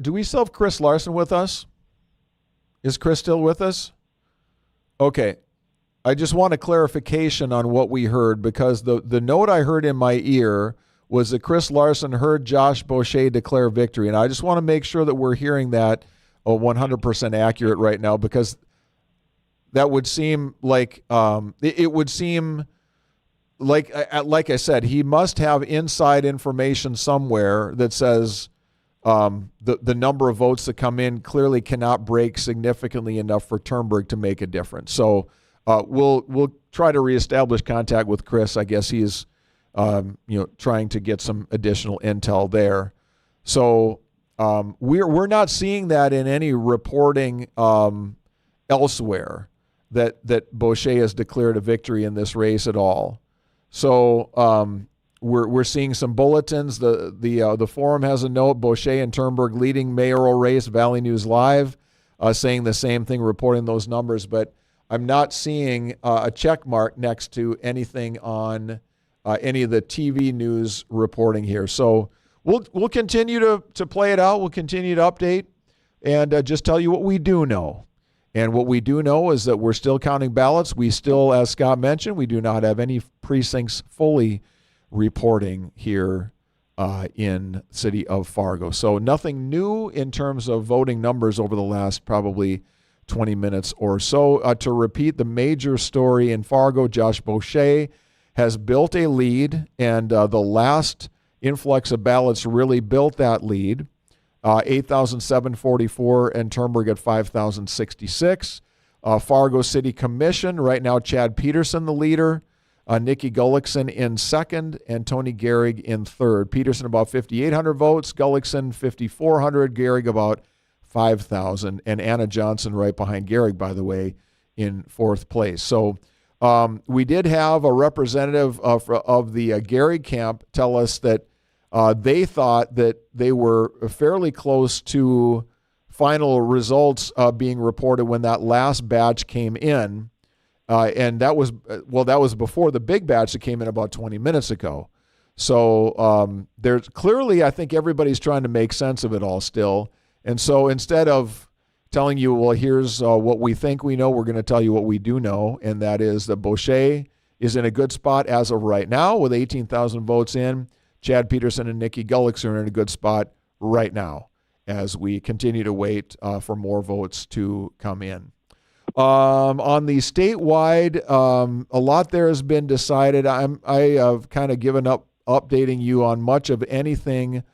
Do we still have Chris Larson with us? Is Chris still with us? Okay. I just want a clarification on what we heard, because the note I heard in my ear was that Chris Larson heard Josh Boucher declare victory. And I just want to make sure that we're hearing that 100% accurate right now, because that would seem like it would seem like I said, he must have inside information somewhere that says the number of votes that come in clearly cannot break significantly enough for Turnberg to make a difference. So we'll try to reestablish contact with Chris. I guess he's trying to get some additional intel there. So we're not seeing that in any reporting elsewhere that Boucher has declared a victory in this race at all. So we're seeing some bulletins. The Forum has a note: Boucher and Turnberg leading mayoral race. Valley News Live saying the same thing, reporting those numbers. But I'm not seeing a check mark next to anything on any of the TV news reporting here. So we'll continue to play it out. We'll continue to update and just tell you what we do know. And what we do know is that we're still counting ballots. We still, as Scott mentioned, we do not have any precincts fully reporting here in the city of Fargo. So nothing new in terms of voting numbers over the last probably 20 minutes or so. To repeat the major story in Fargo, Josh Boucher has built a lead, and the last influx of ballots really built that lead. 8,744 and Turnberg at 5,066. Fargo City Commission, right now Chad Peterson the leader, Nikki Gullickson in second, and Tony Gehrig in third. Peterson about 5,800 votes, Gullickson 5,400, Gehrig about 5,000, and Anna Johnson right behind Gehrig, by the way, in fourth place. So we did have a representative of the Gehrig camp tell us that they thought that they were fairly close to final results being reported when that last batch came in. And that was before the big batch that came in about 20 minutes ago. So there's clearly, I think everybody's trying to make sense of it all still. And so instead of telling you, well, here's what we think we know, we're going to tell you what we do know. And that is that Boucher is in a good spot as of right now with 18,000 votes in. Chad Peterson and Nikki Gullickson are in a good spot right now as we continue to wait for more votes to come in. On the statewide, a lot there has been decided. I have kind of given up updating you on much of anything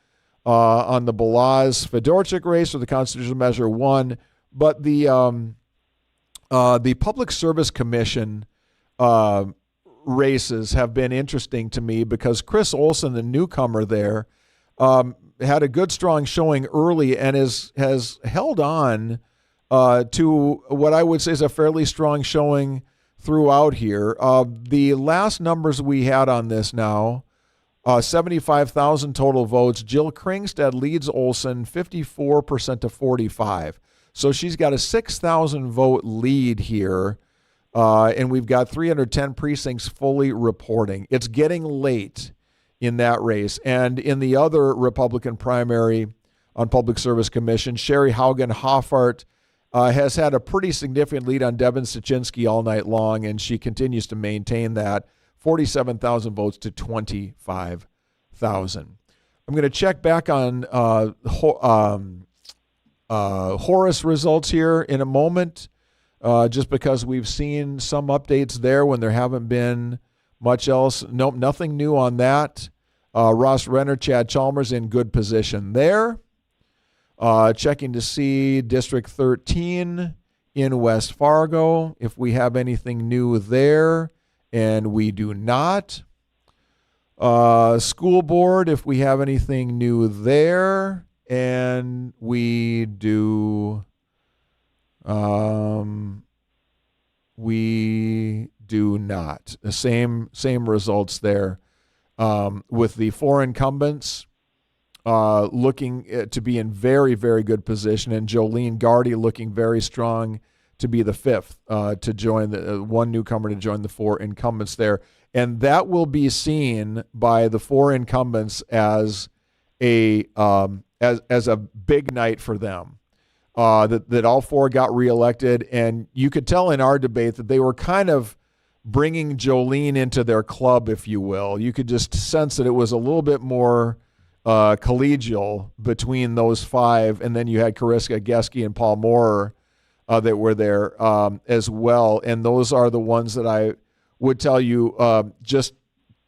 on the Balazs-Fedorchik race or the Constitutional Measure 1, but the Public Service Commission races have been interesting to me because Chris Olson, the newcomer there, had a good, strong showing early and has held on to what I would say is a fairly strong showing throughout here. The last numbers we had on this now, 75,000 total votes. Jill Kringstad leads Olson 54% to 45. So she's got a 6,000 vote lead here, and we've got 310 precincts fully reporting. It's getting late in that race. And in the other Republican primary on Public Service Commission, Sherry Haugen-Hoffart has had a pretty significant lead on Devin Stachinski all night long, and she continues to maintain that. 47,000 votes to 25,000. I'm going to check back on Horace results here in a moment, just because we've seen some updates there when there haven't been much else. Nope, nothing new on that. Ross Renner, Chad Chalmers in good position there. Checking to see District 13 in West Fargo, if we have anything new there. And we do not. School board, if we have anything new there. And we do. We do not. The same results there. With the four incumbents looking to be in very, very good position, and Jolene Gardy looking very strong to be the fifth to join the one newcomer to join the four incumbents there. And that will be seen by the four incumbents as a big night for them. That all four got reelected, and you could tell in our debate that they were kind of bringing Jolene into their club, if you will. You could just sense that it was a little bit more collegial between those five, and then you had Kariska Geske and Paul Moore that were there as well. And those are the ones that I would tell you, just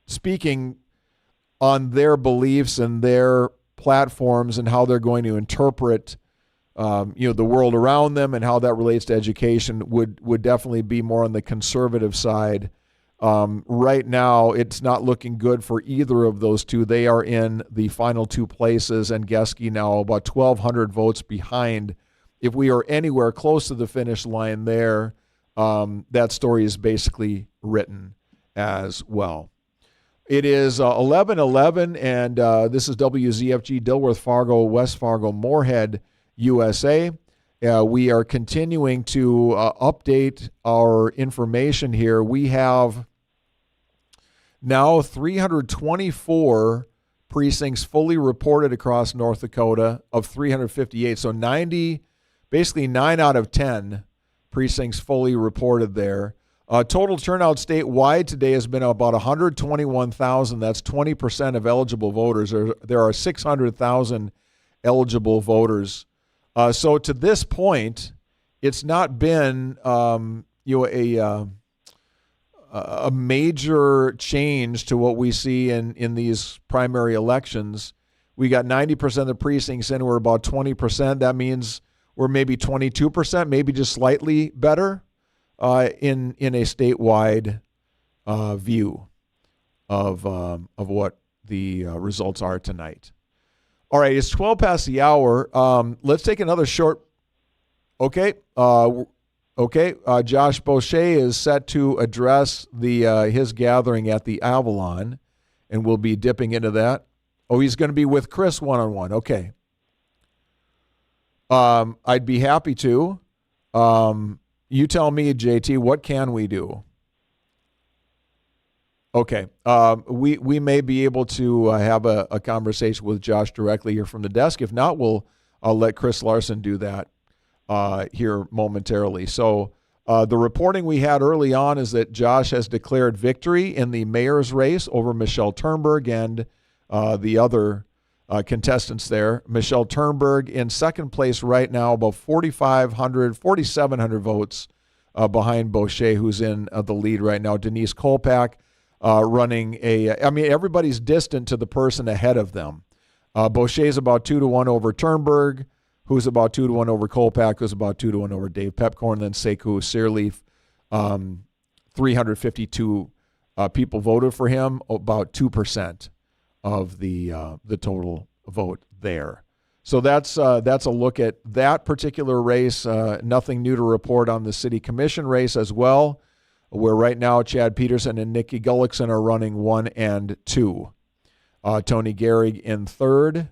speaking on their beliefs and their platforms and how they're going to interpret the world around them and how that relates to education would definitely be more on the conservative side. Right now, it's not looking good for either of those two. They are in the final two places, and Geske now about 1,200 votes behind. If we are anywhere close to the finish line there, that story is basically written as well. It is 11:11, and this is WZFG, Dilworth, Fargo, West Fargo, Moorhead, USA. We are continuing to update our information here. We have now 324 precincts fully reported across North Dakota of 358. So 90, basically 9 out of 10 precincts fully reported there. Total turnout statewide today has been about 121,000. That's 20% of eligible voters. There are 600,000 eligible voters. So to this point, it's not been a major change to what we see in these primary elections. We got 90% of the precincts in. We're about 20%. That means we're maybe 22%, maybe just slightly better in a statewide view of what the results are tonight. All right, it's 12 past the hour. Let's take another short. Okay. Josh Boucher is set to address his gathering at the Avalon, and we'll be dipping into that. Oh, he's going to be with Chris one-on-one. Okay. I'd be happy to. You tell me, JT, what can we do? Okay. We may be able to have a conversation with Josh directly here from the desk. If not, I'll let Chris Larson do that here momentarily. So the reporting we had early on is that Josh has declared victory in the mayor's race over Michelle Turnberg and the other contestants there. Michelle Turnberg in second place right now, about 4,700 votes behind Boucher, who's in the lead right now. Denise Kolpak running I mean, everybody's distant to the person ahead of them. Boucher's about 2-1 over Turnberg, who's about 2-1 over Kolpak, who's about 2-1 over Dave Pepcorn, then Sekou Sirleaf. 352 people voted for him, about 2% of the total vote there. So that's a look at that particular race. Nothing new to report on the city commission race as well, where right now Chad Peterson and Nikki Gullickson are running 1 and 2. Tony Gehrig in third.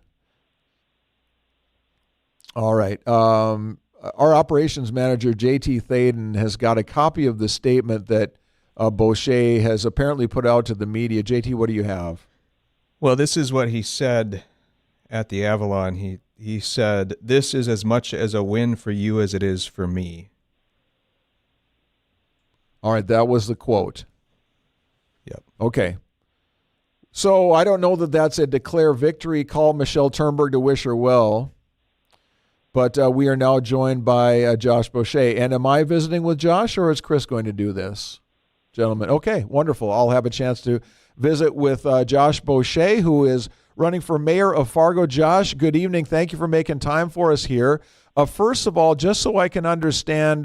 All right. Our operations manager, JT Thaden, has got a copy of the statement that Boucher has apparently put out to the media. JT, what do you have? Well, this is what he said at the Avalon. He said, "This is as much as a win for you as it is for me." All right, that was the quote. Yep. Okay. So I don't know that that's a declare victory. Call Michelle Turnberg to wish her well. But we are now joined by Josh Boucher. And am I visiting with Josh, or is Chris going to do this? Gentlemen, okay, wonderful. I'll have a chance to visit with Josh Boucher, who is running for mayor of Fargo. Josh, good evening. Thank you for making time for us here. First of all, just so I can understand,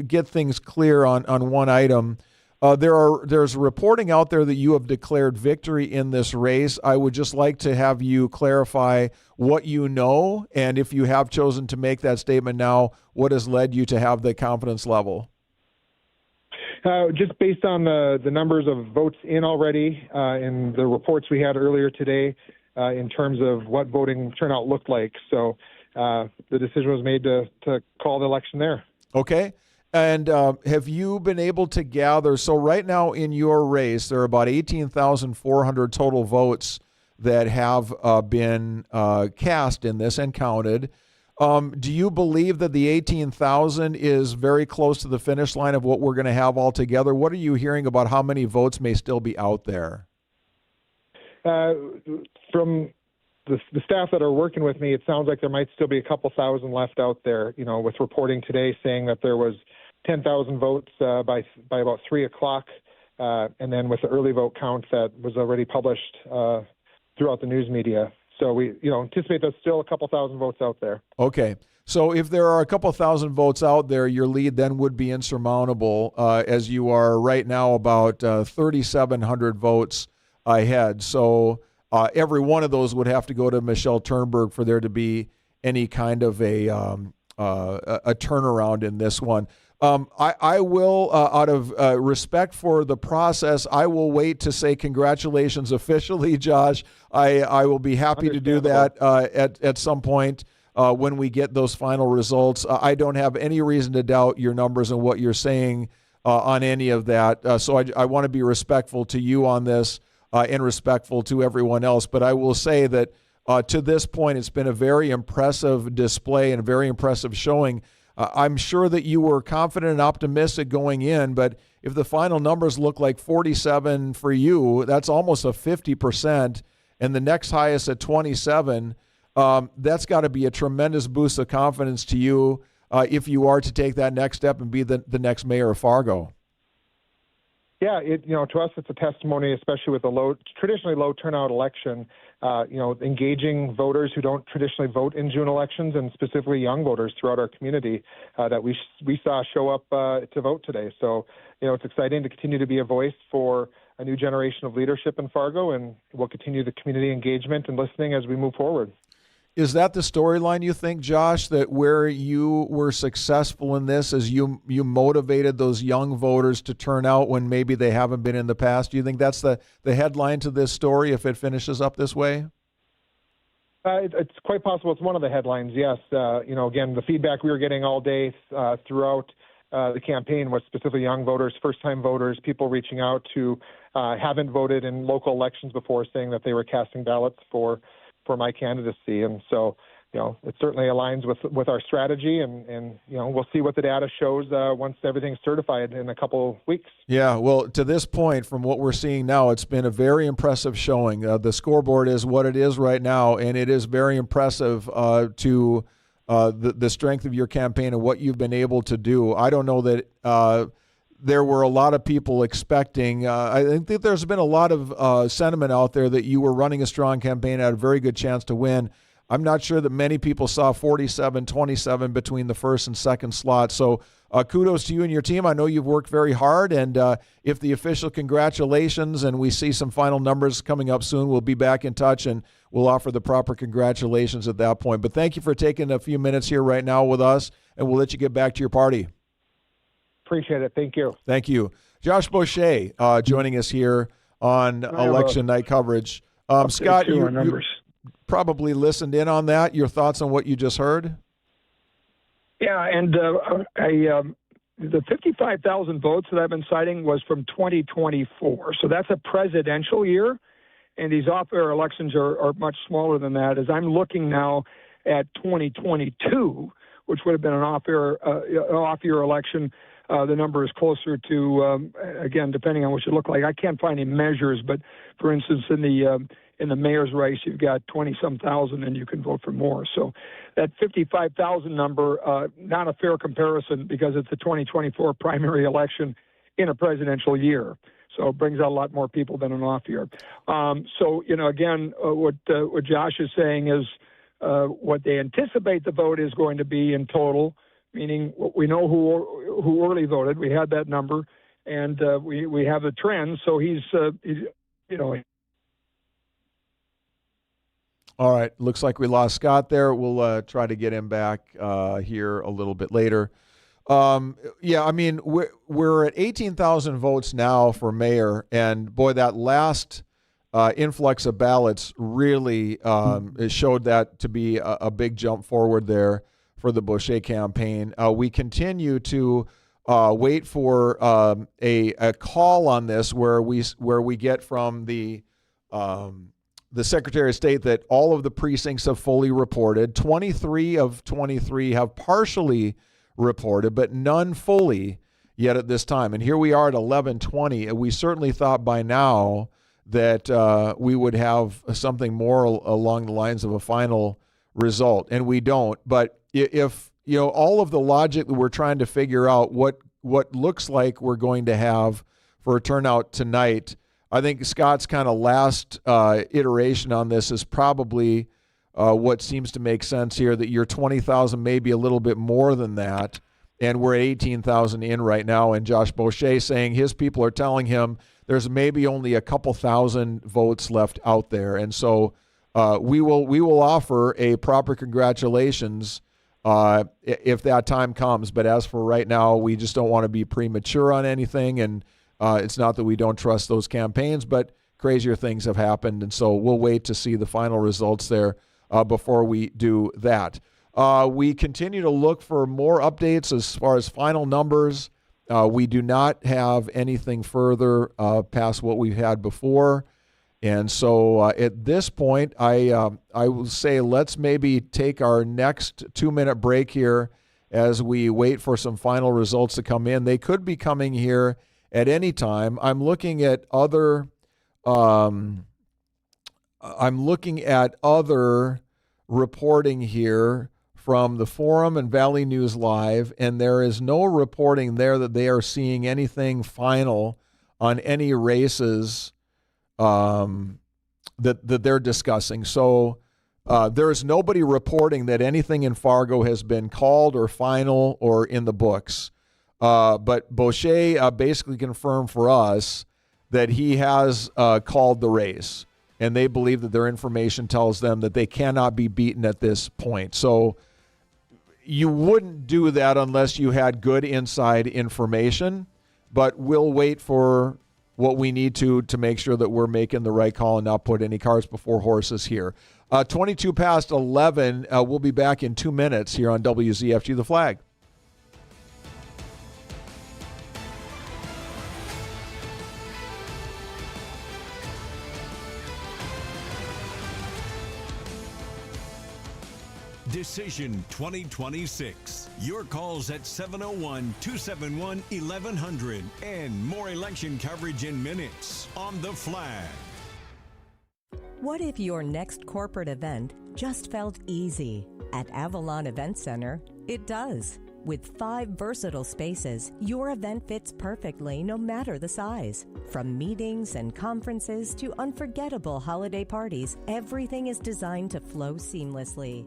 get things clear on one item, there's reporting out there that you have declared victory in this race. I would just like to have you clarify what you know, and if you have chosen to make that statement now, what has led you to have the confidence level? Just based on the numbers of votes in already in the reports we had earlier today in terms of what voting turnout looked like. So the decision was made to call the election there. Okay. And have you been able to gather, so right now in your race, there are about 18,400 total votes that have been cast in this and counted. Do you believe that the 18,000 is very close to the finish line of what we're going to have altogether? What are you hearing about how many votes may still be out there? From the staff that are working with me, it sounds like there might still be a couple thousand left out there, with reporting today saying that there was 10,000 votes by about 3 o'clock. And then with the early vote count that was already published throughout the news media. So we anticipate there's still a couple thousand votes out there. Okay. So if there are a couple thousand votes out there, your lead then would be insurmountable, as you are right now about 3,700 votes ahead. So every one of those would have to go to Michelle Turnberg for there to be any kind of a turnaround in this one. I will, out of respect for the process, I will wait to say congratulations officially, Josh. I will be happy to do that at some point when we get those final results. I don't have any reason to doubt your numbers and what you're saying on any of that. So I want to be respectful to you on this and respectful to everyone else. But I will say that to this point, it's been a very impressive display and a very impressive showing. I'm sure that you were confident and optimistic going in, but if the final numbers look like 47 for you, that's almost a 50%, and the next highest at 27, that's got to be a tremendous boost of confidence to you if you are to take that next step and be the next mayor of Fargo. Yeah, to us, it's a testimony, especially with a traditionally low turnout election, engaging voters who don't traditionally vote in June elections, and specifically young voters throughout our community that we saw show up to vote today. So, it's exciting to continue to be a voice for a new generation of leadership in Fargo, and we'll continue the community engagement and listening as we move forward. Is that the storyline, you think, Josh, that where you were successful in this is you motivated those young voters to turn out when maybe they haven't been in the past? Do you think that's the headline to this story if it finishes up this way? It's quite possible it's one of the headlines, yes. Again, the feedback we were getting all day throughout the campaign was specifically young voters, first-time voters, people reaching out who haven't voted in local elections before, saying that they were casting ballots for my candidacy. And so, it certainly aligns with our strategy, and we'll see what the data shows once everything's certified in a couple weeks. Yeah, well, to this point, from what we're seeing now, it's been a very impressive showing. The scoreboard is what it is right now, and it is very impressive to the strength of your campaign and what you've been able to do. I don't know that there were a lot of people expecting. I think that there's been a lot of sentiment out there that you were running a strong campaign, had a very good chance to win. I'm not sure that many people saw 47-27 between the first and second slot. So kudos to you and your team. I know you've worked very hard, and if the official congratulations and we see some final numbers coming up soon, we'll be back in touch and we'll offer the proper congratulations at that point. But thank you for taking a few minutes here right now with us, and we'll let you get back to your party. Appreciate it. Thank you. Thank you. Josh Boucher joining us here on election night coverage. Scott, you probably listened in on that. Your thoughts on what you just heard? Yeah, and the 55,000 votes that I've been citing was from 2024. So that's a presidential year, and these off-air elections are much smaller than that. As I'm looking now at 2022, which would have been an off-year election, the number is closer to, again, depending on what you look like. I can't find any measures, but for instance, in the mayor's race, you've got 20-some thousand, and you can vote for more. So that 55,000 number, not a fair comparison because it's a 2024 primary election in a presidential year. So it brings out a lot more people than an off year. So, again, what Josh is saying is what they anticipate the vote is going to be in total, meaning we know who early voted. We had that number, and we have the trend. So he's All right. Looks like we lost Scott there. We'll try to get him back here a little bit later. I mean, we're at 18,000 votes now for mayor, and boy, that last influx of ballots really showed that to be a big jump forward there for the Boucher campaign. We continue to wait for a call on this where we get from the Secretary of State that all of the precincts have fully reported. 23 of 23 have partially reported, but none fully yet at this time. And here we are at 11:20. We certainly thought by now that we would have something more along the lines of a final result, and we don't. But if all of the logic that we're trying to figure out what looks like we're going to have for a turnout tonight, I think Scott's kind of last iteration on this is probably what seems to make sense here, that you're 20,000, maybe a little bit more than that, and we're at 18,000 in right now. And Josh Boucher saying his people are telling him there's maybe only a couple thousand votes left out there. And so we will offer a proper congratulations if that time comes. But as for right now, we just don't want to be premature on anything. And it's not that we don't trust those campaigns, but crazier things have happened. And so we'll wait to see the final results there before we do that. We continue to look for more updates as far as final numbers. We do not have anything further past what we've had before. And so at this point, I will say let's maybe take our next 2-minute break here as we wait for some final results to come in. They could be coming here at any time. I'm looking at other reporting here from the Forum and Valley News Live, and there is no reporting there that they are seeing anything final on any races that they're discussing. So there is nobody reporting that anything in Fargo has been called or final or in the books. But Boucher basically confirmed for us that he has called the race, and they believe that their information tells them that they cannot be beaten at this point. So you wouldn't do that unless you had good inside information, but we'll wait for what we need to make sure that we're making the right call and not put any carts before horses here. 22 past 11, we'll be back in 2 minutes here on WZFG The Flag. Decision 2026. Your calls at 701-271-1100 and more election coverage in minutes on The Flag. What if your next corporate event just felt easy? At Avalon Event Center, it does. With 5 versatile spaces, your event fits perfectly no matter the size. From meetings and conferences to unforgettable holiday parties, everything is designed to flow seamlessly.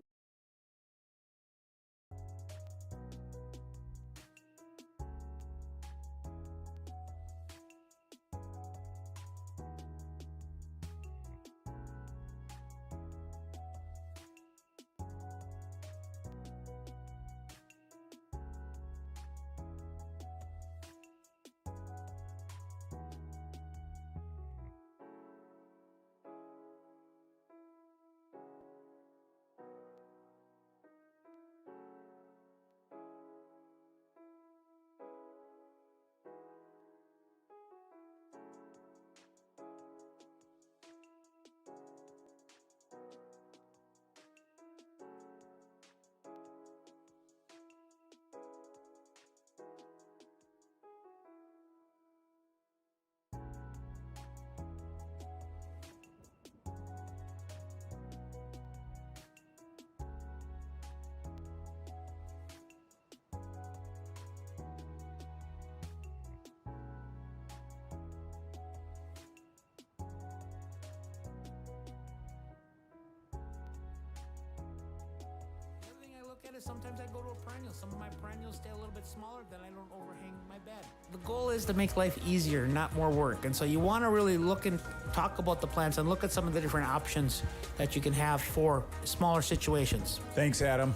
Sometimes I go to a perennial. Some of my perennials stay a little bit smaller, then I don't overhang my bed. The goal is to make life easier, not more work. And so you want to really look and talk about the plants and look at some of the different options that you can have for smaller situations. Thanks, Adam.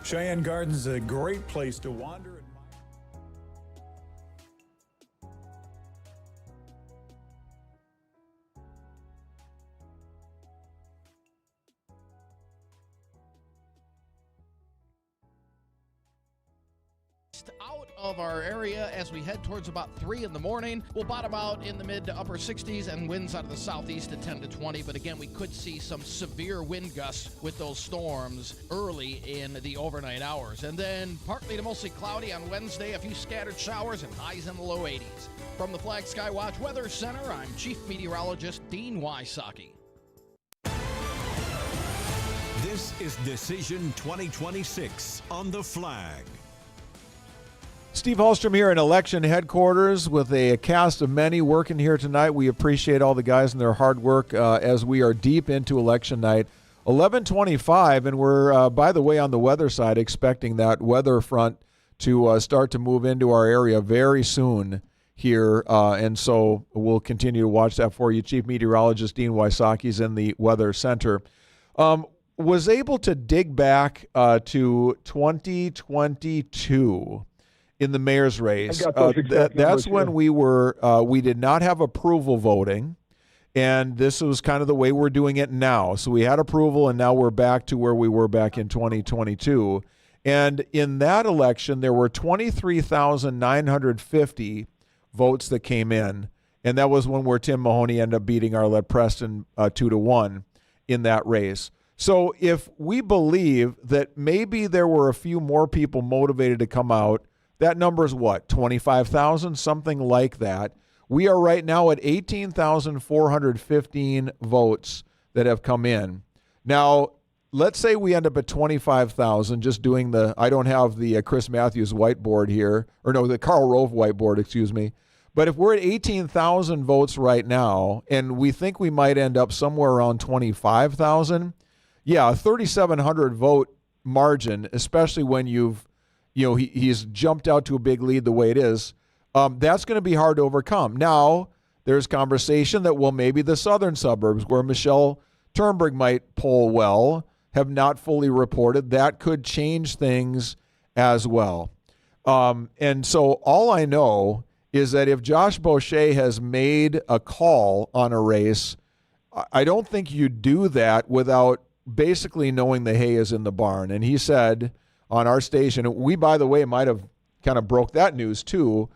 Cheyenne Gardens is a great place to wander. Out of our area as we head towards about 3 in the morning. We'll bottom out in the mid to upper 60s and winds out of the southeast at 10 to 20. But again, we could see some severe wind gusts with those storms early in the overnight hours. And then partly to mostly cloudy on Wednesday, a few scattered showers and highs in the low 80s. From the Flag Skywatch Weather Center, I'm Chief Meteorologist Dean Wysocki. This is Decision 2026 on the Flag. Steve Hallstrom here in election headquarters with a cast of many working here tonight. We appreciate all the guys and their hard work as we are deep into election night. 11:25, and we're, by the way, on the weather side, expecting that weather front to start to move into our area very soon here. And so we'll continue to watch that for you. Chief Meteorologist Dean Wysocki is in the Weather Center. Was able to dig back to 2022. In the mayor's race, that's when we did not have approval voting, and this was kind of the way we're doing it now. So we had approval, and now we're back to where we were back in 2022. And in that election, there were 23,950 votes that came in, and that was when Tim Mahoney ended up beating Arlette Preston 2-1 in that race. So if we believe that maybe there were a few more people motivated to come out, that number is what, 25,000, something like that. We are right now at 18,415 votes that have come in. Now, let's say we end up at 25,000, just doing I don't have the Chris Matthews whiteboard here, or no, the Karl Rove whiteboard, excuse me. But if we're at 18,000 votes right now, and we think we might end up somewhere around 25,000, yeah, a 3,700 vote margin, especially when he's jumped out to a big lead the way it is, that's going to be hard to overcome. Now, there's conversation that, well, maybe the southern suburbs where Michelle Turnberg might poll well have not fully reported. That could change things as well. And so all I know is that if Josh Boucher has made a call on a race, I don't think you do that without basically knowing the hay is in the barn. And he said on our station, we, by the way, might have kind of broke that news too.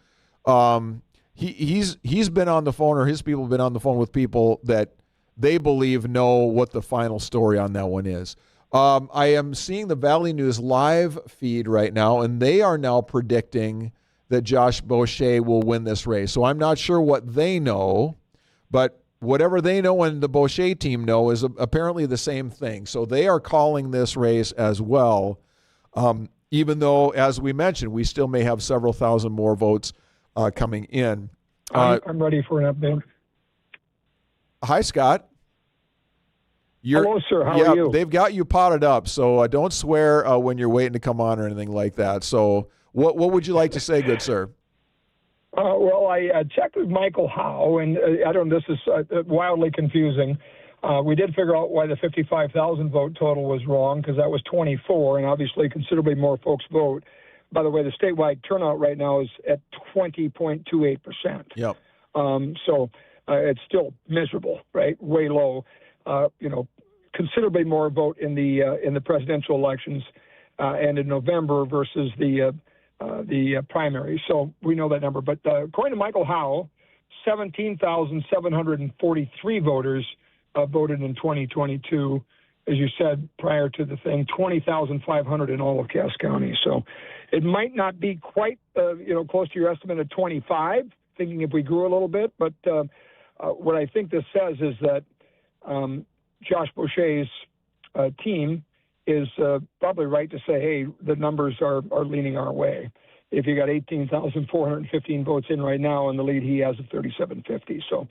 He's been on the phone, or his people have been on the phone with people that they believe know what the final story on that one is. I am seeing the Valley News live feed right now, and they are now predicting that Josh Boucher will win this race. So I'm not sure what they know, but whatever they know and the Boucher team know is apparently the same thing. So they are calling this race as well. even though, as we mentioned, we still may have several thousand more votes coming in. I'm ready for an update. Hi, Scott. Hello, sir. How are you? They've got you potted up, so don't swear when you're waiting to come on or anything like that. So what would you like to say, good sir? Well, I checked with Michael Howe, and I don't know, this is wildly confusing. We did figure out why the 55,000 vote total was wrong, because that was 24, and obviously considerably more folks vote. By the way, the statewide turnout right now is at 20.28%. Yep. So it's still miserable, right? Way low. Considerably more vote in the presidential elections and in November versus the primary. So we know that number. But according to Michael Howe, 17,743 voters voted in 2022. As you said prior to the thing, 20,500 in all of Cass County. So it might not be quite, close to your estimate of 25, thinking if we grew a little bit. But what I think this says is that Josh Beauché's team is probably right to say, hey, the numbers are leaning our way. If you got 18,415 votes in right now, and the lead he has of 3,750, so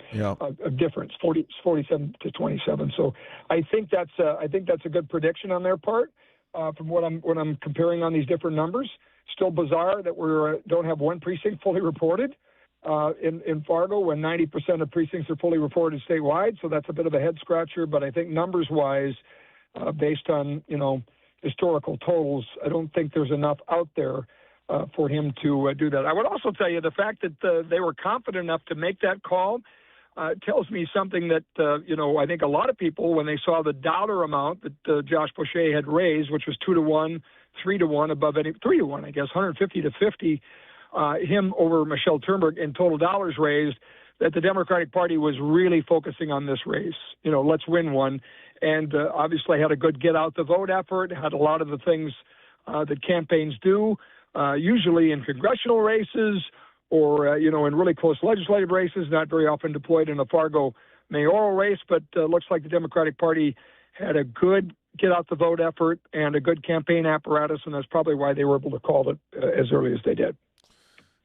a difference, 47 to 27. So I think that's a good prediction on their part. From what I'm comparing on these different numbers, still bizarre that we don't have one precinct fully reported in Fargo when 90% of precincts are fully reported statewide. So that's a bit of a head scratcher. But I think numbers wise, based on historical totals, I don't think there's enough out there for him to do that. I would also tell you the fact that they were confident enough to make that call tells me something that, I think a lot of people, when they saw the dollar amount that Josh Beauché had raised, which was 2-1, 3-1, above any 3-1, I guess, 150 to 50, him over Michelle Turnberg in total dollars raised, that the Democratic Party was really focusing on this race. Let's win one. And obviously had a good get out the vote effort, had a lot of the things that campaigns do. Usually in congressional races or, in really close legislative races, not very often deployed in a Fargo mayoral race, but looks like the Democratic Party had a good get out the vote effort and a good campaign apparatus, and that's probably why they were able to call it as early as they did.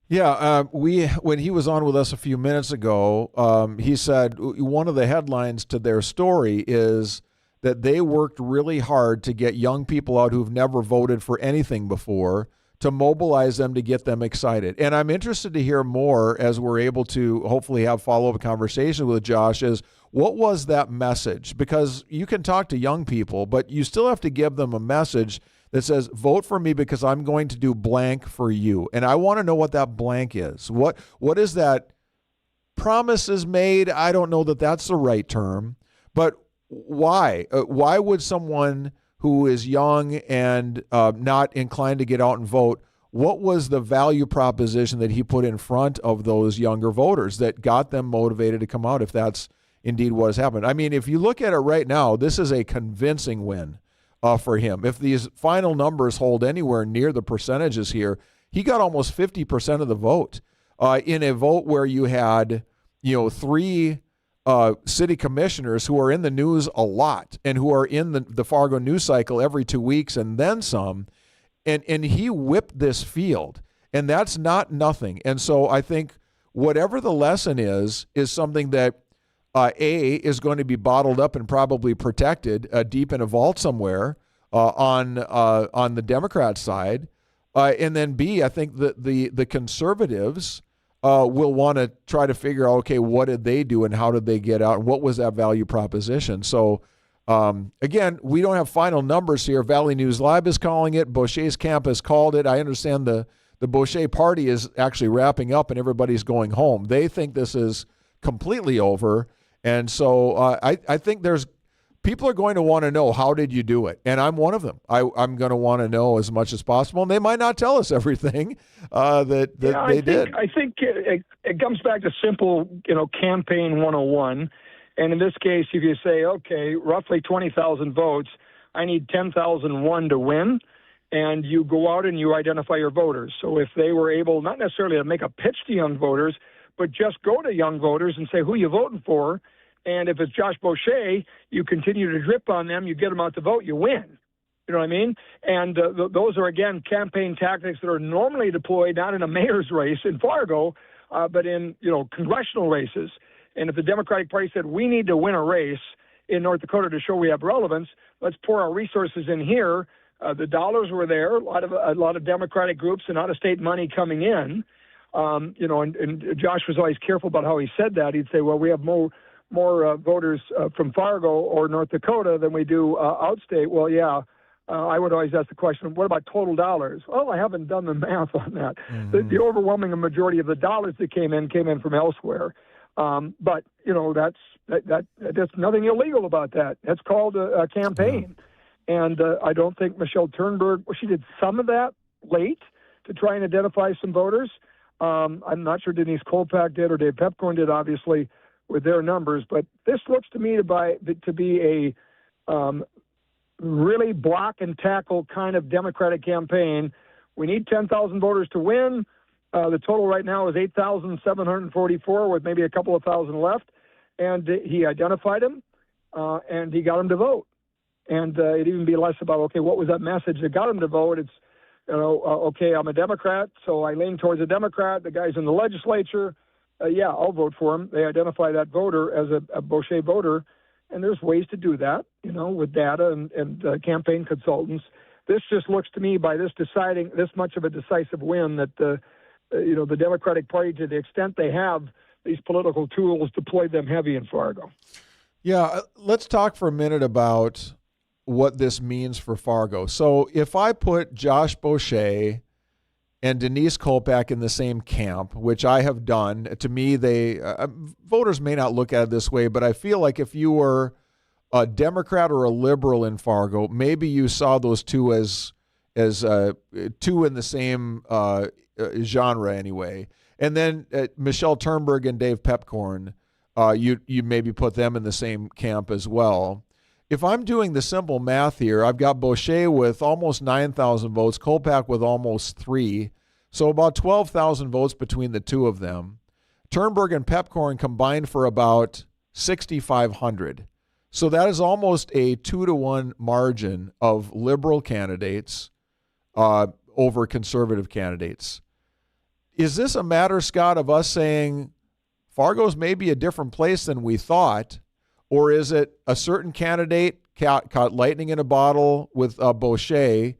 Yeah, when he was on with us a few minutes ago, he said one of the headlines to their story is that they worked really hard to get young people out who've never voted for anything before, to mobilize them, to get them excited. And I'm interested to hear more as we're able to hopefully have follow-up conversations with Josh is what was that message? Because you can talk to young people, but you still have to give them a message that says, vote for me because I'm going to do blank for you. And I want to know what that blank is. What is that? Promises made? I don't know that that's the right term, but why? Why would someone who is young and not inclined to get out and vote, what was the value proposition that he put in front of those younger voters that got them motivated to come out, if that's indeed what has happened? I mean, if you look at it right now, this is a convincing win for him. If these final numbers hold anywhere near the percentages here, he got almost 50% of the vote in a vote where you had, three city commissioners who are in the news a lot and who are in the Fargo news cycle every 2 weeks and then some. And he whipped this field, and that's not nothing. And so I think whatever the lesson is something that is going to be bottled up and probably protected deep in a vault somewhere on the Democrat side. And then B, I think the conservatives will want to try to figure out, okay, what did they do and how did they get out and what was that value proposition? So, again, we don't have final numbers here. Valley News Live is calling it. Beauché's camp has called it. I understand the Beauché party is actually wrapping up and everybody's going home. They think this is completely over. And so I think people are going to want to know, how did you do it? And I'm one of them. I'm going to want to know as much as possible. And they might not tell us everything that they did. I think it comes back to simple, campaign 101. And in this case, if you say, okay, roughly 20,000 votes, I need 10,001 to win. And you go out and you identify your voters. So if they were able, not necessarily to make a pitch to young voters, but just go to young voters and say, who you voting for? And if it's Josh Beauché, you continue to drip on them, you get them out to vote, you win. You know what I mean? And those are, again, campaign tactics that are normally deployed not in a mayor's race in Fargo, but in, congressional races. And if the Democratic Party said, we need to win a race in North Dakota to show we have relevance, let's pour our resources in here. The dollars were there, a lot of Democratic groups and out-of-state money coming in. And Josh was always careful about how he said that. He'd say, well, we have more voters from Fargo or North Dakota than we do outstate. Well, yeah. I would always ask the question, what about total dollars? Well, I haven't done the math on that. Mm-hmm. The overwhelming majority of the dollars that came in from elsewhere. But, that's nothing illegal about that. That's called a campaign. Yeah. And I don't think Michelle Turnberg, she did some of that late to try and identify some voters. I'm not sure Denise Kolpak did or Dave Pepcorn did, obviously, with their numbers. But this looks to me to be a really block and tackle kind of Democratic campaign. We need 10,000 voters to win. The total right now is 8,744 with maybe a couple of thousand left. And he identified him, and he got him to vote. And it'd even be less about, okay, what was that message that got him to vote? It's, okay, I'm a Democrat, so I lean towards a Democrat. The guy's in the legislature. I'll vote for him. They identify that voter as a Boucher voter. And there's ways to do that, with data and campaign consultants. This just looks to me, by this deciding this much of a decisive win, that the Democratic Party, to the extent they have these political tools, deployed them heavy in Fargo. Yeah, let's talk for a minute about what this means for Fargo. So if I put Josh Boucher and Denise Kolpak in the same camp, which I have done, to me, voters may not look at it this way, but I feel like if you were a Democrat or a liberal in Fargo, maybe you saw those two as two in the same genre anyway. And then Michelle Turnberg and Dave Pepcorn, you maybe put them in the same camp as well. If I'm doing the simple math here, I've got Boucher with almost 9,000 votes, Kolpak with almost 3, so about 12,000 votes between the two of them. Turnberg and Pepcorn combined for about 6,500. So that is almost a 2-to-1 margin of liberal candidates over conservative candidates. Is this a matter, Scott, of us saying Fargo's maybe a different place than we thought? Or is it a certain candidate caught lightning in a bottle with Boucher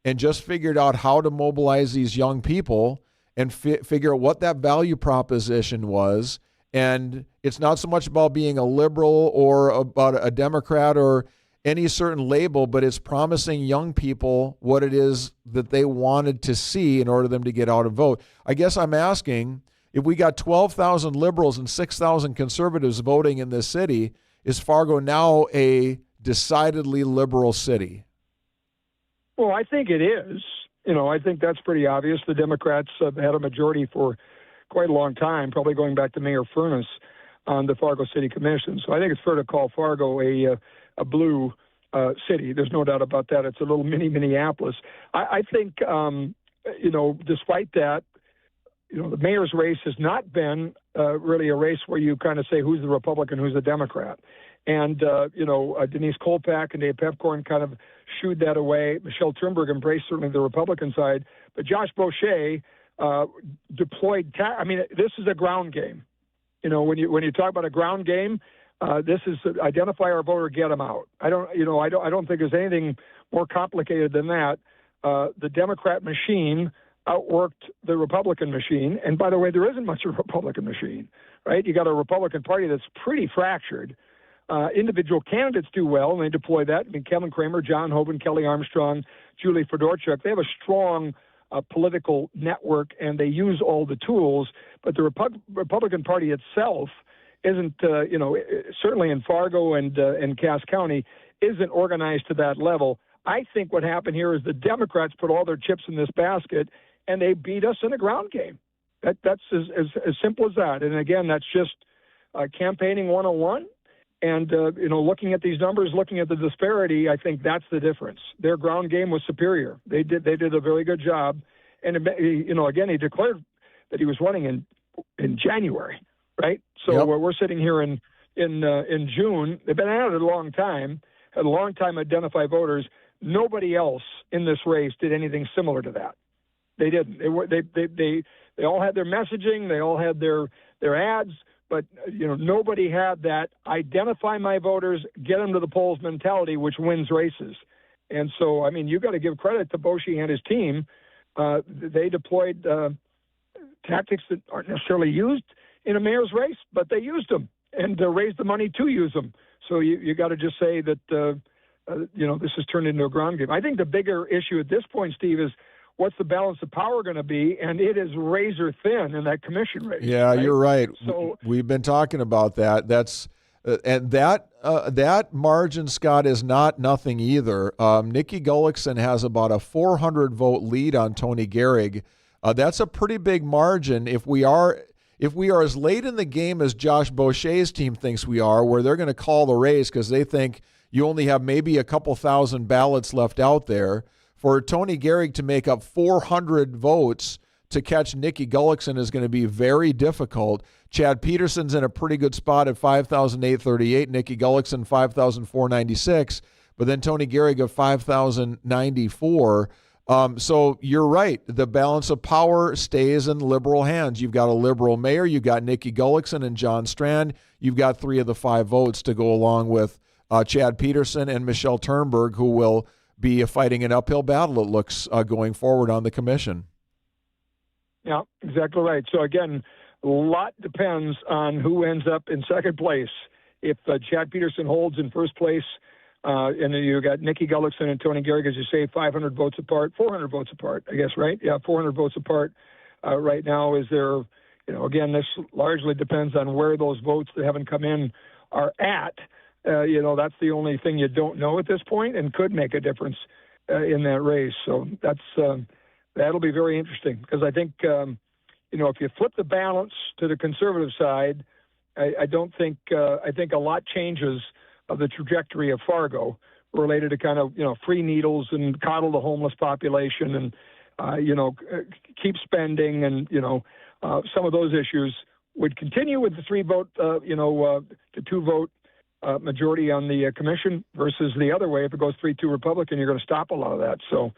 and just figured out how to mobilize these young people and figure out what that value proposition was? And it's not so much about being a liberal or about a Democrat or any certain label, but it's promising young people what it is that they wanted to see in order for them to get out and vote. I guess I'm asking, if we got 12,000 liberals and 6,000 conservatives voting in this city, is Fargo now a decidedly liberal city? Well, I think it is. I think that's pretty obvious. The Democrats have had a majority for quite a long time, probably going back to Mayor Furness on the Fargo City Commission. So I think it's fair to call Fargo a blue city. There's no doubt about that. It's a little mini Minneapolis. I think, despite that, the mayor's race has not been really a race where you kind of say who's the Republican, who's the Democrat. And, Denise Kolpak and Dave Pepcorn kind of shooed that away. Michelle Turnberg embraced certainly the Republican side. But Josh Boucher deployed this is a ground game. When you talk about a ground game, this is identify our voter, get them out. I don't think there's anything more complicated than that. The Democrat machine outworked the Republican machine. And by the way, there isn't much of a Republican machine, right? You got a Republican Party that's pretty fractured. Individual candidates do well, and they deploy that. Kevin Cramer, John Hoeven, Kelly Armstrong, Julie Fedorchuk, they have a strong political network, and they use all the tools. But the Republican Party itself isn't, certainly in Fargo and in Cass County, isn't organized to that level. I think what happened here is the Democrats put all their chips in this basket, and they beat us in a ground game. That's as simple as that. And again, that's just campaigning 101. And, looking at these numbers, looking at the disparity, I think that's the difference. Their ground game was superior. They did a very good job. And, again, he declared that he was running in January, right? So we're sitting here in June. They've been at it a long time, had a long time to identify voters. nobody else in this race did anything similar to that. They didn't. They all had their messaging. They all had their ads. But, nobody had that identify my voters, get them to the polls mentality, which wins races. And so, you got to give credit to Boucher and his team. They deployed tactics that aren't necessarily used in a mayor's race, but they used them and raised the money to use them. So you got to just say that, this has turned into a ground game. I think the bigger issue at this point, Steve, is what's the balance of power going to be? And it is razor thin in that commission race. Yeah, right? You're right. So we've been talking about that. That's and that margin, Scott, is not nothing either. Nikki Gullickson has about a 400 vote lead on Tony Gehrig. That's a pretty big margin. If we are as late in the game as Josh Boucher's team thinks we are, where they're going to call the race because they think you only have maybe a couple thousand ballots left out there, for Tony Gehrig to make up 400 votes to catch Nikki Gullickson is going to be very difficult. Chad Peterson's in a pretty good spot at 5,838. Nikki Gullickson, 5,496. But then Tony Gehrig of 5,094. So you're right. The balance of power stays in liberal hands. You've got a liberal mayor. You've got Nikki Gullickson and John Strand. You've got 3 of the 5 votes to go along with Chad Peterson and Michelle Turnberg, who will be fighting an uphill battle, it looks, going forward on the commission. Yeah, exactly right. So, again, a lot depends on who ends up in second place. If Chad Peterson holds in first place, and then you got Nikki Gullickson and Tony Gehrig, as you say, 500 votes apart, 400 votes apart, I guess, right? Yeah, 400 votes apart right now. Is there, again, this largely depends on where those votes that haven't come in are at. That's the only thing you don't know at this point and could make a difference in that race. So that'll be very interesting because I think, if you flip the balance to the conservative side, I think a lot changes of the trajectory of Fargo related to kind of, free needles and coddle the homeless population and, keep spending and, some of those issues would continue with the 3-vote, the 2-vote majority on the commission versus the other way. If it goes 3-2 Republican, you're going to stop a lot of that. So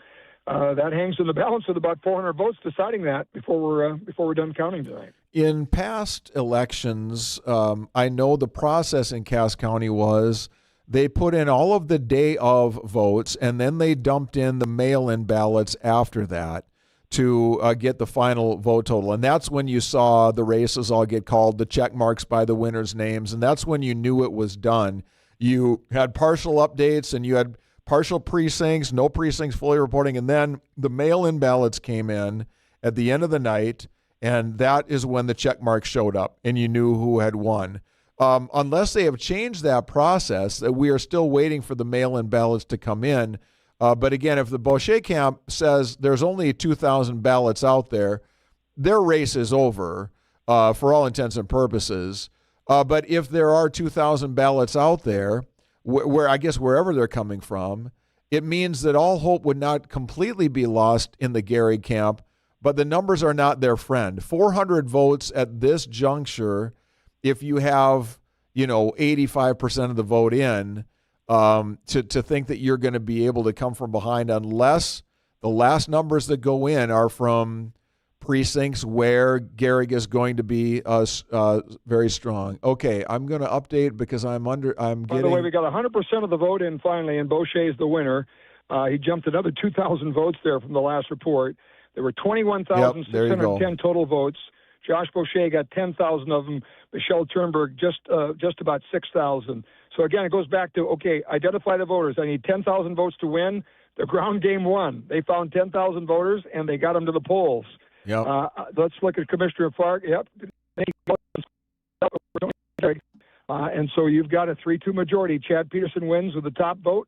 that hangs in the balance with about 400 votes deciding that before we're done counting tonight. In past elections, I know the process in Cass County was they put in all of the day of votes and then they dumped in the mail-in ballots after that to get the final vote total. And that's when you saw the races all get called, the check marks by the winners' names, and that's when you knew it was done. You had partial updates and you had partial precincts, no precincts fully reporting, and then the mail-in ballots came in at the end of the night, and that is when the check marks showed up, and you knew who had won. Unless they have changed that process, that we are still waiting for the mail-in ballots to come in. But again, if the Boucher camp says there's only 2,000 ballots out there, their race is over for all intents and purposes. But if there are 2,000 ballots out there, where I guess wherever they're coming from, it means that all hope would not completely be lost in the Gehrig camp, but the numbers are not their friend. 400 votes at this juncture, if you have, 85% of the vote in, to think that you're going to be able to come from behind unless the last numbers that go in are from precincts where Gehrig is going to be very strong. Okay, I'm going to update because By the way, we got 100% of the vote in finally, and Boucher is the winner. He jumped another 2,000 votes there from the last report. There were 21,610 total votes. Josh Boucher got 10,000 of them. Michelle Turnberg just about 6,000. So again, it goes back to, okay, identify the voters. I need 10,000 votes to win. The ground game won. They found 10,000 voters, and they got them to the polls. Yep. Let's look at Commissioner Fargo. Yep. And so you've got a 3-2 majority. Chad Peterson wins with the top vote,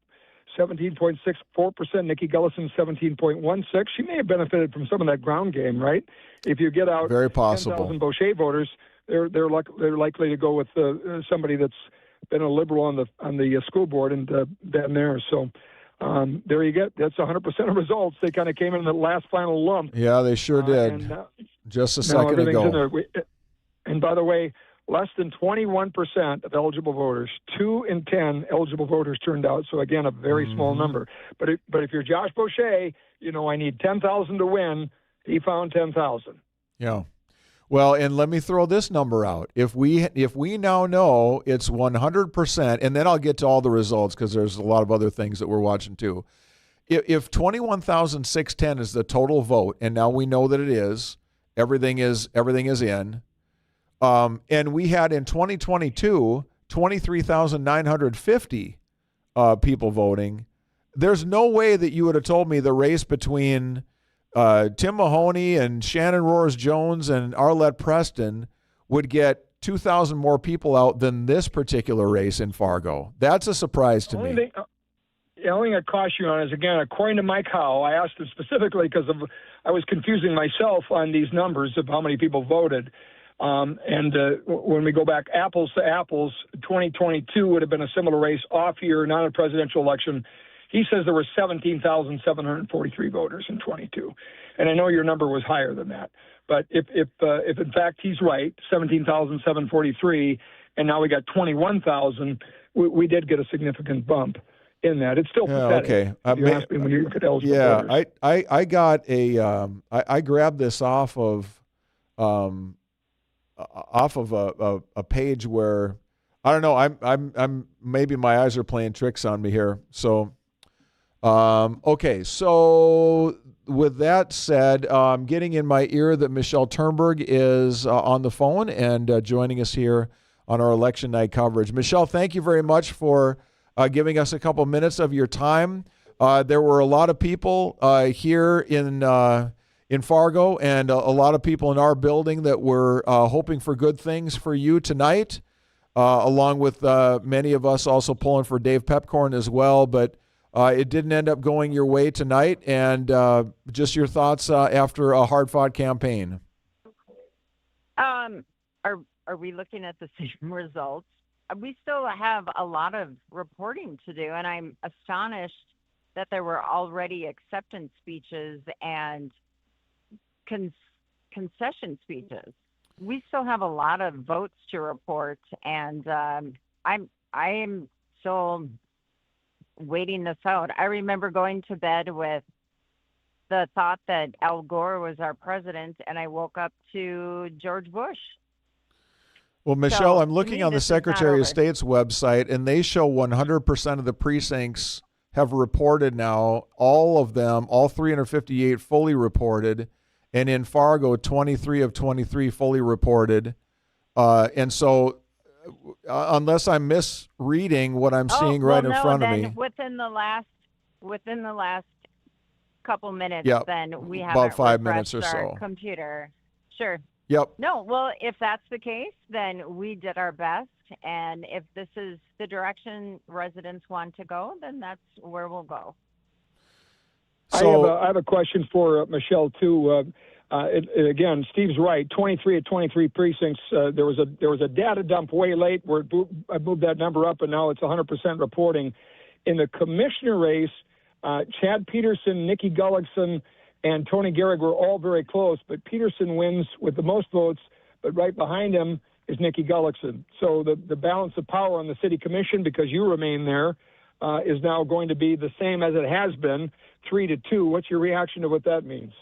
17.64%. Nikki Gullickson, 17.16%. She may have benefited from some of that ground game, right? If you get out very possible 10,000 Boucher voters, they're likely to go with somebody that's been a liberal on the school board and been there. So there you get. That's 100% of results. They kind of came in the last final lump. Yeah, they sure did. Just a second ago. And by the way, less than 21% of eligible voters. 2 in 10 eligible voters turned out. So again, a very small number. But if you're Josh Boucher, I need 10,000 to win. He found 10,000. Yeah. Well, and let me throw this number out. If we now know it's 100%, and then I'll get to all the results because there's a lot of other things that we're watching too. If 21,610 is the total vote, and now we know that it is, everything is in, and we had in 2022 23,950 people voting, there's no way that you would have told me the race between Tim Mahoney and Shannon Roars-Jones and Arlette Preston would get 2,000 more people out than this particular race in Fargo. That's a surprise to me. The only thing I caution you on is, again, according to Mike Howe, I asked him specifically because I was confusing myself on these numbers of how many people voted. When we go back apples to apples, 2022 would have been a similar race, off year, not a presidential election. He says there were 17,743 voters in 22. And I know your number was higher than that. But if in fact he's right, 17,743, and now we got 21,000, we did get a significant bump in that. It's still pathetic. Okay. You asked me when you look at eligible voters. I got I grabbed this off of a page where I don't know. I'm maybe my eyes are playing tricks on me here. So, okay. So with that said, I'm getting in my ear that Michelle Turnberg is on the phone and joining us here on our election night coverage. Michelle, thank you very much for giving us a couple minutes of your time. There were a lot of people here in Fargo and a lot of people in our building that were hoping for good things for you tonight, along with many of us also pulling for Dave Pepcorn as well. But it didn't end up going your way tonight. And just your thoughts after a hard-fought campaign. Are we looking at the same results? We still have a lot of reporting to do, and I'm astonished that there were already acceptance speeches and concession speeches. We still have a lot of votes to report, and I am still waiting this out. I remember going to bed with the thought that Al Gore was our president, and I woke up to George Bush. Well, Michelle, So, I'm looking to me, on the this is not Secretary over. of State's website, and they show 100% of the precincts have reported now, all of them, all 358 fully reported, and in Fargo, 23 of 23 fully reported. And so unless I'm misreading what I'm seeing right in front of me. Within the last couple minutes, Yep, then we have about 5 minutes or our so. computer. Sure. Yep. No, well, if that's the case, then we did our best, and if this is the direction residents want to go, then that's where we'll go. I have a question for Michelle too. Again, Steve's right. 23 of 23 precincts. There was a data dump way late where I moved that number up, and now it's 100% reporting. In the commissioner race, Chad Peterson, Nikki Gullickson, and Tony Gehrig were all very close, but Peterson wins with the most votes, but right behind him is Nikki Gullickson. So the balance of power on the city commission, because you remain there, is now going to be the same as it has been, 3-2. What's your reaction to what that means?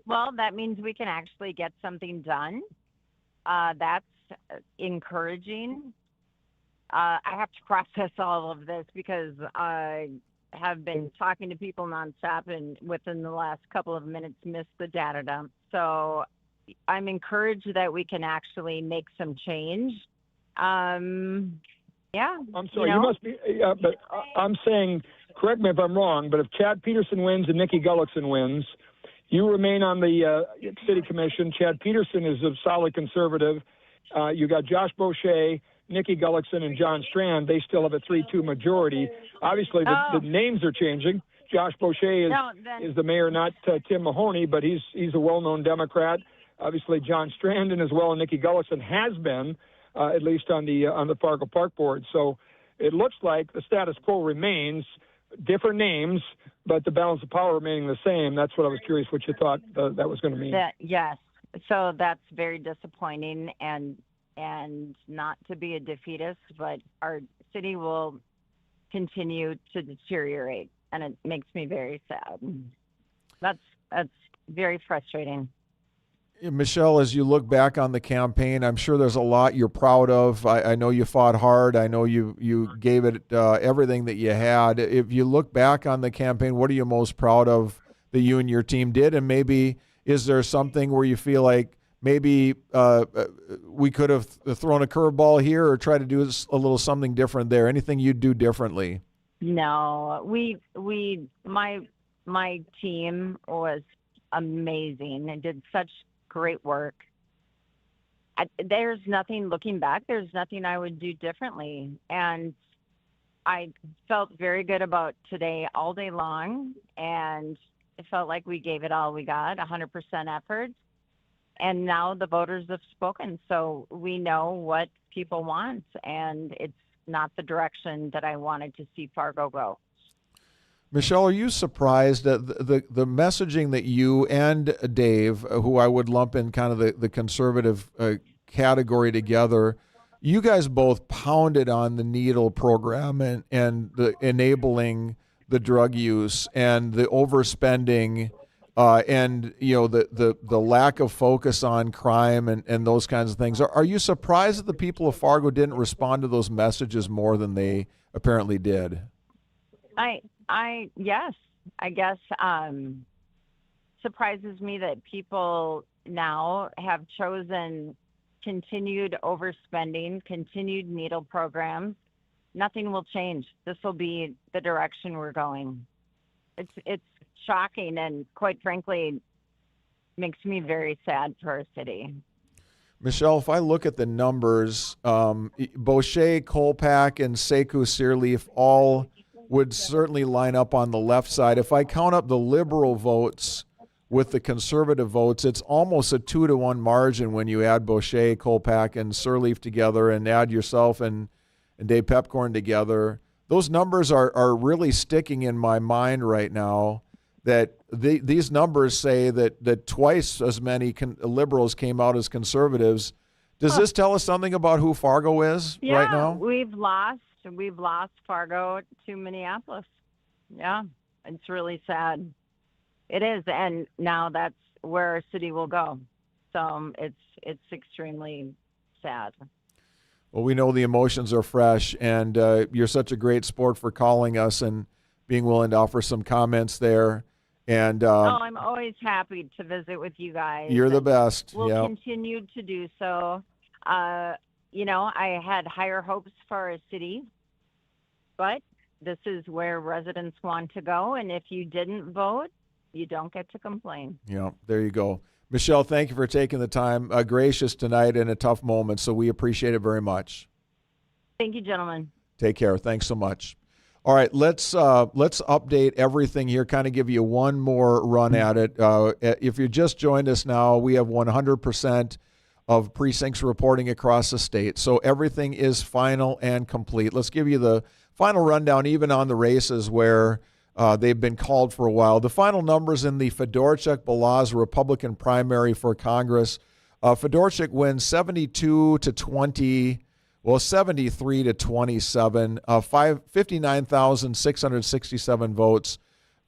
Well, that means we can actually get something done. That's encouraging. I have to process all of this because I have been talking to people nonstop and within the last couple of minutes missed the data dump. So I'm encouraged that we can actually make some change. Yeah. I'm sorry, you must be, but I'm saying, correct me if I'm wrong, but if Chad Peterson wins and Nikki Gullickson wins, you remain on the city commission. Chad Peterson is a solid conservative. You got Josh Boucher, Nikki Gullickson, and John Strand. They still have a 3-2 majority. Obviously, the names are changing. Josh Boucher is the mayor, not Tim Mahoney, but he's a well-known Democrat. Obviously, John Strand as well, and Nikki Gullickson has been, at least on the Fargo Park Board. So it looks like the status quo remains, different names, but the balance of power remaining the same. That's what I was curious what you thought that was going to mean. Yes. So that's very disappointing, and and not to be a defeatist, but our city will continue to deteriorate, and it makes me very sad. That's very frustrating. Michelle, as you look back on the campaign, I'm sure there's a lot you're proud of. I know you fought hard. I know you gave it everything that you had. If you look back on the campaign, what are you most proud of that you and your team did? And maybe is there something where you feel like maybe we could have thrown a curveball here or try to do a little something different there? Anything you'd do differently? No, my team was amazing and did such great work. There's nothing, looking back, there's nothing I would do differently. And I felt very good about today all day long, and it felt like we gave it all we got, 100% effort. And now the voters have spoken, so we know what people want, and it's not the direction that I wanted to see Fargo go. Michelle, are you surprised at the messaging that you and Dave, who I would lump in kind of the conservative category together, you guys both pounded on the needle program and the enabling the drug use and the overspending and the lack of focus on crime and those kinds of things. Are you surprised that the people of Fargo didn't respond to those messages more than they apparently did? Yes, I guess surprises me that people now have chosen continued overspending, continued needle programs. Nothing will change. This will be the direction we're going. It's shocking, and quite frankly, makes me very sad for our city. Michelle, if I look at the numbers, Boucher, Kolpak, and Sekou Sirleaf all would certainly line up on the left side. If I count up the liberal votes with the conservative votes, it's almost a 2-to-1 margin when you add Boucher, Kolpak, and Sirleaf together and add yourself and Dave Pepcorn together. Those numbers are really sticking in my mind right now, that these numbers say that twice as many liberals came out as conservatives. Does this tell us something about who Fargo is right now? We've lost Fargo to Minneapolis. Yeah, it's really sad. It is, and now that's where our city will go. So it's extremely sad. Well, we know the emotions are fresh, and you're such a great sport for calling us and being willing to offer some comments there. And I'm always happy to visit with you guys. You're the best. We'll continue to do so. I had higher hopes for our city, but this is where residents want to go. And if you didn't vote, you don't get to complain. Yeah, there you go. Michelle, thank you for taking the time. Gracious tonight in a tough moment, so we appreciate it very much. Thank you, gentlemen. Take care. Thanks so much. All right, let's update everything here, kind of give you one more run at it. If you just joined us now, we have 100% of precincts reporting across the state, so everything is final and complete. Let's give you the final rundown, even on the races where they've been called for a while. The final numbers in the Fedorchak-Balazs Republican primary for Congress. Fedorchak wins 72-20. Well, 73-27, 59,667 votes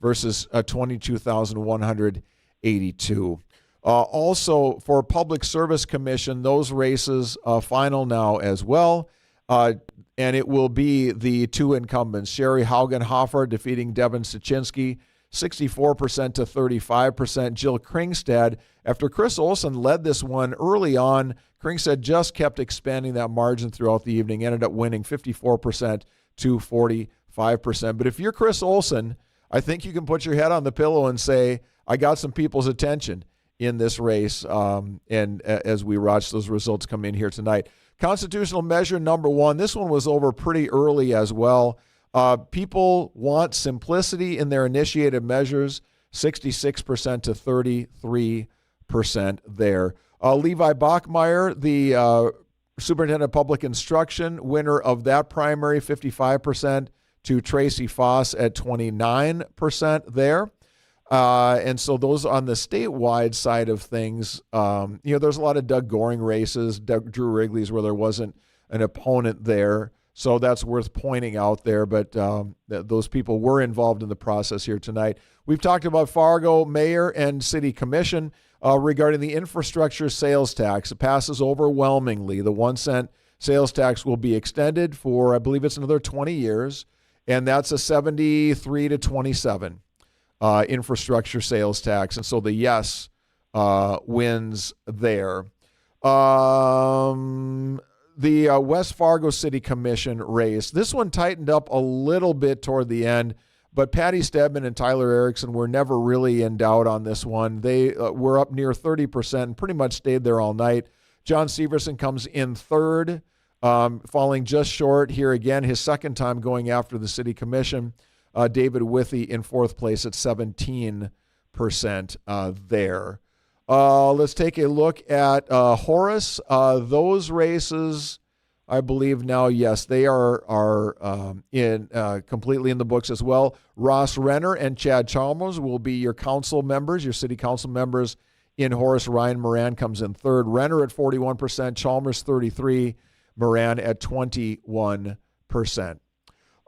versus 22,182. Also, for Public Service Commission, those races final now as well. And it will be the two incumbents, Sherry Haugenhofer defeating Devin Sichinski, 64% to 35%. Jill Kringstad, after Chris Olson led this one early on, Kringstad just kept expanding that margin throughout the evening, ended up winning 54% to 45%. But if you're Chris Olson, I think you can put your head on the pillow and say, I got some people's attention in this race, and as we watch those results come in here tonight. Constitutional measure number 1, this one was over pretty early as well. People want simplicity in their initiated measures, 66% to 33% there. Levi Bachmeyer, the superintendent of public instruction, winner of that primary, 55% to Tracy Foss at 29% there. And so those on the statewide side of things, there's a lot of Doug Goring races, Drew Wrigley's where there wasn't an opponent there. So that's worth pointing out there. But those people were involved in the process here tonight. We've talked about Fargo Mayor and City Commission regarding the infrastructure sales tax. It passes overwhelmingly. The 1 cent sales tax will be extended for, I believe it's another 20 years. And that's a 73 to 27 infrastructure sales tax. And so the yes wins there. The West Fargo City Commission race, this one tightened up a little bit toward the end, but Patty Stedman and Tyler Erickson were never really in doubt on this one. They were up near 30% and pretty much stayed there all night. John Severson comes in third, falling just short here again, his second time going after the City Commission. David Withy in fourth place at 17% there. Let's take a look at Horace. Those races, I believe now, yes, they are in completely in the books as well. Ross Renner and Chad Chalmers will be your council members, your city council members in Horace. Ryan Moran comes in third. Renner at 41%, Chalmers 33%, Moran at 21%.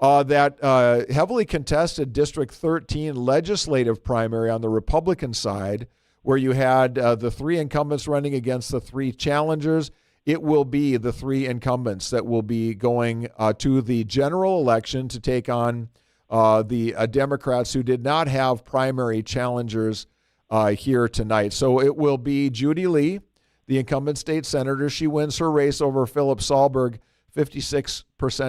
That heavily contested District 13 legislative primary on the Republican side, where you had the three incumbents running against the three challengers, it will be the three incumbents that will be going to the general election to take on the Democrats who did not have primary challengers here tonight. So it will be Judy Lee, the incumbent state senator. She wins her race over Philip Sahlberg, 56%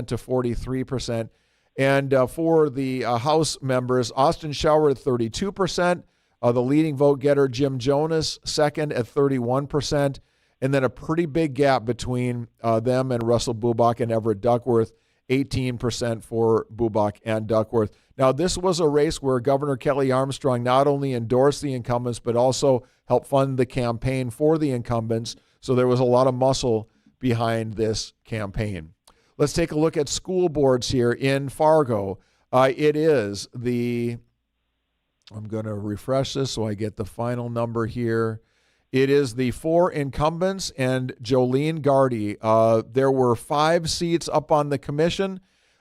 to 43%. And for the House members, Austin Schauer at 32%. The leading vote getter, Jim Jonas, second at 31%. And then a pretty big gap between them and Russell Bubach and Everett Duckworth, 18% for Bubach and Duckworth. Now, this was a race where Governor Kelly Armstrong not only endorsed the incumbents, but also helped fund the campaign for the incumbents. So there was a lot of muscle behind this campaign. Let's take a look at school boards here in Fargo. It is the... I'm going to refresh this so I get the final number here. It is the four incumbents and Jolene Gardy. There were 5 seats up on the commission,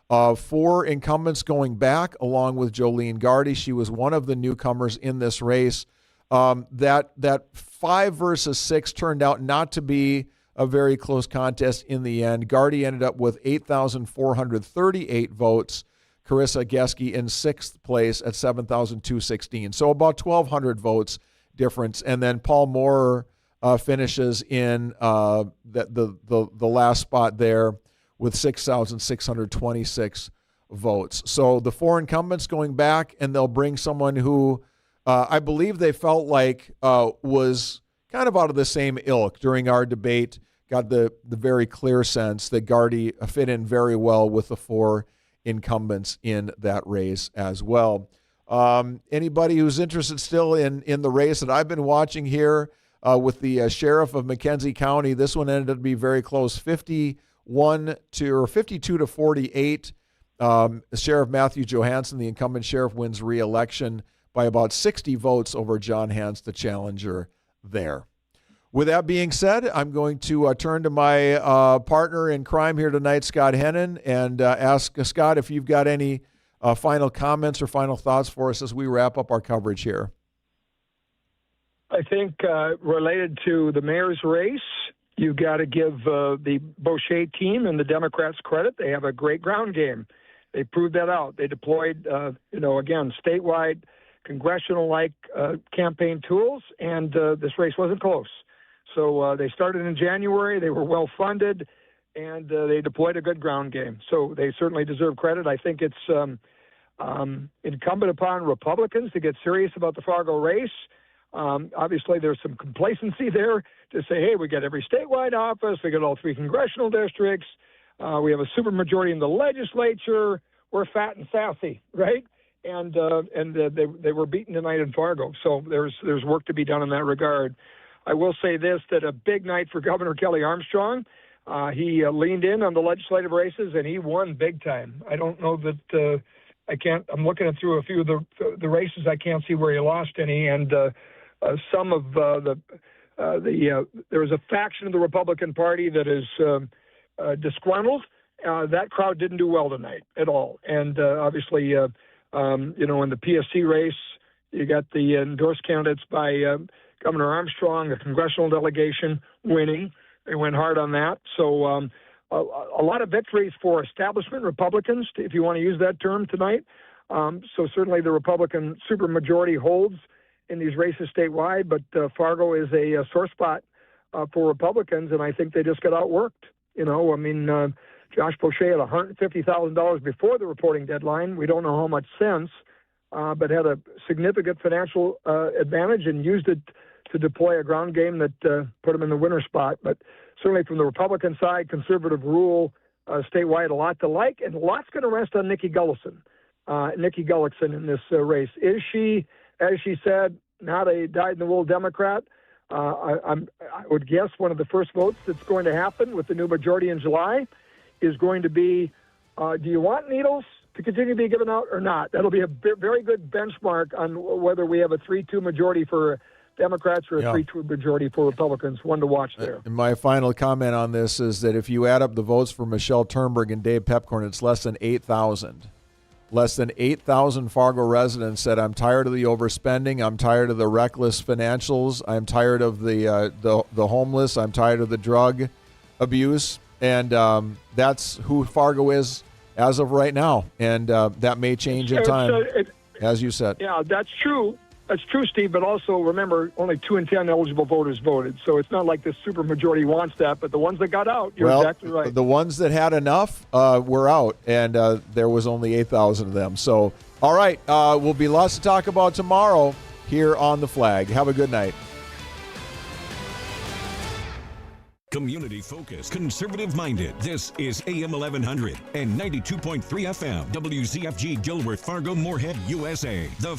4 incumbents going back along with Jolene Gardy. She was one of the newcomers in this race. That 5 versus 6 turned out not to be a very close contest in the end. Gardy ended up with 8,438 votes. Carissa Geske in 6th place at 7,216. So about 1,200 votes difference. And then Paul Moore finishes in the last spot there with 6,626 votes. So the 4 incumbents going back, and they'll bring someone who I believe they felt like was kind of out of the same ilk during our debate. Got the very clear sense that Gardy fit in very well with the 4 incumbents in that race as well. Anybody who's interested still in the race that I've been watching here with the sheriff of McKenzie County, this one ended up to be very close, 52 to 48. Sheriff Matthew Johansson, the incumbent sheriff, wins re-election by about 60 votes over John Hans, the challenger there. With that being said, I'm going to turn to my partner in crime here tonight, Scott Hennen, and ask Scott if you've got any final comments or final thoughts for us as we wrap up our coverage here. I think related to the mayor's race, you've got to give the Boucher team and the Democrats credit. They have a great ground game. They proved that out. They deployed, again, statewide, congressional-like campaign tools, and this race wasn't close. So they started in January. They were well-funded, and they deployed a good ground game. So they certainly deserve credit. I think it's incumbent upon Republicans to get serious about the Fargo race. Obviously, there's some complacency there to say, hey, we got every statewide office. We got all 3 congressional districts. We have a supermajority in the legislature. We're fat and sassy, right? And they were beaten tonight in Fargo. So there's work to be done in that regard. I will say this, that a big night for Governor Kelly Armstrong. He leaned in on the legislative races, and he won big time. I don't know that I'm looking at through a few of the races. I can't see where he lost any, and some of there is a faction of the Republican Party that is disgruntled. That crowd didn't do well tonight at all, and obviously, in the PSC race, you got the endorsed candidates by Governor Armstrong, the congressional delegation winning. They went hard on that. So a lot of victories for establishment Republicans, if you want to use that term tonight. So certainly the Republican supermajority holds in these races statewide, but Fargo is a sore spot for Republicans, and I think they just got outworked. Josh Poche had $150,000 before the reporting deadline. We don't know how much since, but had a significant financial advantage and used it to deploy a ground game that put him in the winner spot. But certainly from the Republican side, conservative rule statewide, a lot to like, and a lot's going to rest on Nikki Gullickson in this race. Is she, as she said, not a dyed-in-the-wool Democrat? I would guess one of the first votes that's going to happen with the new majority in July is going to be, do you want needles to continue to be given out or not? That'll be a very good benchmark on whether we have a 3-2 majority for Democrats or a 3-2 majority for Republicans. One to watch there. And my final comment on this is that if you add up the votes for Michelle Turnberg and Dave Pepcorn, it's less than 8,000. Less than 8,000 Fargo residents said, I'm tired of the overspending. I'm tired of the reckless financials. I'm tired of the homeless. I'm tired of the drug abuse. And that's who Fargo is as of right now. And that may change in time, as you said. Yeah, that's true. That's true, Steve, but also remember, only 2 in 10 eligible voters voted. So it's not like the supermajority wants that, but the ones that got out, you're exactly right. The ones that had enough were out, and there was only 8,000 of them. So, all right, will be lots to talk about tomorrow here on The Flag. Have a good night. Community-focused, conservative-minded. This is AM 1100 and 92.3 FM. WZFG Gilbert, Fargo, Moorhead, USA. The